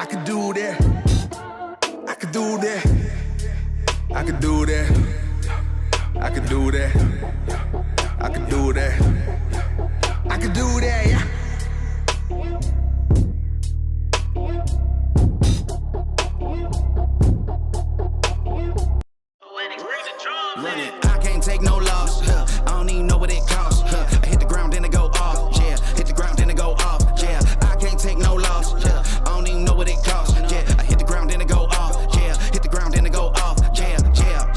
I could do that. I could do that. I could do that. I could do that. I could do that. I could do that, yeah. I can't take no loss. I don't even know what it costs. I hit the ground, then it go off. Yeah, hit the ground, then it go off. Yeah, I can't take no loss. I don't even know what it costs. Yeah, I hit the ground, then it go off. Yeah, hit the ground, then it go off. Yeah,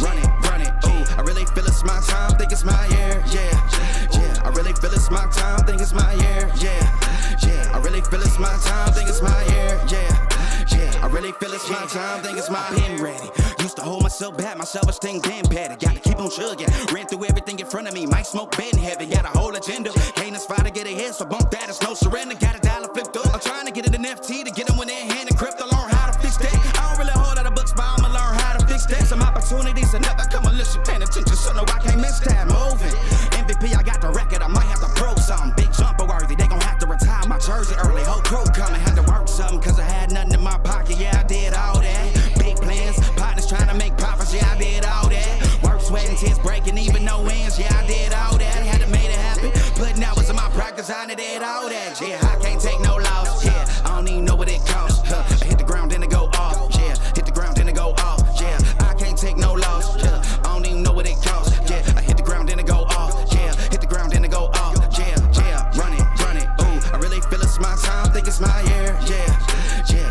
run it. Ooh, I really feel it's my time, think it's my year. Yeah, I really feel it's my time, think it's my year. Yeah, I really feel it's my time, think it's my year. Yeah, I really feel it's my time, think it's my pen ready. Used to hold myself back, my self-esteem been better. Gotta keep on chugging, ran through everything in front of me. Might smoke bed heavy, got a whole agenda. Can't aspire to get ahead, so bump that, it's no surrender. Got a dollar flipped up, I'm trying to get it in FT to get them when they're in hand and crypto. Learn how to fix that. I don't really hold out of books, but I'ma learn how to fix that. Some opportunities are never come unless you paying attention, so no, I can't miss that. Moving, MVP, I got the record, I might have to prove something. Big jumper worthy, they gon' have to retire my jersey early. Whole crew coming, had to work something, cause I had nothing in my pocket. Yeah, I did all that. Big plans, partners trying to make profits. Yeah, I did all that. Work, sweat, and tears breaking, even no wins. Yeah, I did all that. Had to make it happen. Putting hours in my practice, I did all that. Yeah, I can't take no loss. Yeah, I don't even know what it costs. I hit the ground, then it go off. Yeah, hit the ground, then it go off. Yeah, I can't take no loss. Yeah, I don't even know what it costs. Yeah, I hit the ground, then it go off. Yeah, hit the ground, then it go off. Yeah, run it. Ooh, I really feel it's my time, think it's my year. Yeah,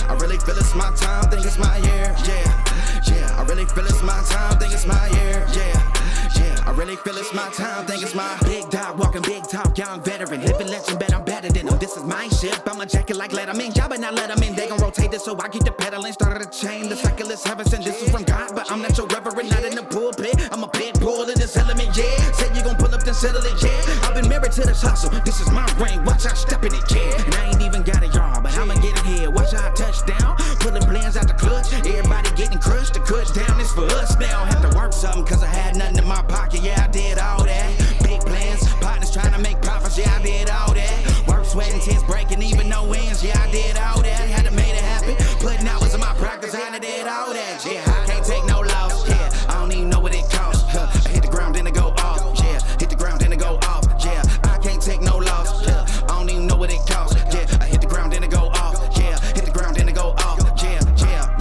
I really feel it's my time, think it's my year. Yeah, I really feel it's my time, think it's my year. Yeah, I really feel it's my time, think it's my big dog, walking big talk, young veteran, living legend, bet I'm better than them. This is my ship, I'm a jacket like Letterman. Y'all better not let them in, they gon' rotate this, so I keep the pedaling. Started a chain, the cycle is heaven sent. This is from God, but I'm not your reverend, not in the pulpit. I'm a pit bull in this element, yeah. Said you gon' pull up, then settle it, yeah. I've been married to this hustle, this is my ring, watch out step in it, yeah. And I ain't even got a yard, but I'ma get it here. Watch out touchdown, pulling plans out the clutch. Everybody getting crushed, the cut down is for us now. Have to work something, cause I had nothing in my pocket, yeah, I did all that. Big plans, partners trying to make profits, yeah, I did all that. Work, sweat, and tears breaking, even no wins, yeah, I did all that. Had to make it happen, putting hours in my practice, I did all that. Yeah, I can't take no loss, yeah, I don't even know what it costs. I hit the ground, then it go off, yeah, hit the ground, then it go off, yeah, I can't take no loss, yeah, I don't even know what it costs. Yeah, I hit the ground, then it go off, yeah, hit the ground, then it go off, yeah,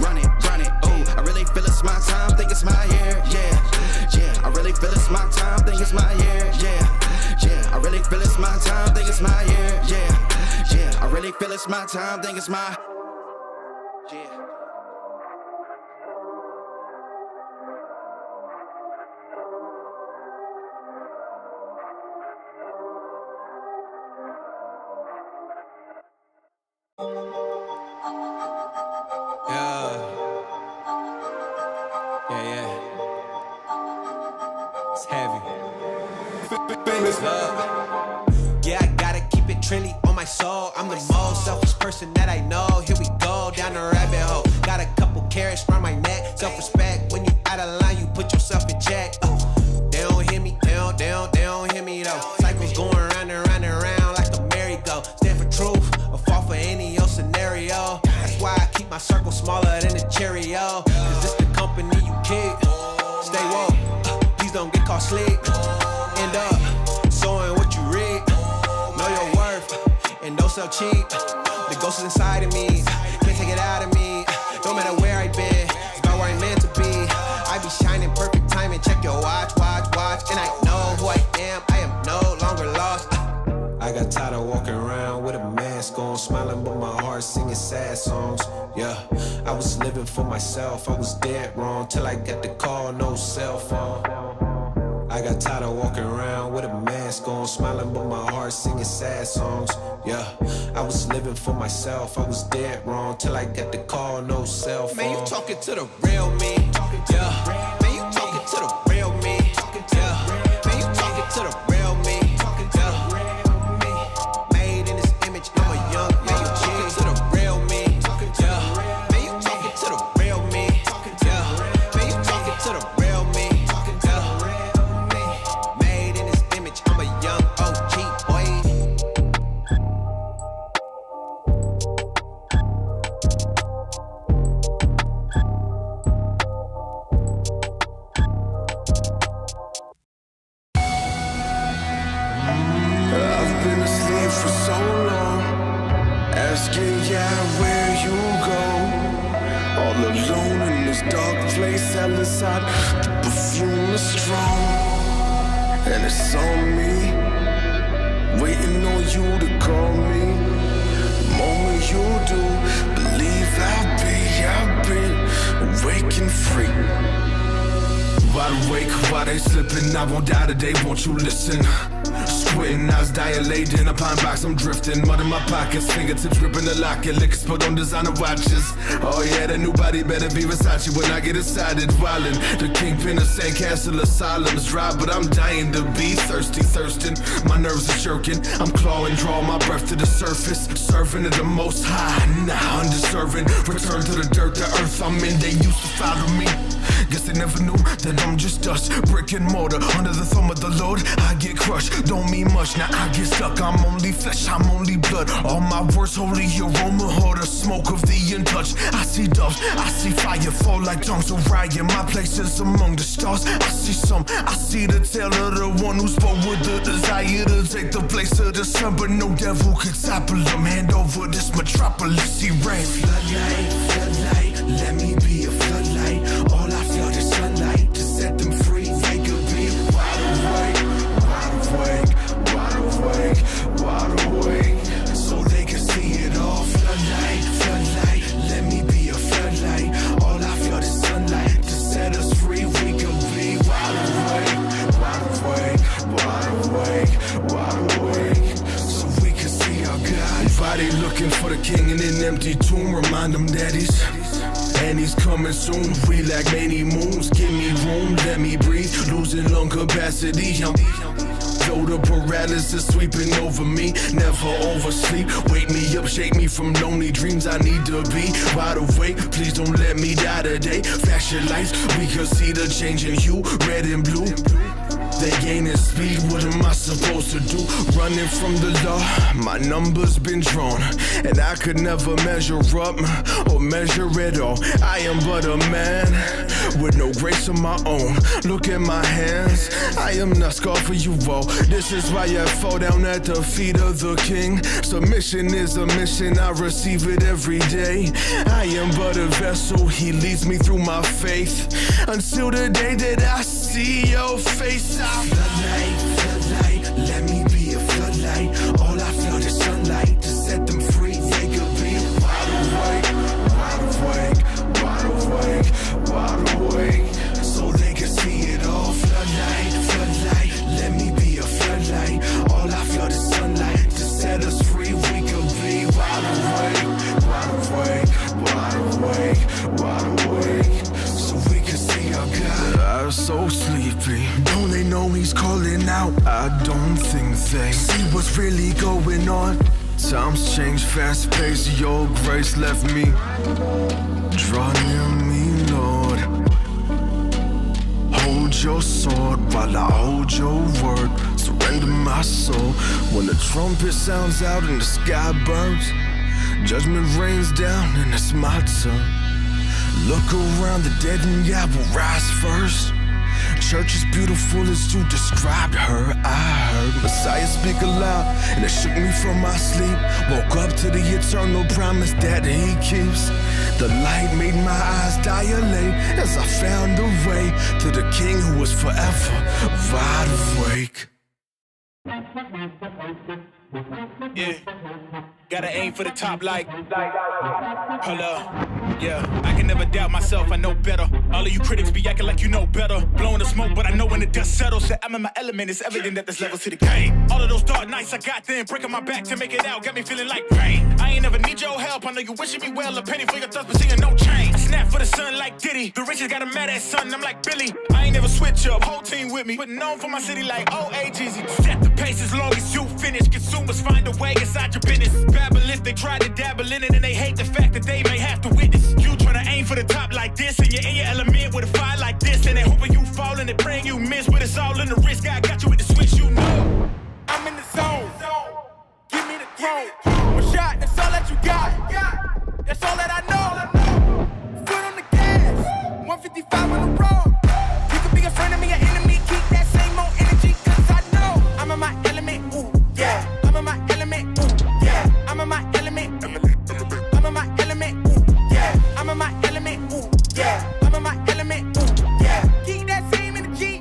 run it. Ooh, I really feel it's my time, think it's my year. Yeah, I really feel it's my time, think it's my year. Yeah, I really feel it's my time, think it's my year. Yeah, I really feel it's my time, think it's my. Yeah. It's heavy. Famous love. Yeah, I gotta keep it trendy on my soul. I'm the most selfish person that I know. Here we go, down the rabbit hole. Got a couple carrots around my neck. Self-respect, when you out of line, you put yourself in check. they don't hear me though. Cycles going round and round and round like a merry-go. Stand for truth, or fall for any old scenario. That's why I keep my circle smaller than a Cheerio. Cause it's the company you keep. Stay woke, please don't get caught sleep. End up sowing what you reap. Know your worth, and don't sell cheap. The ghost is inside of me, can't take it out of me. No matter where I've been, it's about where I'm meant to be. I be shining perfect timing, check your watch. And I know who I am no longer lost. I got tired of walking around with a mask on, smiling but my heart singing sad songs. Yeah, I was living for myself, I was dead wrong till I got the call, no cell phone. I got tired of walking around with a mask on, smiling but my heart singing sad songs. Yeah, I was living for myself, I was dead wrong till I got the call, no cell phone. Man, you talking to the real me. Yeah, man, you talking to the real me. Yeah, man, you talking to the real me. Yeah, made in this image, I'm a young man. You talking to the real me. Yeah, man, you talking to the real me. Yeah, man, you talking to the real me. Yeah, made in this image, I'm a young OG boy. For so long, asking where you go. All alone in this dark place, hell inside. The perfume is strong, and it's on me, waiting on you to call me. The moment you do, believe I'll be awake and free. Wide awake, why they slipping? I won't die today, won't you listen? Squinting, eyes dilated in a pine box, I'm drifting. Mud in my pockets, fingertips gripping the locket. Liquor spilled on designer watches. Oh yeah, that new body better be Versace when I get inside it. Wildin', the kingpin of Sandcastle Asylum's dry, but I'm dying to be thirsting. My nerves are jerking, I'm clawing, draw my breath to the surface. Serving at the most high, now undeserving. Return to the dirt, the earth I'm in, they used to follow me. Guess they never knew that I'm just dust, brick and mortar. Under the thumb of the Lord, I get crushed. Don't mean much, now I get stuck. I'm only flesh, I'm only blood. All my words, holy aroma, hold the smoke of the in touch. I see doves, I see fire fall like tongues of Ryan. My place is among the stars. I see the tale of the one who spoke with the desire to take the place of the sun. But no devil could topple them. Hand over this metropolis, he ran. Floodlight, let me be a floodlight. All I feel is sunlight to set them free. They could be wide awake, so they can see it all. Floodlight, let me be a floodlight. All I feel is sunlight to set us free. We could be wide awake, so we can see our God. Everybody looking for the king in an empty tomb. Remind them that he's coming soon. We lack many moons. Give me room, let me breathe. Losing lung capacity. Though the paralysis sweeping over me, never oversleep. Wake me up, shake me from lonely dreams. I need to be wide awake. Please don't let me die today. Flash your lights, we can see the change in hue, red and blue. They gaining speed, what am I supposed to do? Running from the law, my number's been drawn, and I could never measure up or measure at all. I am but a man with no grace of my own. Look at my hands, I am not scarred for you all. This is why I fall down at the feet of the king. Submission is a mission, I receive it every day. I am but a vessel, he leads me through my faith, until the day that I see your face. Floodlight, let me be a floodlight. All I feel is sunlight to set them free. They could be wide awake, so they can see it all. Floodlight, let me be a floodlight. All I feel is sunlight to set us free. We could be wide awake, so we can see our God. I'm so sleepy. Don't they know he's calling out? I don't think they see what's really going on. Times change fast paced, your grace left me. Draw near me, Lord. Hold your sword while I hold your word. Surrender my soul when the trumpet sounds out and the sky burns. Judgment rains down and it's my turn. Look around, the dead and yeah will rise first. Church is beautiful as you described her. I heard Messiah speak aloud and it shook me from my sleep. Woke up to the eternal promise that he keeps. The light made my eyes dilate as I found a way to the King who was forever wide awake. Yeah, gotta aim for the top like hold up. Yeah, I can never doubt myself, I know better. All of you critics be acting like you know better. Blowing the smoke, but I know when the dust settles that I'm in my element. It's evident that there's levels to the game. All of those dark nights I got then, breaking my back to make it out, got me feeling like rain. I ain't never need your help, I know you wishing me well. A penny for your thoughts, but seeing no change. I snap for the sun like Diddy. The riches got a mad ass son, I'm like Billy. I ain't never switch up, whole team with me. Putting on for my city like OAGZ. Set the pace as long as you finish. Consumers find a way inside your business. Babble if they try to dabble in it and they hate the fact that they may have to witness. You tryna aim for the top like this and you're in your element with a fire like this. And they hoping you fall and they praying you miss. But it's all in the risk, I got you with the switch, you know. I'm in the zone. Give me the throne. One shot, that's all that you got. That's all that I know. Foot on the gas. 155 on the road. You could be a friend of me, an enemy. Keep that same old energy, cause I know I'm in my element. Ooh, yeah. I'm in my element. Ooh, yeah. I'm in my element. I'm in my element. Ooh, yeah. I'm in my element. Ooh, yeah. I'm in my element. Ooh, yeah. Keep that same energy.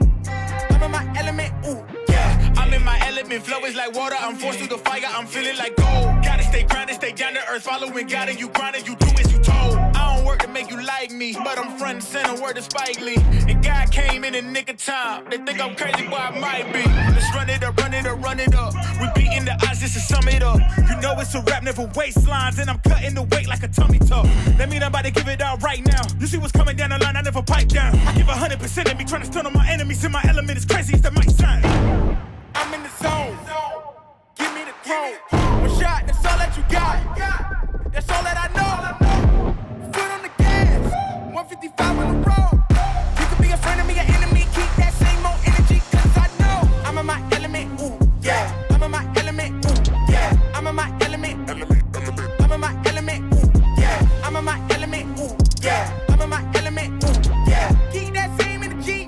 I'm in my element. Ooh, yeah. I'm in my element, flow is like water. I'm forced through the fire, I'm feeling like gold. Gotta stay grounded, stay down to earth. Following God and you grinding, you do as you told. I don't work to make you like me, but I'm front and center, word to Spike Lee. And God came in the nick of time. They think I'm crazy, but I might be. Let's run it up, run it up, run it up. We beating the odds just to sum it up. You know it's a rap, never waistlines, and I'm cutting the weight like a tummy tuck. That mean I'm about to give it all right now. You see what's coming down the line, I never pipe down. I give 100% of me, trying to stun on my enemies. In my element, as crazy as that might sound. I'm in the zone. Give me the throne. One shot, that's all that you got. That's all that I know. Foot on the gas. 155 on the road. You could be a friend of me, an enemy. Keep that same old energy, cause I know I'm in my element. Ooh, yeah. I'm in my element. Ooh, yeah. I'm in my element. I'm in my element. Ooh, yeah. I'm in my element. Ooh, yeah. I'm in my element. Ooh, yeah. Keep that same energy.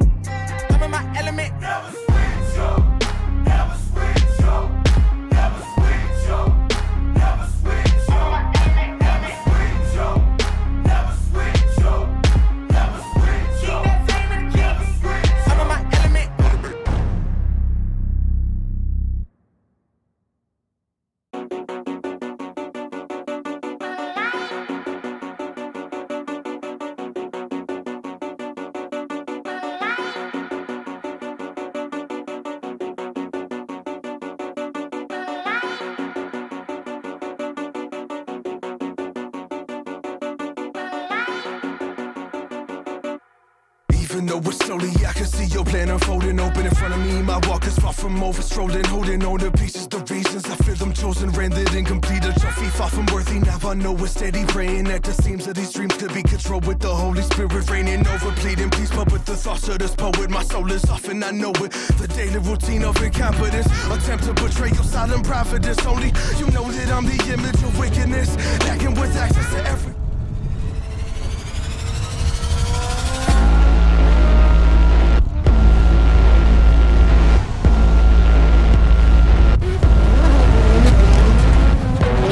I'm in my element. Never switch up. Never switch up. Never switch up. Never switch up. Never switch up. Never switch up. Never switch up. Keep that same energy. Never switch up. I'm in my element. Even though it's slowly, I can see your plan unfolding. Open in front of me, my walk is far from over. Strolling, holding on to pieces, the reasons I feel them chosen. Rendered incomplete, a trophy far from worthy. Now I know it's steady praying at the seams of these dreams could be controlled with the Holy Spirit reigning over. Pleading please, but with the thoughts of this poet, my soul is off and I know it. The daily routine of incompetence, attempt to betray your silent prophetess. Only you know that I'm the image of wickedness, lacking with access to every.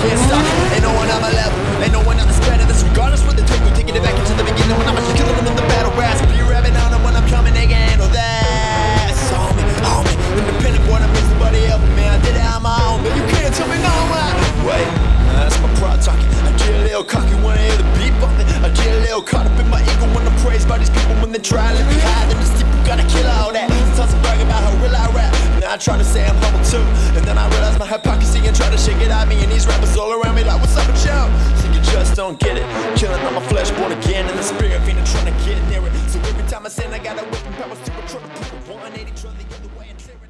Can't stop, ain't no one on my level, ain't no one on the spread of this. Regardless what they take, we're taking it back into the beginning. When I'm just killing them in the battle rap, be rapping on them when I'm coming, they can handle that. It's on me, independent boy, I miss nobody else, man. I did it on my own, but you can't tell me no, man. Wait, that's my pride talking. I get a little cocky when I hear the beat bumping. I get a little caught up in my ego when I'm praised by these people when they try to let me hide. Then the steep, gotta kill all that. Sometimes I brag about how real I rap. Now I try to say I'm humble too, and then I realize my hypocrisy and try to shake it at me. And these rappers all around me like, what's up with you? So you just don't get it. Killing on my flesh, born again in the spirit, feeling trying to get near it. So every time I sin, I gotta whip and power super try to put a 180 try the other way and clear it.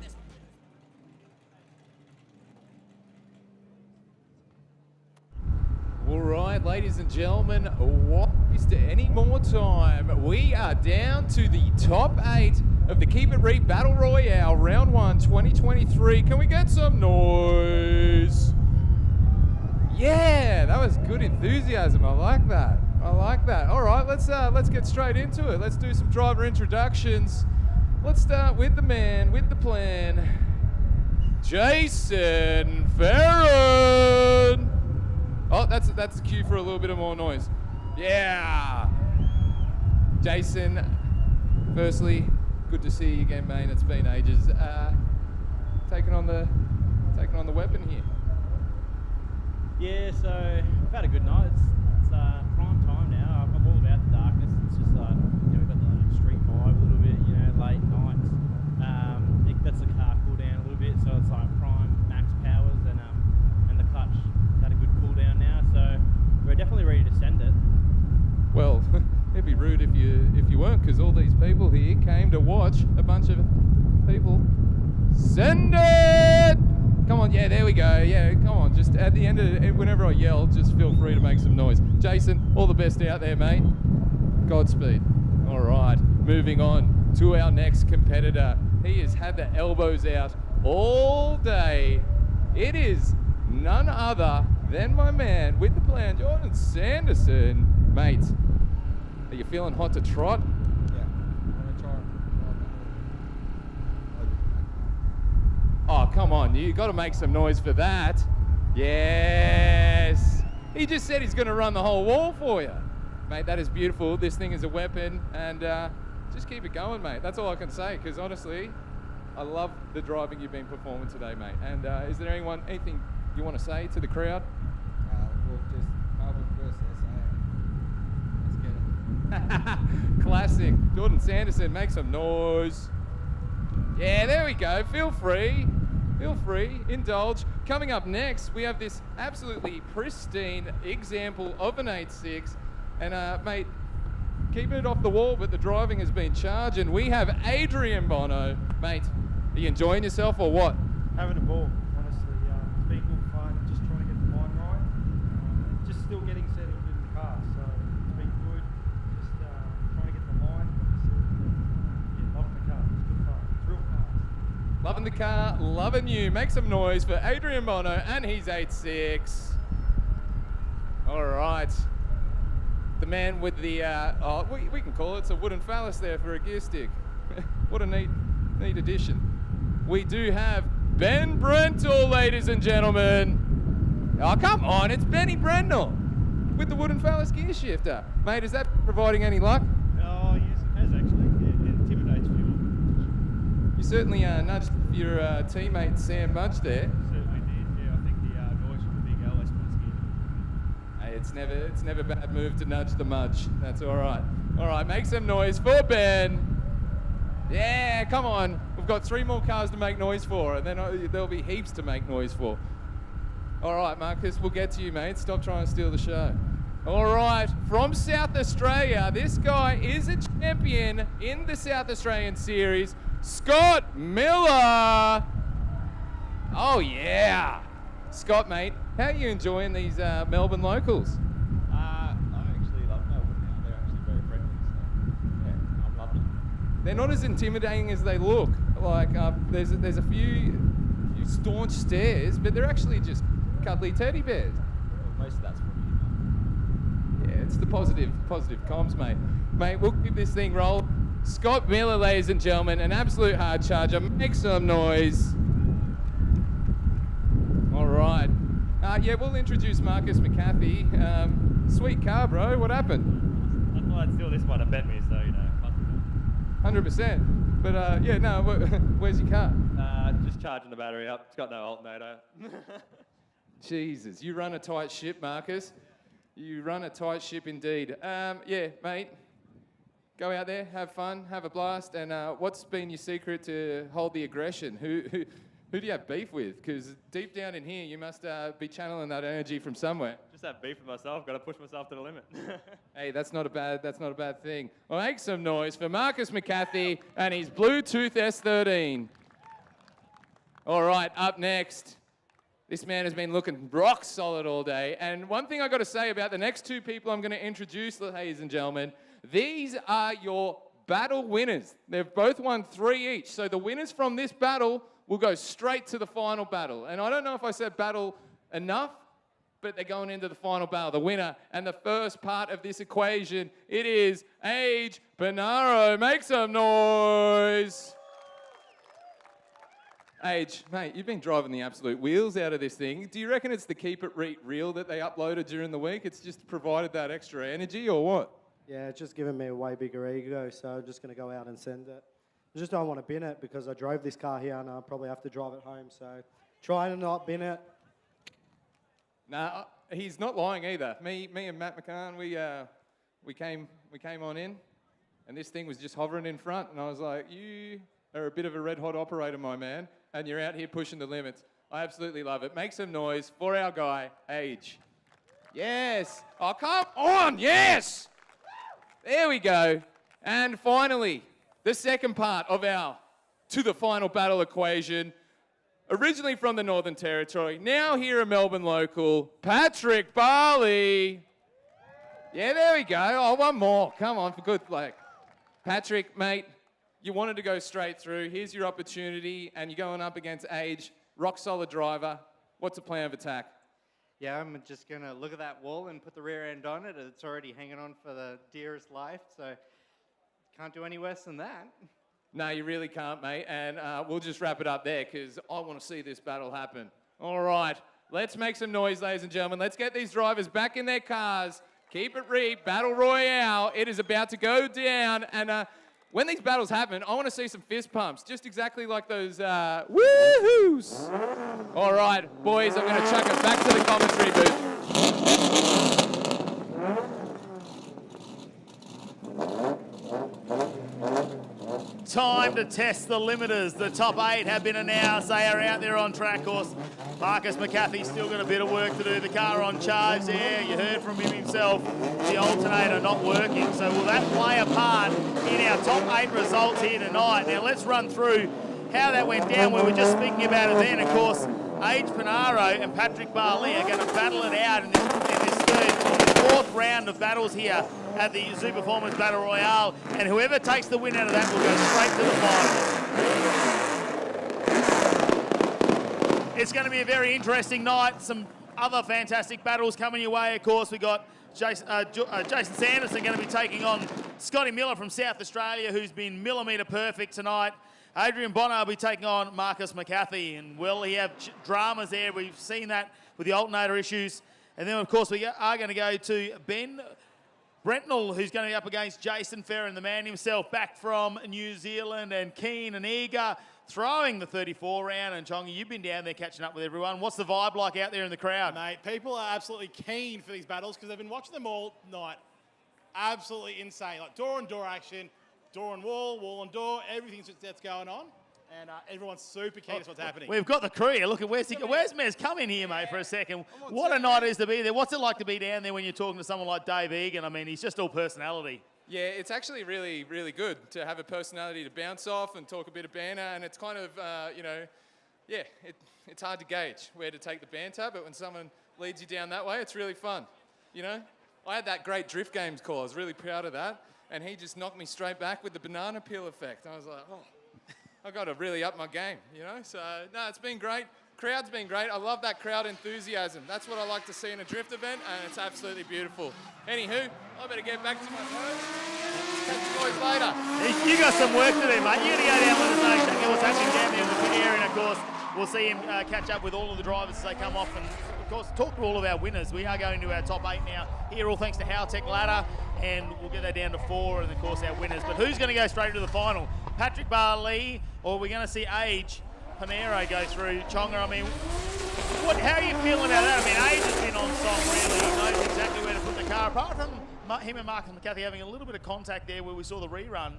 All right, ladies and gentlemen, what is to any more time? We are down to the top 8 of the Keep It Reet Battle Royale, Round 1, 2023. Can we get some noise? Yeah, that was good enthusiasm. I like that. I like that. All right, let's get straight into it. Let's do some driver introductions. Let's start with the man with the plan, Jason Ferron. Oh, that's the cue for a little bit of more noise. Yeah. Jason, firstly, good to see you again, mate. It's been ages. Taking on the weapon here. Yeah, so I've had a good night. It's prime time now. I'm all about the darkness. It's just like, we've got the street vibe a little bit, late nights. It lets the car cool down a little bit, so it's like prime max powers and the clutch had a good cool down now. So we're definitely ready to send it. Well, it'd be rude if you weren't, because all these people here came to watch a bunch of people send it. Come on, yeah, there we go. Yeah, come on. Just at the end of it, whenever I yell, just feel free to make some noise. Jason, all the best out there, mate. Godspeed. All right, moving on to our next competitor. He has had the elbows out all day. It is none other than my man with the plan, Jordan Sanderson. Mate, are you feeling hot to trot? Oh, come on, you got to make some noise for that. Yes. He just said he's going to run the whole wall for you. Mate, that is beautiful. This thing is a weapon, and just keep it going, mate. That's all I can say, because honestly, I love the driving you've been performing today, mate. And is there anything you want to say to the crowd? Well, just Melbourne versus SA. Let's get it. Classic. Jordan Sanderson, make some noise. Yeah, there we go. Feel free, indulge. Coming up next, we have this absolutely pristine example of an 8.6. And mate, keeping it off the wall, but the driving has been charging. We have Adrian Bono. Mate, are you enjoying yourself or what? Having a ball, honestly. It's been good fun, just trying to get the line right. Just still getting settled in the car, so it's been good. Just trying to get the line. Loving the car. It's good fun. It's real fast. Loving the car, loving you. Make some noise for Adrian Bono and his 8.6. All right. The man with the, we can call it, it's a wooden phallus there for a gear stick. What a neat addition. We do have Ben Brentle, ladies and gentlemen. Oh, come on, it's Benny Brendel with the wooden phallus gear shifter. Mate, is that providing any luck? Oh, yes, it has actually. It intimidates people. You certainly nudged your teammate Sam Mudge there. Certainly did, yeah. I think the noise from the big LS was good. Hey, it's never a bad move to nudge the Mudge. That's all right. All right, make some noise for Ben. Yeah, come on. We've got 3 more cars to make noise for, and then there'll be heaps to make noise for. All right, Marcus, we'll get to you, mate. Stop trying to steal the show. All right, from South Australia, this guy is a champion in the South Australian Series, Scott Miller. Oh, yeah. Scott, mate, how are you enjoying these Melbourne locals? I actually love Melbourne now. They're actually very friendly, so yeah, I'm loving it. They're not as intimidating as they look. Like, there's a few staunch stares, but they're actually just cuddly teddy bears. Well, most of that's from you. Yeah, it's the positive comms, mate. Mate, we'll keep this thing roll. Scott Miller, ladies and gentlemen, an absolute hard charger. Make some noise. All right. Yeah, we'll introduce Marcus McCaffey. Sweet car, bro. What happened? I thought I'd steal this one. I bet me, so, 100%. But, yeah, no, where's your car? Just charging the battery up. It's got no alternator. Jesus, you run a tight ship, Marcus. You run a tight ship indeed. Yeah, mate, go out there, have fun, have a blast. And what's been your secret to hold the aggression? Who do you have beef with? Because deep down in here, you must be channeling that energy from somewhere. Just have beef with myself. Got to push myself to the limit. Hey, that's not a bad thing. Well, make some noise for Marcus McCaffey and his Bluetooth S13. All right, up next. This man has been looking rock solid all day. And one thing I got to say about the next 2 people I'm going to introduce, ladies and gentlemen, these are your battle winners. They've both won 3 each. So the winners from this battle will go straight to the final battle. And I don't know if I said battle enough, but they're going into the final battle. The winner and the first part of this equation, it is Age Panaro. Make some noise. Age, mate, you've been driving the absolute wheels out of this thing. Do you reckon it's the Keep It Reet reel that they uploaded during the week? It's just provided that extra energy or what? Yeah, it's just giving me a way bigger ego, so I'm just going to go out and send it. I just don't want to bin it because I drove this car here and I'll probably have to drive it home, so try to not bin it. Nah, he's not lying either. Me and Matt McCann, we came on in, and this thing was just hovering in front, and I was like, you are a bit of a red hot operator, my man, and you're out here pushing the limits. I absolutely love it. Make some noise for our guy, Age. Yes. Oh, come on. Yes. There we go. And finally, the second part of our to the final battle equation, originally from the Northern Territory, now here a Melbourne local, Patrick Barley. Yeah, there we go. Oh, one more. Come on, for good luck. Patrick, mate, you wanted to go straight through. Here's your opportunity, and you're going up against Age, rock solid driver. What's the plan of attack? Yeah, I'm just going to look at that wall and put the rear end on it. It's already hanging on for the dearest life, so can't do any worse than that. No, you really can't, mate, and we'll just wrap it up there because I want to see this battle happen. All right, let's make some noise, ladies and gentlemen. Let's get these drivers back in their cars. Keep It Reet, Battle Royale. It is about to go down, and when these battles happen, I want to see some fist pumps, just exactly like those woohoos. All right, boys, I'm going to chuck us back to the commentary booth. Time to test the limiters. The top 8 have been announced. They are out there on track course. Marcus McCaffey's still got a bit of work to do. The car on charge there. You heard from him himself. The alternator not working. So will that play a part in our top 8 results here tonight? Now let's run through how that went down. We were just speaking about it then. Of course, Age Panaro and Patrick Barley are going to battle it out in this fourth round of battles here at the Zoo Performance Battle Royale, and whoever takes the win out of that will go straight to the final. It's going to be a very interesting night. Some other fantastic battles coming your way. Of course, we got Jason Sanderson going to be taking on Scotty Miller from South Australia, who's been millimetre perfect tonight. Adrian Bonner will be taking on Marcus McCaffey, and will he have dramas there? We've seen that with the alternator issues. And then, of course, we are going to go to Ben Brentnell, who's going to be up against Jason Ferron, the man himself, back from New Zealand, and keen and eager, throwing the 34 round. And Chongi, you've been down there catching up with everyone. What's the vibe like out there in the crowd? Mate, people are absolutely keen for these battles because they've been watching them all night. Absolutely insane. Like door on door action, door on wall, wall on door, everything that's going on. And everyone's super keen to what's happening. We've got the crew here. Look at where's Mez? Come in here, mate, for a second. What a night it is to be there. What's it like to be down there when you're talking to someone like Dave Egan? I mean, he's just all personality. Yeah, it's actually really, really good to have a personality to bounce off and talk a bit of banter. And it's kind of, it's hard to gauge where to take the banter. But when someone leads you down that way, it's really fun. You know, I had that great Drift Games call. I was really proud of that. And he just knocked me straight back with the banana peel effect. I was like, oh. I got to really up my game, you know? So, no, it's been great. Crowd's been great. I love that crowd enthusiasm. That's what I like to see in a drift event, and it's absolutely beautiful. Anywho, I better get back to my phone. Catch you boys later. You got some work to do, mate. You're going to go down and let us know exactly what's happening down there in the pit area, and, of course, we'll see him catch up with all of the drivers as they come off and, of course, talk to all of our winners. We are going to our top 8 now here, all thanks to Howtech Ladder, and we'll get that down to 4, and, of course, our winners. But who's going to go straight to the final? Patrick Barley, or are we going to see Age Panaro go through? Chonga, I mean, how are you feeling about that? I mean, Age has been on song, really. He knows exactly where to put the car. Apart from him and Marcus McCaffey having a little bit of contact there where we saw the rerun,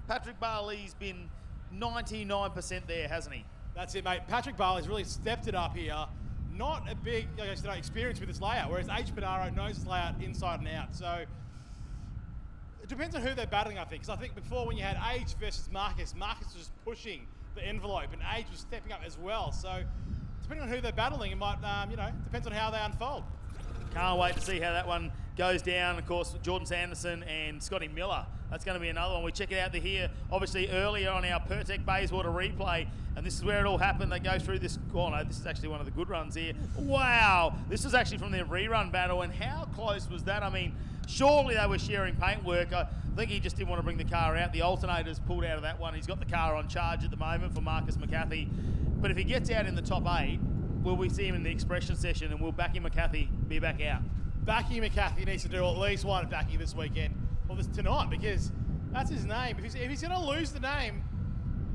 Patrick Barley's been 99% there, hasn't he? That's it, mate. Patrick Barley's really stepped it up here. Not a big experience with this layout, whereas Age Panaro knows this layout inside and out. So it depends on who they're battling, I think. Because I think before when you had Age versus Marcus, Marcus was just pushing the envelope and Age was stepping up as well. So depending on who they're battling, it might, depends on how they unfold. Can't wait to see how that one goes down, of course, Jordan Sanderson and Scotty Miller. That's going to be another one. We check it out here, obviously, earlier on our Pertec Bayswater replay, and this is where it all happened. They go through this. Oh, no, this is actually one of the good runs here. Wow. This is actually from their rerun battle, and how close was that? I mean, surely they were sharing paintwork. I think he just didn't want to bring the car out. The alternator's pulled out of that one. He's got the car on charge at the moment for Marcus McCarthy. But if he gets out in the top 8, will we see him in the expression session, and will Backy McCarthy be back out? Backy McCarthy needs to do at least one at Backy this weekend, or this tonight, because that's his name. If he's going to lose the name,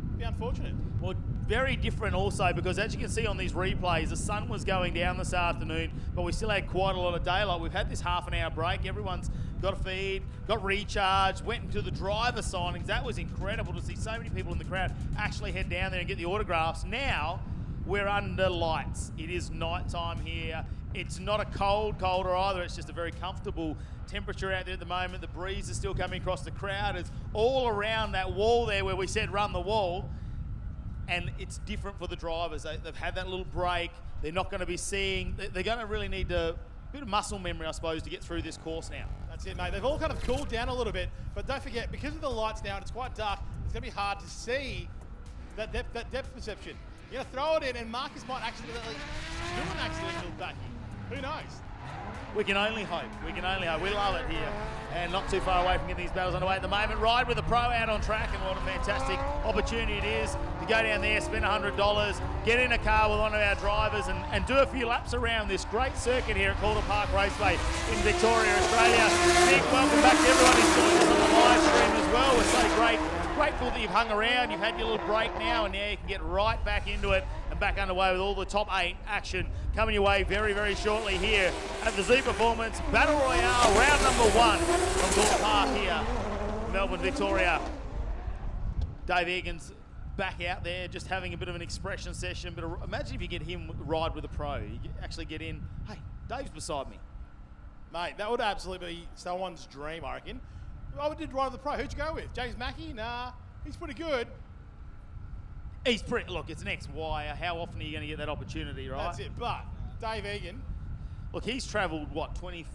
it'd be unfortunate. Well, very different also, because as you can see on these replays, the sun was going down this afternoon, but we still had quite a lot of daylight. We've had this half-an-hour break. Everyone's got a feed, got recharged, went into the driver signings. That was incredible to see so many people in the crowd actually head down there and get the autographs. Now, we're under lights. It is night time here. It's not a colder either. It's just a very comfortable temperature out there at the moment. The breeze is still coming across the crowd. It's all around that wall there where we said run the wall. And it's different for the drivers. They've had that little break. They're not going to be seeing. They're going to really need a bit of muscle memory, I suppose, to get through this course now. That's it, mate. They've all kind of cooled down a little bit. But don't forget, because of the lights now, and it's quite dark, it's going to be hard to see that depth perception. You're going to throw it in, and Marcus might accidentally do an accidental Backy. Who knows? We can only hope. We can only hope. We love it here. And not too far away from getting these battles underway at the moment. Ride with a pro out on track, and what a fantastic opportunity it is to go down there, spend $100, get in a car with one of our drivers and do a few laps around this great circuit here at Calder Park Raceway in Victoria, Australia. Big welcome back to everyone who's joined us on the live stream as well. We're so grateful that you've hung around. You've had your little break now, and now you can get right back into it and back underway with all the top 8 action coming your way very, very shortly here at the Z Performance Battle Royale, round number 1 from Calder Park here, Melbourne, Victoria. Dave Egan's back out there just having a bit of an expression session, but imagine if you get him ride with a pro. You actually get in, hey, Dave's beside me. Mate, that would absolutely be someone's dream, I reckon. I did ride with the pro. Who'd you go with? James Mackey? Nah, he's pretty good. He's pretty, look, it's an ex-wire. How often are you going to get that opportunity, right? That's it, but Dave Egan. Look, he's travelled, what, 20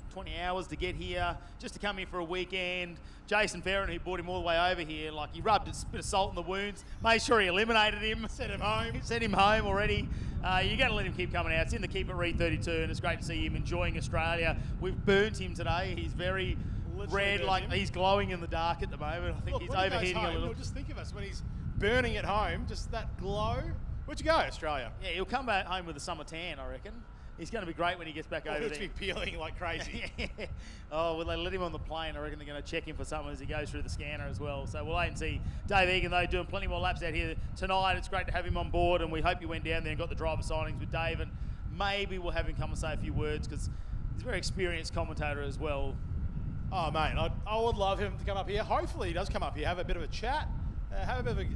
hours to get here, just to come here for a weekend. Jason Ferron, who brought him all the way over here, like, he rubbed a bit of salt in the wounds, made sure he eliminated him. Sent him home. Sent him home already. You're going to let him keep coming out. It's in the Keep It Reet 32, and it's great to see him enjoying Australia. We've burnt him today. He's very red, like he's glowing in the dark at the moment. I think he's overheating a little. Just think of us when he's burning at home, just that glow. Where'd you go, Australia? Yeah, he'll come back home with a summer tan, I reckon. He's going to be great when he gets back over there. He'll be peeling like crazy. Oh, well, they let him on the plane. I reckon they're going to check him for something as he goes through the scanner as well. So we'll wait and see. Dave Egan, though, doing plenty more laps out here tonight. It's great to have him on board, and we hope you went down there and got the driver signings with Dave, and maybe we'll have him come and say a few words, because he's a very experienced commentator as well. Oh, mate, I would love him to come up here. Hopefully he does come up here, have a bit of a chat, have a bit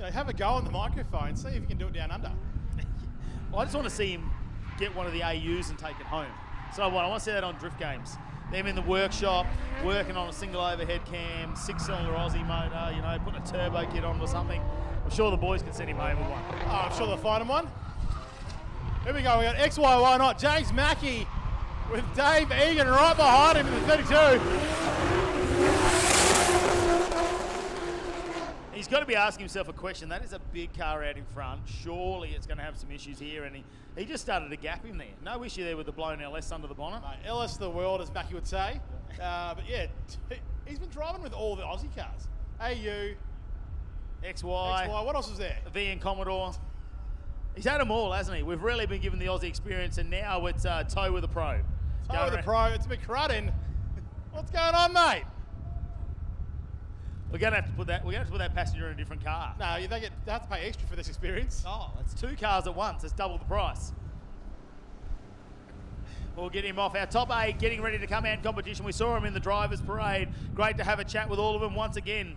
of have a go on the microphone, see if he can do it down under. I just want to see him get one of the AUs and take it home. So I want to see that on Drift Games. Them in the workshop, working on a single overhead cam, 6-cylinder Aussie motor, you know, putting a turbo kit on or something. I'm sure the boys can send him home with one. Oh, I'm sure they'll find him one. Here we go, we got XY, why not? James Mackey with Dave Egan right behind him in the 32. He's got to be asking himself a question. That is a big car out in front. Surely it's going to have some issues here, and he just started to gap him there. No issue there with the blown LS under the bonnet. Mate, LS the world, as Mackey would say. But yeah, he's been driving with all the Aussie cars. AU, XY. What else is there? V and Commodore. He's had them all, hasn't he? We've really been given the Aussie experience, and now it's toe with a pro. Toe with a pro. It's McCrudden. What's going on, mate? We're going to have to put that passenger in a different car. No, they have to pay extra for this experience. Oh, it's 2 cars at once. It's double the price. We'll get him off. Our top 8 getting ready to come out in competition. We saw him in the drivers' parade. Great to have a chat with all of them once again.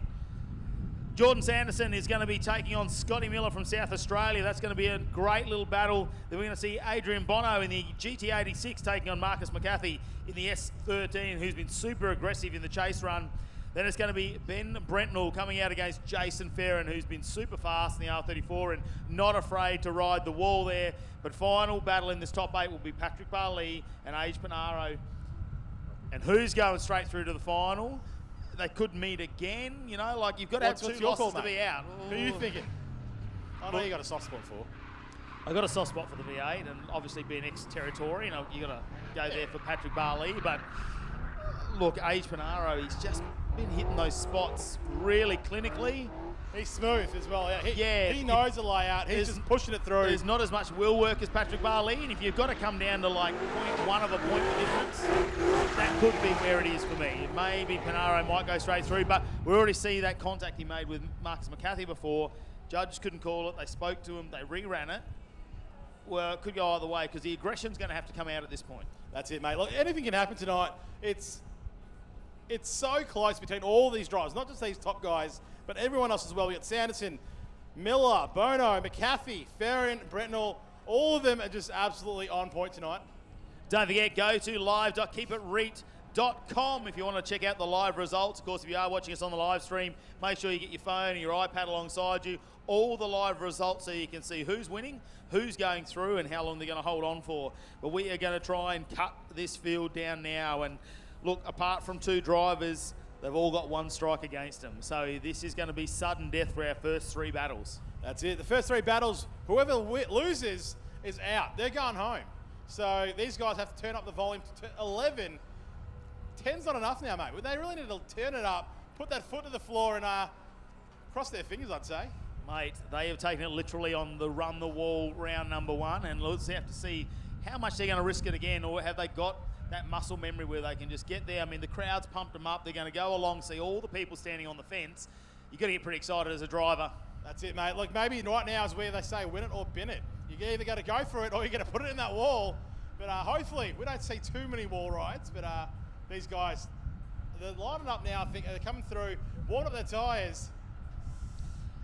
Jordan Sanderson is going to be taking on Scotty Miller from South Australia. That's going to be a great little battle. Then we're going to see Adrian Bono in the GT86 taking on Marcus McCarthy in the S13, who's been super aggressive in the chase run. Then it's going to be Ben Brentnell coming out against Jason Ferron, who's been super fast in the R34 and not afraid to ride the wall there. But final battle in this top 8 will be Patrick Barley and Age Panaro. And who's going straight through to the final? They could meet again, you know, like you've got to have two losses to be out. Who are you thinking? I know you got a soft spot for. I got a soft spot for the V8, and obviously being ex-territory, you know, you got to go there for Patrick Barley. But look, Age Panaro, he's just been hitting those spots really clinically. He's smooth as well. He knows the layout. He's just pushing it through. There's not as much wheel work as Patrick Barley, and if you've got to come down to like 0.1 of a point difference, that could be where it is for me. Maybe Panaro might go straight through, but we already see that contact he made with Marcus McCarthy before. Judges couldn't call it. They spoke to him. They reran it. Well, it could go either way because the aggression's going to have to come out at this point. That's it, mate. Look, anything can happen tonight. It's so close between all these drivers, not just these top guys, but everyone else as well. We got Sanderson, Miller, Bono, McAfee, Ferron, Brentnell. All of them are just absolutely on point tonight. Don't forget, go to live.keepitreet.com if you want to check out the live results. Of course, if you are watching us on the live stream, make sure you get your phone and your iPad alongside you. All the live results so you can see who's winning, who's going through, and how long they're going to hold on for. But we are going to try and cut this field down now. And look, apart from two drivers, they've all got one strike against them. So this is going to be sudden death for our first three battles. That's it. The first three battles, whoever loses is out. They're going home. So these guys have to turn up the volume to 11. 10's not enough now, mate. They really need to turn it up, put that foot to the floor, and cross their fingers, I'd say. Mate, they have taken it literally on the run the wall round number one, and let's have to see how much they're going to risk it again, or have they got that muscle memory where they can just get there. I mean, the crowd's pumped them up. They're going to go along, see all the people standing on the fence. You've got to get pretty excited as a driver. That's it, mate. Look, maybe right now is where they say win it or bin it. You either got to go for it or you're going to put it in that wall. But hopefully, we don't see too many wall rides. But these guys, they're lining up now. I think they're coming through, warming up their tyres.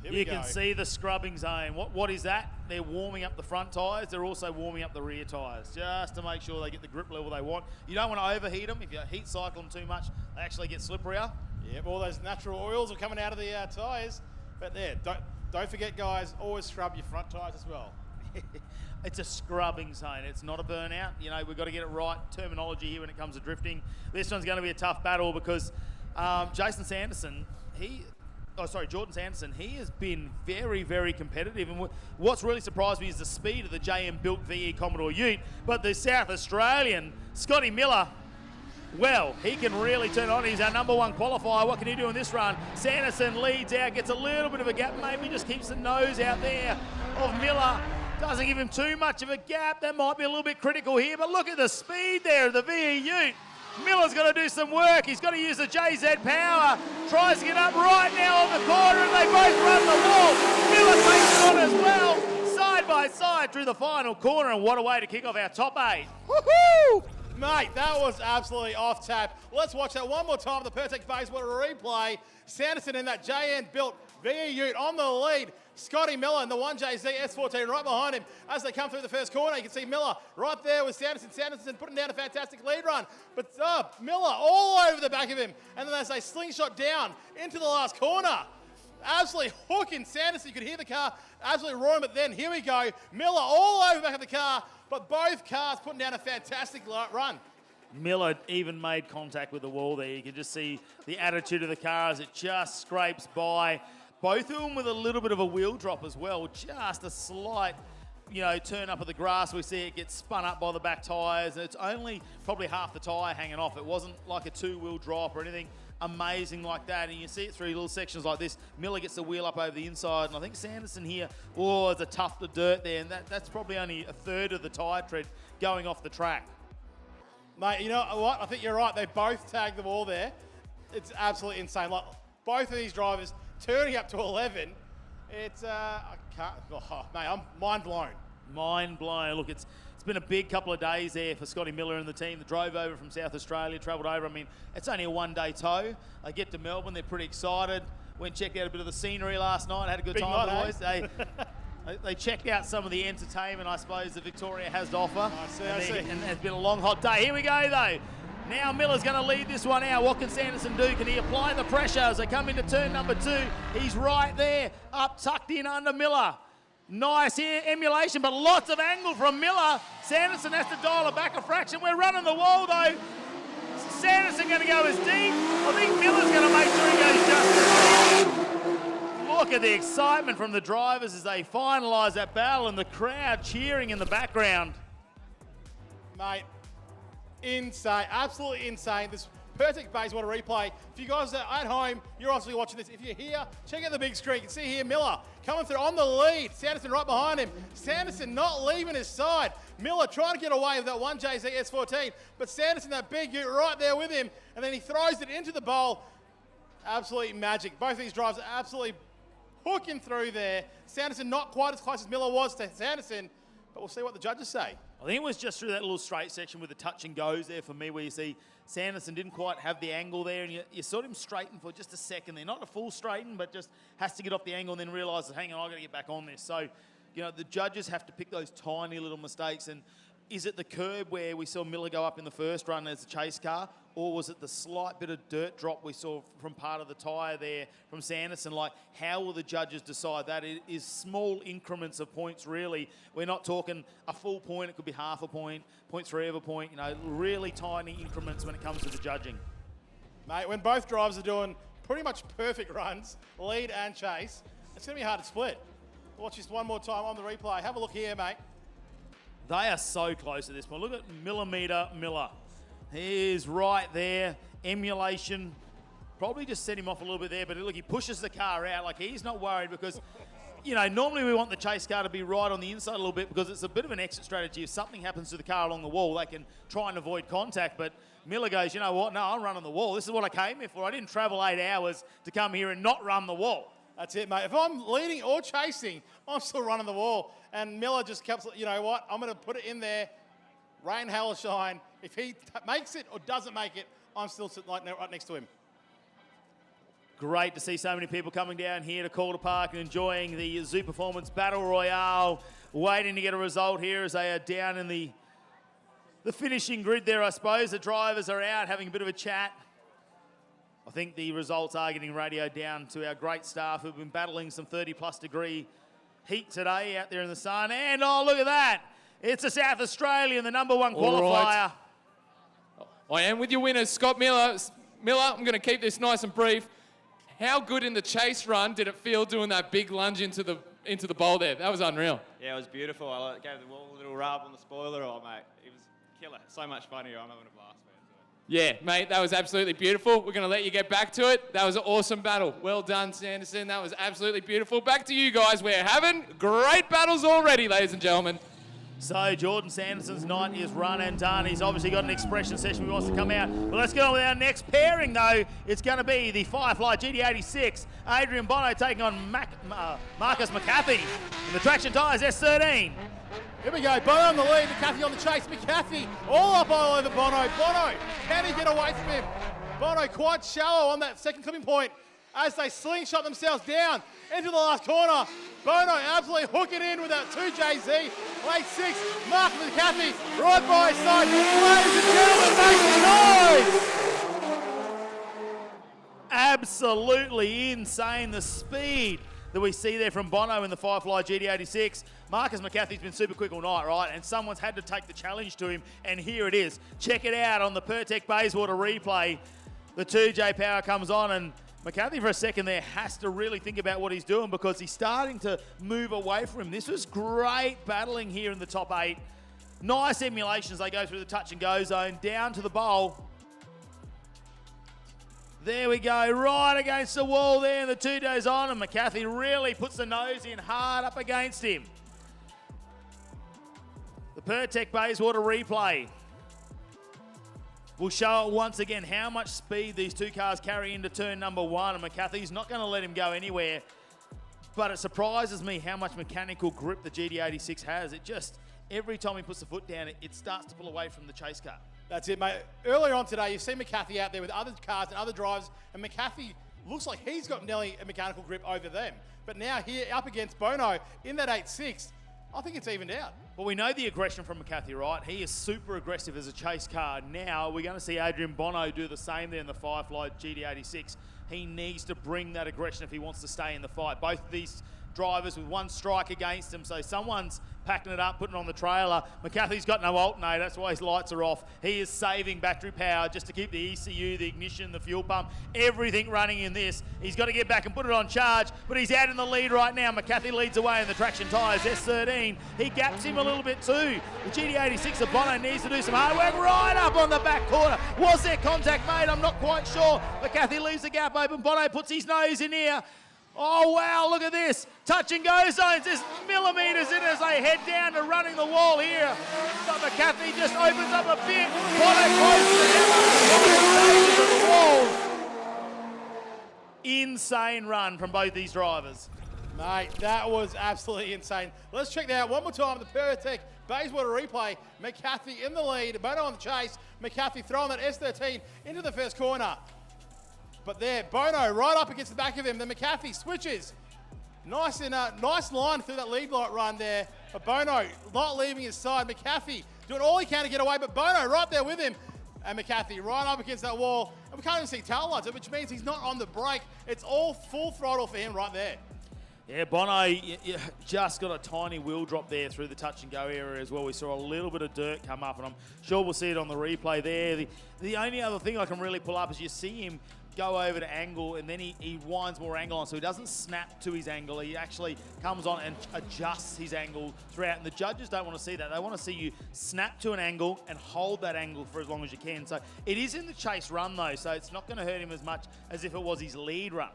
You can see the scrubbing zone. What is that? They're warming up the front tyres. They're also warming up the rear tyres just to make sure they get the grip level they want. You don't want to overheat them. If you heat cycle them too much, they actually get slipperier. Yep, all those natural oils are coming out of the tyres. But there, don't forget, guys, always scrub your front tyres as well. It's a scrubbing zone. It's not a burnout. You know, we've got to get it right. Terminology here when it comes to drifting. This one's going to be a tough battle because Jordan Sanderson, he has been very, very competitive. And what's really surprised me is the speed of the JM-built VE Commodore Ute. But the South Australian, Scotty Miller, well, he can really turn on. He's our number one qualifier. What can he do in this run? Sanderson leads out, gets a little bit of a gap, maybe just keeps the nose out there of Miller. Doesn't give him too much of a gap. That might be a little bit critical here, but look at the speed there of the VE Ute. Miller's got to do some work. He's got to use the JZ power. Tries to get up right now on the corner, and they both run the wall. Miller takes it on as well, side by side through the final corner, and what a way to kick off our top 8. Woohoo! Mate, that was absolutely off tap. Let's watch that one more time. The Pertec phase, what a replay. Sanderson in that JN-built VE Ute on the lead. Scotty Miller in the 1JZ S14 right behind him as they come through the first corner. You can see Miller right there with Sanderson. Sanderson putting down a fantastic lead run. But Miller all over the back of him. And then as they slingshot down into the last corner, absolutely hooking Sanderson. You could hear the car absolutely roaring. But then here we go. Miller all over the back of the car. But both cars putting down a fantastic run. Miller even made contact with the wall there. You can just see the attitude of the car as it just scrapes by. Both of them with a little bit of a wheel drop as well. Just a slight, turn up of the grass. We see it get spun up by the back tyres. And it's only probably half the tyre hanging off. It wasn't like a two-wheel drop or anything amazing like that. And you see it through little sections like this. Miller gets the wheel up over the inside. And I think Sanderson here, there's a tuft of dirt there. And that's probably only a third of the tyre tread going off the track. Mate, you know what? I think you're right. They both tagged the wall there. It's absolutely insane. Like, both of these drivers turning up to 11. It's, mate, I'm mind blown. Mind blown. Look, it's been a big couple of days there for Scotty Miller and the team that drove over from South Australia, travelled over. I mean, it's only a one-day tow. They get to Melbourne, they're pretty excited. Went and checked out a bit of the scenery last night, had a good Big time, night, boys. They checked out some of the entertainment, I suppose, that Victoria has to offer. I see. And it's been a long, hot day. Here we go, though. Now Miller's going to lead this one out. What can Sanderson do? Can he apply the pressure as they come into turn number 2? He's right there, up tucked in under Miller. Nice here, emulation, but lots of angle from Miller. Sanderson has to dial it back a fraction. We're running the wall, though. Sanderson going to go as deep? I think Miller's going to make sure he goes just. Look at the excitement from the drivers as they finalise that battle and the crowd cheering in the background. Mate, insane, absolutely insane. This perfect Bayswater replay. If you guys are at home, you're obviously watching this. If you're here, check out the big screen. You can see here Miller coming through on the lead. Sanderson right behind him. Sanderson not leaving his side. Miller trying to get away with that one JZ S14, but Sanderson, that big ute right there with him, and then he throws it into the bowl. Absolutely magic. Both of these drives are absolutely hooking through there. Sanderson not quite as close as Miller was to Sanderson, but we'll see what the judges say. I think it was just through that little straight section with the touch and goes there for me where you see Sanderson didn't quite have the angle there, and you saw him straighten for just a second there. Not a full straighten, but just has to get off the angle and then realises, hang on, I've got to get back on this. So, you know, the judges have to pick those tiny little mistakes. And is it the curb where we saw Miller go up in the first run as a chase car, or was it the slight bit of dirt drop we saw from part of the tyre there from Sanderson? Like, how will the judges decide that? It is small increments of points, really. We're not talking a full point. It could be half a point, 0.3 of a point, you know, really tiny increments when it comes to the judging. Mate, when both drivers are doing pretty much perfect runs, lead and chase, it's going to be hard to split. Watch this one more time on the replay. Have a look here, mate. They are so close at this point. Look at Millimetre Miller. He is right there. Emulation probably just set him off a little bit there, but look, he pushes the car out. Like, he's not worried because, you know, normally we want the chase car to be right on the inside a little bit because it's a bit of an exit strategy. If something happens to the car along the wall, they can try and avoid contact. But Miller goes, you know what? No, I'm running the wall. This is what I came here for. I didn't travel 8 hours to come here and not run the wall. That's it, mate. If I'm leading or chasing, I'm still running the wall. And Miller just kept, you know what? I'm going to put it in there. Rain, hail, or shine. If he makes it or doesn't make it, I'm still sitting right next to him. Great to see so many people coming down here to Calder Park and enjoying the Zoo Performance Battle Royale. Waiting to get a result here as they are down in the finishing grid there, I suppose. The drivers are out having a bit of a chat. I think the results are getting radioed down to our great staff who've been battling some 30-plus degree heat today out there in the sun. And, oh, look at that. It's a South Australian, the #1 qualifier. Right. I am with your winners, Scott Miller. Miller, I'm going to keep this nice and brief. How good in the chase run did it feel doing that big lunge into the bowl there? That was unreal. Yeah, it was beautiful. I gave the wall a little rub on the spoiler. Oh, mate, it was killer. So much fun here. I'm having a blast. Yeah, mate, that was absolutely beautiful. We're going to let you get back to it. That was an awesome battle. Well done, Sanderson. That was absolutely beautiful. Back to you guys. We're having great battles already, ladies and gentlemen. So Jordan Sanderson's night is run and done. He's obviously got an expression session he wants to come out. But let's get on with our next pairing, though. It's going to be the Firefly GT86. Adrian Bono taking on Marcus McCarthy in the Traction Tyres S13. Here we go, Bono on the lead, McCarthy on the chase. McCarthy all up all over Bono. Bono, can he get away from him? Bono quite shallow on that second clipping point as they slingshot themselves down into the last corner. Bono absolutely hooking in with that 2JZ. Late 6, Marcus McCarthy right by his side. Ladies and gentlemen, make some noise! Absolutely insane, the speed that we see there from Bono in the Firefly GT86. Marcus McCarthy's been super quick all night, right? And someone's had to take the challenge to him, and here it is. Check it out on the Pertec Bayswater replay. The 2J power comes on, and McCarthy for a second there has to really think about what he's doing because he's starting to move away from him. This was great battling here in the top 8. Nice emulations. They go through the touch and go zone, down to the bowl. There we go, right against the wall there, and the 2 goes on, and McCarthy really puts the nose in hard up against him. The Pertec Bayswater replay will show once again how much speed these two cars carry into turn #1, and McCarthy's not going to let him go anywhere. But it surprises me how much mechanical grip the GT86 has. It just, every time he puts the foot down, it starts to pull away from the chase car. That's it, mate. Earlier on today, you've seen McCarthy out there with other cars and other drivers, and McCarthy looks like he's got nearly a mechanical grip over them. But now here, up against Bono in that 8.6, I think it's evened out. Well, we know the aggression from McCarthy, right? He is super aggressive as a chase car. Now, we're going to see Adrian Bono do the same there in the Firefly GT86. He needs to bring that aggression if he wants to stay in the fight. Both of these drivers with one strike against them, so someone's packing it up, putting it on the trailer. McCarthy's got no alternator, that's why his lights are off. He is saving battery power just to keep the ECU, the ignition, the fuel pump, everything running in this. He's got to get back and put it on charge, but he's out in the lead right now. McCarthy leads away in the traction tyres, S13. He gaps him a little bit too. The GT86 of Bono needs to do some hard work right up on the back quarter. Was there contact made? I'm not quite sure. McCarthy leaves the gap open. Bono puts his nose in here. Oh, wow, look at this. Touch and go zones. There's millimetres in as they head down to running the wall here. But McCarthy just opens up a bit. Bono closes the wall. Insane run from both these drivers. Mate, that was absolutely insane. Let's check that out one more time. The Pertec Bayswater replay. McCarthy in the lead. Bono on the chase. McCarthy throwing that S13 into the first corner. But there, Bono right up against the back of him. Then McCarthy switches. Nice line through that lead light run there. But Bono not leaving his side. McCarthy doing all he can to get away, but Bono right there with him. And McCarthy right up against that wall. And we can't even see tail lights, which means he's not on the brake. It's all full throttle for him right there. Yeah, Bono just got a tiny wheel drop there through the touch and go area as well. We saw a little bit of dirt come up, and I'm sure we'll see it on the replay there. The only other thing I can really pull up is you see him go over to angle, and then he winds more angle on, so he doesn't snap to his angle. He actually comes on and adjusts his angle throughout, and the judges don't want to see that. They want to see you snap to an angle and hold that angle for as long as you can. So it is in the chase run, though, so it's not going to hurt him as much as if it was his lead run.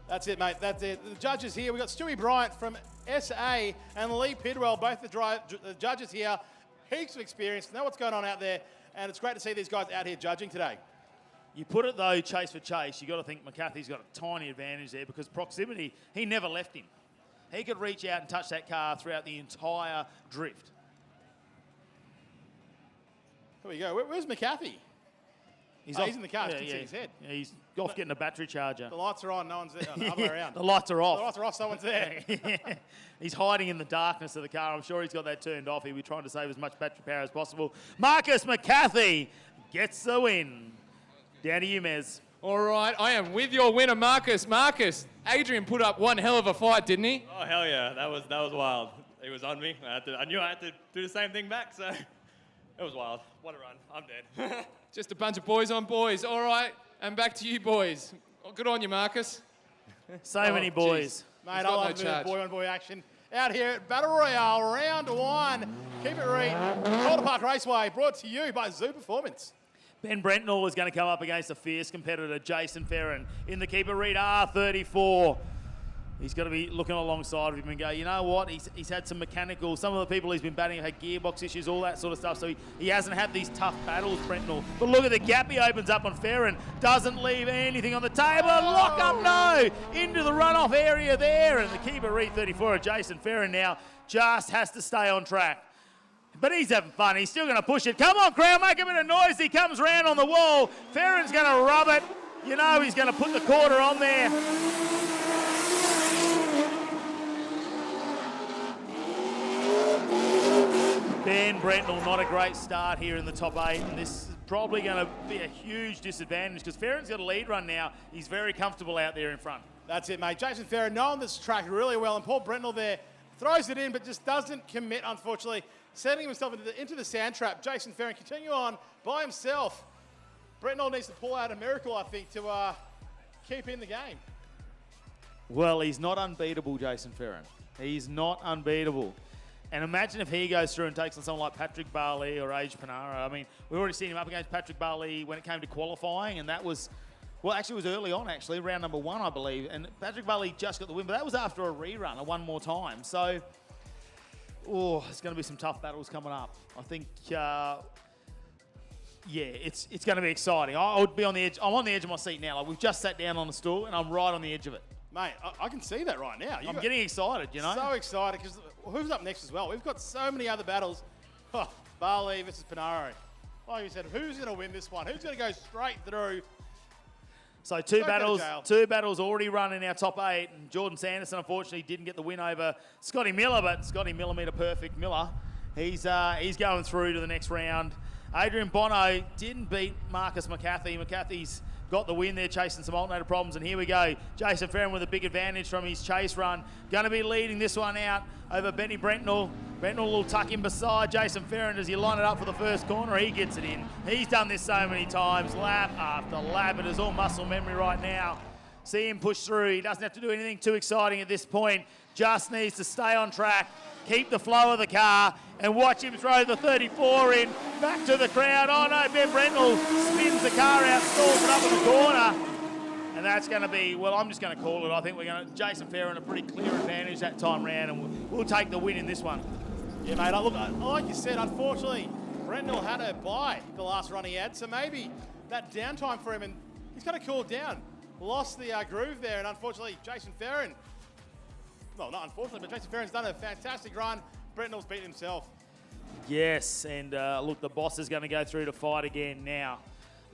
That's it, mate. That's it. The judges here, we've got Stewie Bryant from SA and Lee Pidwell, both the judges here. Heaps of experience, know what's going on out there, and it's great to see these guys out here judging today. You put it, though, chase for chase, you got to think McCarthy's got a tiny advantage there because proximity, he never left him. He could reach out and touch that car throughout the entire drift. Here we go. Where's McCarthy? He's in the car. Yeah, see his head. Yeah, he's off getting a battery charger. The lights are on. No one's there. Oh, the other way around. The lights are off. The lights are off. Someone's there. He's hiding in the darkness of the car. I'm sure he's got that turned off. He'll be trying to save as much battery power as possible. Marcus McCarthy gets the win. Down to you, Mez. All right, I am with your winner, Marcus. Marcus, Adrian put up one hell of a fight, didn't he? Oh, hell yeah. That was wild. He was on me. I knew I had to do the same thing back, so it was wild. What a run. I'm dead. Just a bunch of boys on boys. All right, and back to you, boys. Oh, good on you, Marcus. So many boys. Mate, I love the boy-on-boy action. Out here at Battle Royale, round one. Keep it Reet. Calder Park Raceway, brought to you by Zoo Performance. Ben Brentnall is going to come up against a fierce competitor, Jason Ferron, in the keeper Reet R34. He's got to be looking alongside of him and go, you know what, he's had some mechanical, some of the people he's been batting have had gearbox issues, all that sort of stuff, so he hasn't had these tough battles, Brentnall. But look at the gap he opens up on Ferron, doesn't leave anything on the table, lock up, no, into the runoff area there, and the keeper Reet 34 of Jason Ferron now just has to stay on track. But he's having fun. He's still going to push it. Come on, crowd, make a bit of noise. He comes round on the wall. Ferron's going to rub it. You know he's going to put the quarter on there. Ben Brentnall, not a great start here in the top 8. And this is probably going to be a huge disadvantage because Ferron's got a lead run now. He's very comfortable out there in front. That's it, mate. Jason Ferron knowing this track really well. And Paul Brentnall there throws it in, but just doesn't commit, unfortunately. Setting himself into the sand trap. Jason Ferron continue on by himself. Brentnall needs to pull out a miracle, I think, to keep in the game. Well, he's not unbeatable, Jason Ferron. He's not unbeatable. And imagine if he goes through and takes on someone like Patrick Barley or Age Panara. I mean, we've already seen him up against Patrick Barley when it came to qualifying, and that was, well, actually it was early on, actually, round number 1, I believe. And Patrick Barley just got the win, but that was after a rerun, a one more time. So, oh, there's going to be some tough battles coming up. I think, yeah, it's going to be exciting. I would be on the edge. I'm on the edge of my seat now. Like, we've just sat down on the stool, and I'm right on the edge of it. Mate, I can see that right now. I'm getting excited, you know? So excited, because who's up next as well? We've got so many other battles. Oh, Barley versus Panaro. Like you said, who's going to win this one? Who's going to go straight through? So two battles already run in our top 8. And Jordan Sanderson, unfortunately, didn't get the win over Scotty Miller, but Scotty Millimeter Perfect Miller, he's going through to the next round. Adrian Bono didn't beat Marcus McCarthy. McCarthy's got the win there, chasing some alternator problems. And here we go. Jason Ferron with a big advantage from his chase run. Going to be leading this one out over Benny Brentnell. Brentnell will tuck in beside Jason Ferron as he line it up for the first corner. He gets it in. He's done this so many times, lap after lap. It is all muscle memory right now. See him push through. He doesn't have to do anything too exciting at this point. Just needs to stay on track, keep the flow of the car, and watch him throw the 34 in, back to the crowd. Oh no, Ben Brentnell spins the car out, stalls it up in the corner. And that's going to be, well, I'm just going to call it. I think we're going to, Jason Ferron a pretty clear advantage that time round, and we'll take the win in this one. Yeah, mate, look, like you said, unfortunately, Brentnell had a bye the last run he had, so maybe that downtime for him, and he's got to cool down. Lost the groove there, and unfortunately, Jason Ferron, well, not unfortunately, but Jason Ferron's done a fantastic run. Brentnell's beaten himself. Yes, and look, the boss is going to go through to fight again now.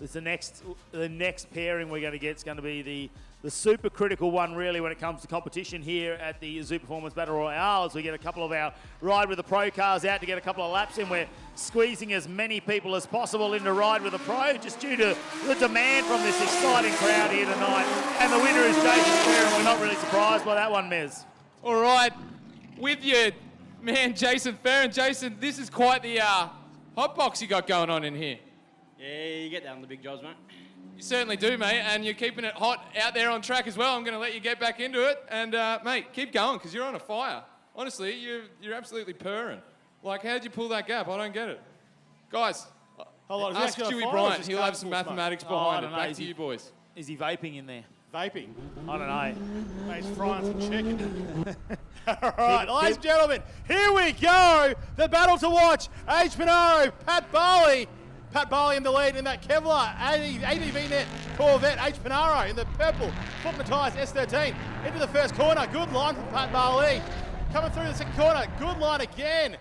It's the next pairing we're going to get is going to be the super critical one, really, when it comes to competition here at the Zoo Performance Battle Royale. As we get a couple of our Ride with the Pro cars out to get a couple of laps in, we're squeezing as many people as possible into Ride with the Pro, just due to the demand from this exciting crowd here tonight. And the winner is Jason Ferron. We're not really surprised by that one, Mez. All right, with you, man, Jason Ferron. Jason, this is quite the hot box you got going on in here. Yeah, you get that on the big jobs, mate. You certainly do, mate, and you're keeping it hot out there on track as well. I'm going to let you get back into it, and mate, keep going, because you're on a fire. Honestly, you're absolutely purring. Like, how'd you pull that gap? I don't get it. Guys, Hold on, ask Stewie Bryant. He'll have some mathematics behind it. Back to you, boys. Is he vaping in there? Vaping? I don't know. Mate, he's frying some chicken. All right, ladies and gentlemen, here we go. The battle to watch. H. Pinaro, Pat Barley. Pat Barley in the lead in that Kevlar ADV net Corvette. H. Pinaro in the purple Footman Tyres S13 into the first corner. Good line from Pat Barley. Coming through the second corner. Good line again.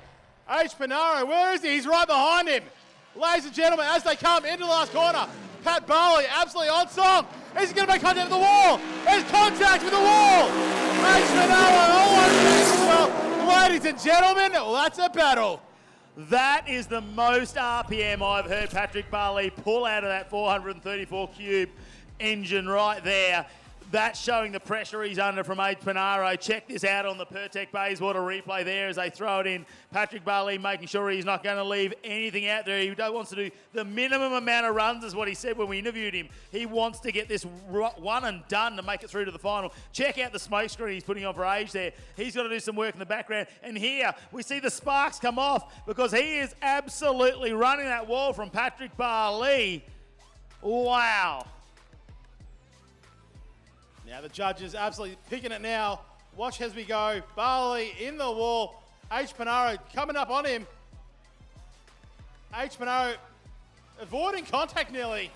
H. Pinaro, where is he? He's right behind him. Ladies and gentlemen, as they come into the last corner, Pat Barley absolutely on song. Is he going to make contact with the wall? There's contact with the wall. H. Pinaro almost well. Ladies and gentlemen, well, that's a battle. That is the most RPM I've heard Patrick Barley pull out of that 434 cube engine right there. That's showing the pressure he's under from H. Pinaro. Check this out on the Pertec Bayswater replay there as they throw it in. Patrick Barley making sure he's not going to leave anything out there. He wants to do the minimum amount of runs, is what he said when we interviewed him. He wants to get this one and done to make it through to the final. Check out the smoke screen he's putting on for Age there. He's got to do some work in the background. And here we see the sparks come off because he is absolutely running that wall from Patrick Barley. Wow. Now the judges absolutely picking it now. Watch as we go. Barley in the wall. H. Pinaro coming up on him. H. Pinaro avoiding contact nearly.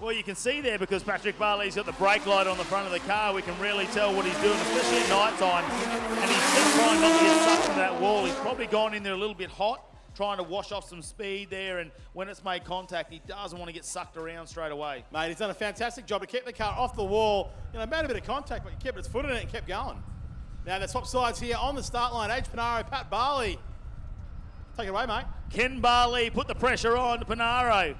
Well, you can see there because Patrick Barley's got the brake light on the front of the car. We can really tell what he's doing, especially at night time. And he's trying not to get sucked into that wall. He's probably gone in there a little bit hot, trying to wash off some speed there, and when it's made contact, he doesn't want to get sucked around straight away. Mate, he's done a fantastic job to keep the car off the wall. You know, made a bit of contact, but he kept its foot in it and kept going. Now they swap sides here on the start line. H. Pinaro, Pat Barley. Take it away, mate. Ken Barley put the pressure on to Pinaro.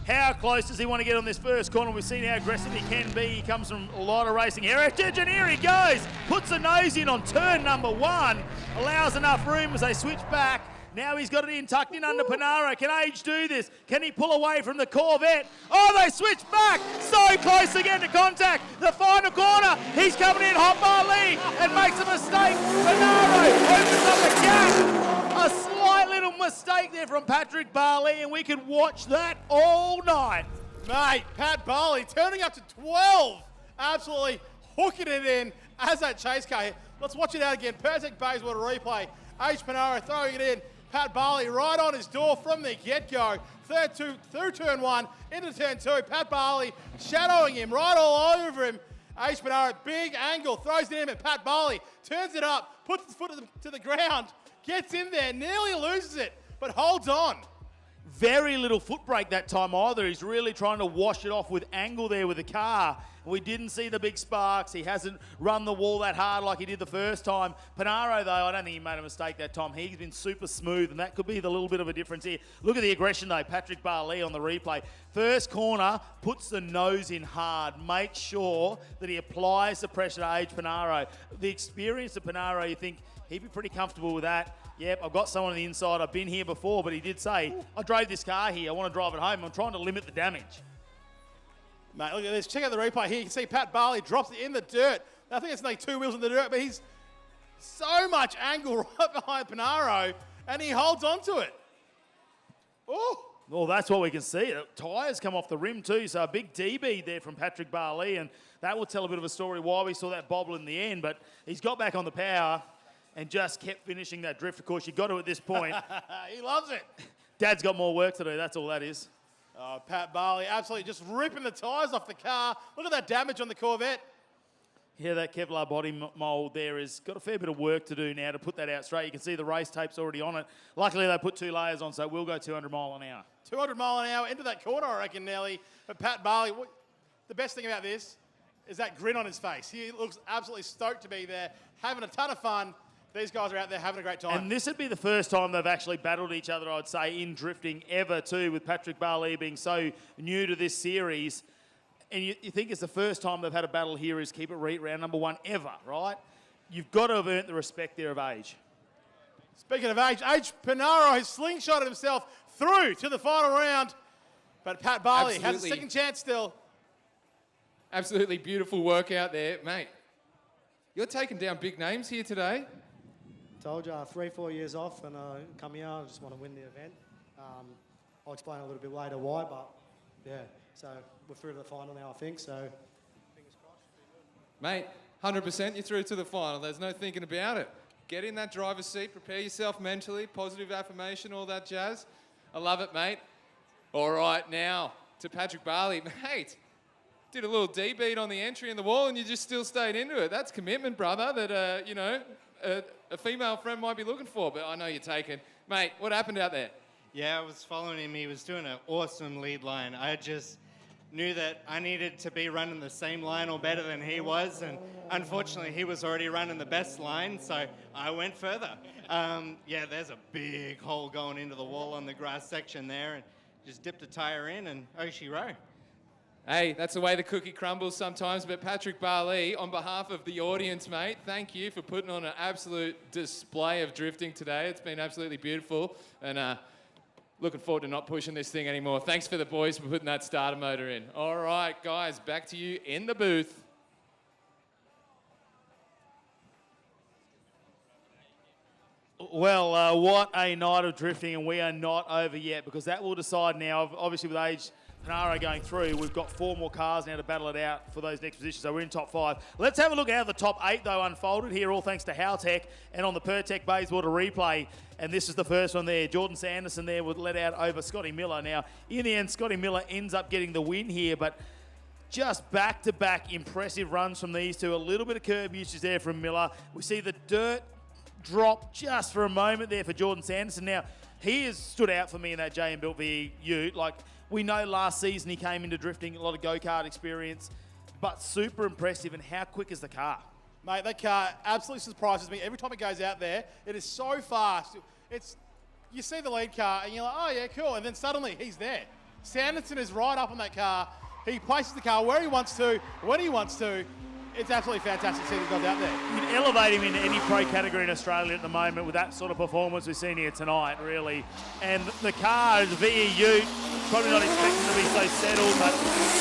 How close does he want to get on this first corner? We've seen how aggressive he can be. He comes from a lot of racing heritage, and here he goes. Puts the nose in on turn number one. Allows enough room as they switch back. Now he's got it in, tucked in under Pinaro. Can Age do this? Can he pull away from the Corvette? Oh, they switch back. So close again to contact. The final corner. He's coming in hot bar lead and makes a mistake. Pinaro opens up the gap. A slight little mistake there from Patrick Barley, and we could watch that all night. Mate, Pat Barley turning up to 12. Absolutely hooking it in as that chase car hit. Let's watch it out again. Pertec Bayswater replay. H. Pinaro throwing it in. Pat Barley right on his door from the get-go. Through turn one, into turn two. Pat Barley shadowing him right all over him. H. Pinaro, big angle, throws it in at Pat Barley, turns it up, puts his foot to the ground, gets in there, nearly loses it, but holds on. very little foot brake that time either. He's really trying to wash it off with angle there with the car. We didn't see the big sparks. He hasn't run the wall that hard like he did the first time. Panaro, though, I don't think he made a mistake that time. He's been super smooth, and that could be the little bit of a difference here. Look at the aggression, though. Patrick Barley on the replay. First corner, puts the nose in hard. Make sure that he applies the pressure to Age Panaro. The experience of Panaro, you think he'd be pretty comfortable with that. Yep, I've got someone on the inside. I've been here before, but he did say, I drove this car here. I want to drive it home. I'm trying to limit the damage. Mate, look at this. Check out the replay here. You can see Pat Barley drops it in the dirt. I think it's only 2 wheels in the dirt, but he's so much angle right behind Panaro, and he holds on to it. Oh! Well, that's what we can see. The tyres come off the rim too, so a big DB there from Patrick Barley, and that will tell a bit of a story why we saw that bobble in the end, but he's got back on the power and just kept finishing that drift. Of course, you've got to at this point. He loves it. Dad's got more work to do, that's all that is. Oh, Pat Barley absolutely just ripping the tyres off the car. Look at that damage on the Corvette. Yeah, that Kevlar body mould there has got a fair bit of work to do now to put that out straight. You can see the race tape's already on it. Luckily, they put 2 layers on, so it will go 200 mile an hour. 200 mile an hour into that corner, I reckon, Nelly. But Pat Barley, the best thing about this is that grin on his face. He looks absolutely stoked to be there, having a ton of fun. These guys are out there having a great time. And this would be the first time they've actually battled each other, I'd say, in drifting ever too, with Patrick Barley being so new to this series. And you think it's the first time they've had a battle here is Keep It Reet round number 1 ever, right? You've got to have earned the respect there of Age. Speaking of Age, Age Panaro has slingshotted himself through to the final round. But Pat Barley has a second chance still. Absolutely beautiful work out there, mate. You're taking down big names here today. Told you, 3-4 years off, and come here. I just want to win the event. I'll explain a little bit later why, but yeah. So we're through to the final now, I think. So fingers crossed. Mate, 100% you're through to the final. There's no thinking about it. Get in that driver's seat, prepare yourself mentally, positive affirmation, all that jazz. I love it, mate. All right, now to Patrick Barley. Mate, did a little D-beat on the entry in the wall and you just still stayed into it. That's commitment, brother, that, you know, a female friend might be looking for, but I know you're taken. Mate, what happened out there? Yeah, I was following him. He was doing an awesome lead line. I just knew that I needed to be running the same line or better than he was, and unfortunately he was already running the best line, so I went further. Yeah, there's a big hole going into the wall on the grass section there, and just dipped a tyre in, and Oshi-ro. Hey, that's the way the cookie crumbles sometimes, but Patrick Barley, on behalf of the audience, mate, thank you for putting on an absolute display of drifting today. It's been absolutely beautiful, and looking forward to not pushing this thing anymore. Thanks for the boys for putting that starter motor in. All right, guys, back to you in the booth. Well, what a night of drifting, and we are not over yet, because that will decide now. Obviously, with Age Panaro going through, we've got 4 more cars now to battle it out for those next positions, so we're in top 5. Let's have a look at how the top 8, though, unfolded here, all thanks to Howtech and on the Pertec Bayswater replay. And this is the first one there. Jordan Sanderson there was let out over Scotty Miller. Now, in the end, Scotty Miller ends up getting the win here, but just back-to-back impressive runs from these two. A little bit of curb usage there from Miller. We see the dirt drop just for a moment there for Jordan Sanderson. Now, he has stood out for me in that JM Built VE Ute. Like, we know last season he came into drifting, a lot of go-kart experience, but super impressive. And how quick is the car? Mate, that car absolutely surprises me. Every time it goes out there, it is so fast. You see the lead car and you're like, oh yeah, cool. And then suddenly he's there. Sanderson is right up on that car. He places the car where he wants to, when he wants to. It's absolutely fantastic to see these guys out there. You can elevate him into any pro category in Australia at the moment with that sort of performance we've seen here tonight, really. And the car, the VE Ute, probably not expecting to be so settled, but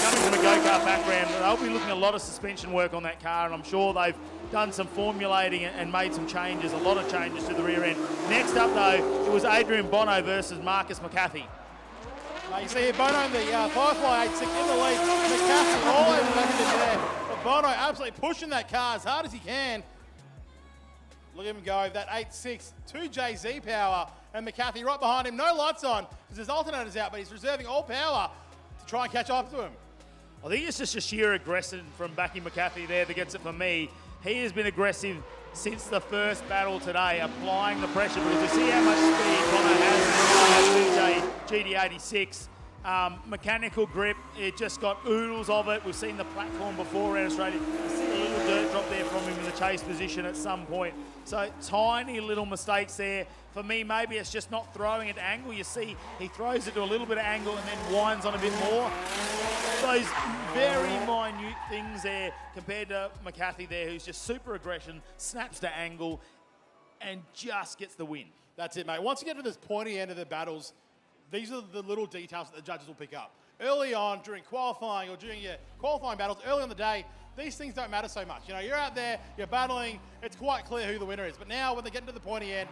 coming from a go-kart background, they'll be looking at a lot of suspension work on that car, and I'm sure they've done some formulating and made some changes, a lot of changes to the rear end. Next up, though, it was Adrian Bono versus Marcus McCarthy. You see here, Bono in the Firefly 8-6 in the lead. McCarthy all over the back of there. But Bono absolutely pushing that car as hard as he can. Look at him go, that 8.6, 2JZ power, and McCarthy right behind him. No lights on because his alternator's out, but he's reserving all power to try and catch up to him. I think it's just a sheer aggression from Becky McCarthy there that gets it for me. He has been aggressive since the first battle today, applying the pressure, because you see how much speed Bono has GD86. Mechanical grip, it just got oodles of it. We've seen the platform before in Australia. You see a little dirt drop there from him in the chase position at some point. So tiny little mistakes there. For me, maybe it's just not throwing at angle. You see he throws it to a little bit of angle and then winds on a bit more. Those very minute things there compared to McCarthy there, who's just super aggression, snaps to angle and just gets the win. That's it, mate. Once you get to this pointy end of the battles, these are the little details that the judges will pick up. Early on, during qualifying or during your qualifying battles, early on the day, these things don't matter so much. You know, you're out there, you're battling, it's quite clear who the winner is. But now, when they get into the pointy end,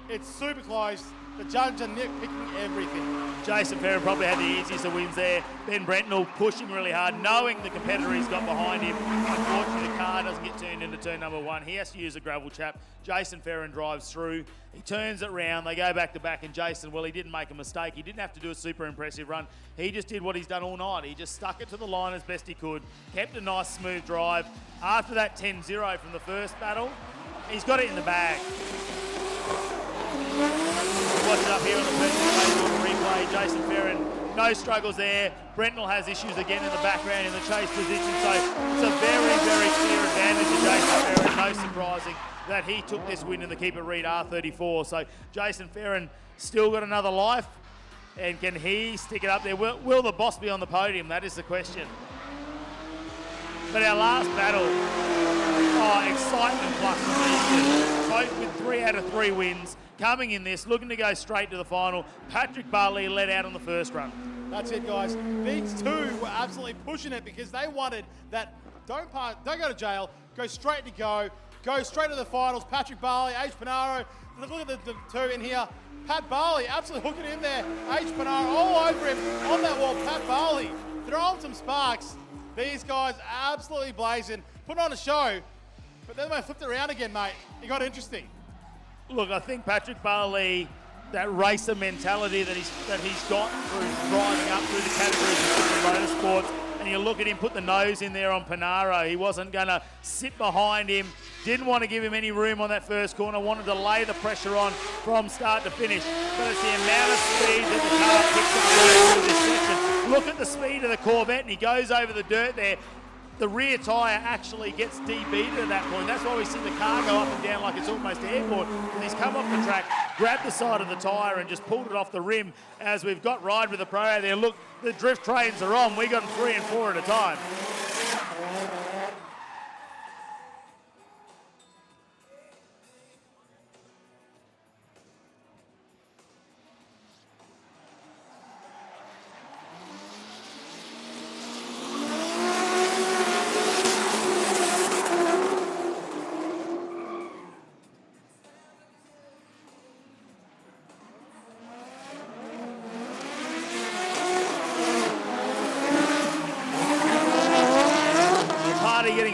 it's super close. The judges are nitpicking everything. Jason Ferron probably had the easiest of wins there. Ben Brentnell pushing really hard, knowing the competitor he's got behind him. Unfortunately, the car doesn't get turned into turn number one. He has to use a gravel trap. Jason Ferron drives through. He turns it round. They go back to back, and Jason, well, he didn't make a mistake. He didn't have to do a super impressive run. He just did what he's done all night. He just stuck it to the line as best he could, kept a nice, smooth drive. After that 10-0 from the first battle, he's got it in the bag. Watch it up here on the personal replay. Jason Ferron, no struggles there. Brentnell has issues again in the background in the chase position, so it's a very, very clear advantage to Jason Ferron. No surprising that he took this win in the Keep It Reet R34. So Jason Ferron still got another life, and can he stick it up there? Will the boss be on the podium? That is the question. But our last battle, excitement plus amazing. Both with 3 out of 3 wins. Coming in this, looking to go straight to the final. Patrick Barley led out on the first run. That's it, guys. These two were absolutely pushing it because they wanted that don't go to jail, go straight to go straight to the finals. Patrick Barley, H. Panaro. Look at the two in here. Pat Barley absolutely hooking in there. H. Panaro all over him on that wall. Pat Barley throwing some sparks. These guys absolutely blazing, putting on a show. But then when I flipped it around again, mate, it got interesting. Look, I think Patrick Barley, that racer mentality that he's got through driving up through the categories of motorsports, and you look at him put the nose in there on Panaro. He wasn't going to sit behind him, didn't want to give him any room on that first corner, wanted to lay the pressure on from start to finish. But it's the amount of speed that the car picks up through this section. Look at the speed of the Corvette, and he goes over the dirt there. The rear tyre actually gets debeated at that point. That's why we see the car go up and down like it's almost airborne. And he's come off the track, grabbed the side of the tyre and just pulled it off the rim as we've got Ride with the Pro out there. Look, the drift trains are on. We got them 3 and 4 at a time.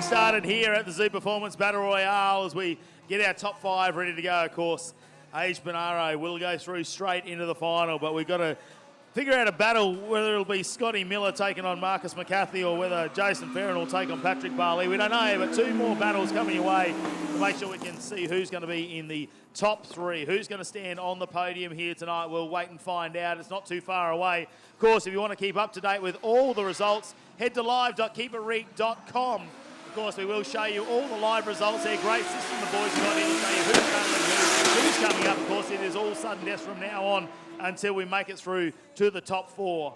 Started here at the Zoo Performance Battle Royale as we get our top 5 ready to go. Of course, Age Bonaro will go through straight into the final, but we've got to figure out a battle, whether it'll be Scotty Miller taking on Marcus McCarthy or whether Jason Ferron will take on Patrick Barley. We don't know, but 2 more battles coming your way to make sure we can see who's going to be in the top 3. Who's going to stand on the podium here tonight? We'll wait and find out. It's not too far away. Of course, if you want to keep up to date with all the results, head to live.keepitreit.com. Of course, we will show you all the live results there. Great system the boys got in to show you who's coming up. Of course, it is all sudden death from now on until we make it through to the top 4.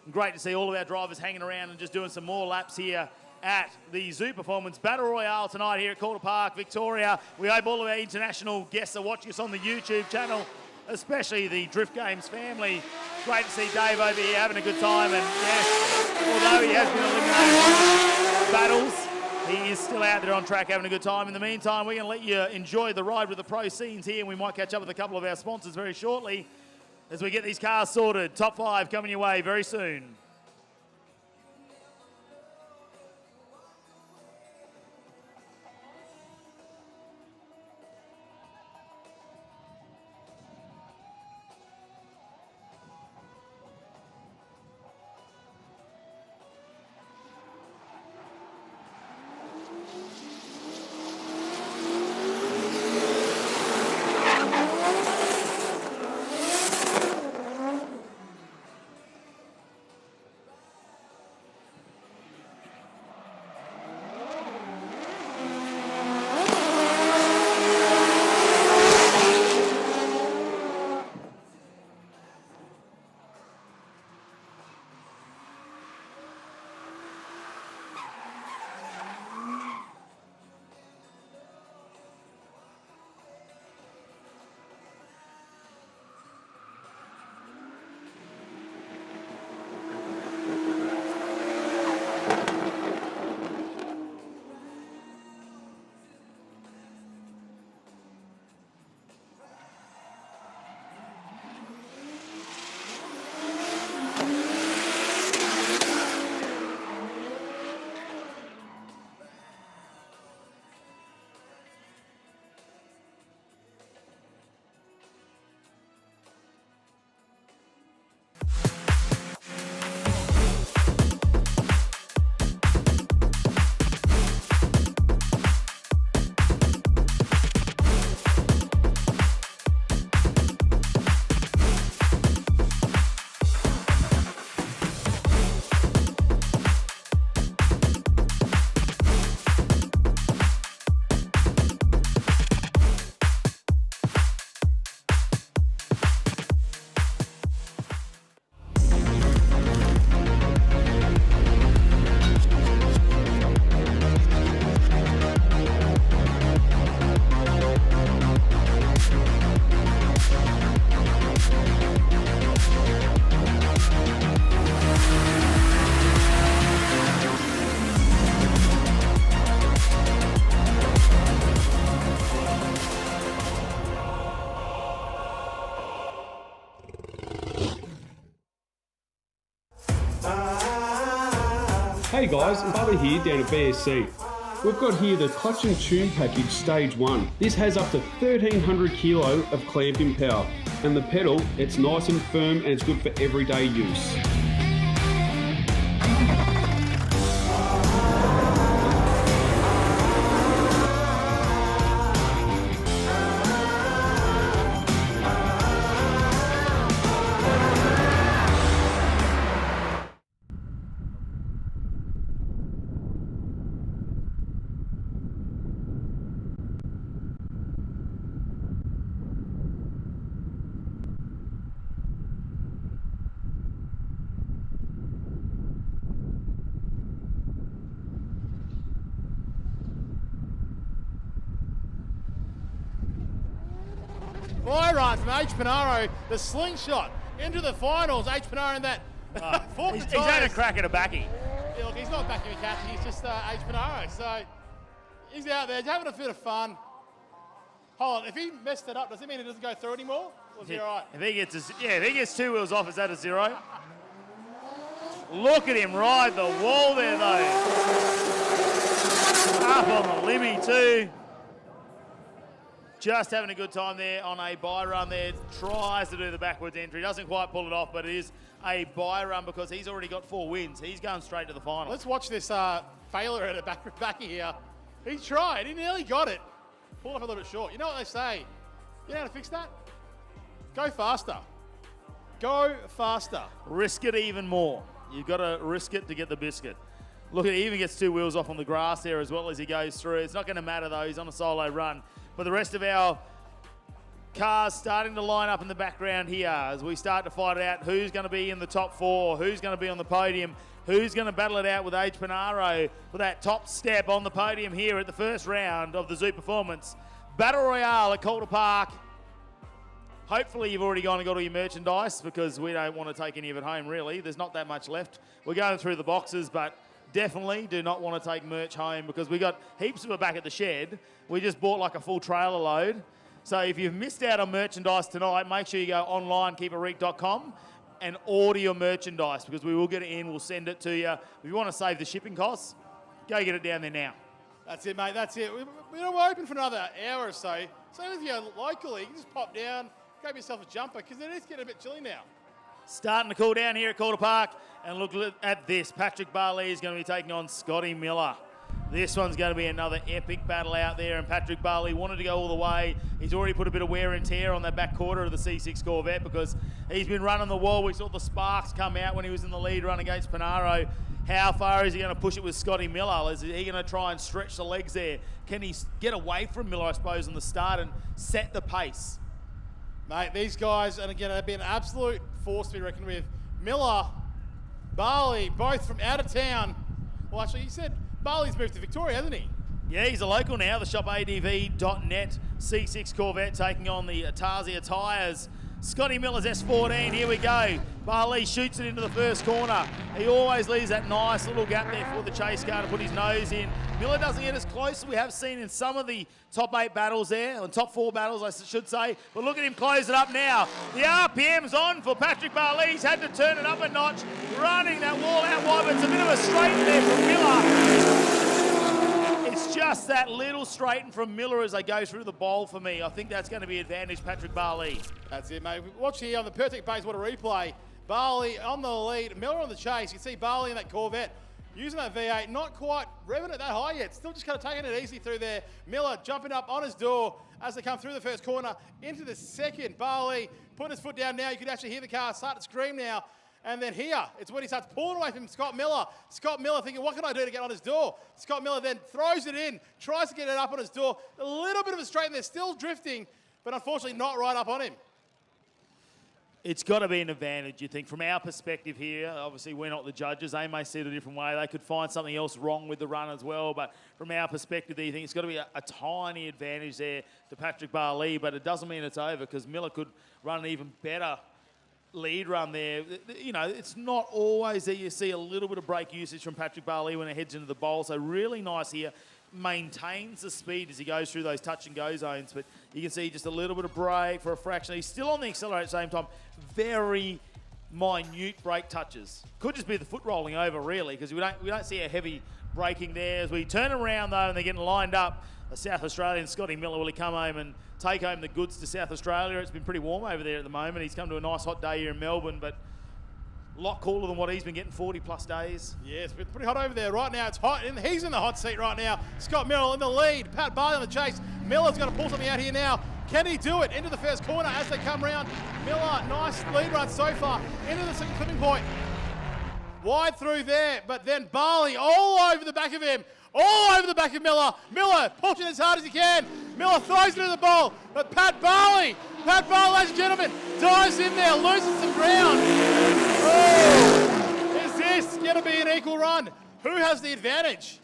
Great to see all of our drivers hanging around and just doing some more laps here at the Zoo Performance Battle Royale tonight here at Calder Park, Victoria. We hope all of our international guests are watching us on the YouTube channel, especially the Drift Games family. Great to see Dave over here having a good time. And yes, although he has been eliminated from battles, he is still out there on track having a good time. In the meantime, we're going to let you enjoy the Ride with the Pro scenes here, and we might catch up with a couple of our sponsors very shortly as we get these cars sorted. Top 5 coming your way very soon. Hey guys, it's Bubba here down at BSC. We've got here the Clutch and Tune Package Stage 1. This has up to 1,300 kilo of clamping power. And the pedal, it's nice and firm and it's good for everyday use. Fly run from H. Panaro, the slingshot into the finals. H. Panaro in that He's had a crack at a backie. Yeah, look, he's not backing a catch, he's just H. Panaro. So he's out there, having a bit of fun. Hold on, if he messed it up, does it mean it doesn't go through anymore? Or is he all right? If he gets 2 wheels off, is that a 0? Look at him ride the wall there, though. Up on the limmy, too. Just having a good time there on a bye run there. Tries to do the backwards entry. Doesn't quite pull it off, but it is a bye run because he's already got 4 wins. He's going straight to the final. Let's watch this failure at a backy here. He tried. He nearly got it. Pulled up a little bit short. You know what they say? You know how to fix that? Go faster. Go faster. Risk it even more. You've got to risk it to get the biscuit. Look at, he even gets 2 wheels off on the grass there as well as he goes through. It's not going to matter though. He's on a solo run. But the rest of our cars starting to line up in the background here as we start to fight it out who's going to be in the top 4, who's going to be on the podium, who's going to battle it out with H. Panaro for that top step on the podium here at the first round of the Zoo Performance. Battle Royale at Calder Park. Hopefully you've already gone and got all your merchandise because we don't want to take any of it home really. There's not that much left. We're going through the boxes, but definitely do not want to take merch home because we got heaps of it back at the shed. We just bought like a full trailer load. So if you've missed out on merchandise tonight, make sure you go online, keepereek.com, and order your merchandise because we will get it in. We'll send it to you. If you want to save the shipping costs, go get it down there now. That's it, mate. That's it. We're open for another hour or so. So if you're locally, you can just pop down, grab yourself a jumper because it is getting a bit chilly now. Starting to cool down here at Calder Park. And look at this. Patrick Barley is going to be taking on Scotty Miller. This one's going to be another epic battle out there. And Patrick Barley wanted to go all the way. He's already put a bit of wear and tear on that back quarter of the C6 Corvette because he's been running the wall. We saw the sparks come out when he was in the lead run against Panaro. How far is he going to push it with Scotty Miller? Is he going to try and stretch the legs there? Can he get away from Miller, I suppose, on the start and set the pace? Mate, these guys, and again, have been an absolute force to be reckoned with. Miller, Barley, both from out of town. Well, actually, you said Barley's moved to Victoria, hasn't he? Yeah, he's a local now. The shopadv.net C6 Corvette taking on the Tarsia tyres. Scotty Miller's S14, here we go. Barley shoots it into the first corner. He always leaves that nice little gap there for the chase car to put his nose in. Miller doesn't get as close as we have seen in some of the top 8 battles there, or top 4 battles I should say, but look at him close it up now. The RPM's on for Patrick Barley. He's had to turn it up a notch, running that wall out wide, but it's a bit of a straighten there from Miller. It's just that little straighten from Miller as they go through the bowl for me. I think that's going to be advantage Patrick Barley. That's it, mate. Watch here on the Pertec Bayswater replay. Barley on the lead, Miller on the chase. You can see Barley in that Corvette using that V8, not quite revving it that high yet. Still just kind of taking it easy through there. Miller jumping up on his door as they come through the first corner into the second. Barley putting his foot down now. You could actually hear the car start to scream now. And then here, it's when he starts pulling away from Scott Miller. Scott Miller thinking, what can I do to get on his door? Scott Miller then throws it in, tries to get it up on his door. A little bit of a straighten there, still drifting, but unfortunately not right up on him. It's got to be an advantage, you think. From our perspective here, obviously we're not the judges. They may see it a different way. They could find something else wrong with the run as well. But from our perspective, you think it's got to be a tiny advantage there to Patrick Barley. But it doesn't mean it's over because Miller could run an even better lead run there. You know, it's not always that you see a little bit of brake usage from Patrick Barley when he heads into the bowl. So really nice here. Maintains the speed as he goes through those touch and go zones, but you can see just a little bit of brake for a fraction. He's still on the accelerator at the same time. Very minute brake touches. Could just be the foot rolling over, really, because we don't see a heavy braking there. As we turn around, though, and they're getting lined up, the South Australian Scotty Miller, will he come home and take home the goods to South Australia? It's been pretty warm over there at the moment. He's come to a nice hot day here in Melbourne, but a lot cooler than what he's been getting 40-plus days. Yeah, it's been pretty hot over there. Right now it's hot, and he's in the hot seat right now. Scott Miller in the lead. Pat Barley on the chase. Miller's going to pull something out here now. Can he do it? Into the first corner as they come round. Miller, nice lead run so far. Into the second clipping point. Wide through there, but then Barley all over the back of him. All over the back of Miller. Miller pushing as hard as he can. Miller throws it to the ball, but Pat Barley, ladies and gentlemen, dives in there, loses some ground. Oh, is this going to be an equal run? Who has the advantage?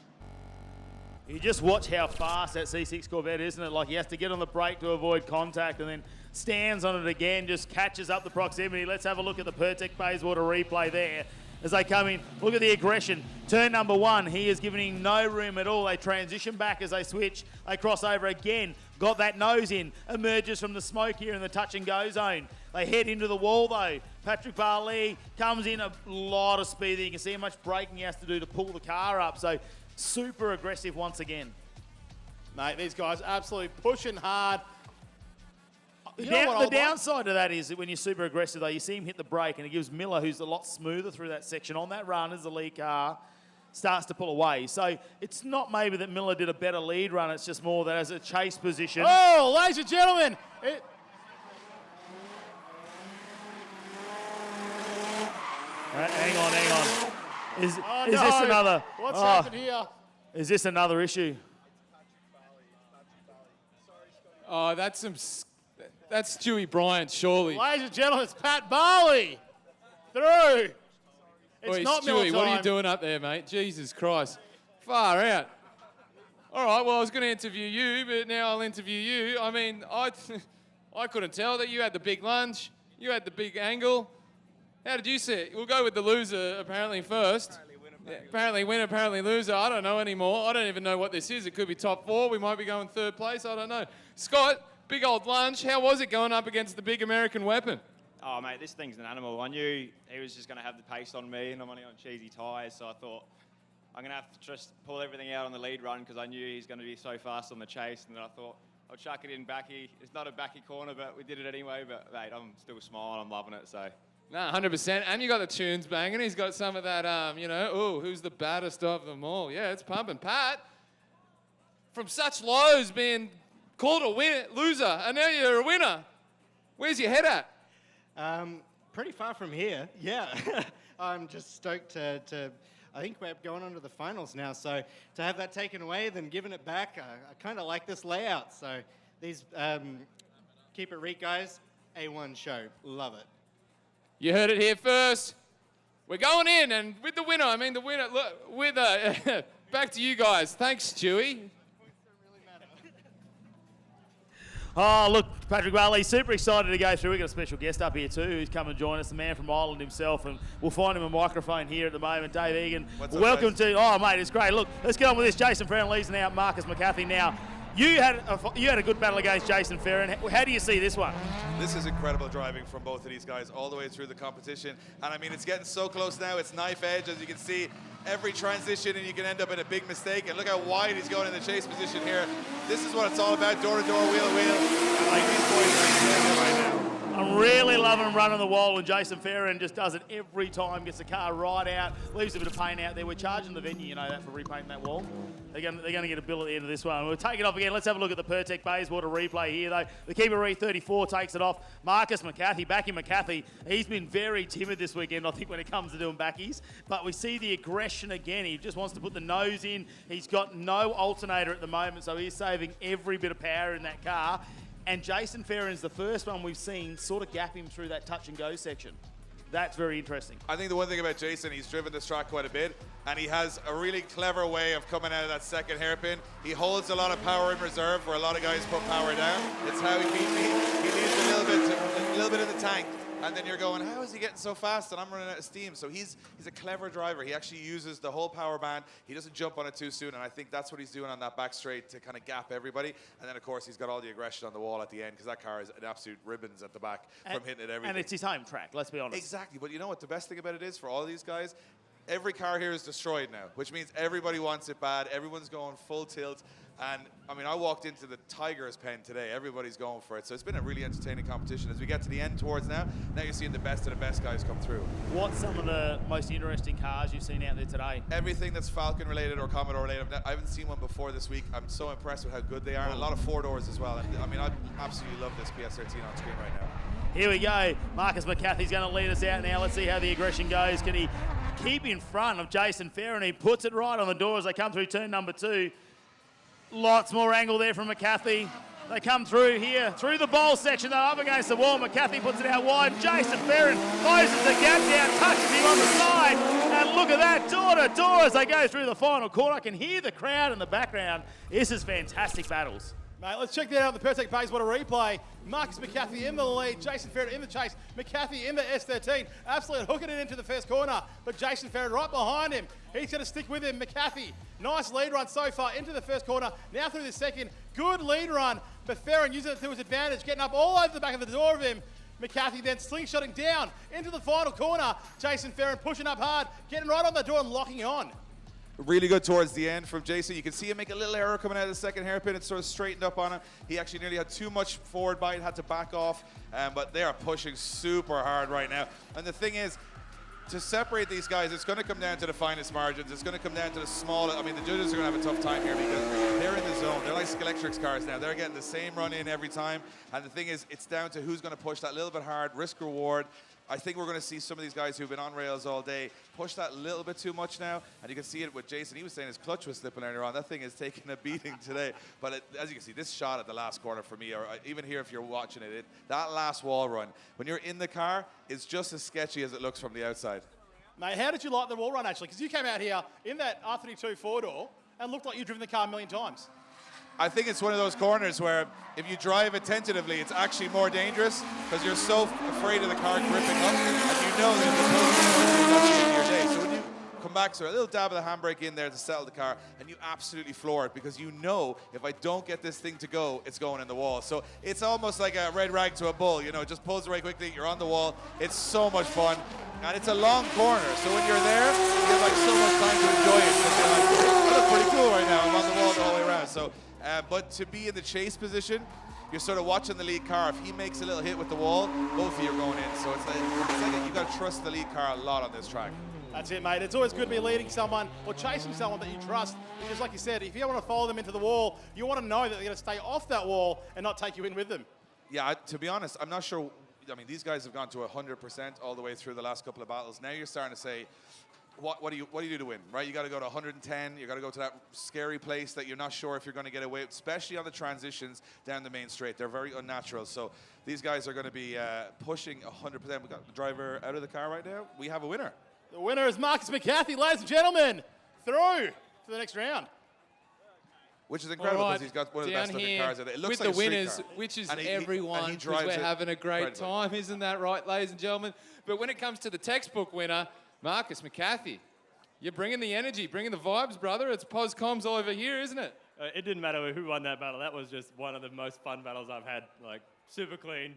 You just watch how fast that C6 Corvette, isn't it? Like he has to get on the brake to avoid contact and then stands on it again, just catches up the proximity. Let's have a look at the Pertec Bayswater replay there. As they come in, look at the aggression. Turn number one, he is giving no room at all. They transition back as they switch. They cross over again. Got that nose in. Emerges from the smoke here in the touch and go zone. They head into the wall though. Patrick Barley comes in a lot of speed there. You can see how much braking he has to do to pull the car up. So super aggressive once again. Mate, these guys absolutely pushing hard. The downside to that is that when you're super aggressive, though, you see him hit the brake, and it gives Miller, who's a lot smoother through that section on that run as the lead car, starts to pull away. So it's not maybe that Miller did a better lead run, it's just more that as a chase position. Oh, ladies and gentlemen. Hang on. Is no. this another? What's happened here? Is this another issue? Oh, that's Stewie Bryant, surely. Ladies and gentlemen, it's Pat Barley through. It's Oi, not Miller Stewie, time. what are you doing up there, mate? Jesus Christ. Far out. All right, well, I was going to interview you, but now I'll interview you. I mean, I couldn't tell that you had the big lunge. You had the big angle. How did you see it? We'll go with the loser, apparently, first. Apparently winner, apparently loser. I don't know anymore. I don't even know what this is. It could be top four. We might be going third place. I don't know. Scott, big old lunge. How was it going up against the big American weapon? Oh, mate, this thing's an animal. I knew he was just going to have the pace on me, and I'm only on cheesy tyres, so I thought I'm going to have to just pull everything out on the lead run because I knew he's going to be so fast on the chase, and then I thought I'll chuck it in backy. It's not a backy corner, but we did it anyway. But, mate, I'm still smiling. I'm loving it, so... No, 100%. And you got the tunes banging. He's got some of that, who's the baddest of them all? Yeah, it's pumping. Pat, from such lows being called a loser, and now you're a winner. Where's your head at? Pretty far from here, yeah. I'm just stoked to I think we're going on to the finals now, so to have that taken away, then giving it back, I kind of like this layout. So these, keep it Reet guys, A1 show, love it. You heard it here first. We're going in, and with the winner, look, back to you guys. Thanks, Stewie. Oh, look, Patrick Barley, super excited to go through. We've got a special guest up here too who's come and join us, the man from Ireland himself, and we'll find him a microphone here at the moment. Dave Egan, welcome to... Oh, mate, it's great. Look, let's get on with this. Jason Ferron leads now, Marcus McCarthy now. You had a good battle against Jason Ferron. How do you see this one? This is incredible driving from both of these guys all the way through the competition. And I mean, it's getting so close now. It's knife edge, as you can see. Every transition, and you can end up in a big mistake. And look how wide he's going in the chase position here. This is what it's all about, door-to-door, wheel-to-wheel. And like these boys are extended right now. I'm really loving him running the wall, and Jason Ferron just does it every time, gets the car right out, leaves a bit of paint out there. We're charging the venue, you know that, for repainting that wall. They're going to get a bill at the end of this one. We'll take it off again. Let's have a look at the Pertec Bayswater replay here, though. The keeper Reet 34 takes it off. Marcus McCarthy, Backy McCarthy, he's been very timid this weekend, I think, when it comes to doing backies. But we see the aggression again. He just wants to put the nose in. He's got no alternator at the moment, so he's saving every bit of power in that car. And Jason Ferron's the first one we've seen sort of gap him through that touch and go section. That's very interesting. I think the one thing about Jason, he's driven this track quite a bit, and he has a really clever way of coming out of that second hairpin. He holds a lot of power in reserve, where a lot of guys put power down. It's how he beat me. He needs a little bit in the tank, And then you're going, how is he getting so fast? And I'm running out of steam. So he's a clever driver. He actually uses the whole power band. He doesn't jump on it too soon. And I think that's what he's doing on that back straight to kind of gap everybody. And then, of course, he's got all the aggression on the wall at the end because that car is an absolute ribbons at the back from hitting it everything. And it's his home track, let's be honest. Exactly. But you know what the best thing about it is for all of these guys? Every car here is destroyed now, which means everybody wants it bad. Everyone's going full tilt. And, I mean, I walked into the Tiger's pen today. Everybody's going for it. So it's been a really entertaining competition. As we get to the end towards now you're seeing the best of the best guys come through. What's some of the most interesting cars you've seen out there today? Everything that's Falcon related or Commodore related. I haven't seen one before this week. I'm so impressed with how good they are. And a lot of 4-doors as well. And, I mean, I absolutely love this PS13 on screen right now. Here we go. Marcus McCarthy's going to lead us out now. Let's see how the aggression goes. Can he keep in front of Jason Ferron? He puts it right on the door as they come through turn number 2. Lots more angle there from McCarthy. They come through here, through the bowl section. They're up against the wall. McCarthy puts it out wide. Jason Ferron closes the gap down, touches him on the side. And look at that, door to door as they go through the final corner. I can hear the crowd in the background. This is fantastic battles. Mate, let's check that out on the Pertec page. What a replay. Marcus McCarthy in the lead. Jason Ferron in the chase. McCarthy in the S13. Absolutely hooking it into the first corner. But Jason Ferron right behind him. He's going to stick with him. McCarthy, nice lead run so far into the first corner. Now through the second. Good lead run. But Ferron using it to his advantage. Getting up all over the back of the door of him. McCarthy then slingshotting down into the final corner. Jason Ferron pushing up hard. Getting right on the door and locking on. Really good towards the end from Jason. You can see him make a little error coming out of the second hairpin. It sort of straightened up on him. He actually nearly had too much forward bite, had to back off. But they are pushing super hard right now. And the thing is, to separate these guys, it's going to come down to the finest margins. It's going to come down to the small. I mean, the judges are going to have a tough time here because they're in the zone. They're like Skeletrix cars now. They're getting the same run in every time. And the thing is, it's down to who's going to push that little bit hard, risk reward. I think we're going to see some of these guys who've been on rails all day push that little bit too much now. And you can see it with Jason. He was saying his clutch was slipping earlier on. That thing is taking a beating today. But as you can see, this shot at the last corner for me, or even here if you're watching it, that last wall run, when you're in the car, is just as sketchy as it looks from the outside. Mate, how did you like the wall run, actually? Because you came out here in that R32 4-door and looked like you'd driven the car a million times. I think it's one of those corners where if you drive it tentatively, it's actually more dangerous because you're so afraid of the car gripping up and you know that the your day. So when you come back, so a little dab of the handbrake in there to settle the car and you absolutely floor it because you know if I don't get this thing to go, it's going in the wall. So it's almost like a red rag to a bull, you know, it just pulls away quickly, you're on the wall. It's so much fun. And it's a long corner, so when you're there, you have like so much time to enjoy it. Because you're like, I look pretty cool right now, I'm on the wall the whole way around. So, but to be in the chase position, you're sort of watching the lead car. If he makes a little hit with the wall, both of you are going in. So it's like you've got to trust the lead car a lot on this track. That's it, mate. It's always good to be leading someone or chasing someone that you trust. Because like you said, if you don't want to follow them into the wall, you want to know that they're going to stay off that wall and not take you in with them. Yeah, to be honest, I'm not sure. I mean, these guys have gone to 100% all the way through the last couple of battles. Now you're starting to say, what do you do to win, right? You got to go to 110. You got to go to that scary place that you're not sure if you're going to get away, especially on the transitions down the main straight. They're very unnatural. So these guys are going to be pushing 100%. We got the driver out of the car right now. We have a winner. The winner is Marcus McCarthy, ladies and gentlemen, through to the next round. Which is incredible because he's got one of the best looking cars out there. It looks with like the a winners, street car. which is and everyone, because we're having a great time, isn't that right, ladies and gentlemen? But when it comes to the textbook winner, Marcus McCarthy, you're bringing the energy, bringing the vibes, brother. It's pos-coms all over here, isn't it? It didn't matter who won that battle. That was just one of the most fun battles I've had. Like, super clean,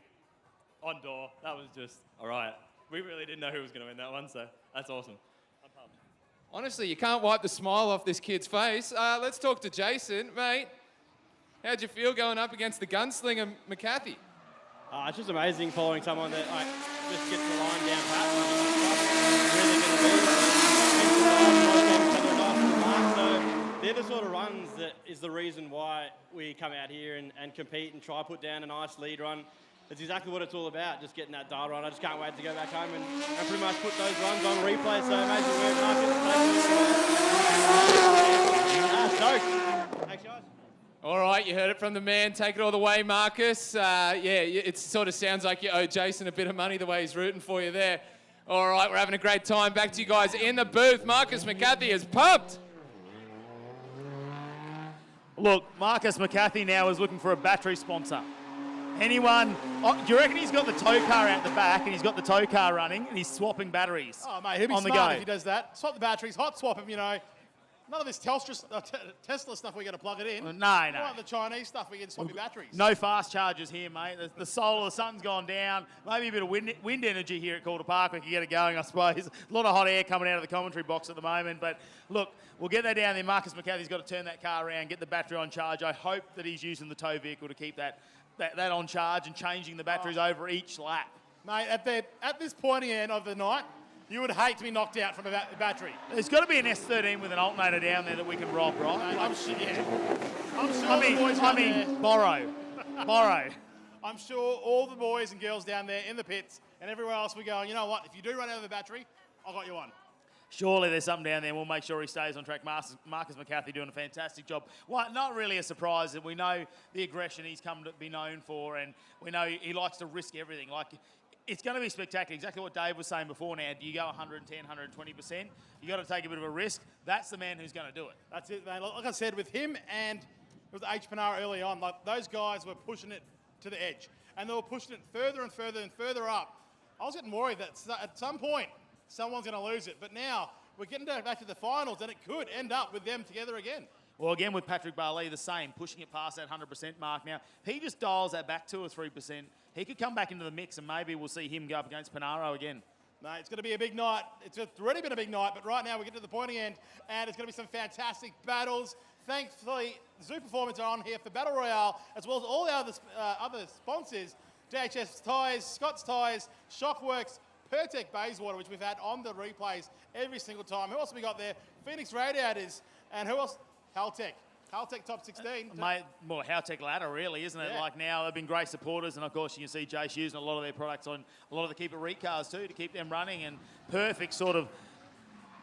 on door. That was just, all right. We really didn't know who was going to win that one, so that's awesome. I'm pumped. Honestly, you can't wipe the smile off this kid's face. Let's talk to Jason. Mate, how'd you feel going up against the gunslinger McCarthy? It's just amazing following someone that just gets the line down pat. Really going to be. They're the sort of runs that is the reason why we come out here and compete and try to put down a nice lead run. It's exactly what it's all about, just getting that data run. I just can't wait to go back home and pretty much put those runs on replay. So amazing work, Marcus. Thanks, guys. All right, you heard it from the man. Take it all the way, Marcus. It sort of sounds like you owe Jason a bit of money the way he's rooting for you there. All right, we're having a great time. Back to you guys in the booth. Marcus McCarthy is pumped. Look, Marcus McCarthy now is looking for a battery sponsor. Anyone? Oh, do you reckon he's got the tow car out the back and he's got the tow car running and he's swapping batteries? Oh, mate, he'll be on the smart go. if he does that. Swap the batteries, hot swap them, you know. None of this Tesla stuff we're going to plug it in. No. You want the Chinese stuff, we can swap your batteries. No fast chargers here, mate. The solar, the sun's gone down. Maybe a bit of wind energy here at Calder Park. We can get it going, I suppose. A lot of hot air coming out of the commentary box at the moment. But look, we'll get that down there. Marcus McCarthy's got to turn that car around, get the battery on charge. I hope that he's using the tow vehicle to keep that on charge and changing the batteries over each lap. Mate, at this pointy end of the night, you would hate to be knocked out from a battery. There's got to be an S13 with an alternator down there that we can rob, right? Mate, I'm sure borrow. I'm sure all the boys and girls down there in the pits and everywhere else we go, you know what, if you do run out of the battery, I got you one. Surely there's something down there. We'll make sure he stays on track. Marcus McCarthy doing a fantastic job. Well, not really a surprise that we know the aggression he's come to be known for, and we know he likes to risk everything. Like, it's going to be spectacular. Exactly what Dave was saying before now. Do you go 110, 120%? You got to take a bit of a risk. That's the man who's going to do it. That's it, mate. Like I said, with him and with H. Panara early on, like those guys were pushing it to the edge. And they were pushing it further and further and further up. I was getting worried that at some point, someone's going to lose it. But now we're getting back to the finals, and it could end up with them together again. Well, again, with Patrick Barley, the same, pushing it past that 100% mark now. He just dials that back 2 or 3%. He could come back into the mix, and maybe we'll see him go up against Panaro again. No, it's going to be a big night. It's already been a big night, but right now we get to the pointy end, and it's going to be some fantastic battles. Thankfully, Zoo Performance are on here for Battle Royale, as well as all the other sponsors, DHS Tyres, Scott's Tyres, Shockworks, Pertec Bayswater, which we've had on the replays every single time. Who else have we got there? Phoenix Radiators, and who else? Haltech. Haltech top 16. Mate, more Haltech ladder, really, isn't it? Yeah. Like now, they've been great supporters, and of course you can see Jace using a lot of their products on a lot of the Keep It Reet cars too to keep them running, and perfect sort of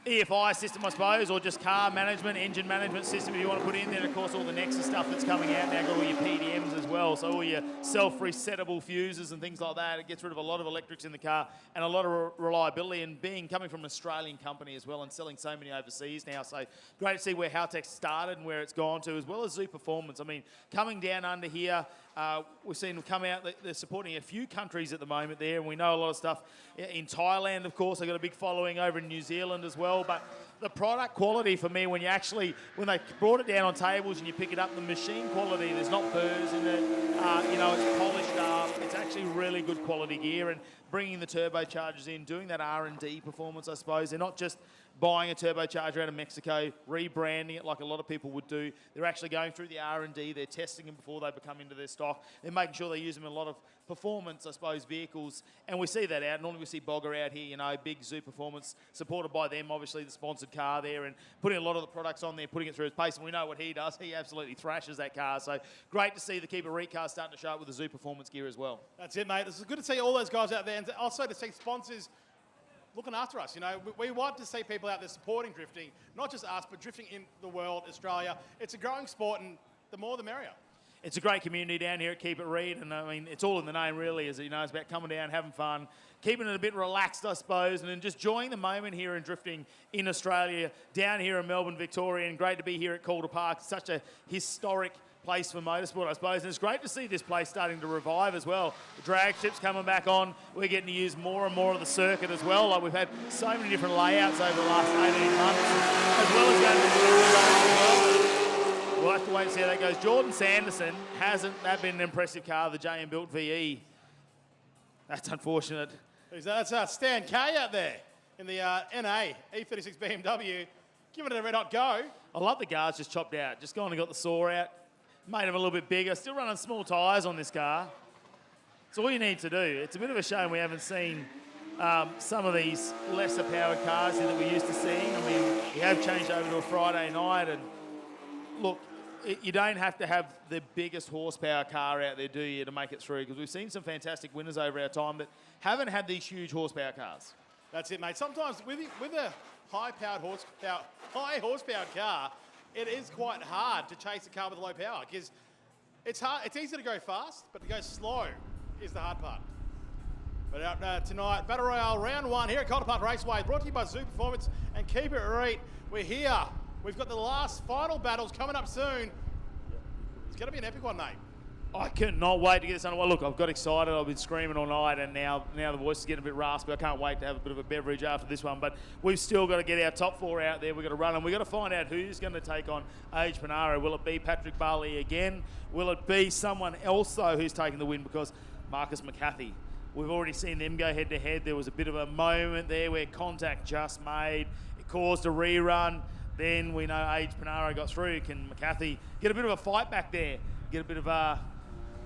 EFI system, I suppose, or just car management, engine management system if you want to put in there. Of course, all the Nexus stuff that's coming out now, got all your PDMs as well, so all your self-resettable fuses and things like that. It gets rid of a lot of electrics in the car and a lot of reliability, and coming from an Australian company as well and selling so many overseas now. So great to see where Haltech started and where it's gone to, as well as Zoo Performance. I mean, coming down under here, we've seen them come out. They're supporting a few countries at the moment there, and we know a lot of stuff in Thailand, of course. They've got a big following over in New Zealand as well. But the product quality for me, when they brought it down on tables and you pick it up, the machine quality, there's not burrs in it. It's polished up. It's actually really good quality gear, and bringing the turbochargers in, doing that R&D performance, I suppose. They're not just buying a turbocharger out of Mexico, rebranding it like a lot of people would do. They're actually going through the R&D. They're testing them before they become into their stock. They're making sure they use them in a lot of performance, I suppose, vehicles. And we see that out. Normally we see Bogger out here, big Zoo Performance, supported by them, obviously, the sponsored car there, and putting a lot of the products on there, putting it through his pace. And we know what he does. He absolutely thrashes that car. So great to see the Keep It Reet car starting to show up with the Zoo Performance gear as well. That's it, mate. It's good to see all those guys out there, and also to see sponsors looking after us. We want to see people out there supporting drifting, not just us, but drifting in the world, Australia. It's a growing sport, and the more the merrier. It's a great community down here at Keep It Reet, and I mean, it's all in the name really, it's about coming down, having fun, keeping it a bit relaxed, I suppose, and then just enjoying the moment here and drifting in Australia, down here in Melbourne, Victoria, and great to be here at Calder Park. Such a historic place for motorsport, I suppose, and it's great to see this place starting to revive as well. The drag strips coming back on, we're getting to use more and more of the circuit as well. Like, we've had so many different layouts over the last 18 months, as well as going to the we'll have to wait and see how that goes. Jordan Sanderson, hasn't that been an impressive car, the JM Built VE? That's unfortunate. That's Stan K out there in the NA E36 BMW, giving it a red hot go. I love the guards just chopped out, just gone and got the saw out, made them a little bit bigger, still running small tyres on this car. It's all you need to do. It's a bit of a shame we haven't seen some of these lesser powered cars here that we're used to seeing. I mean, we have changed over to a Friday night, and look, you don't have to have the biggest horsepower car out there, do you, to make it through? Because we've seen some fantastic winners over our time that haven't had these huge horsepower cars. That's it, mate. Sometimes with a high horsepower car, it is quite hard to chase a car with low power, because it's hard. It's easy to go fast, but to go slow is the hard part. But tonight, Battle Royale Round 1 here at Calder Park Raceway, brought to you by Zoo Performance and Keep It Reet. We're here. We've got the last final battles coming up soon. It's going to be an epic one, mate. I cannot wait to get this underway. Look, I've got excited. I've been screaming all night, and now the voice is getting a bit raspy. I can't wait to have a bit of a beverage after this one. But we've still got to get our top 4 out there. We've got to run, and we've got to find out who's going to take on Age Panaro. Will it be Patrick Barley again? Will it be someone else, though, who's taking the win? Because Marcus McCarthy, we've already seen them go head-to-head. There was a bit of a moment there where contact just made. It caused a rerun. Then we know Age Panaro got through. Can McCarthy get a bit of a fight back there? Get a bit of a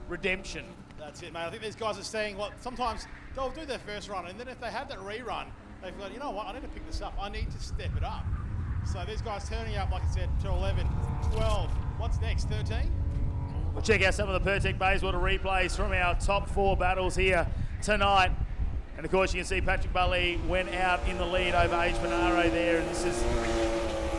redemption. That's it, mate. I think these guys are saying, well, sometimes they'll do their first run, and then if they have that rerun, they feel like, you know what, I need to pick this up. I need to step it up. So these guys turning up, like I said, to 11, 12. What's next, 13? We'll check out some of the Pertec Bayswater replays from our top 4 battles here tonight. And of course, you can see Patrick Barley went out in the lead over Age Panaro there, and this is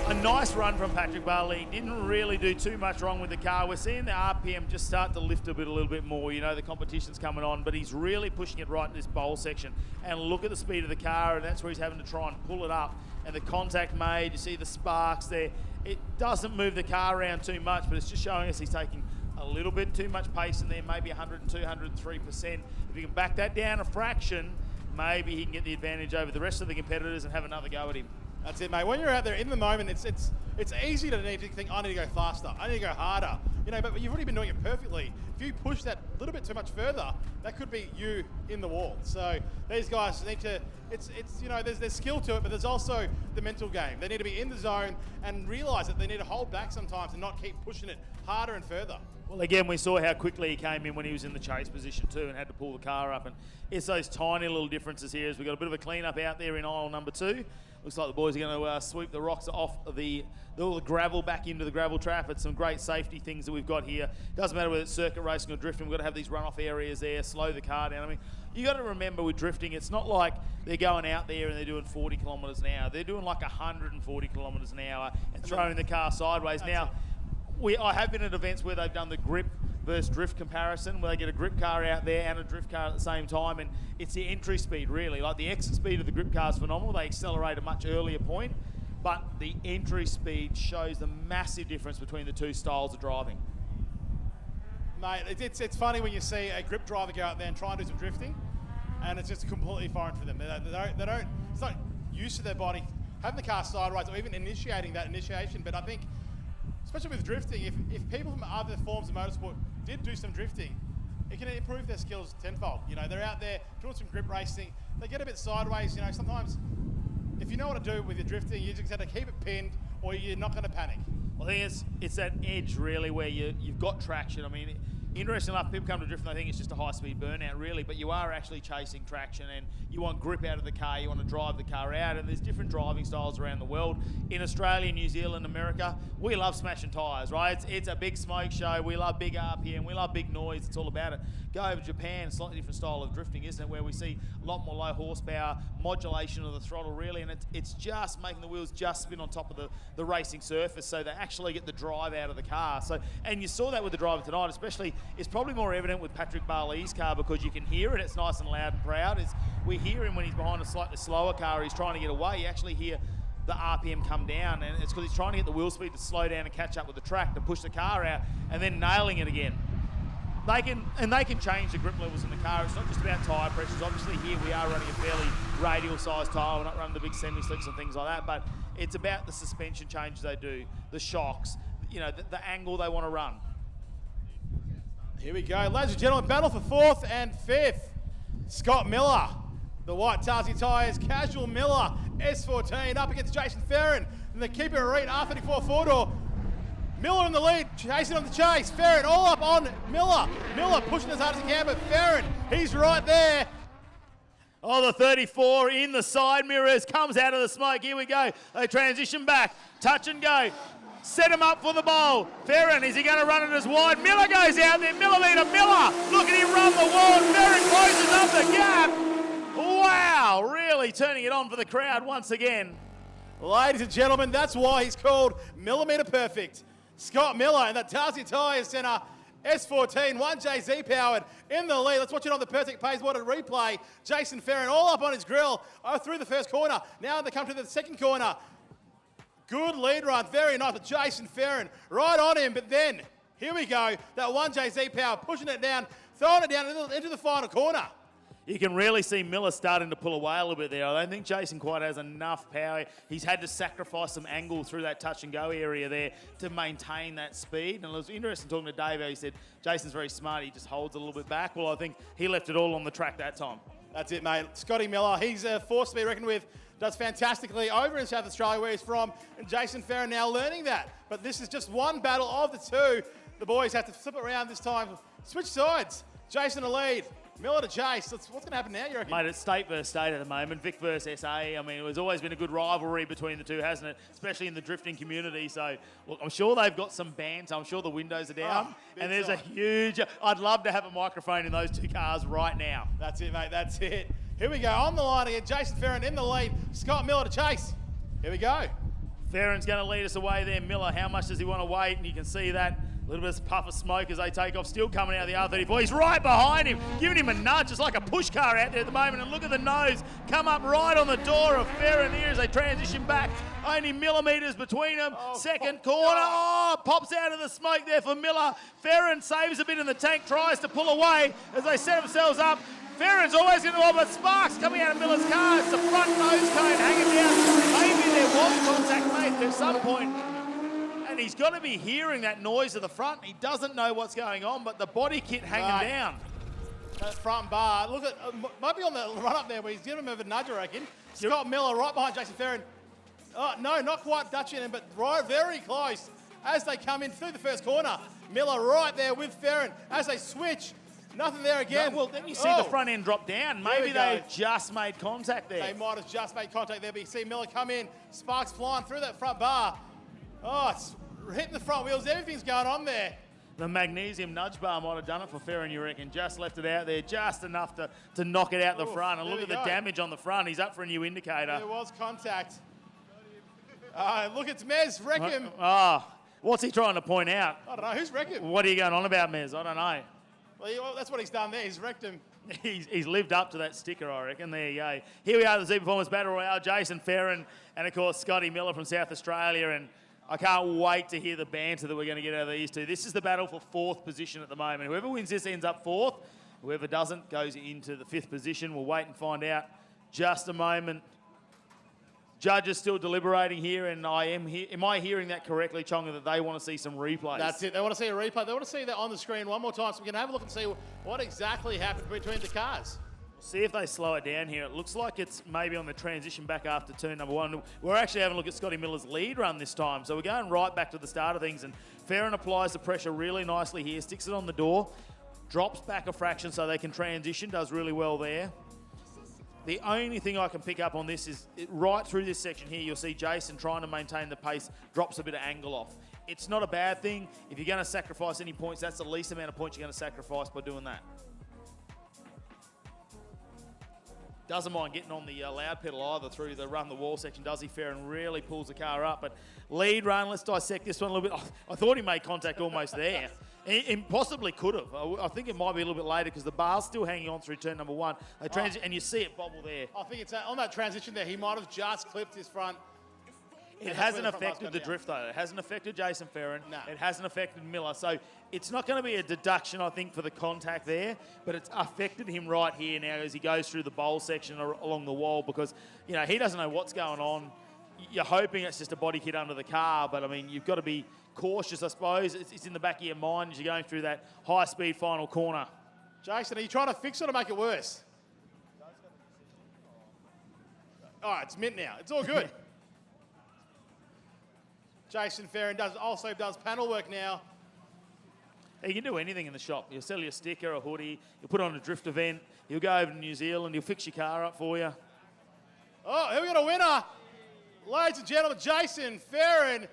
a nice run from Patrick Barley. Didn't really do too much wrong with the car. We're seeing the RPM just start to lift a little bit more. You know, the competition's coming on, but he's really pushing it right in this bowl section. And look at the speed of the car, and that's where he's having to try and pull it up. And the contact made, you see the sparks there. It doesn't move the car around too much, but it's just showing us he's taking a little bit too much pace in there, maybe 102, 103%. If you can back that down a fraction, maybe he can get the advantage over the rest of the competitors and have another go at him. That's it, mate. When you're out there in the moment, it's easy to need to think, I need to go faster, I need to go harder. You know, but you've already been doing it perfectly. If you push that a little bit too much further, that could be you in the wall. So these guys need to, it's you know, there's skill to it, but there's also the mental game. They need to be in the zone and realise that they need to hold back sometimes and not keep pushing it harder and further. Well, again, we saw how quickly he came in when he was in the chase position too and had to pull the car up. And it's those tiny little differences here as we've got a bit of a clean-up out there in aisle number 2. Looks like the boys are going to sweep the rocks off all the gravel back into the gravel trap. It's some great safety things that we've got here. Doesn't matter whether it's circuit racing or drifting, we've got to have these runoff areas there, slow the car down. I mean, you got to remember with drifting, it's not like they're going out there and they're doing 40 kilometres an hour. They're doing like 140 kilometres an hour and throwing the car sideways. Now, I have been at events where they've done the grip versus drift comparison, where they get a grip car out there and a drift car at the same time, and it's the entry speed really. Like the exit speed of the grip car is phenomenal. They accelerate a much earlier point, but the entry speed shows the massive difference between the two styles of driving. Mate, it's funny when you see a grip driver go out there and try and do some drifting, and it's just completely foreign for them. They don't, it's not used to their body having the car sideways or even initiating that initiation. But I think, especially with drifting, if people from other forms of motorsport did do some drifting, it can improve their skills tenfold. You know, they're out there doing some grip racing, they get a bit sideways. You know, sometimes if you know what to do with your drifting, you just have to keep it pinned or you're not going to panic. Well, I think it's that edge really where you've got traction. I mean, interesting enough, people come to drift and they think it's just a high-speed burnout really, but you are actually chasing traction and you want grip out of the car, you want to drive the car out, and there's different driving styles around the world. In Australia, New Zealand, America, we love smashing tyres, right? It's a big smoke show, we love big RPM, we love big noise, it's all about it. Go over to Japan, slightly different style of drifting, isn't it, where we see a lot more low horsepower, modulation of the throttle really, and it's just making the wheels just spin on top of the racing surface so they actually get the drive out of the car. So, and you saw that with the driver tonight, especially. It's probably more evident with Patrick Barley's car because you can hear it. It's nice and loud and proud. We hear him when he's behind a slightly slower car. He's trying to get away. You actually hear the RPM come down, and it's because he's trying to get the wheel speed to slow down and catch up with the track to push the car out, and then nailing it again. They can change the grip levels in the car. It's not just about tyre pressures. Obviously, here we are running a fairly radial-sized tyre. We're not running the big semi-slicks and things like that, but it's about the suspension changes they do, the shocks, you know, the angle they want to run. Here we go, ladies and gentlemen, battle for 4th and 5th. Scott Miller, the white Tarsi tyres, Casual Miller, S14, up against Jason Ferron, and the keeper Reet, R34 4-door. Miller in the lead, chasing on the chase. Ferron all up on Miller. Miller pushing as hard as he can, but Ferron, he's right there. Oh, the 34 in the side mirrors, comes out of the smoke. Here we go. They transition back, touch and go. Set him up for the bowl. Ferron, is he going to run it as wide? Miller goes out there. Millimetre Miller. Look at him run the wall. Ferron closes up the gap. Wow, really turning it on for the crowd once again. Ladies and gentlemen, that's why he's called Millimetre Perfect. Scott Miller in the Tarsi Tyre Centre. S14, 1JZ powered in the lead. Let's watch it on the Pertec Bayswater replay. Jason Ferron all up on his grill through the first corner. Now they come to the second corner. Good lead run, very nice, but Jason Ferron right on him, but then Here we go. That one JZ Power pushing it down, throwing it down into the final corner. You can really see Miller starting to pull away a little bit there. I don't think Jason quite has enough power. He's had to sacrifice some angle through that touch and go area there to maintain that speed. And it was interesting talking to Dave. He said Jason's very smart. He just holds a little bit back. Well, I think he left it all on the track that time. That's it, mate. Scotty Miller, he's a force to be reckoned with. Does fantastically over in South Australia where he's from. And Jason Ferron now learning that. But this is just one battle of the two. The boys have to flip it around this time. Switch sides. Jason to lead. Miller to chase. What's going to happen now, you reckon? Mate, it's state versus state at the moment. Vic versus SA. I mean, there's always been a good rivalry between the two, hasn't it? Especially in the drifting community. So, look, I'm sure they've got some banter. I'm sure the windows are down. And there's a huge... I'd love to have a microphone in those two cars right now. That's it, mate. That's it. Here we go. On the line again. Jason Ferron in the lead. Scott Miller to chase. Here we go. Ferron's going to lead us away there. Miller, how much does he want to wait? And you can see that. A little bit of puff of smoke as they take off. Still coming out of the R34. He's right behind him, giving him a nudge. It's like a push car out there at the moment. And look at the nose come up right on the door of Ferron here as they transition back. Only millimetres between them. Second corner. Oh, pops out of the smoke there for Miller. Ferron saves a bit in the tank, tries to pull away as they set themselves up. Ferron's always going to have a sparks coming out of Miller's car. It's the front nose cone hanging down. Maybe there was contact made at some point. And he's got to be hearing that noise at the front. He doesn't know what's going on, but the body kit hanging down. That front bar, look at, might be on the run up there, but he's giving him a nudge, I reckon. Scott Miller right behind Jason Ferron. Oh, no, not quite touching him, but right, very close as they come in through the first corner. Miller right there with Ferron as they switch. Nothing there again. No, well, then you see the front end drop down. Maybe they've just made contact there. They might have just made contact there, but you see Miller come in, sparks flying through that front bar. Oh, it's hitting the front wheels. Everything's going on there. The magnesium nudge bar might have done it for Ferron, you reckon. Just left it out there, just enough to knock it out the front. And look at the damage on the front. He's up for a new indicator. There was contact. Look, it's Mez. Wreck him. What's he trying to point out? I don't know. Who's wrecked him? What are you going on about, Mez? I don't know. Well, that's what he's done there. He's wrecked him. He's lived up to that sticker, I reckon. There you go. Here we are, the Z Performance Battle Royale. Jason Ferron and, of course, Scotty Miller from South Australia. And I can't wait to hear the banter that we're going to get out of these two. This is the battle for fourth position at the moment. Whoever wins this ends up fourth. Whoever doesn't goes into the fifth position. We'll wait and find out just a moment. Judges still deliberating here, and am I hearing that correctly, Chonga, that they want to see some replays? That's it. They want to see a replay. They want to see that on the screen one more time so we can have a look and see what exactly happened between the cars. We'll see if they slow it down here. It looks like it's maybe on the transition back after turn number one. We're actually having a look at Scotty Miller's lead run this time. So we're going right back to the start of things, and Ferron applies the pressure really nicely here, sticks it on the door, drops back a fraction so they can transition, does really well there. The only thing I can pick up on this is right through this section here, you'll see Jason trying to maintain the pace, drops a bit of angle off. It's not a bad thing. If you're going to sacrifice any points, that's the least amount of points you're going to sacrifice by doing that. Doesn't mind getting on the loud pedal either through the run the wall section, does he? Ferron really pulls the car up. But lead run, let's dissect this one a little bit. I thought he made contact almost there. He possibly could have. I think it might be a little bit later because the bar's still hanging on through turn number one. And you see it bobble there. I think it's on that transition there. He might have just clipped his front. It hasn't affected the drift, though. It hasn't affected Jason Ferron. No. It hasn't affected Miller. So it's not going to be a deduction, I think, for the contact there, but it's affected him right here now as he goes through the bowl section along the wall because, you know, he doesn't know what's going on. You're hoping it's just a body kit under the car, but, I mean, you've got to be cautious, I suppose. It's in the back of your mind as you're going through that high-speed final corner. Jason, are you trying to fix it or make it worse? All right, it's mint now. It's all good. Jason Ferron also does panel work now. You can do anything in the shop. You'll sell you a sticker, a hoodie, you'll put on a drift event, you'll go over to New Zealand, he'll fix your car up for you. Oh, here we got a winner. Ladies and gentlemen, Jason Ferron.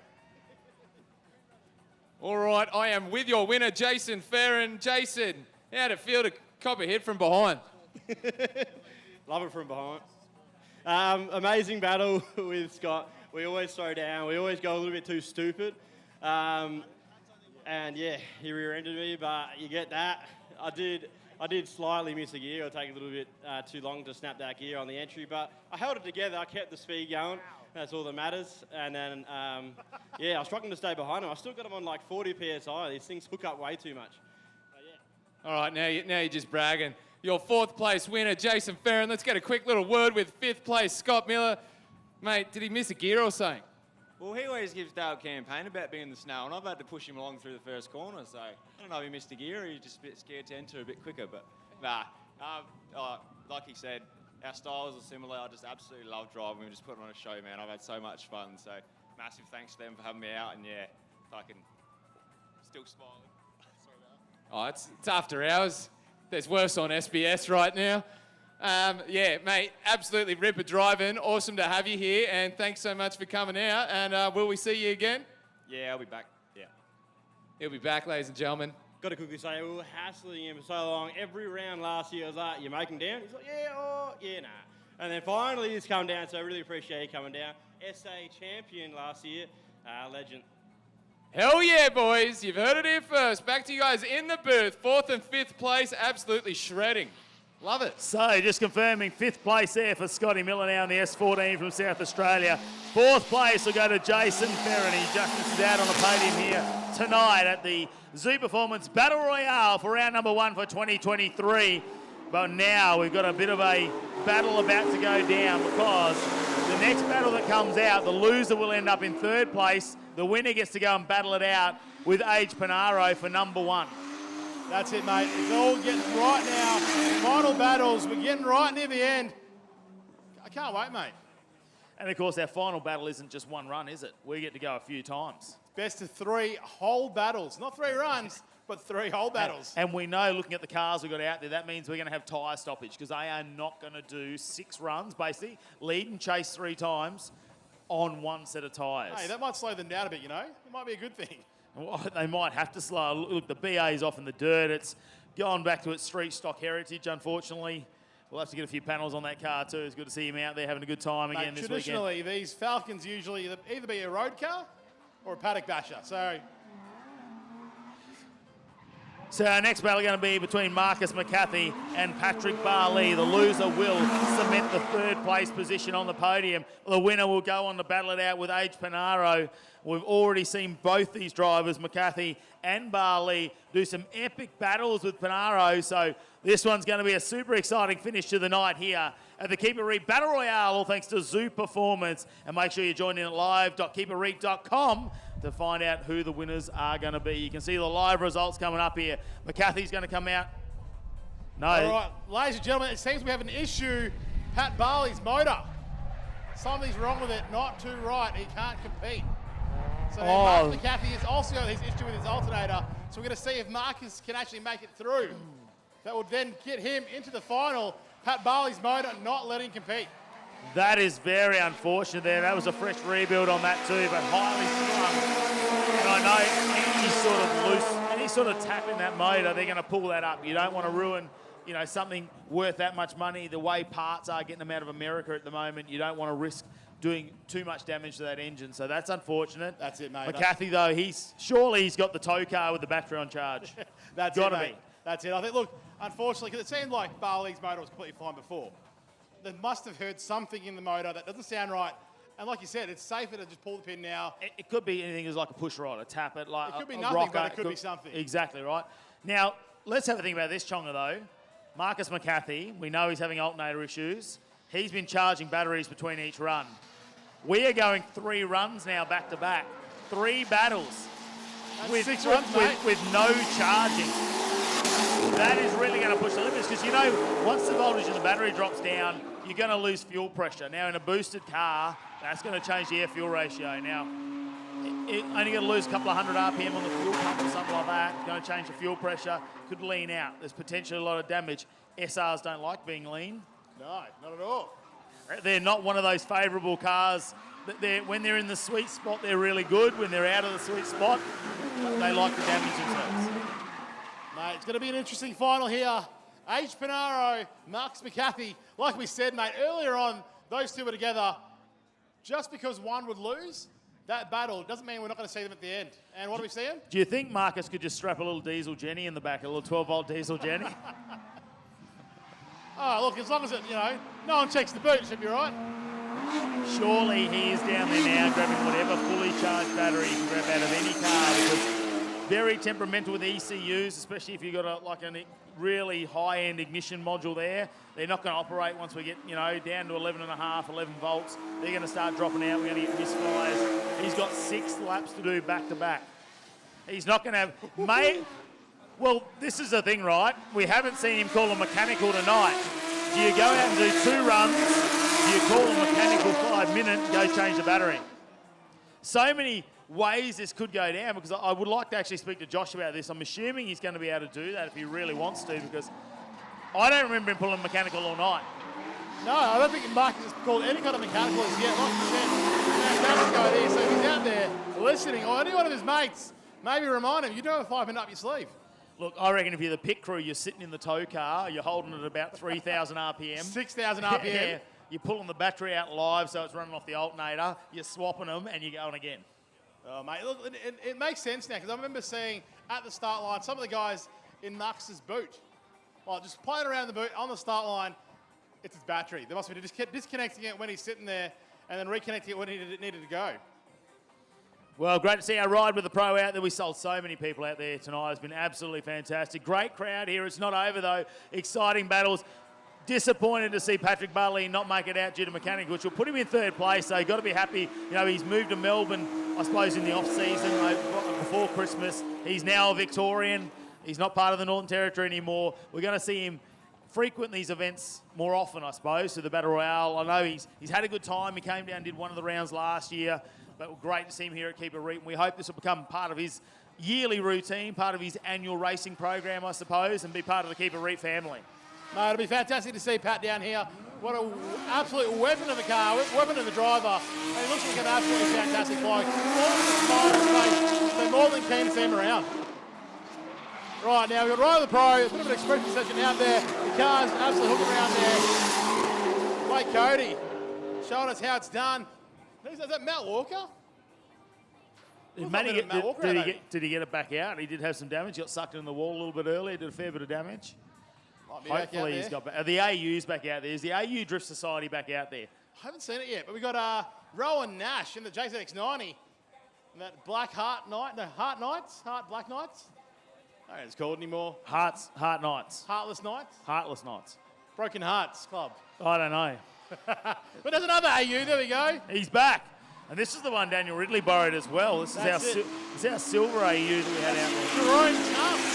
All right, I am with your winner, Jason Ferron. Jason, how'd it feel to cop a hit from behind? Love it from behind. Amazing battle with Scott. We always throw down. We always go a little bit too stupid. And yeah, he rear-ended me, but you get that. I did slightly miss a gear or take a little bit too long to snap that gear on the entry, but I held it together. I kept the speed going. That's all that matters. And then, yeah, I was struggling to stay behind him. I still got him on like 40 PSI. These things hook up way too much. All right, now you're just bragging. Your 4th place winner, Jason Ferron. Let's get a quick little word with 5th place, Scott Miller. Mate, did he miss a gear or something? Well, he always gives Dale campaign about being in the snow, and I've had to push him along through the first corner, so I don't know if he missed a gear or he just a bit scared to enter a bit quicker, but nah. Like he said, our styles are similar. I just absolutely love driving. We just put on a show, man. I've had so much fun, so massive thanks to them for having me out, and yeah, fucking still smiling. Sorry about that. Oh, it's after hours. There's worse on SBS right now. Yeah, mate, absolutely ripper driving. Awesome to have you here, and thanks so much for coming out. And will we see you again? Yeah, I'll be back. Yeah. He'll be back, ladies and gentlemen. Got to quickly say, we were hassling him for so long. Every round last year, I was like, you making down? He's like, yeah, nah. And then finally he's come down, so I really appreciate you coming down. SA champion last year, legend. Hell yeah, boys. You've heard it here first. Back to you guys in the booth. 4th and 5th place, absolutely shredding. Love it. So just confirming 5th place there for Scotty Miller now in the S14 from South Australia. 4th place will go to Jason Ferron. He just misses out on the podium here tonight at the Zoo Performance Battle Royale for round number 1 for 2023. But now we've got a bit of a battle about to go down because the next battle that comes out, the loser will end up in 3rd place. The winner gets to go and battle it out with Age Panaro for number 1. That's it, mate. It's all getting right now. Final battles. We're getting right near the end. I can't wait, mate. And, of course, our final battle isn't just one run, is it? We get to go a few times. Best of 3 whole battles. Not 3 runs, but 3 whole battles. And we know, looking at the cars we've got out there, that means we're going to have tyre stoppage because they are not going to do 6 runs, basically, lead and chase 3 times on 1 set of tyres. Hey, that might slow them down a bit, you know? It might be a good thing. Well, they might have to slow. Look, the BA's off in the dirt. It's gone back to its street stock heritage, unfortunately. We'll have to get a few panels on that car too. It's good to see him out there having a good time again this weekend. Traditionally, these Falcons usually either be a road car or a paddock basher. So our next battle is going to be between Marcus McCarthy and Patrick Barley. The loser will cement the 3rd place position on the podium. The winner will go on to battle it out with Age Panaro. We've already seen both these drivers, McCarthy and Barley, do some epic battles with Panaro. So this one's going to be a super exciting finish to the night here at the Keep It Reet Battle Royale, all thanks to Zoo Performance. And make sure you join in at live.keepitreit.com to find out who the winners are going to be. You can see the live results coming up here. McCarthy's going to come out. No. All right, ladies and gentlemen, it seems we have an issue. Pat Barley's motor. Something's wrong with it, not too right. He can't compete. So Marcus McCarthy has also got his issue with his alternator. So we're going to see if Marcus can actually make it through. That will then get him into the final. Pat Barley's motor not letting him compete. That is very unfortunate there. That was a fresh rebuild on that too, but highly strung. And I know any sort of loose, any sort of tap in that motor, they're going to pull that up. You don't want to ruin, you know, something worth that much money. The way parts are getting them out of America at the moment, you don't want to risk doing too much damage to that engine. So that's unfortunate. That's it, mate. McCarthy, though, he's got the tow car with the battery on charge. That's Gotta it, mate. That's it. I think, look, unfortunately, because it seemed like Barley's motor was completely fine before. They must have heard something in the motor that doesn't sound right. And like you said, it's safer to just pull the pin now. It could be anything as like a push rod, a tap it, like it could be a nothing, rocker. but it could be something. Exactly right. Now, let's have a think about this, Chonga, though. Marcus McCarthy, we know he's having alternator issues. He's been charging batteries between each run. We are going 3 runs now back to back. 3 battles. That's with 6 runs, with no charging. That is really going to push the limits because, you know, once the voltage in the battery drops down, you're going to lose fuel pressure. Now, in a boosted car, that's going to change the air-fuel ratio. Now, only going to lose a couple of 100 RPM on the fuel pump or something like that. It's going to change the fuel pressure. Could lean out. There's potentially a lot of damage. SRs don't like being lean. No, not at all. They're not one of those favourable cars. When they're in the sweet spot, they're really good. When they're out of the sweet spot, they like to damage themselves. Mate, it's going to be an interesting final here. H. Panaro, Marcus McCarthy. Like we said, mate, earlier on, those two were together. Just because one would lose, that battle doesn't mean we're not going to see them at the end. And what are we seeing? Do you think Marcus could just strap a little diesel Jenny in the back, a little 12-volt diesel Jenny? Oh, look, as long as it, you know, no one checks the boot, it should be right. Surely he is down there now grabbing whatever fully charged battery you can grab out of any car, because very temperamental with ECUs, especially if you've got a really high-end ignition module there. They're not going to operate once we get, down to 11.5, 11 volts. They're going to start dropping out. We're going to get misfires. He's got 6 laps to do back-to-back. He's not going to have... Well, this is the thing, right? We haven't seen him call a mechanical tonight. Do you go out and do 2 runs? Do you call a mechanical 5 minute and go change the battery? So many ways this could go down, because I would like to actually speak to Josh about this. I'm assuming he's going to be able to do that if he really wants to, because I don't remember him pulling mechanical all night. No, I don't think Mark has called any kind of mechanical as yet. Like you said, fantastic idea. So if he's out there listening, or any one of his mates, maybe remind him, you do have a 5 minute up your sleeve. Look, I reckon if you're the pit crew, you're sitting in the tow car, you're holding it at about 3,000 RPM. 6,000 RPM. Yeah, you're pulling the battery out live so it's running off the alternator, you're swapping them, and you're going again. Oh, mate, look, it makes sense now, because I remember seeing at the start line some of the guys in Nux's boot, just playing around the boot on the start line, it's his battery. They must be just disconnecting it when he's sitting there and then reconnecting it when he needed to go. Well, great to see our ride with the pro out there. We sold so many people out there tonight. It's been absolutely fantastic. Great crowd here. It's not over, though. Exciting battles. Disappointed to see Patrick Bartley not make it out due to mechanical, which will put him in 3rd place. So you've got to be happy. He's moved to Melbourne, I suppose, in the off-season before Christmas. He's now a Victorian. He's not part of the Northern Territory anymore. We're going to see him frequent these events more often, I suppose, to the Battle Royale. I know he's had a good time. He came down and did one of the rounds last year. But great to see him here at Keeper Reet. And we hope this will become part of his yearly routine, part of his annual racing program, I suppose, and be part of the Keeper Reet family. Mate, it'll be fantastic to see Pat down here. What an absolute weapon of a car, weapon of a driver. And he looks like an absolutely fantastic bloke. They're more than keen to see him around. Right, now we've got Royale the Pro, a bit of an expression session out there. The car's absolutely hooking around there. Blake Cody showing us how it's done. Is that Matt Walker? Did he get it back out? He did have some damage. He got sucked in the wall a little bit earlier. Did a fair bit of damage. Hopefully he's got back. The AU's back out there. Is the AU Drift Society back out there? I haven't seen it yet, but we've got Rowan Nash in the JZX90. And that Black Heart Night. No, Heart Nights? Black Nights? I don't know what it's called anymore. Heart Nights. Heartless Nights? Heartless Nights. Broken Hearts Club. I don't know. But there's another AU, there we go. He's back. And this is the one Daniel Ridley borrowed as well. This is our silver AU that we had out there. Jerome Tuff.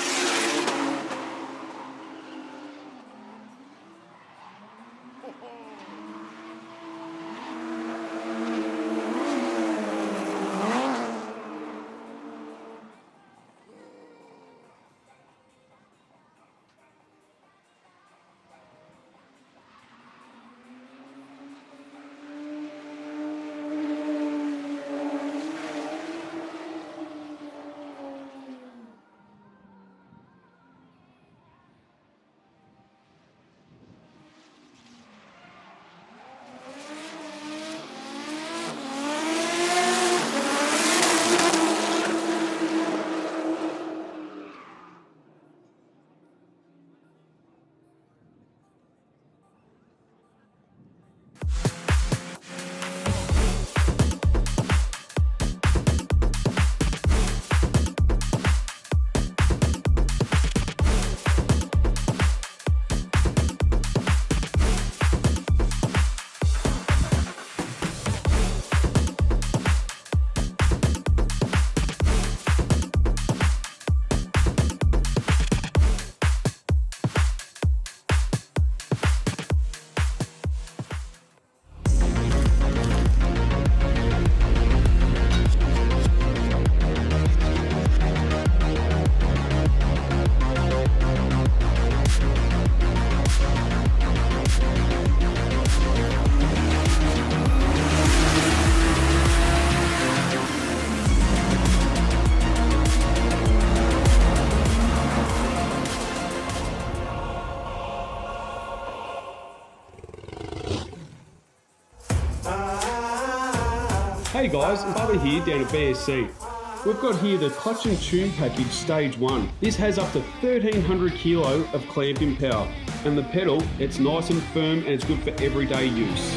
Hey guys, it's Bubba here down at BSC. We've got here the clutch and tune package stage 1. This has up to 1300 kilo of clamping power. And the pedal, it's nice and firm and it's good for everyday use.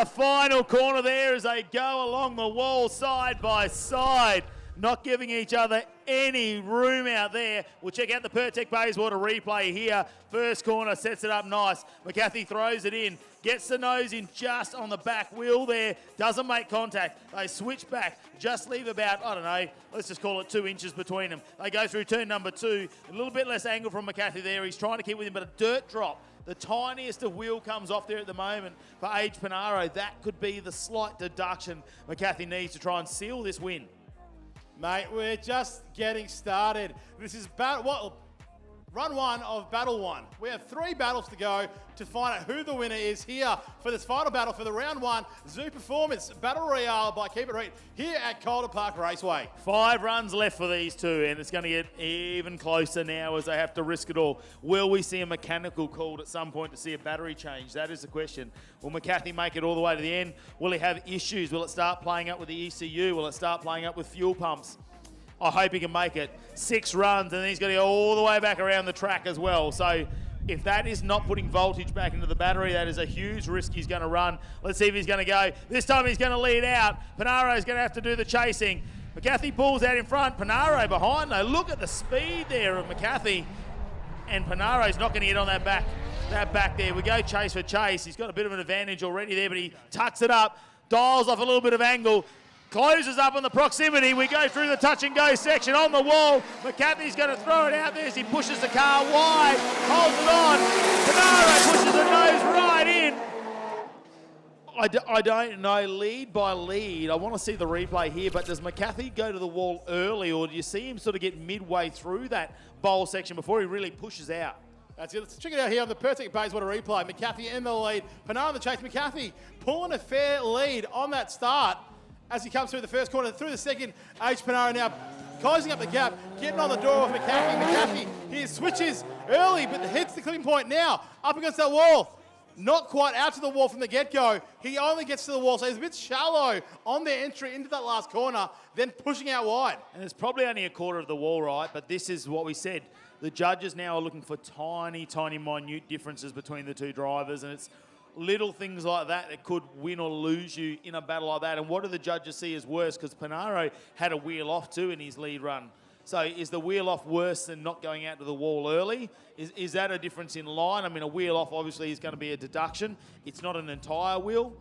the final corner there as they go along the wall side by side. Not giving each other any room out there. We'll check out the Pertec Bayswater replay here. First corner sets it up nice. McCarthy throws it in, gets the nose in just on the back wheel there. Doesn't make contact. They switch back, just leave about, I don't know, let's just call it 2 inches between them. They go through turn number 2. A little bit less angle from McCarthy there. He's trying to keep with him, but a dirt drop. The tiniest of wheel comes off there at the moment for Age Panaro. That could be the slight deduction McCarthy needs to try and seal this win. Mate, we're just getting started. This is run 1 of battle 1. We have 3 battles to go to find out who the winner is here for this final battle for the round 1 Zoo Performance Battle Royale by Keep It Reet here at Calder Park Raceway. 5 runs left for these two, and it's going to get even closer now as they have to risk it all. Will we see a mechanical called at some point to see a battery change? That is the question. Will McCarthy make it all the way to the end? Will he have issues? Will it start playing up with the ECU? Will it start playing up with fuel pumps? I hope he can make it. 6 runs, and then he's going to go all the way back around the track as well. So if that is not putting voltage back into the battery, that is a huge risk he's going to run. Let's see if he's going to go. This time he's going to lead out. Panaro's going to have to do the chasing. McCarthy pulls out in front. Panaro behind, though. Look at the speed there of McCarthy. And Panaro's not going to get on that back there. We go chase for chase. He's got a bit of an advantage already there, but he tucks it up, dials off a little bit of angle, closes up on the proximity. We go through the touch and go section on the wall. McCarthy's going to throw it out there as he pushes the car wide, holds it on. Panaro pushes the nose right in. I don't know, lead by lead. I want to see the replay here, but does McCarthy go to the wall early, or do you see him sort of get midway through that bowl section before he really pushes out? That's it. Let's check it out here on the Pertec Bayswater replay. McCarthy in the lead. Panaro in the chase. McCarthy pulling a fair lead on that start as he comes through the first corner. Through the second, Age Panaro now closing up the gap, getting on the door with McCarthy. McCarthy, he switches early, but hits the clipping point now. Up against that wall. Not quite out to the wall from the get-go. He only gets to the wall, so he's a bit shallow on their entry into that last corner, then pushing out wide. And it's probably only a quarter of the wall, right? But this is what we said. The judges now are looking for tiny, tiny, minute differences between the two drivers, and it's little things like that could win or lose you in a battle like that. And what do the judges see as worse? Because Panaro had a wheel off too in his lead run. So is the wheel off worse than not going out to the wall early? Is that a difference in line? I mean, a wheel off obviously is going to be a deduction. It's not an entire wheel.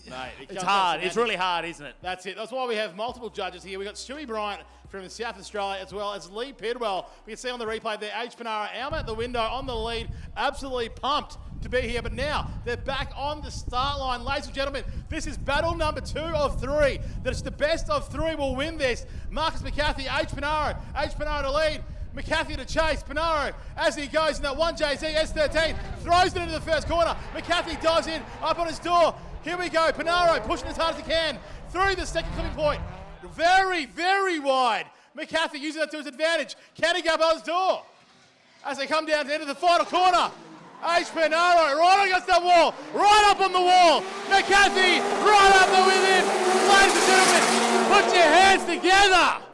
Mate, it's hard. It's really hard, isn't it? That's it. That's why we have multiple judges here. We've got Stewie Bryant from South Australia as well as Lee Pidwell. We can see on the replay there, Age Panaro out at the window on the lead. Absolutely pumped to be here. But now they're back on the start line. Ladies and gentlemen, this is battle number 2 of 3. That's the best of 3 will win this. Marcus McCarthy, Age Panaro to lead. McCarthy to chase. Panaro, as he goes in that 1JZ S13, throws it into the first corner. McCarthy dives in, up on his door. Here we go. Panaro pushing as hard as he can through the second clipping point. Very, very wide. McCarthy using that to his advantage. Can he go by his door? As they come down to the end of the final corner. Age Panaro right against that wall. Right up on the wall. McCarthy right up the within. Ladies and gentlemen, put your hands together.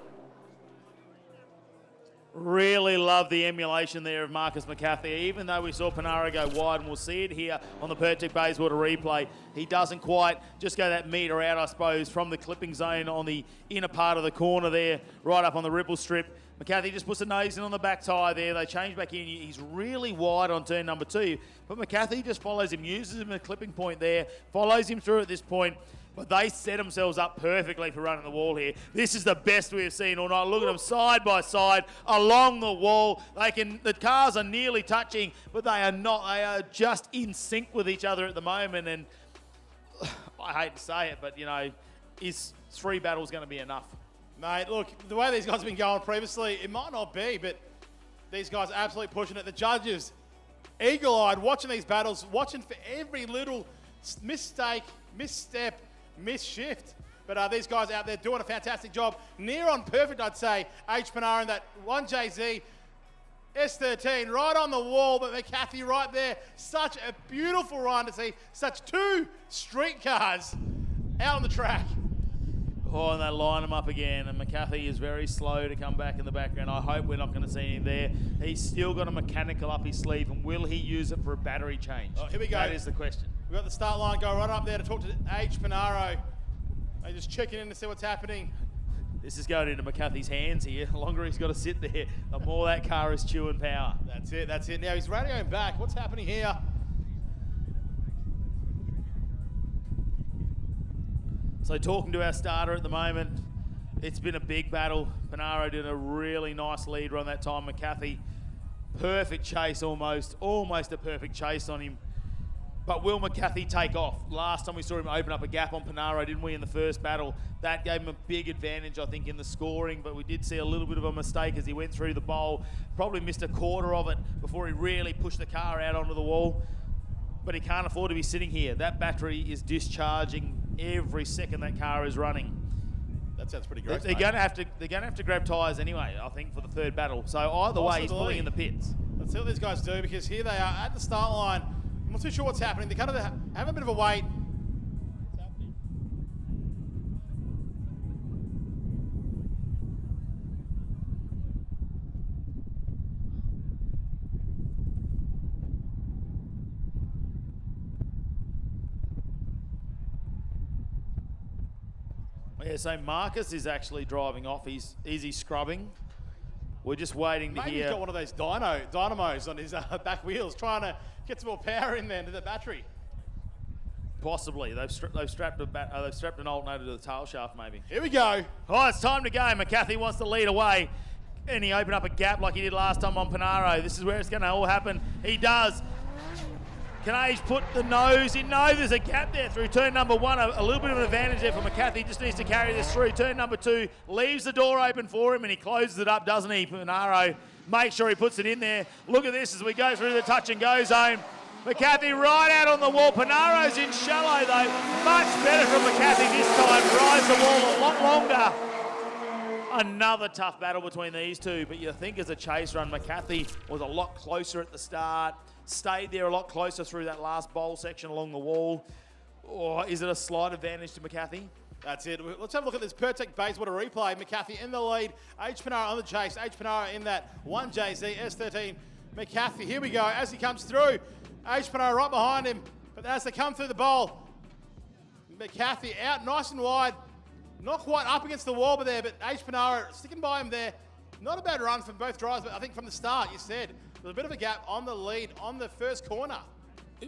Really love the emulation there of Marcus McCarthy. Even though we saw Panaro go wide, and we'll see it here on the Pertec Bayswater replay, he doesn't quite just go that metre out, I suppose, from the clipping zone on the inner part of the corner there, right up on the ripple strip. McCarthy just puts the nose in on the back tyre there. They change back in. He's really wide on turn number 2. But McCarthy just follows him, uses him at a clipping point there, follows him through at this point. But they set themselves up perfectly for running the wall here. This is the best we've seen all night. Look at them side by side along the wall. The cars are nearly touching, but they are not. They are just in sync with each other at the moment. And I hate to say it, but, you know, is 3 battles going to be enough? Mate, look, the way these guys have been going previously, it might not be, but these guys are absolutely pushing it. The judges, eagle-eyed, watching these battles, watching for every little mistake, misstep, miss-shift. But these guys out there doing a fantastic job. Near on perfect, I'd say. Age Panaro in that 1JZ S13 right on the wall, but McCarthy right there. Such a beautiful run to see such 2 street cars out on the track. Oh, and they line him up again, and McCarthy is very slow to come back in the background. I hope we're not going to see him there. He's still got a mechanical up his sleeve, and will he use it for a battery change? Oh, here we go. That is the question. We've got the start line go right up there to talk to H. Panaro. They're just checking in to see what's happening. This is going into McCarthy's hands here. The longer he's got to sit there, the more that car is chewing power. That's it, that's it. Now he's radioing back. What's happening here? So talking to our starter at the moment, it's been a big battle. Panaro did a really nice lead run that time. McCarthy, perfect chase almost a perfect chase on him. But will McCarthy take off? Last time we saw him open up a gap on Panaro, didn't we, in the first battle? That gave him a big advantage, I think, in the scoring, but we did see a little bit of a mistake as he went through the bowl. Probably missed a quarter of it before he really pushed the car out onto the wall. But he can't afford to be sitting here. That battery is discharging every second that car is running. That sounds pretty gross. They're going to have to grab tyres anyway, I think, for the third battle. So either way, he's pulling in the pits. Let's see what these guys do, because here they are at the start line. I'm not too sure what's happening. They kind of have a bit of a wait. What's happening? Yeah, so Marcus is actually driving off. Is he scrubbing? We're just waiting to Maybe hear. he's got one of those dynamos on his back wheels, trying to get some more power in there into the battery. Possibly. They've strapped an alternator to the tail shaft, maybe. Here we go. Oh, it's time to go. McCarthy wants to lead away. And he opened up a gap like he did last time on Panaro. This is where it's going to all happen. He does. Can Age put the nose in? No, there's a gap there through turn number one. A little bit of an advantage there for McCarthy. Just needs to carry this through. Turn number two, leaves the door open for him, and he closes it up, doesn't he, Panaro? Make sure he puts it in there. Look at this as we go through the touch and go zone. McCarthy right out on the wall. Panaro's in shallow, though. Much better from McCarthy this time. Rides the wall a lot longer. Another tough battle between these two, but you think as a chase run, McCarthy was a lot closer at the start. Stayed there a lot closer through that last bowl section along the wall. Or is it a slight advantage to McCarthy? That's it. Let's have a look at this Pertec Bayswater replay. McCarthy in the lead. H. Panaro on the chase. H. Panaro in that 1JZ S13. McCarthy, here we go. As he comes through, H. Panaro right behind him. But as they come through the bowl, McCarthy out nice and wide. Not quite up against the wall, but H. Panaro sticking by him there. Not a bad run from both drivers, but I think from the start, you said, there's a bit of a gap on the lead on the first corner.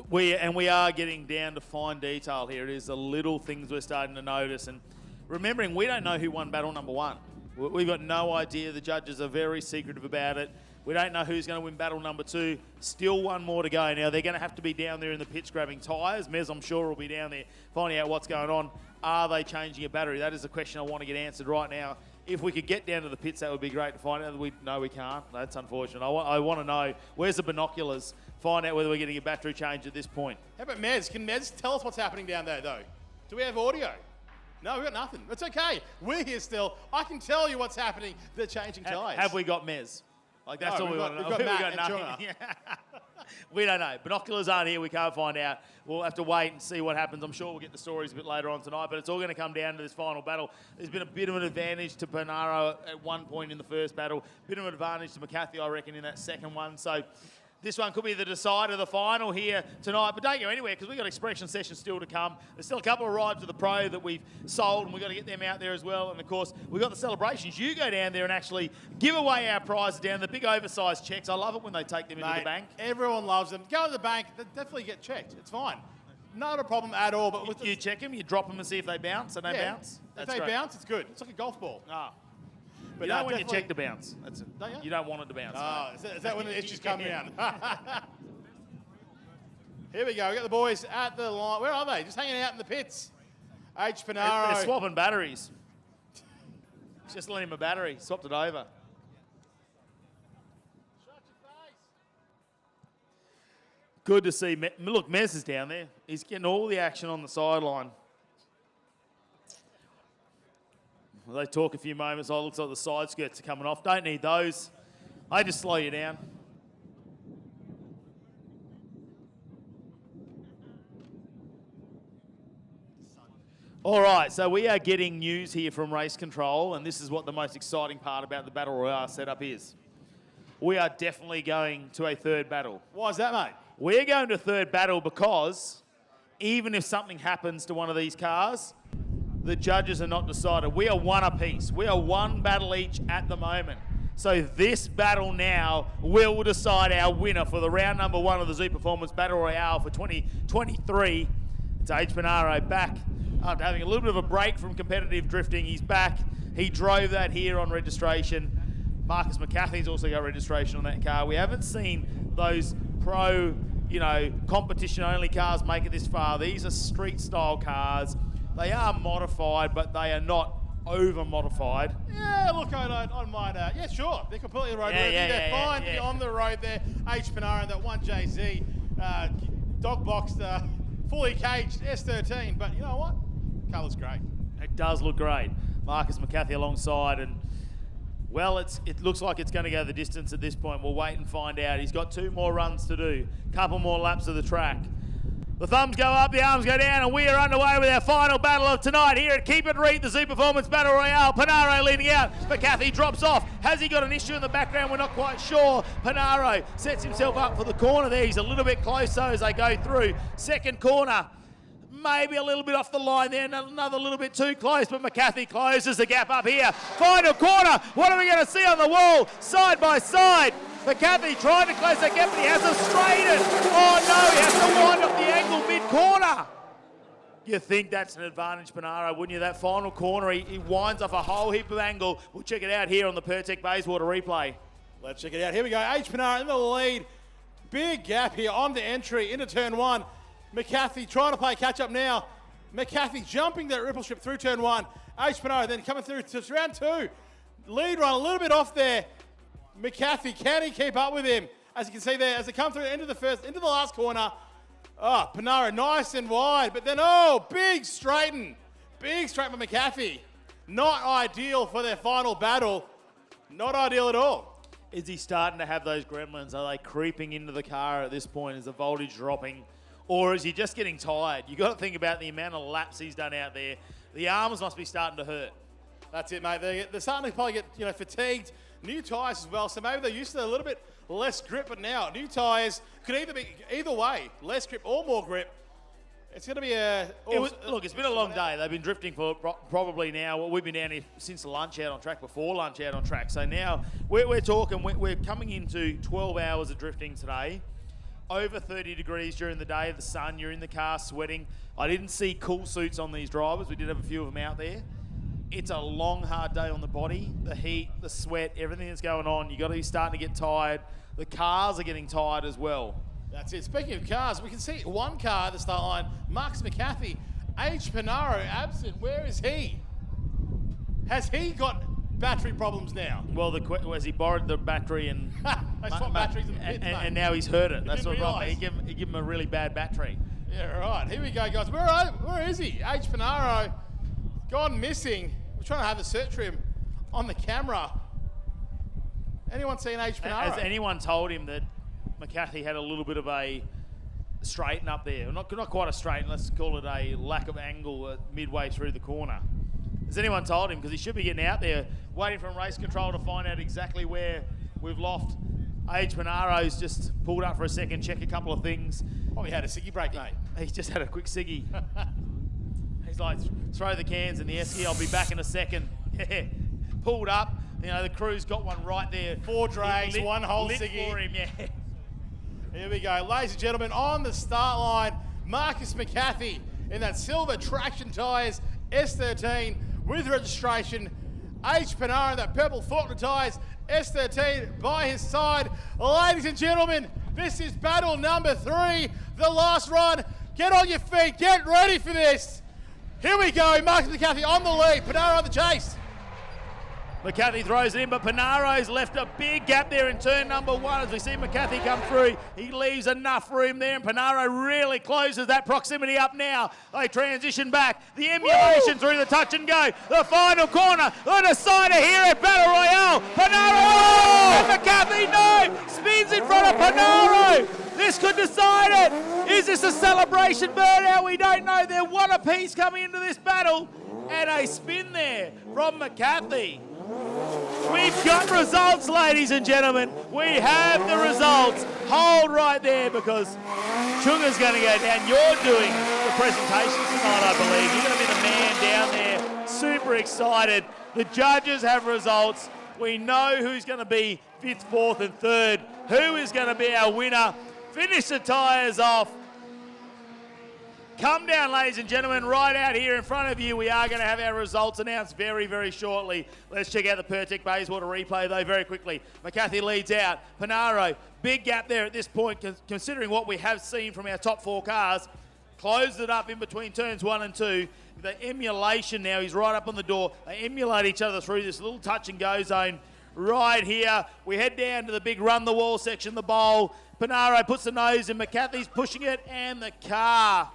We are getting down to fine detail here. It is the little things we're starting to notice. And remembering, we don't know who won battle number one. We've got no idea. The judges are very secretive about it. We don't know who's going to win battle number two. Still one more to go. Now, they're going to have to be down there in the pits grabbing tyres. Mez, I'm sure, will be down there finding out what's going on. Are they changing a battery? That is the question I want to get answered right now. If we could get down to the pits, that would be great to find out. No, we can't. That's unfortunate. I want to know, where's the binoculars? Find out whether we're getting a battery change at this point. How about Mez? Can Mez tell us what's happening down there, though? Do we have audio? No, we've got nothing. It's okay. We're here still. I can tell you what's happening. They're changing tyres. Have we got Mez? Like, that's all we want to know. We've got Matt and Jonah. We don't know. Binoculars aren't here. We can't find out. We'll have to wait and see what happens. I'm sure we'll get the stories a bit later on tonight, but it's all going to come down to this final battle. There's been a bit of an advantage to Panaro at one point in the first battle. A bit of an advantage to McCarthy, I reckon, in that second one. So this one could be the decider, the final here tonight. But don't go anywhere, because we've got expression sessions still to come. There's still a couple of rides to the Pro that we've sold, and we've got to get them out there as well. And, of course, we've got the celebrations. You go down there and actually give away our prizes down, the big oversized checks. I love it when they take them into the bank. Everyone loves them. Go to the bank. They definitely get checked. It's fine. Not a problem at all. But you check them, you drop them and see if they bounce. They don't bounce. If they bounce, it's good. It's like a golf ball. But you don't want your check to bounce. That's it. You don't want it to bounce. Oh, is that when the issues come around? Here we go. We've got the boys at the line. Where are they? Just hanging out in the pits. H. Panaro. They're swapping batteries. Just lent him a battery. Swapped it over. Good to see. Look, Mez is down there. He's getting all the action on the sideline. They talk a few moments. Oh, looks like the side skirts are coming off. Don't need those. They just slow you down. All right, so we are getting news here from Race Control, and this is what the most exciting part about the Battle Royale setup is. We are definitely going to a third battle. Why is that, mate? We're going to a third battle because even if something happens to one of these cars, the judges are not decided. We are one apiece. We are one battle each at the moment. So this battle now will decide our winner for the round number 1 of the Zoo Performance Battle Royale for 2023. It's H. Panaro back after having a little bit of a break from competitive drifting. He's back. He drove that here on registration. Marcus McCarthy's also got registration on that car. We haven't seen those pro, competition-only cars make it this far. These are street-style cars. They are modified, but they are not over-modified. Yeah, look, I don't mind. Yeah, sure. They're completely roadworthy. They're fine to be on the road there. H. Panaro and that one JZ, dog-boxed, fully caged S13. But you know what? Car looks great. It does look great. Marcus McCarthy alongside, and well, it looks like it's going to go the distance at this point. We'll wait and find out. He's got 2 more runs to do, couple more laps of the track. The thumbs go up, the arms go down, and we are underway with our final battle of tonight here at Keep It Reet, the Zoo Performance Battle Royale. Panaro leading out. McCarthy drops off. Has he got an issue in the background? We're not quite sure. Panaro sets himself up for the corner there. He's a little bit close though as they go through. Second corner. Maybe a little bit off the line there, another little bit too close, but McCarthy closes the gap up here. Final corner, what are we going to see on the wall? Side by side, McCarthy trying to close that gap, but he has to straighten. Oh no, he has to wind up the angle mid-corner. You think that's an advantage, Panaro, wouldn't you? That final corner, he winds off a whole heap of angle. We'll check it out here on the Pertec Bayswater replay. Let's check it out. Here we go. H. Panaro in the lead. Big gap here on the entry into turn 1. McCarthy trying to play catch up now. McCarthy jumping that ripple strip through turn 1. H. Panaro then coming through to round 2. Lead run a little bit off there. McCarthy, can he keep up with him? As you can see there, as they come through into the last corner. Oh, Panaro nice and wide, but then, big straighten. Big straighten for McCarthy. Not ideal for their final battle. Not ideal at all. Is he starting to have those gremlins? Are they creeping into the car at this point? Is the voltage dropping? Or is he just getting tired? You've got to think about the amount of laps he's done out there. The arms must be starting to hurt. That's it, mate. They're starting to probably get fatigued. New tyres as well, so maybe they're used to a little bit less grip, but now new tyres could either be either way, less grip or more grip. It's going to be it's been a long day. They've been drifting for probably now. We've been down here since the lunch out on track, before lunch out on track. So now we're talking, we're coming into 12 hours of drifting today. Over 30 degrees during the day, the sun, you're in the car sweating. I didn't see cool suits on these drivers. We did have a few of them out there. It's a long, hard day on the body. The heat, the sweat, everything that's going on. You've got to be starting to get tired. The cars are getting tired as well. That's it. Speaking of cars, we can see one car at the start line. Marcus McCarthy, H. Panaro absent. Where is he? Has he got battery problems now? Well, as he borrowed the battery and they swapped batteries in the pits, and now he's hurt it. That's what wrong. He gave him a really bad battery. Yeah, right. Here we go, guys. Where is he? H. Panaro gone missing. We're trying to have a search for him on the camera. Anyone seen H. Panaro? Has anyone told him that McCarthy had a little bit of a straighten up there? Not quite a straighten. Let's call it a lack of angle midway through the corner. Has anyone told him? Because he should be getting out there, waiting from race control to find out exactly where we've lofted. H. Panaro's just pulled up for a second, check a couple of things. Probably had a ciggy break, mate. He's just had a quick ciggy. He's like, throw the cans in the esky, I'll be back in a second. Yeah. Pulled up, the crew's got one right there. 4 drags, one whole ciggy. For him, yeah. Here we go, ladies and gentlemen, on the start line, Marcus McCarthy in that silver traction tyres, S13 with registration. H. Panaro in that purple Faulkner tyres, S13 by his side. Ladies and gentlemen, this is battle number 3, the last run. Get on your feet, get ready for this. Here we go, Marcus McCarthy on the lead, Panaro on the chase. McCarthy throws it in, but Panaro's left a big gap there in turn number 1 as we see McCarthy come through. He leaves enough room there, and Panaro really closes that proximity up now. They transition back. The emulation through the touch and go. The final corner, the decider here at Battle Royale. Panaro! And McCarthy, no! Spins in front of Panaro! This could decide it! Is this a celebration burnout? We don't know. They're one apiece coming into this battle. And a spin there from McCarthy. We've got results, ladies and gentlemen. We have the results. Hold right there because Chunga's going to go down. You're doing the presentation tonight, I believe. You're going to be the man down there. Super excited. The judges have results. We know who's going to be 5th, 4th and 3rd. Who is going to be our winner? Finish the tyres off. Come down, ladies and gentlemen, right out here in front of you. We are going to have our results announced very, very shortly. Let's check out the Pertec Bayswater replay, though, very quickly. McCarthy leads out. Panaro, big gap there at this point, considering what we have seen from our top 4 cars. Closed it up in between turns 1 and 2. The emulation now, he's right up on the door. They emulate each other through this little touch and go zone right here. We head down to the big run the wall section, the bowl. Panaro puts the nose in, McCarthy's pushing it, and the car.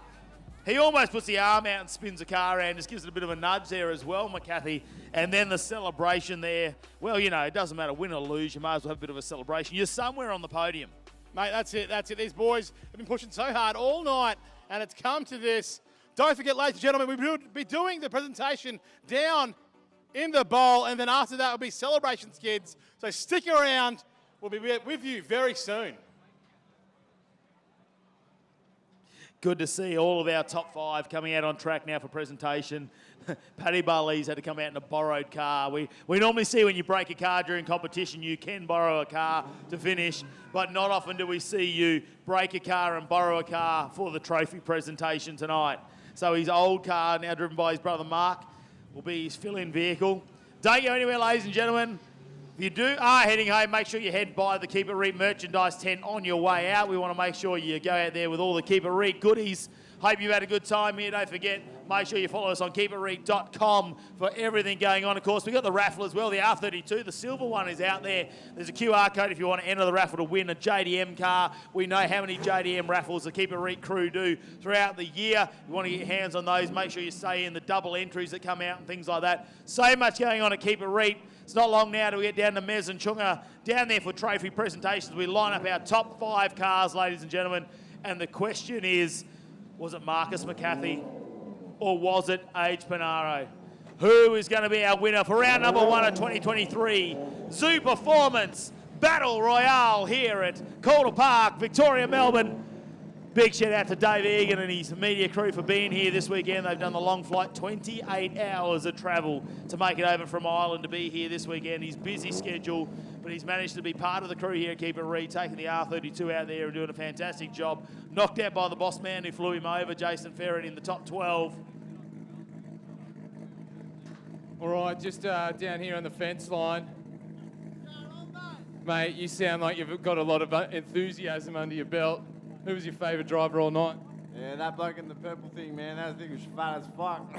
He almost puts the arm out and spins the car around, just gives it a bit of a nudge there as well, McCarthy. And then the celebration there. Well, you know, it doesn't matter win or lose, you might as well have a bit of a celebration. You're somewhere on the podium. Mate, that's it. These boys have been pushing so hard all night, and it's come to this. Don't forget, ladies and gentlemen, we'll be doing the presentation down in the bowl, and then after that will be celebration skids. So stick around. We'll be with you very soon. Good to see all of our top 5 coming out on track now for presentation. Paddy Barley's had to come out in a borrowed car. We normally see when you break a car during competition, you can borrow a car to finish, but not often do we see you break a car and borrow a car for the trophy presentation tonight. So his old car, now driven by his brother Mark, will be his fill-in vehicle. Don't go anywhere, ladies and gentlemen. If you are heading home, make sure you head by the Keep It Reet merchandise tent on your way out. We want to make sure you go out there with all the Keep It Reet goodies. Hope you've had a good time here. Don't forget, make sure you follow us on keepitreit.com for everything going on. Of course, we've got the raffle as well, the R32. The silver one is out there. There's a QR code if you want to enter the raffle to win a JDM car. We know how many JDM raffles the Keep It Reet crew do throughout the year. You want to get your hands on those, make sure you stay in the double entries that come out and things like that. So much going on at Keep It Reet. It's not long now till we get down to Mez and Chunga down there for trophy presentations. We line up our top 5 cars, ladies and gentlemen. And the question is, was it Marcus McCarthy or was it Age Panaro? Who is going to be our winner for round number 1 of 2023 Zoo Performance Battle Royale here at Calder Park, Victoria, Melbourne. Big shout out to Dave Egan and his media crew for being here this weekend. They've done the long flight, 28 hours of travel to make it over from Ireland to be here this weekend. His busy schedule, but he's managed to be part of the crew here at Keep It Reet, taking the R32 out there and doing a fantastic job. Knocked out by the boss man who flew him over, Jason Ferron, in the top 12. All right, just down here on the fence line. Mate, you sound like you've got a lot of enthusiasm under your belt. Who was your favourite driver all night? Yeah, that bloke in the purple thing, man. That thing was fat as fuck.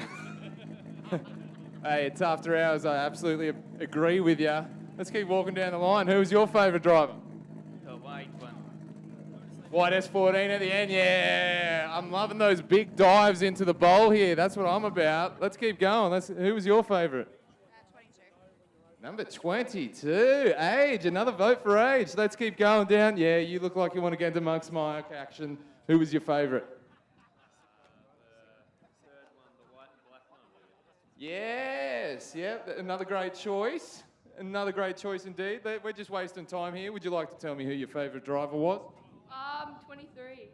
Hey, it's after hours. I absolutely agree with you. Let's keep walking down the line. Who was your favourite driver? The white one. White S14 at the end, yeah. I'm loving those big dives into the bowl here. That's what I'm about. Let's keep going. Who was your favourite? 22. Number 22, Age. Another vote for Age. Let's keep going down. Yeah, you look like you want to get into Monk's Mire action. Who was your favourite? Yes, yep, another great choice. Another great choice indeed. We're just wasting time here. Would you like to tell me who your favourite driver was? 23.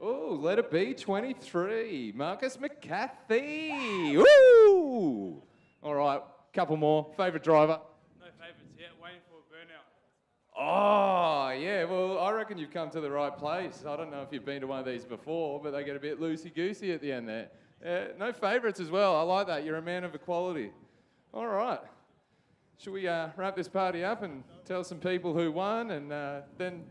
Oh, let it be 23. Marcus McCarthy. Woo! All right, couple more. Favourite driver? No favourites yet. Waiting for a burnout. Oh, yeah. Well, I reckon you've come to the right place. I don't know if you've been to one of these before, but they get a bit loosey-goosey at the end there. No favourites as well. I like that. You're a man of equality. All right. Should we wrap this party up and tell some people who won and then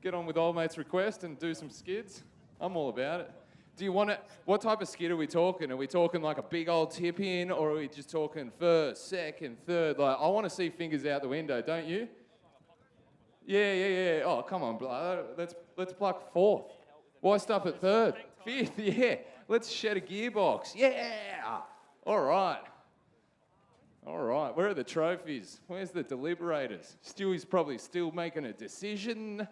get on with old mate's request and do some skids? I'm all about it. Do you want it? What type of skid are we talking? Are we talking like a big old tip in, or are we just talking first, second, third? Like, I want to see fingers out the window, don't you? Yeah. Oh, come on, blood. Let's pluck fourth. Why stop at third? Fifth, yeah. Let's shed a gearbox. Yeah. All right. Where are the trophies? Where's the deliberators? Stewie's probably still making a decision.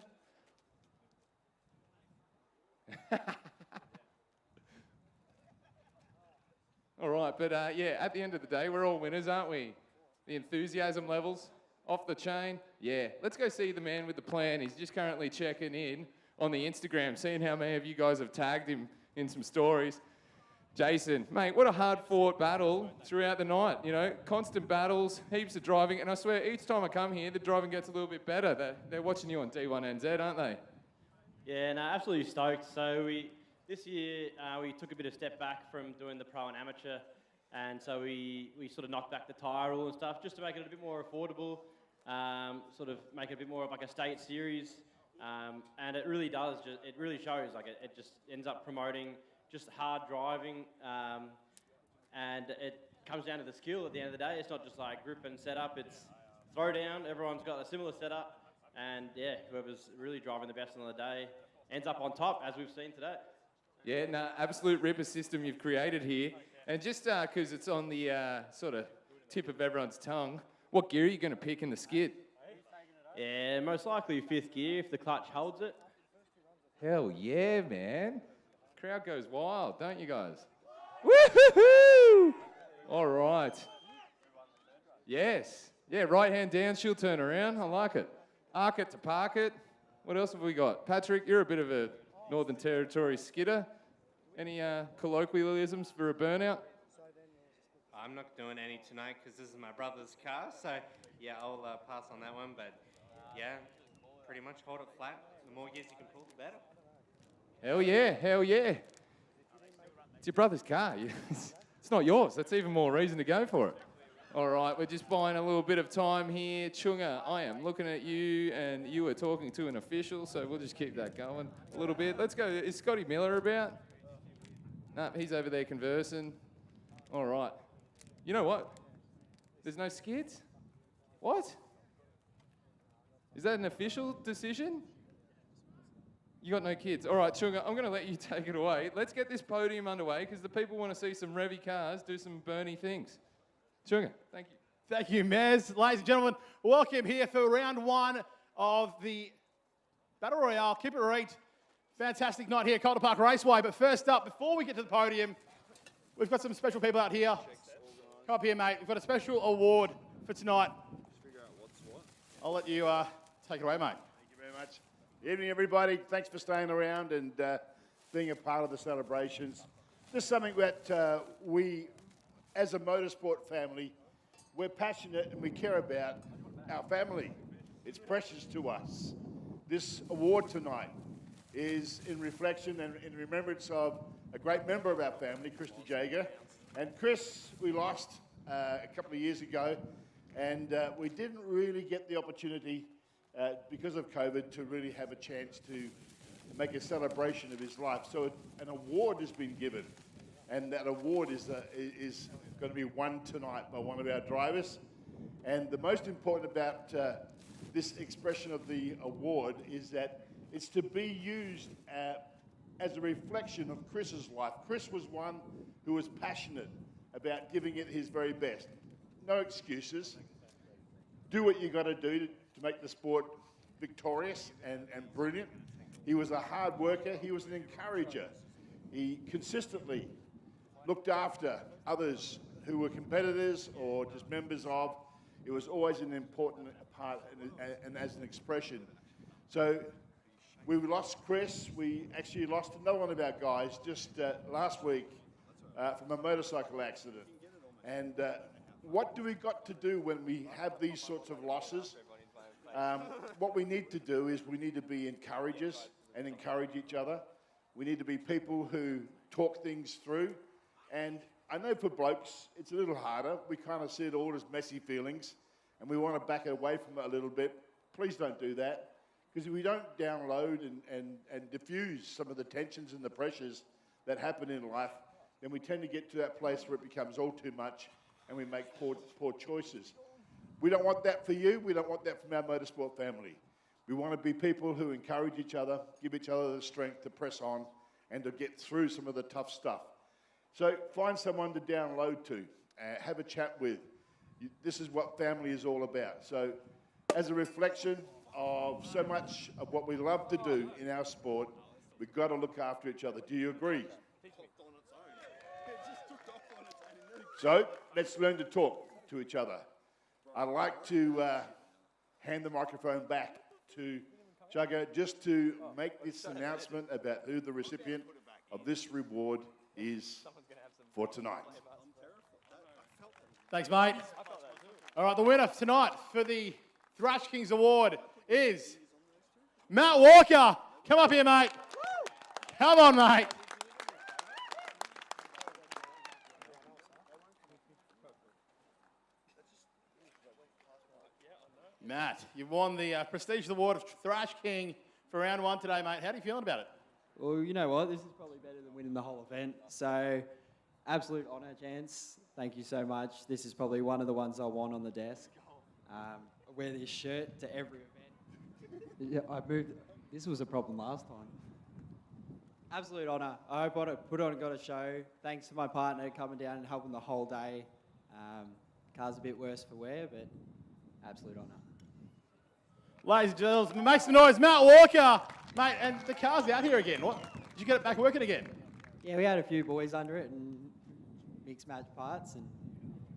All right, but yeah, at the end of the day, we're all winners, aren't we? The enthusiasm levels off the chain. Yeah, let's go see the man with the plan. He's just currently checking in on the Instagram, seeing how many of you guys have tagged him in some stories. Jason, mate, what a hard-fought battle throughout the night, you know, constant battles, heaps of driving, and I swear each time I come here, the driving gets a little bit better. They're watching you on D1NZ, aren't they? Yeah, no, absolutely stoked. So this year we took a bit of step back from doing the pro and amateur, and so we sort of knocked back the tyre rule and stuff just to make it a bit more affordable, sort of make it a bit more of like a state series, and it really does. It really shows. Like it just ends up promoting just hard driving, and it comes down to the skill at the end of the day. It's not just like grip and setup, it's throw down. Everyone's got a similar setup, and yeah, whoever's really driving the best on the day ends up on top, as we've seen today. Yeah, no, absolute ripper system you've created here. And just because it's on the sort of tip of everyone's tongue, what gear are you going to pick in the skid? Yeah, most likely 5th gear if the clutch holds it. Hell yeah, man. Crowd goes wild, don't you guys? Woo-hoo-hoo! All right. Yes. Yeah, right hand down, she'll turn around. I like it. Arc it to park it. What else have we got? Patrick, you're a bit of a Northern Territory skidder. Any colloquialisms for a burnout? I'm not doing any tonight because this is my brother's car, so yeah, I'll pass on that one, but yeah, pretty much hold it flat. The more gears you can pull, the better. Hell yeah, hell yeah. It's your brother's car. It's not yours. That's even more reason to go for it. All right, we're just buying a little bit of time here. Chunga, I am looking at you, and you are talking to an official, so we'll just keep that going a little bit. Let's go. Is Scotty Miller about? No, he's over there conversing. All right. You know what? There's no skids? What? Is that an official decision? You got no kids. All right, Chunga, I'm going to let you take it away. Let's get this podium underway because the people want to see some revy cars do some Bernie things. Chunga, thank you. Thank you, Mez. Ladies and gentlemen, welcome here for round 1 of the Battle Royale. Keep it Reet. Fantastic night here at Calder Park Raceway. But first up, before we get to the podium, we've got some special people out here. Come up here, mate. We've got a special award for tonight. I'll let you take it away, mate. Thank you very much. Evening, everybody. Thanks for staying around and being a part of the celebrations. This is something that we, as a motorsport family, we're passionate and we care about our family. It's precious to us. This award tonight is in reflection and in remembrance of a great member of our family, Chris DeJager. And Chris, we lost a couple of years ago, and we didn't really get the opportunity because of COVID to really have a chance to make a celebration of his life. So an award has been given, and that award is going to be won tonight by one of our drivers. And the most important about this expression of the award is that it's to be used as a reflection of Chris's life. Chris was one who was passionate about giving it his very best. No excuses. Do what you got to do to make the sport victorious and brilliant. He was a hard worker. He was an encourager. He consistently looked after others who were competitors or just members of. It was always an important part and as an expression. So we lost Chris. We actually lost another one of our guys just last week from a motorcycle accident. And what do we got to do when we have these sorts of losses? What we need to do is we need to be encouragers and encourage each other. We need to be people who talk things through. And I know for blokes, it's a little harder. We kind of see it all as messy feelings, and we want to back away from it a little bit. Please don't do that, because if we don't download and diffuse some of the tensions and the pressures that happen in life, then we tend to get to that place where it becomes all too much, and we make poor choices. We don't want that for you. We don't want that from our motorsport family. We want to be people who encourage each other, give each other the strength to press on and to get through some of the tough stuff. So find someone to download to, have a chat with. This is what family is all about. So as a reflection of so much of what we love to do in our sport, we've got to look after each other. Do you agree? So let's learn to talk to each other. I'd like to hand the microphone back to Juggo just to make this announcement about who the recipient of this reward is for tonight. Thanks, mate. All right, the winner tonight for the Thrash Kings Award is Matt Walker. Come up here, mate. Come on, mate. Matt, you've won the prestigious award of Thrash King for round one today, mate. How are you feeling about it? Well, you know what? This is probably better than winning the whole event. So, absolute honour, Chance. Thank you so much. This is probably one of the ones I want on the desk. I wear this shirt to every event. Yeah, I moved. This was a problem last time. Absolute honour. I hope I put on and got a show. Thanks to my partner coming down and helping the whole day. Car's a bit worse for wear, but absolute honour. Ladies and gentlemen, make some noise. Matt Walker. Mate, and the car's out here again. What? Did you get it back working again? Yeah, we had a few boys under it and mixed match parts, and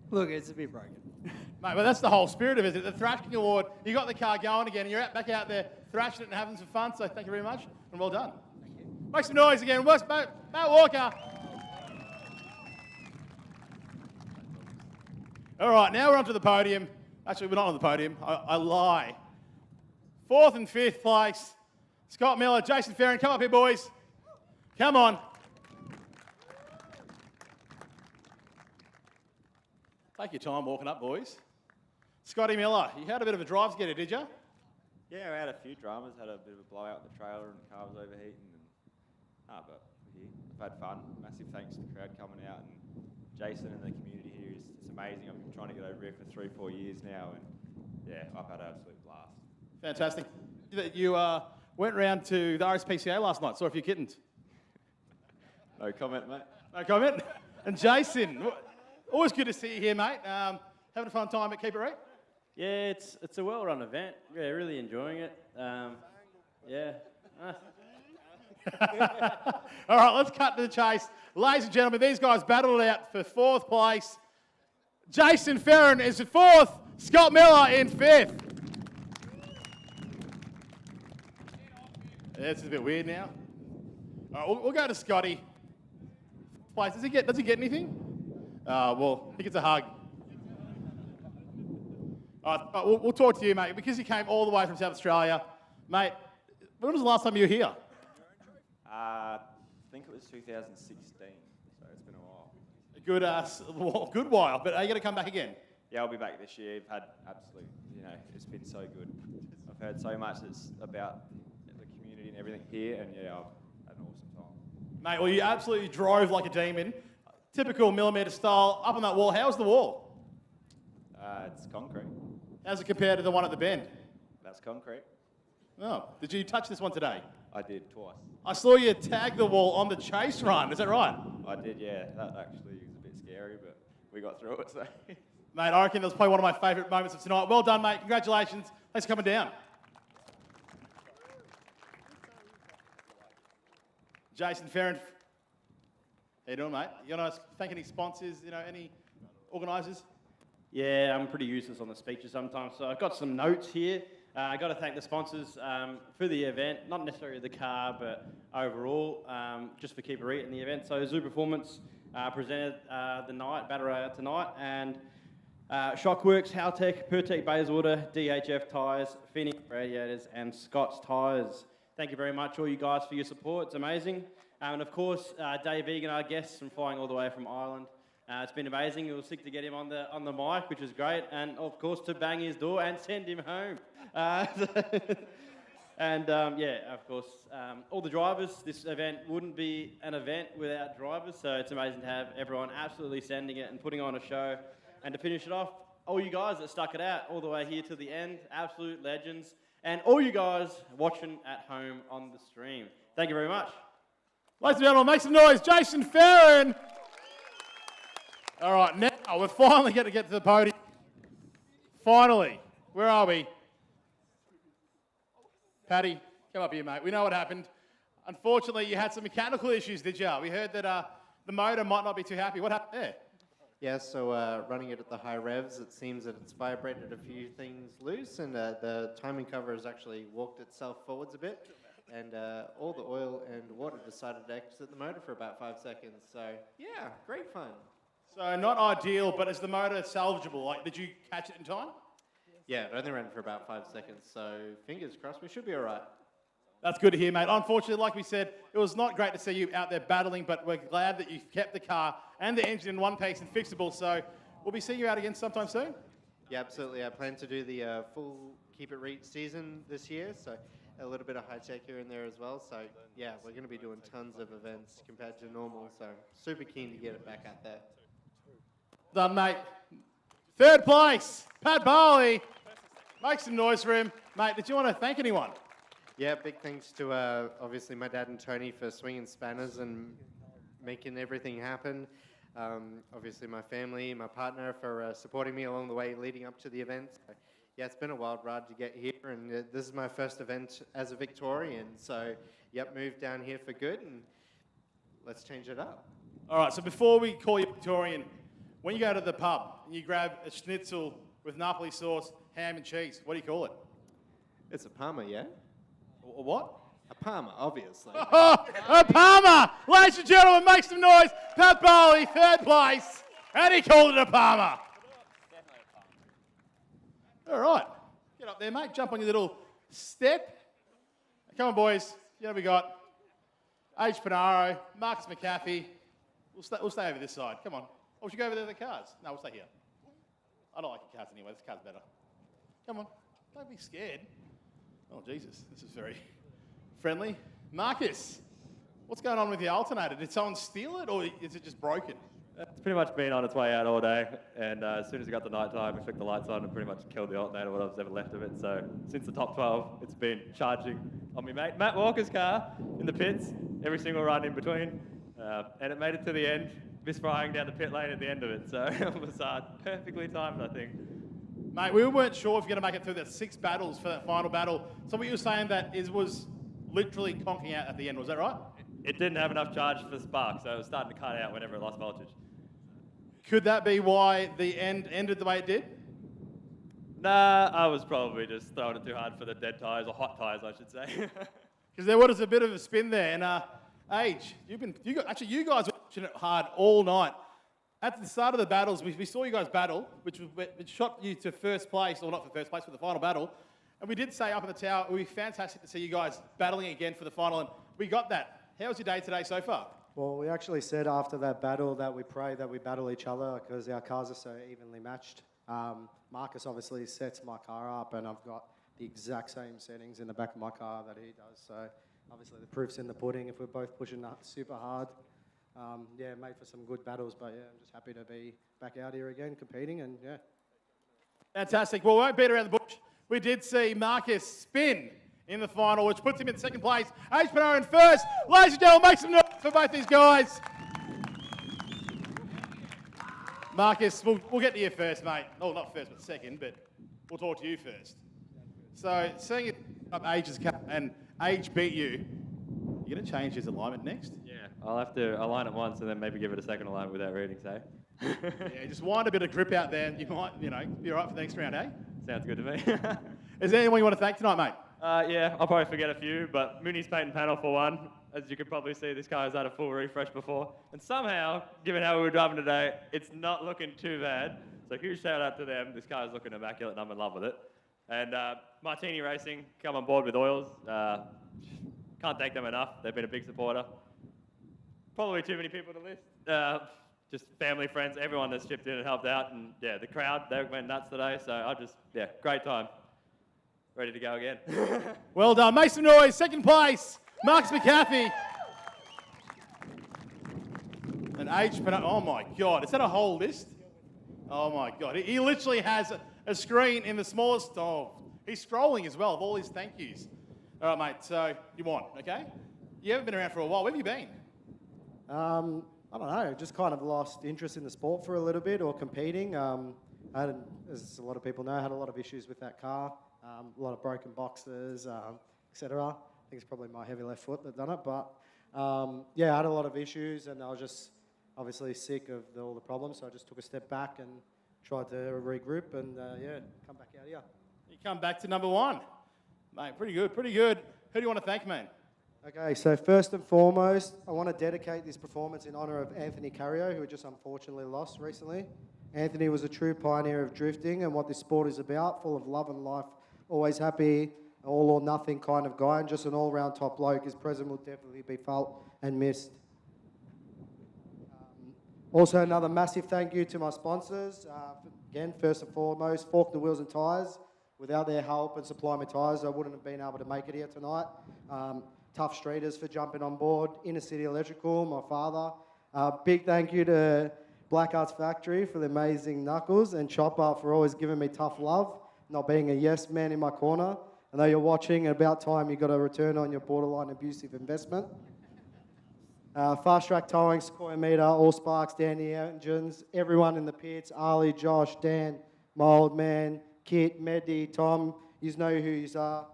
look, it's a bit broken. Mate, well, that's the whole spirit of it. The Thrash King Award, you got the car going again, and you're back out there thrashing it and having some fun, so thank you very much, and well done. Thank you. Make some noise again. Matt Walker. All right, now we're onto the podium. Actually, we're not on the podium. I lie. 4th and 5th place, Scott Miller, Jason Ferron. Come up here, boys. Come on. Take your time walking up, boys. Scotty Miller, you had a bit of a drive to get here, did you? Yeah, we had a few dramas, had a bit of a blowout in the trailer and the car was overheating. But we're here. I've had fun. Massive thanks to the crowd coming out and Jason and the community here. It's amazing. I've been trying to get over here for 3-4 years now, and yeah, I've had an absolute blast. Fantastic. You went round to the RSPCA last night. Saw a few kittens. No comment, mate. No comment. And Jason, always good to see you here, mate. Having a fun time at Keep It Reet? Yeah, it's a well-run event. Yeah, really enjoying it. Yeah. All right, let's cut to the chase. Ladies and gentlemen, these guys battled it out for 4th place. Jason Ferron is in 4th. Scott Miller in 5th. Yeah, this is a bit weird now. All right, we'll go to Scotty. Place. Does he get anything? Well, he gets a hug. All right, we'll talk to you, mate, because you came all the way from South Australia. Mate, when was the last time you were here? I think it was 2016, so it's been a while. A good while, but are you going to come back again? Yeah, I'll be back this year. I've had absolute, it's been so good. I've heard so much that's about the community and everything here, and yeah, I've had an awesome time. Mate, well, you absolutely drove like a demon. Typical millimetre style, up on that wall. How's the wall? It's concrete. How's it compared to the one at the bend? That's concrete. Oh, did you touch this one today? I did, twice. I saw you tag the wall on the chase run, is that right? I did, yeah. That actually was a bit scary, but we got through it, so. Mate, I reckon that was probably one of my favourite moments of tonight. Well done, mate. Congratulations. Thanks for coming down. Jason Ferron. How you doing, mate? You want to thank any sponsors, any organisers? Yeah, I'm pretty useless on the speeches sometimes, so I've got some notes here. I got to thank the sponsors for the event, not necessarily the car, but overall, just for Keep It Reet in the event. So Zoo Performance presented the night, Battle Royale tonight, and Shockworks, Haltech, Pertec Bayswater, DHF Tyres, Phoenix Radiators, and Scott's Tyres. Thank you very much, all you guys, for your support. It's amazing. And of course, Dave Egan, our guest, from flying all the way from Ireland. It's been amazing. It was sick to get him on the mic, which is great, and of course to bang his door and send him home. And yeah, of course, all the drivers. This event wouldn't be an event without drivers, so it's amazing to have everyone absolutely sending it and putting on a show. And to finish it off, all you guys that stuck it out all the way here to the end, absolute legends, and all you guys watching at home on the stream. Thank you very much. Ladies and gentlemen, make some noise. Jason Ferron. All right, now we're finally going to get to the podium. Finally. Where are we? Paddy, come up here, mate. We know what happened. Unfortunately, you had some mechanical issues, did you? We heard that the motor might not be too happy. What happened there? Yeah, so running it at the high revs, it seems that it's vibrated a few things loose, and the timing cover has actually walked itself forwards a bit, and all the oil and water decided to exit the motor for about 5 seconds. So yeah, great fun. So not ideal, but is the motor salvageable? Like, did you catch it in time? Yeah, it only ran for about 5 seconds, so fingers crossed, we should be all right. That's good to hear, mate. Unfortunately, like we said, it was not great to see you out there battling, but we're glad that you kept the car and the engine in one piece and fixable. So we'll be seeing you out again sometime soon. Yeah, absolutely. I plan to do the full Keep It Reet season this year, so a little bit of high tech here and there as well. So yeah, we're going to be doing tons of events compared to normal, so super keen to get it back out there. Done, mate. Third place, Pat Barley. Make some noise for him. Mate, did you want to thank anyone? Yeah, big thanks to obviously my dad and Tony for swinging spanners and making everything happen. Obviously my family, my partner for supporting me along the way leading up to the event. So, yeah, it's been a wild ride to get here, and this is my first event as a Victorian. So, yep, moved down here for good, and let's change it up. All right, so before we call you Victorian, when you go to the pub and you grab a schnitzel with Napoli sauce, ham and cheese, what do you call it? It's a Parma, yeah? A what? A Parma, obviously. A Parma! Ladies and gentlemen, make some noise. Pat Barley, third place, and he called it a Parma. All right, get up there, mate. Jump on your little step. Come on, boys. You know we got H. Panaro, Marcus McAfee. We'll stay over this side. Come on. Or should we go over there with the cars? No, we'll stay here. I don't like the cars anyway. This car's better. Come on. Don't be scared. Oh, Jesus. This is very friendly. Marcus, what's going on with the alternator? Did someone steal it, or is it just broken? It's pretty much been on its way out all day, and as soon as it got to night time, we flicked the lights on and pretty much killed the alternator, whatever's ever left of it. So since the top 12, it's been charging on me mate Matt Walker's car in the pits, every single run in between, and it made it to the end, misfiring down the pit lane at the end of it. So it was perfectly timed, I think. Mate, we weren't sure if you're going to make it through the 6 battles for that final battle. So what you were saying that was literally conking out at the end, was that right? It didn't have enough charge for the spark, so it was starting to cut out whenever it lost voltage. Could that be why the end ended the way it did? Nah, I was probably just throwing it too hard for the dead tyres, or hot tyres, I should say. Because there was a bit of a spin there, and Age, you guys were pushing it hard all night. At the start of the battles, we saw you guys battle, which shot you to first place, or not for first place, for the final battle. And we did say up at the tower, it would be fantastic to see you guys battling again for the final, and we got that. How was your day today so far? Well, we actually said after that battle that we pray that we battle each other because our cars are so evenly matched. Marcus obviously sets my car up, and I've got the exact same settings in the back of my car that he does. So obviously the proof's in the pudding if we're both pushing super hard. Yeah, made for some good battles, but yeah, I'm just happy to be back out here again competing, and yeah. Fantastic. Well, we won't beat around the bush. We did see Marcus spin in the final, which puts him in second place. H. Panaro in first. Ladies and gentlemen, make some noise for both these guys. Marcus, we'll get to you first, mate. Oh, not first, but second, but we'll talk to you first. So, seeing it up Age's car and Age beat you, you're going to change his alignment next? Yeah, I'll have to align it once and then maybe give it a second alignment without reading, say. Yeah, just wind a bit of grip out there, and you might, be all right for the next round, eh? Sounds good to me. Is there anyone you want to thank tonight, mate? Yeah, I'll probably forget a few, but Mooney's paint and panel for one. As you can probably see, this car has had a full refresh before. And somehow, given how we were driving today, it's not looking too bad. So huge shout out to them. This car is looking immaculate and I'm in love with it. And Martini Racing, come on board with oils. Can't thank them enough. They've been a big supporter. Probably too many people to list. Just family, friends, everyone that's chipped in and helped out. And yeah, the crowd, they went nuts today. So great time. Ready to go again. Well done. Make some noise. Second place, Marcus McAfee. And H. Panaro. Oh my God. Is that a whole list? Oh my God. He literally has a screen in the smallest. Oh, he's scrolling as well of all his thank yous. All right, mate. So you won, okay? You haven't been around for a while. Where have you been? I don't know. Just kind of lost interest in the sport for a little bit, or competing. As a lot of people know, I had a lot of issues with that car. A lot of broken boxes, etc. I think it's probably my heavy left foot that done it. But yeah, I had a lot of issues, and I was just obviously sick of all the problems, so I just took a step back and tried to regroup and, come back out here. You come back to number one. Mate, pretty good, pretty good. Who do you want to thank, man? Okay, so first and foremost, I want to dedicate this performance in honour of Anthony Carrio, who just unfortunately lost recently. Anthony was a true pioneer of drifting and what this sport is about, full of love and life, always happy, all or nothing kind of guy, and just an all-round top bloke. His presence will definitely be felt and missed. Also, another massive thank you to my sponsors. Again, first and foremost, Fork the Wheels and Tyres. Without their help and supplying me tyres, I wouldn't have been able to make it here tonight. Tough Streeters for jumping on board. Inner City Electrical, my father. Big thank you to Black Arts Factory for the amazing knuckles, and Chopper for always giving me tough love, not being a yes man in my corner. I know you're watching, and about time you got a return on your borderline abusive investment. Fast Track Towing, Sequoia Meter, All Sparks, Danny Engines, everyone in the pits, Ali, Josh, Dan, my old man, Kit, Mehdi, Tom, you know who you are.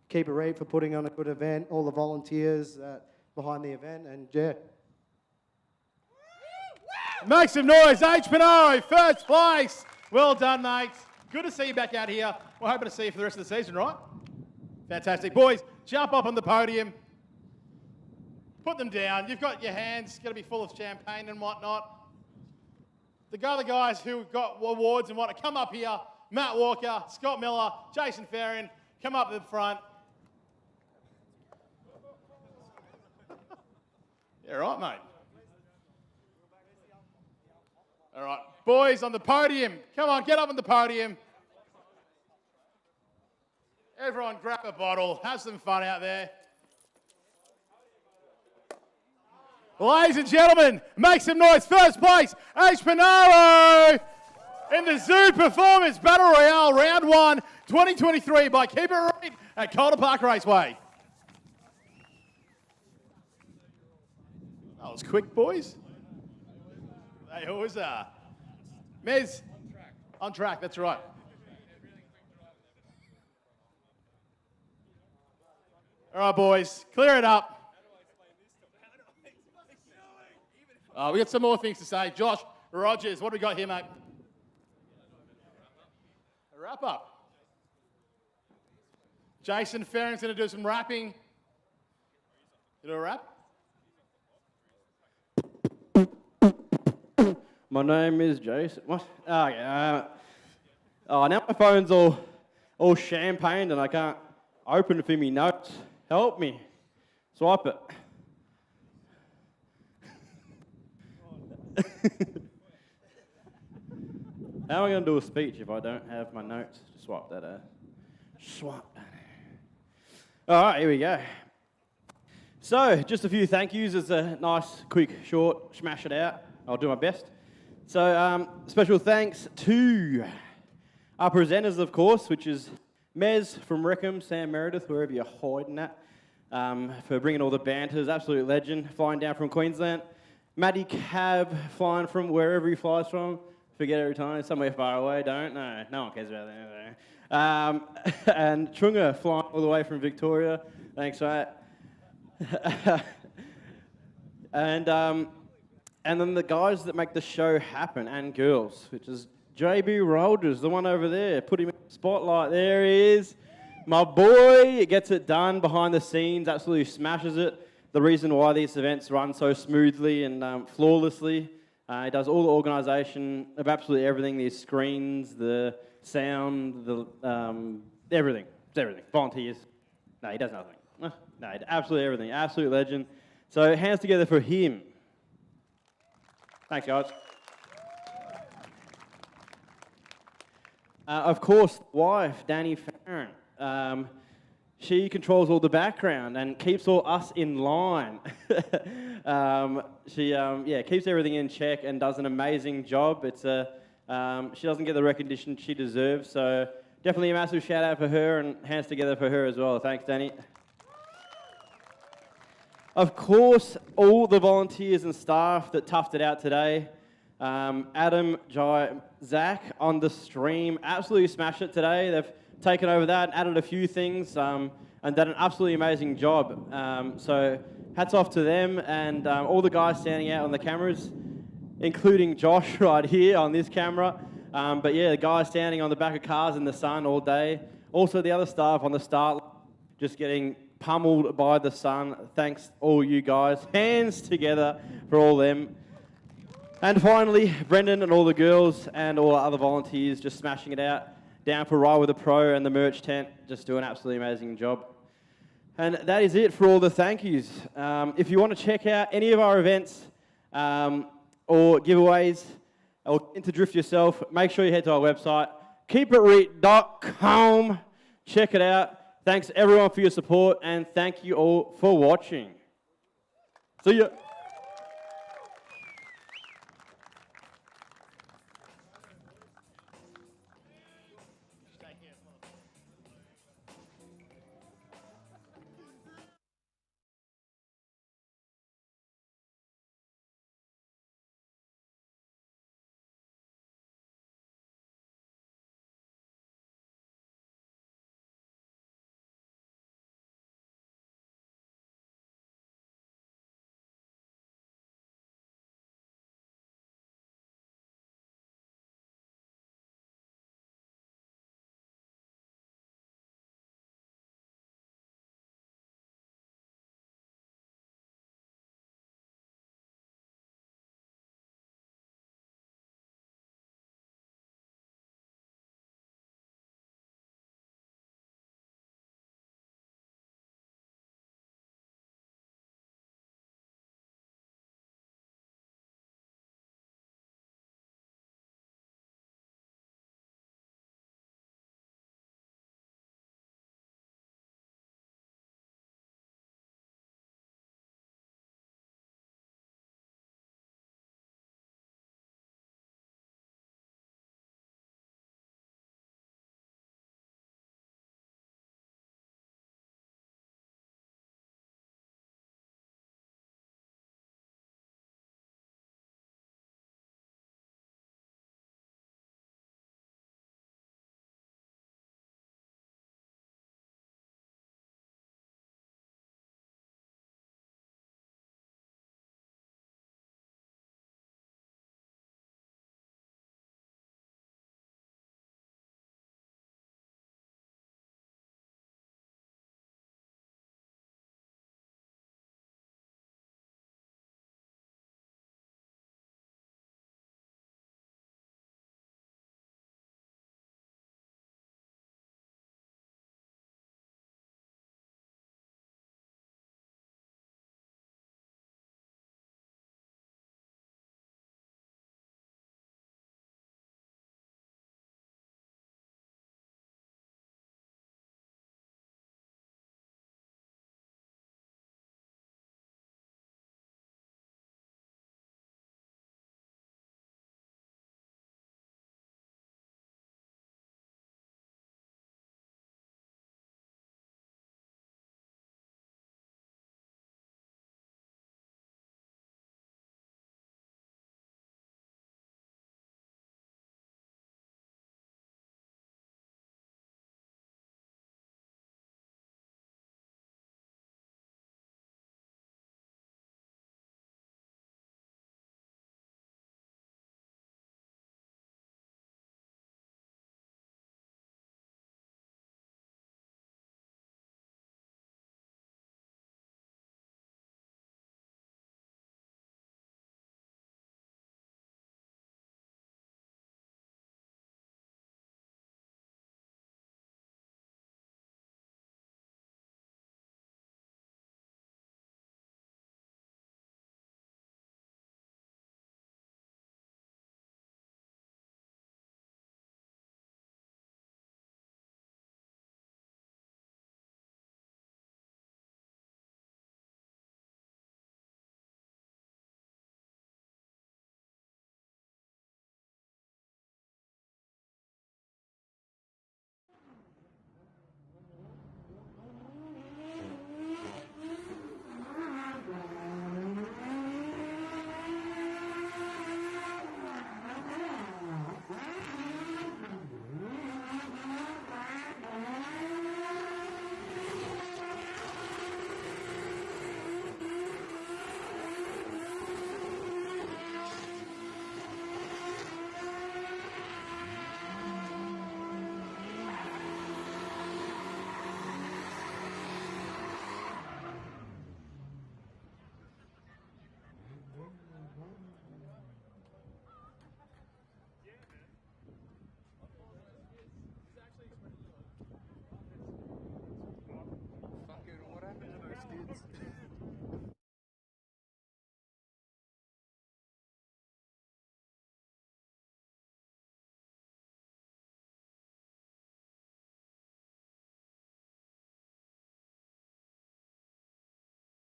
Keep it Reet for putting on a good event, all the volunteers behind the event, and yeah. Make some noise, H. Pinaro, first place. Well done, mates. Good to see you back out here. We're hoping to see you for the rest of the season, right? Fantastic. Boys, jump up on the podium. Put them down. You've got your hands going to be full of champagne and whatnot. The other guys who got awards and whatnot, come up here. Matt Walker, Scott Miller, Jason Ferron, come up to the front. Yeah, right, mate. All right, boys on the podium. Come on, get up on the podium. Everyone grab a bottle. Have some fun out there. Ladies and gentlemen, make some noise. First place, H. Pinaro in the Zoo Performance Battle Royale Round 1, 2023 by Keep It Reet at Calder Park Raceway. That was quick, boys. They always are. Mez, on track, that's right. All right, boys, clear it up. We got some more things to say. Josh Rogers, what do we got here, mate? A wrap up. Jason Ferron's going to do some rapping. You do a rap? My name is Jason. What? Oh, yeah. Now my phone's all champagne and I can't open it for me notes. Help me. Swipe it. How am I going to do a speech if I don't have my notes? Swap that. Swap that. All right, here we go. So, just a few thank yous as a nice, quick, short, smash it out. I'll do my best. So, special thanks to our presenters, of course, which is Mez from Wreckham, Sam Meredith, wherever you're hiding at, for bringing all the banters, absolute legend, flying down from Queensland. Matty Cab, flying from wherever he flies from. Forget every time, somewhere far away, don't? No one cares about that. And Trunga, flying all the way from Victoria. Thanks, mate. And then the guys that make the show happen, and girls, which is JB Rogers, the one over there. Put him in the spotlight. There he is. My boy gets it done behind the scenes, absolutely smashes it. The reason why these events run so smoothly and flawlessly. He does all the organisation of absolutely everything, the screens, the sound, the everything. It's everything. Volunteers. No, he does nothing. No, absolutely everything. Absolute legend. So hands together for him. Thanks, guys. Of course, wife, Danny Ferron. She controls all the background and keeps all us in line. She keeps everything in check and does an amazing job. She doesn't get the recognition she deserves, so definitely a massive shout out for her and hands together for her as well. Thanks, Danny. Of course, all the volunteers and staff that toughed it out today. Adam, Jai, Zach on the stream absolutely smashed it today. They've taken over that and added a few things and done an absolutely amazing job. So hats off to them and all the guys standing out on the cameras, including Josh right here on this camera. But yeah, the guys standing on the back of cars in the sun all day. Also the other staff on the start, just getting pummeled by the sun. Thanks all you guys. Hands together for all them. And finally, Brendan and all the girls and all the other volunteers just smashing it out. Down for Ride with a Pro and the merch tent, just do an absolutely amazing job. And that is it for all the thank yous. If you want to check out any of our events or giveaways or into drift yourself, make sure you head to our website, keepitreet.com. Check it out. Thanks everyone for your support and thank you all for watching. See ya.